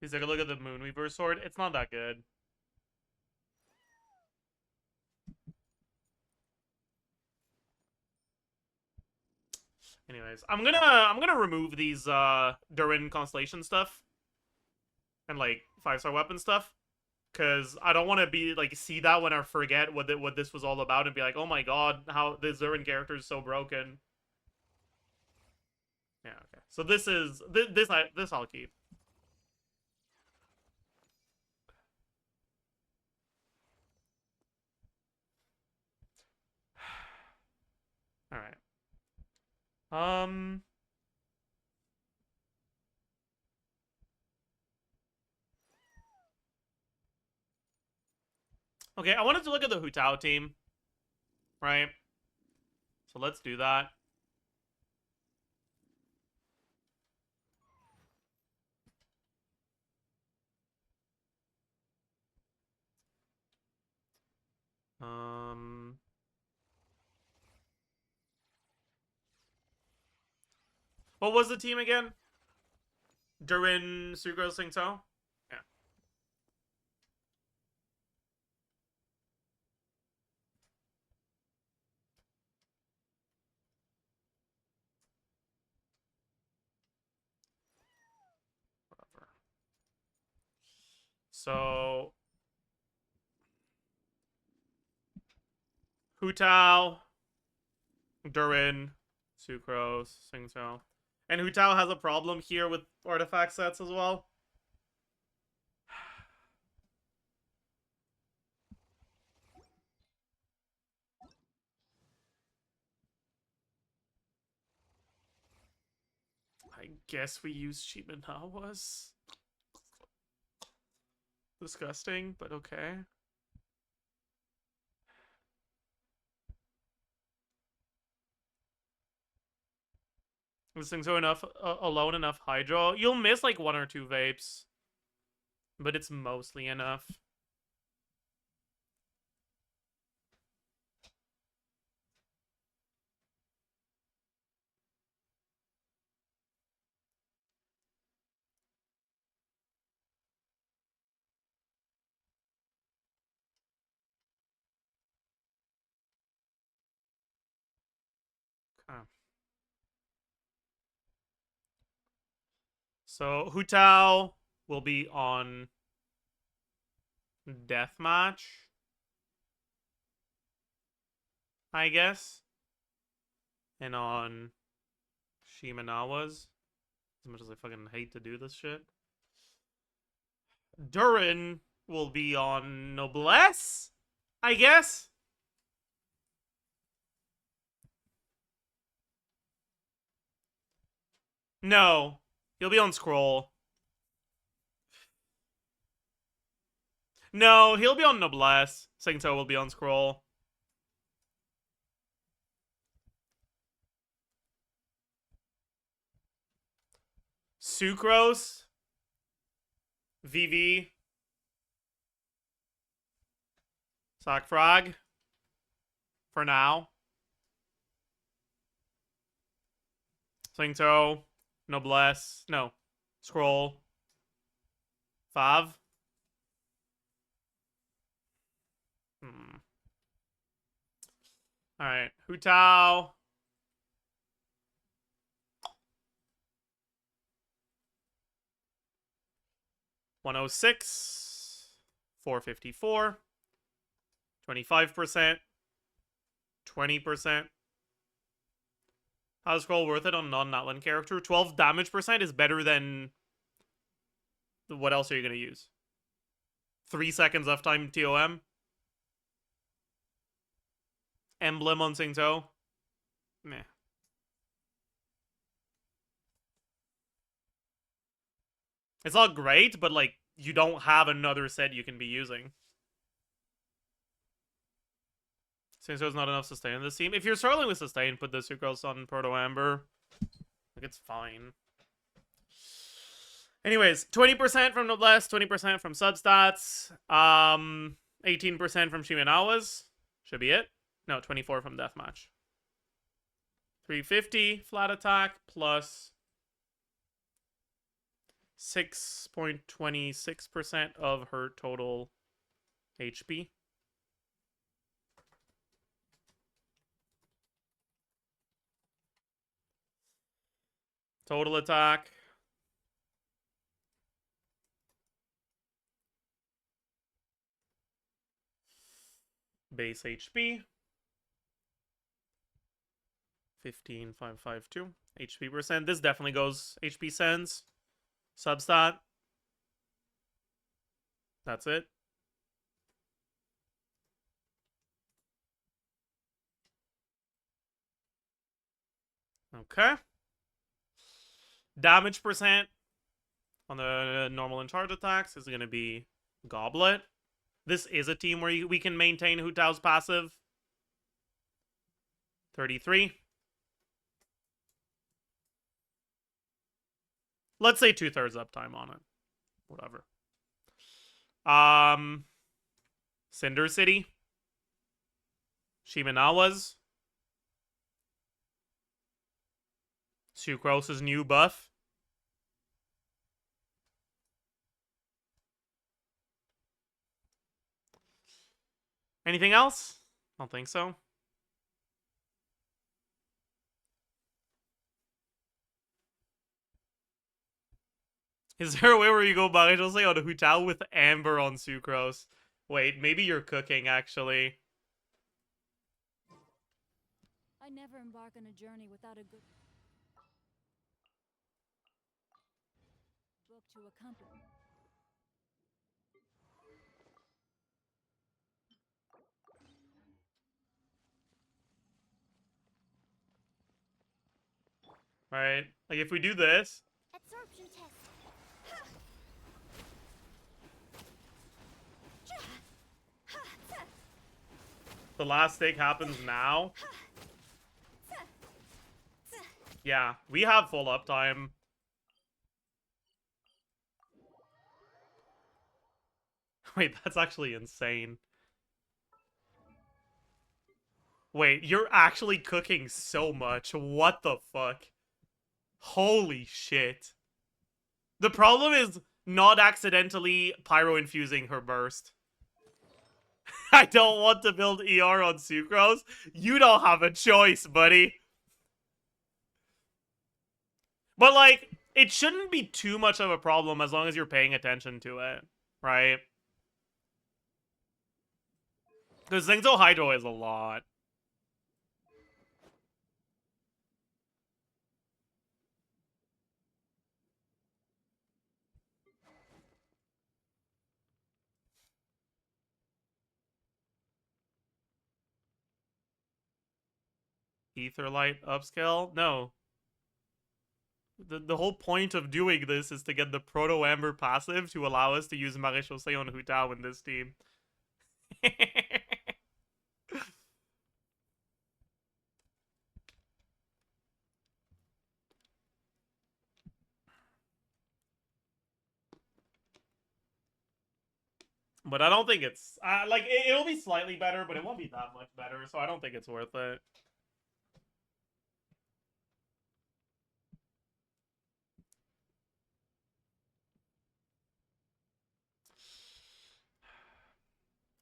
He's like, look at the Moonweaver sword. It's not that good. Anyways, I'm gonna remove these Durin constellation stuff and like 5-star weapon stuff, because I don't want to be like see that when I forget what this was all about and be like, oh my god, how this Durin character is so broken. Yeah, okay. So this is this I'll keep. All right. Okay, I wanted to look at the Hu Tao team, right? So let's do that. What was the team again? Durin, Sugro, Singto? Yeah. Whatever. So Hu Tao, Durin, Sucrose, Singto. And Hu Tao has a problem here with artifact sets as well. I guess we use Shimenawas. Disgusting, but okay. This thing's enough alone enough hydro. You'll miss like 1 or 2 vapes, but it's mostly enough. Okay. So Hu Tao will be on Deathmatch, I guess. And on Shimenawa's. As much as I fucking hate to do this shit. Durin will be on Noblesse, I guess. No, he'll be on Scroll. No, he'll be on Noblesse. Singto will be on Scroll. Sucrose. VV. Sockfrog. For now. Singto. Noblesse. No. Scroll. Fav. Alright. Hu Tao. $106. $454. 25%. 20%. How's Scroll worth it on non-Natlan character? 12 damage percent is better than... What else are you going to use? 3 seconds uptime TOM? Emblem on Singto? Meh. It's not great, but, like, you don't have another set you can be using. Singto's not enough sustain in this team. If you're struggling with sustain, put the Sucrose on Proto Amber. Like, it's fine. Anyways, 20% from Noblesse, 20% from Substats, 18% from Shimenawa's. Should be it. No, 24 from Deathmatch. 350 flat attack plus 6.26% of her total HP. Total attack. Base HP. 15,552. HP percent. This definitely goes HP sends. Substat. That's it. Okay. Damage percent on the normal and charge attacks is going to be Goblet. This is a team where we can maintain Hu Tao's passive. 33. Let's say 2/3 uptime on it. Whatever. Cinder City. Shimenawa's. Sucrose's new buff. Anything else? I don't think so. Is there a way where you go Barijose on Hu Tao with Amber on Sucrose? Wait, maybe you're cooking, actually. I never embark on a journey without a good book to accompany. Right? Like, if we do this... Absorption test. The last stake happens now. Yeah, we have full uptime. Wait, that's actually insane. Wait, you're actually cooking so much. What the fuck? Holy shit. The problem is not accidentally pyro-infusing her burst. I don't want to build ER on Sucrose. You don't have a choice, buddy. But, like, it shouldn't be too much of a problem as long as you're paying attention to it, right? Because Zingzo Hydro is a lot. Etherlight upscale? No. The whole point of doing this is to get the Proto Amber passive to allow us to use Maréchaussée on Hu Tao in this team. But I don't think it's like it'll be slightly better, but it won't be that much better. So I don't think it's worth it.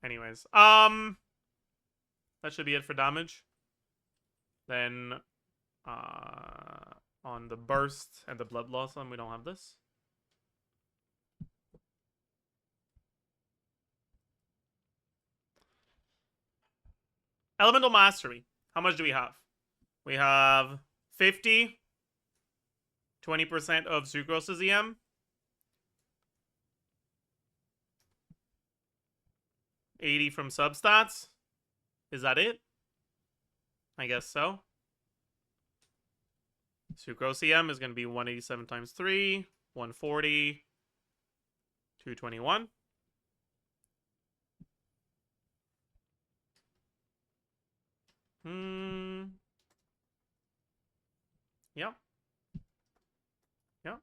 Anyways, that should be it for damage. Then, on the burst and the blood blossom, we don't have this. Elemental Mastery. How much do we have? We have 50, 20% of Sucrose's EM. $80 from substats. Is that it? I guess so. Sucrose EM is going to be 187 times 3, 140, 221. Yep. Yep.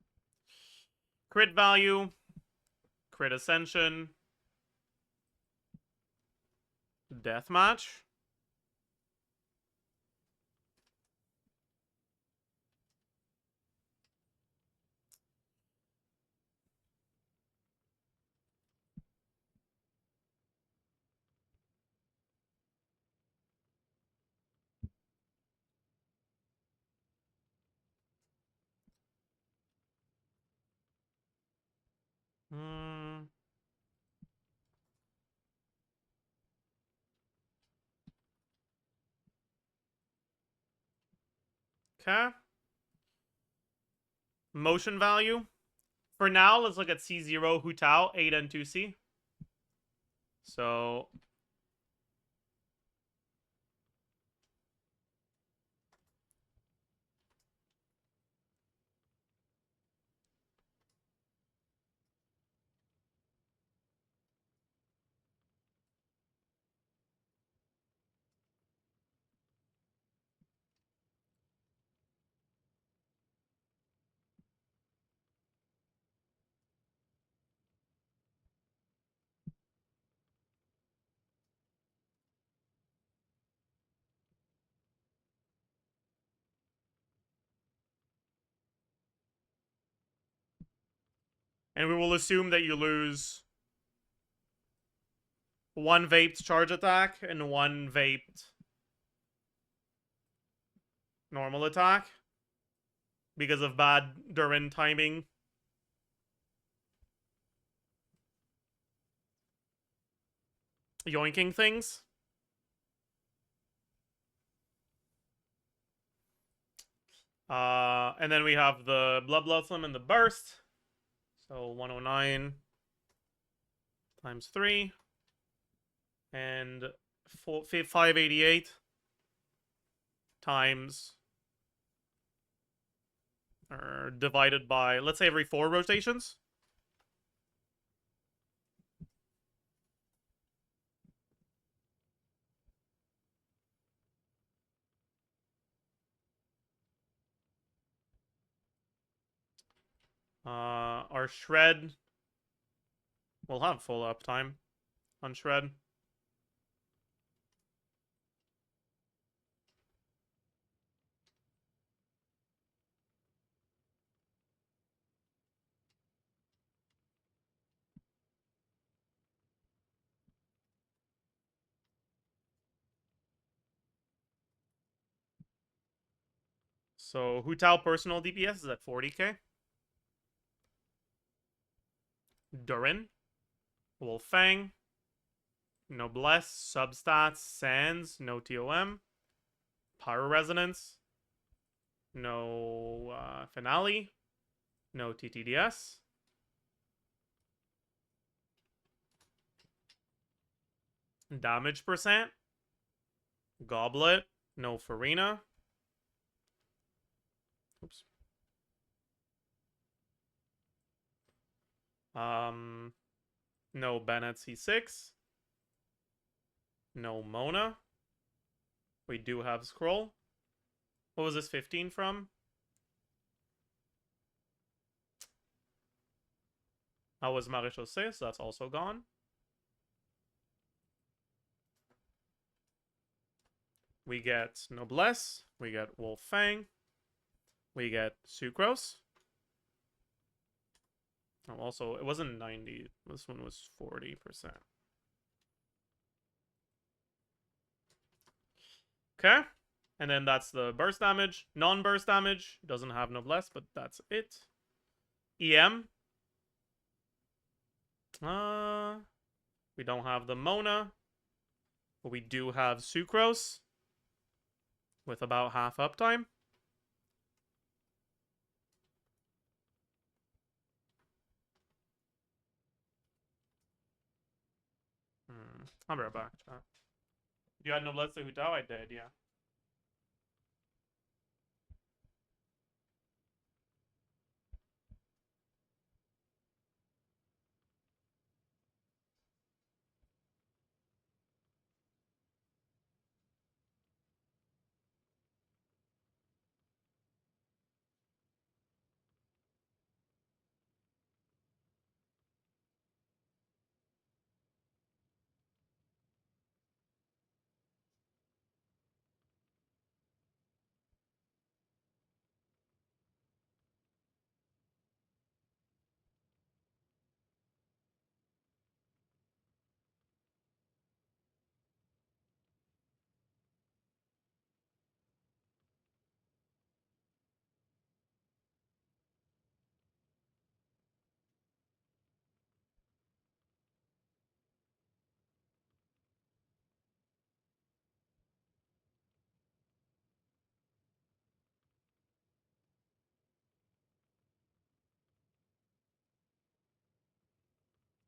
Crit value. Crit ascension. Deathmatch. Okay. Motion value. For now, let's look at C0 Hu Tao, 8 and 2C. So and we will assume that you lose one vaped charge attack and one vaped normal attack because of bad durin timing. Yoinking things. And then we have the Blood Blossom and the Burst. So 109 times 3. And 588 times, or divided by, let's say every 4 rotations. Our Shred will have full uptime on Shred. So Hu Tao personal DPS is at 40k. Durin, Wolfang, Noblesse, Substats, Sands, no TOM, Pyro Resonance, no Finale, no TTDS. Damage percent, Goblet, no Farina. Oops. No Bennett C6. No Mona. We do have Scroll. What was this 15 from? That was Maréchaussée, so that's also gone. We get Noblesse. We get Wolfang. We get Sucrose. Oh, also, it wasn't 90. This one was 40%. Okay. And then that's the burst damage. Non-burst damage. Doesn't have Noblesse, but that's it. EM. We don't have the Mona. But we do have Sucrose. With about half uptime. I'll be right back, chat. You had Noblesse de Hutao? I did, yeah.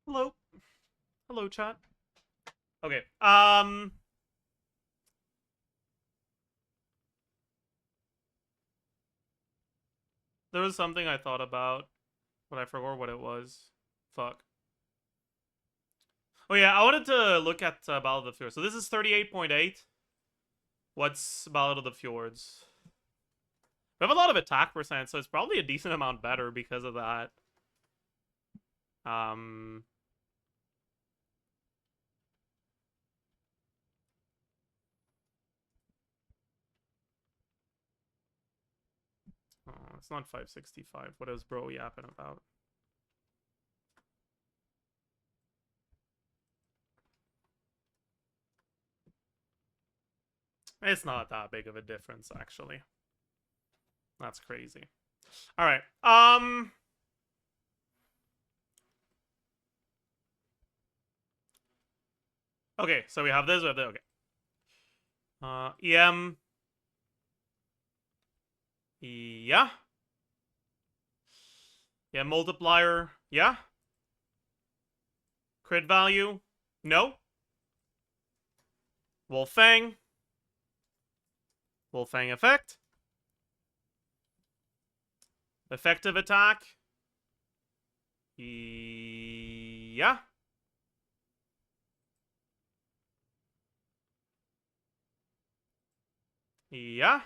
Hello. Hello, chat. Okay. There was something I thought about, but I forgot what it was. Fuck. Oh yeah, I wanted to look at Ballad of the Fjords. So this is 38.8. What's Ballad of the Fjords? We have a lot of attack percent, so it's probably a decent amount better because of that. Oh, it's not 565. What is bro yapping about? It's not that big of a difference, actually. That's crazy. All right. Okay, so we have this. Okay. EM. Yeah. Yeah, multiplier. Yeah. Crit value. No. Wolfang. Wolfang effect. Effective attack. Yeah. Yeah.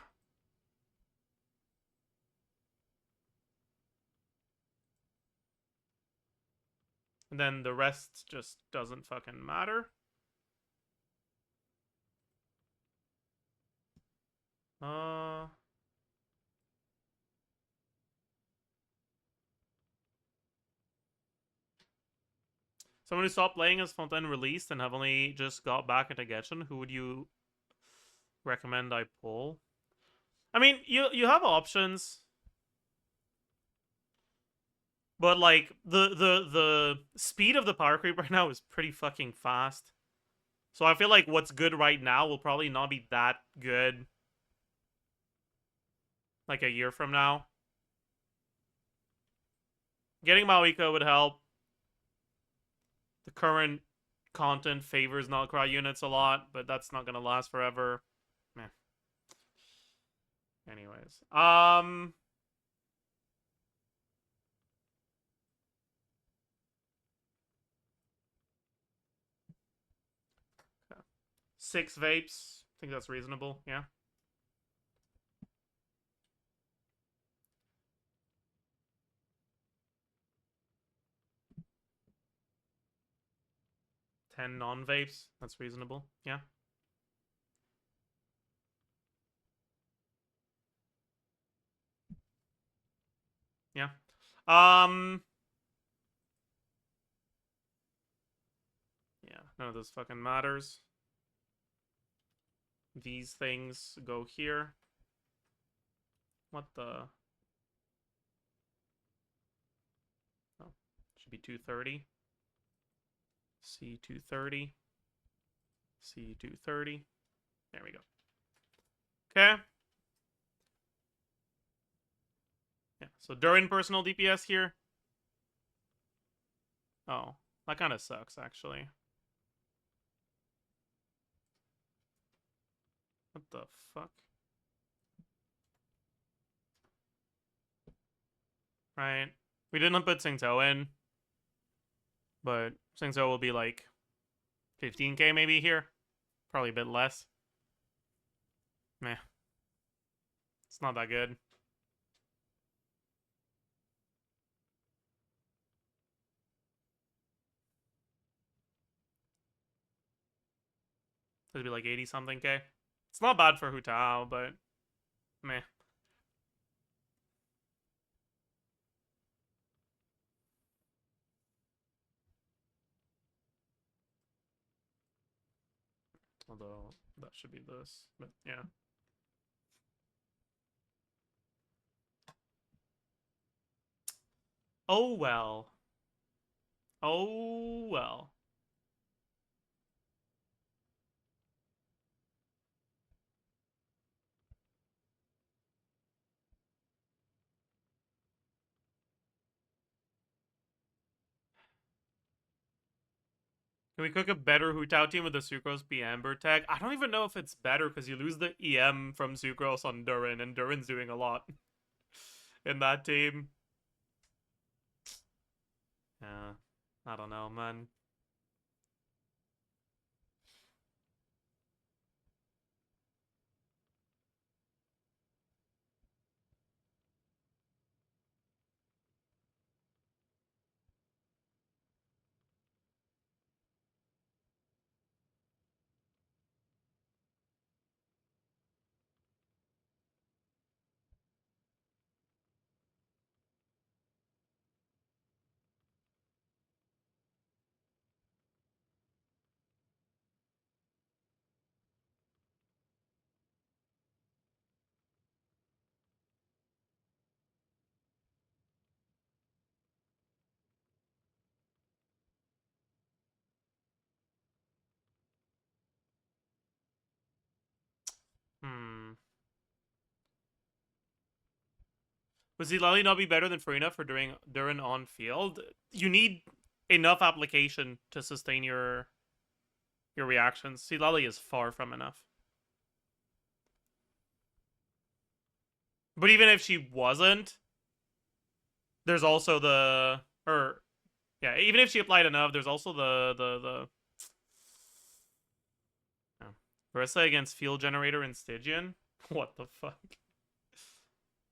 And then the rest just doesn't fucking matter. Someone who stopped playing as Fontaine released and have only just got back into Genshin, who would you recommend I pull? I mean, you have options. But like the speed of the power creep right now is pretty fucking fast. So I feel like what's good right now will probably not be that good like a year from now. Getting Maoika would help. The current content favors Nullcry units a lot, but that's not gonna last forever. Meh. Anyways. 6 vapes. I think that's reasonable, yeah. $10 non-vapes. That's reasonable, yeah. Yeah. Yeah, none of this fucking matters. These things go here. What the? Oh, should be 230. C230. C230. There we go. Okay. Yeah, so during personal DPS here. Oh, that kind of sucks, actually. What the fuck? Right. We didn't put Singto in. But Singto will be like 15k maybe here. Probably a bit less. Meh. It's not that good. It'd be like 80 something k. It's not bad for Hu Tao, but meh. Although that should be this, but yeah. Oh well. Oh well. Can we cook a better Hu Tao team with the Sucrose P Amber tag? I don't even know if it's better because you lose the EM from Sucrose on Durin, and Durin's doing a lot in that team. Yeah, I don't know, man. Hmm. Would Zilali not be better than Farina for Durin on field? You need enough application to sustain your reactions. Zilali is far from enough. But even if she wasn't, there's also yeah, even if she applied enough, there's also the yeah. Marissa against Field Generator and Stygian? What the fuck?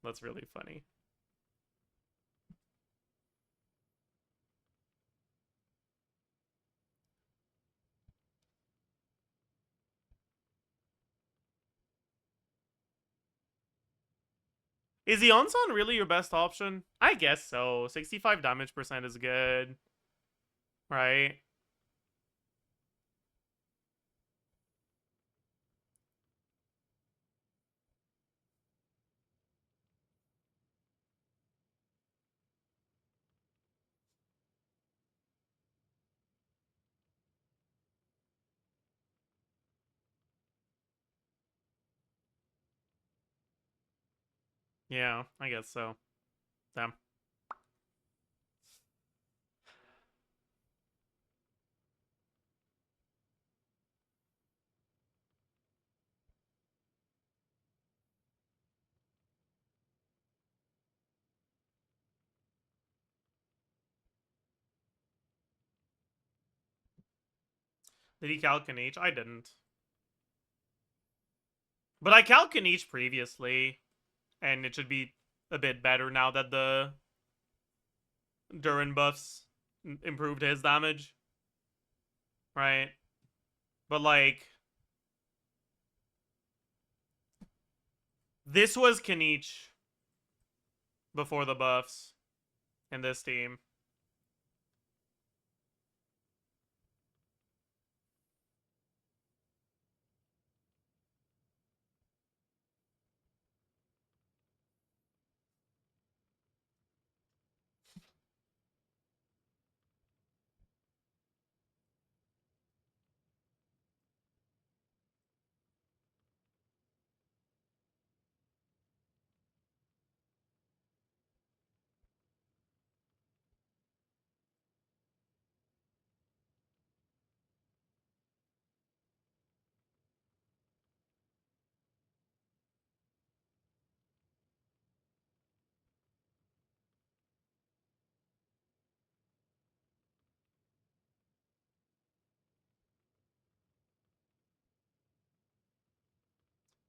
That's really funny. Is the Onson really your best option? I guess so. 65 damage percent is good. Right? Yeah, I guess so. Damn. Did he calc an H? I didn't. But I calc an H previously, and it should be a bit better now that the Durin buffs improved his damage. Right? But like, this was Kanich before the buffs in this team.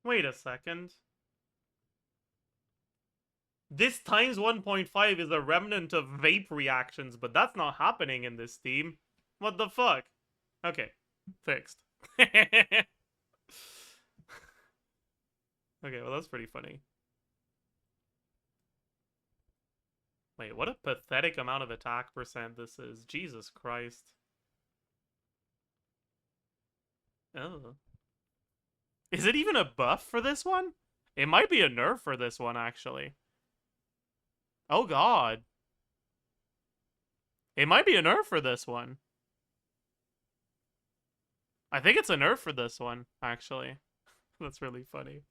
Wait a second. This times 1.5 is a remnant of vape reactions, but that's not happening in this team. What the fuck? Okay, fixed. Okay, well that's pretty funny. Wait, what a pathetic amount of attack percent this is. Jesus Christ. Oh. Is it even a buff for this one? It might be a nerf for this one, actually. Oh god. It might be a nerf for this one. I think it's a nerf for this one, actually. That's really funny.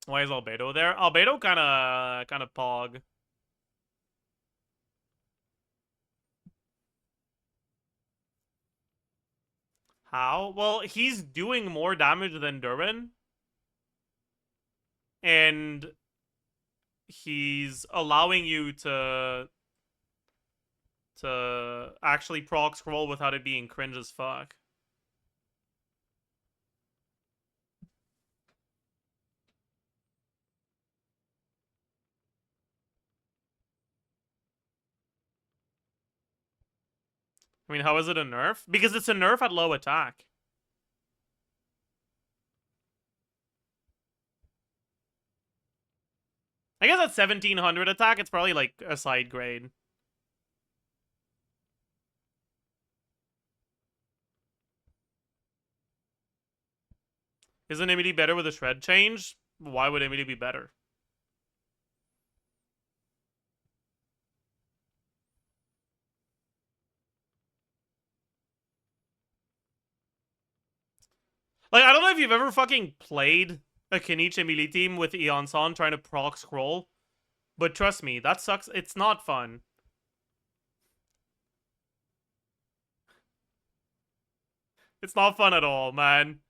Why is Albedo there? Albedo kinda pog. How? Well, he's doing more damage than Durin. And he's allowing you to actually proc scroll without it being cringe as fuck. I mean, how is it a nerf? Because it's a nerf at low attack. I guess at 1700 attack, it's probably like a side grade. Isn't Emily better with a shred change? Why would Emily be better? Like, I don't know if you've ever fucking played a Kenichi Emily team with Eon-san trying to proc scroll, but trust me, that sucks. It's not fun. It's not fun at all, man.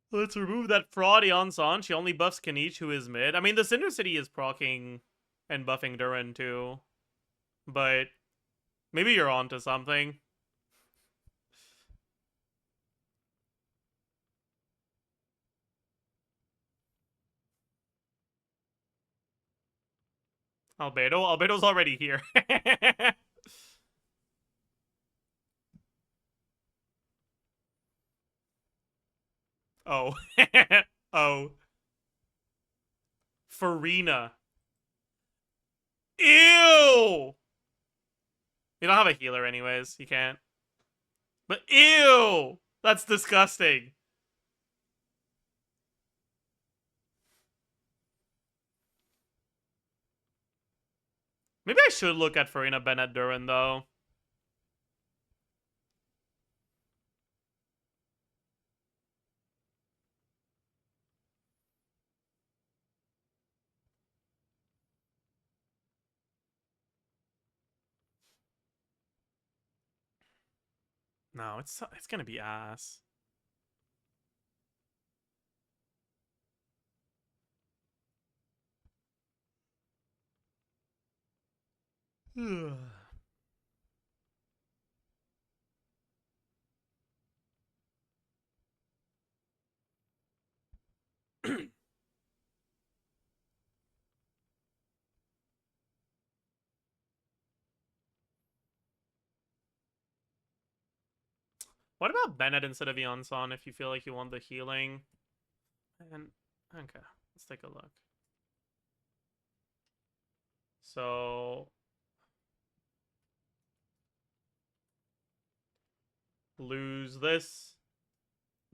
Let's remove that fraud Eon-san. She only buffs Kenichi, who is mid. I mean, the Cinder City is proccing and buffing Durin too. But maybe you're onto something. Albedo's already here. Oh. Oh. Farina. Ew! You don't have a healer anyways. You can't. But ew! That's disgusting. Maybe I should look at Farina Bennett Durin, though. No, it's gonna be ass. What about Bennett instead of Yonson if you feel like you want the healing? And okay, let's take a look. So lose this,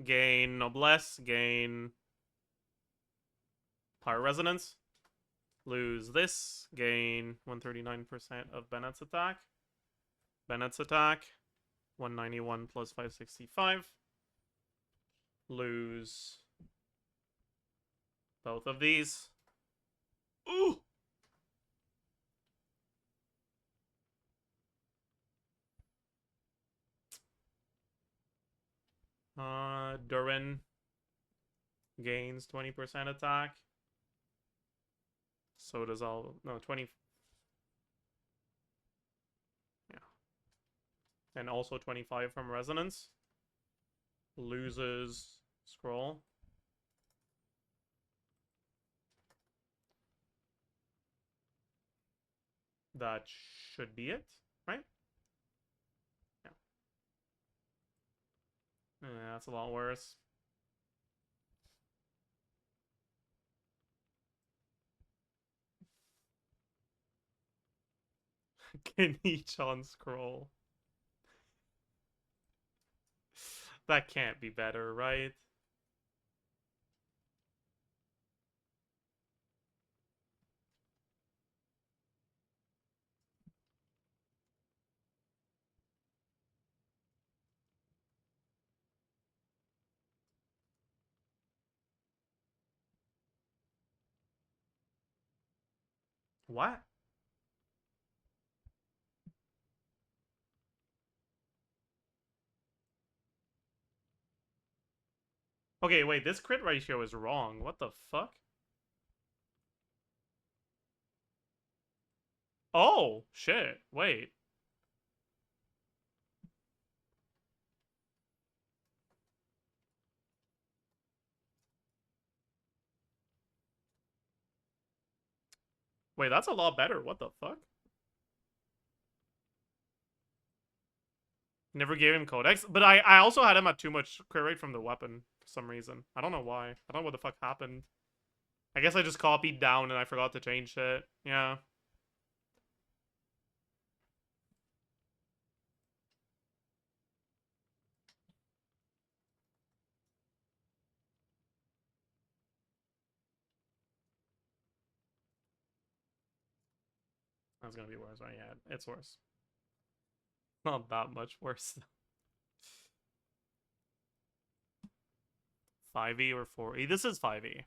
gain noblesse, gain power resonance. Lose this, gain 139% of Bennett's attack. Bennett's attack, 191 plus 565. Lose both of these. Ooh! Durin gains 20% attack. So does all... No, 20... Yeah. And also 25 from resonance. Loses scroll. That should be it, right? Yeah. Yeah, that's a lot worse. Can each on scroll. That can't be better, right? What? Okay, wait, this crit ratio is wrong. What the fuck? Oh, shit. Wait. Wait, that's a lot better. What the fuck? Never gave him Codex, but I also had him at too much crit rate from the weapon for some reason. I don't know why. I don't know what the fuck happened. I guess I just copied down and I forgot to change it. Yeah. That's gonna be worse, right? Yeah, it's worse. Not that much worse. 5e or 4e? This is 5e.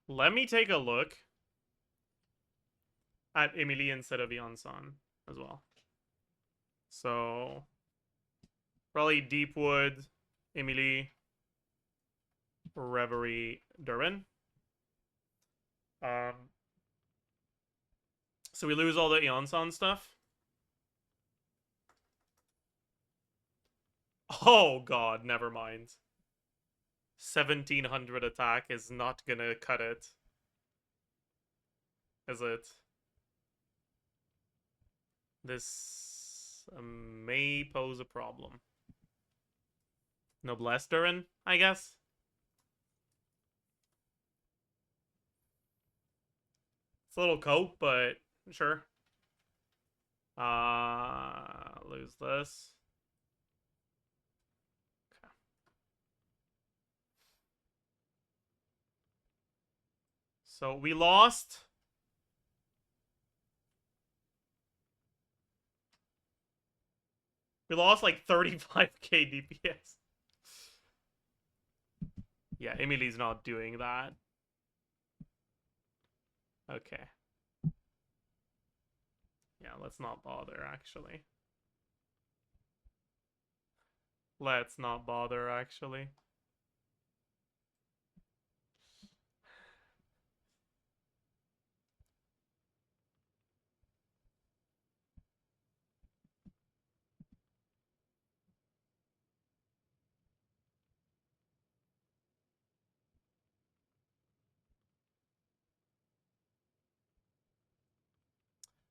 Let me take a look at Emily instead of Yonsan as well. So, probably Deepwood, Emily, Reverie, Durin. So we lose all the Yonsan stuff. Oh god, never mind. 1700 attack is not gonna cut it. Is it? This may pose a problem. Noblesse Durin, I guess? It's a little cope, but sure. Lose this. Okay. So we lost. We lost like 35k DPS. Yeah, Emily's not doing that. Okay. Yeah, let's not bother, actually. Let's not bother, actually.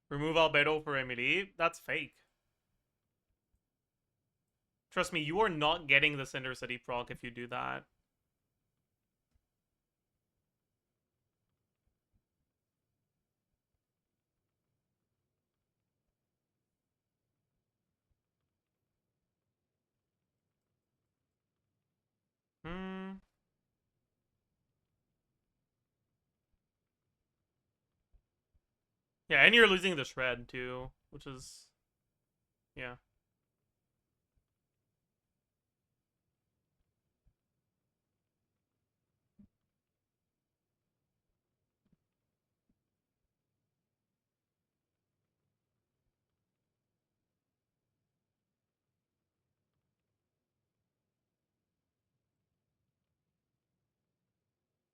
Remove Albedo for Emily? That's fake. Trust me, you are not getting the Cinder City proc if you do that. Hmm. Yeah, and you're losing the Shred, too, which is... Yeah.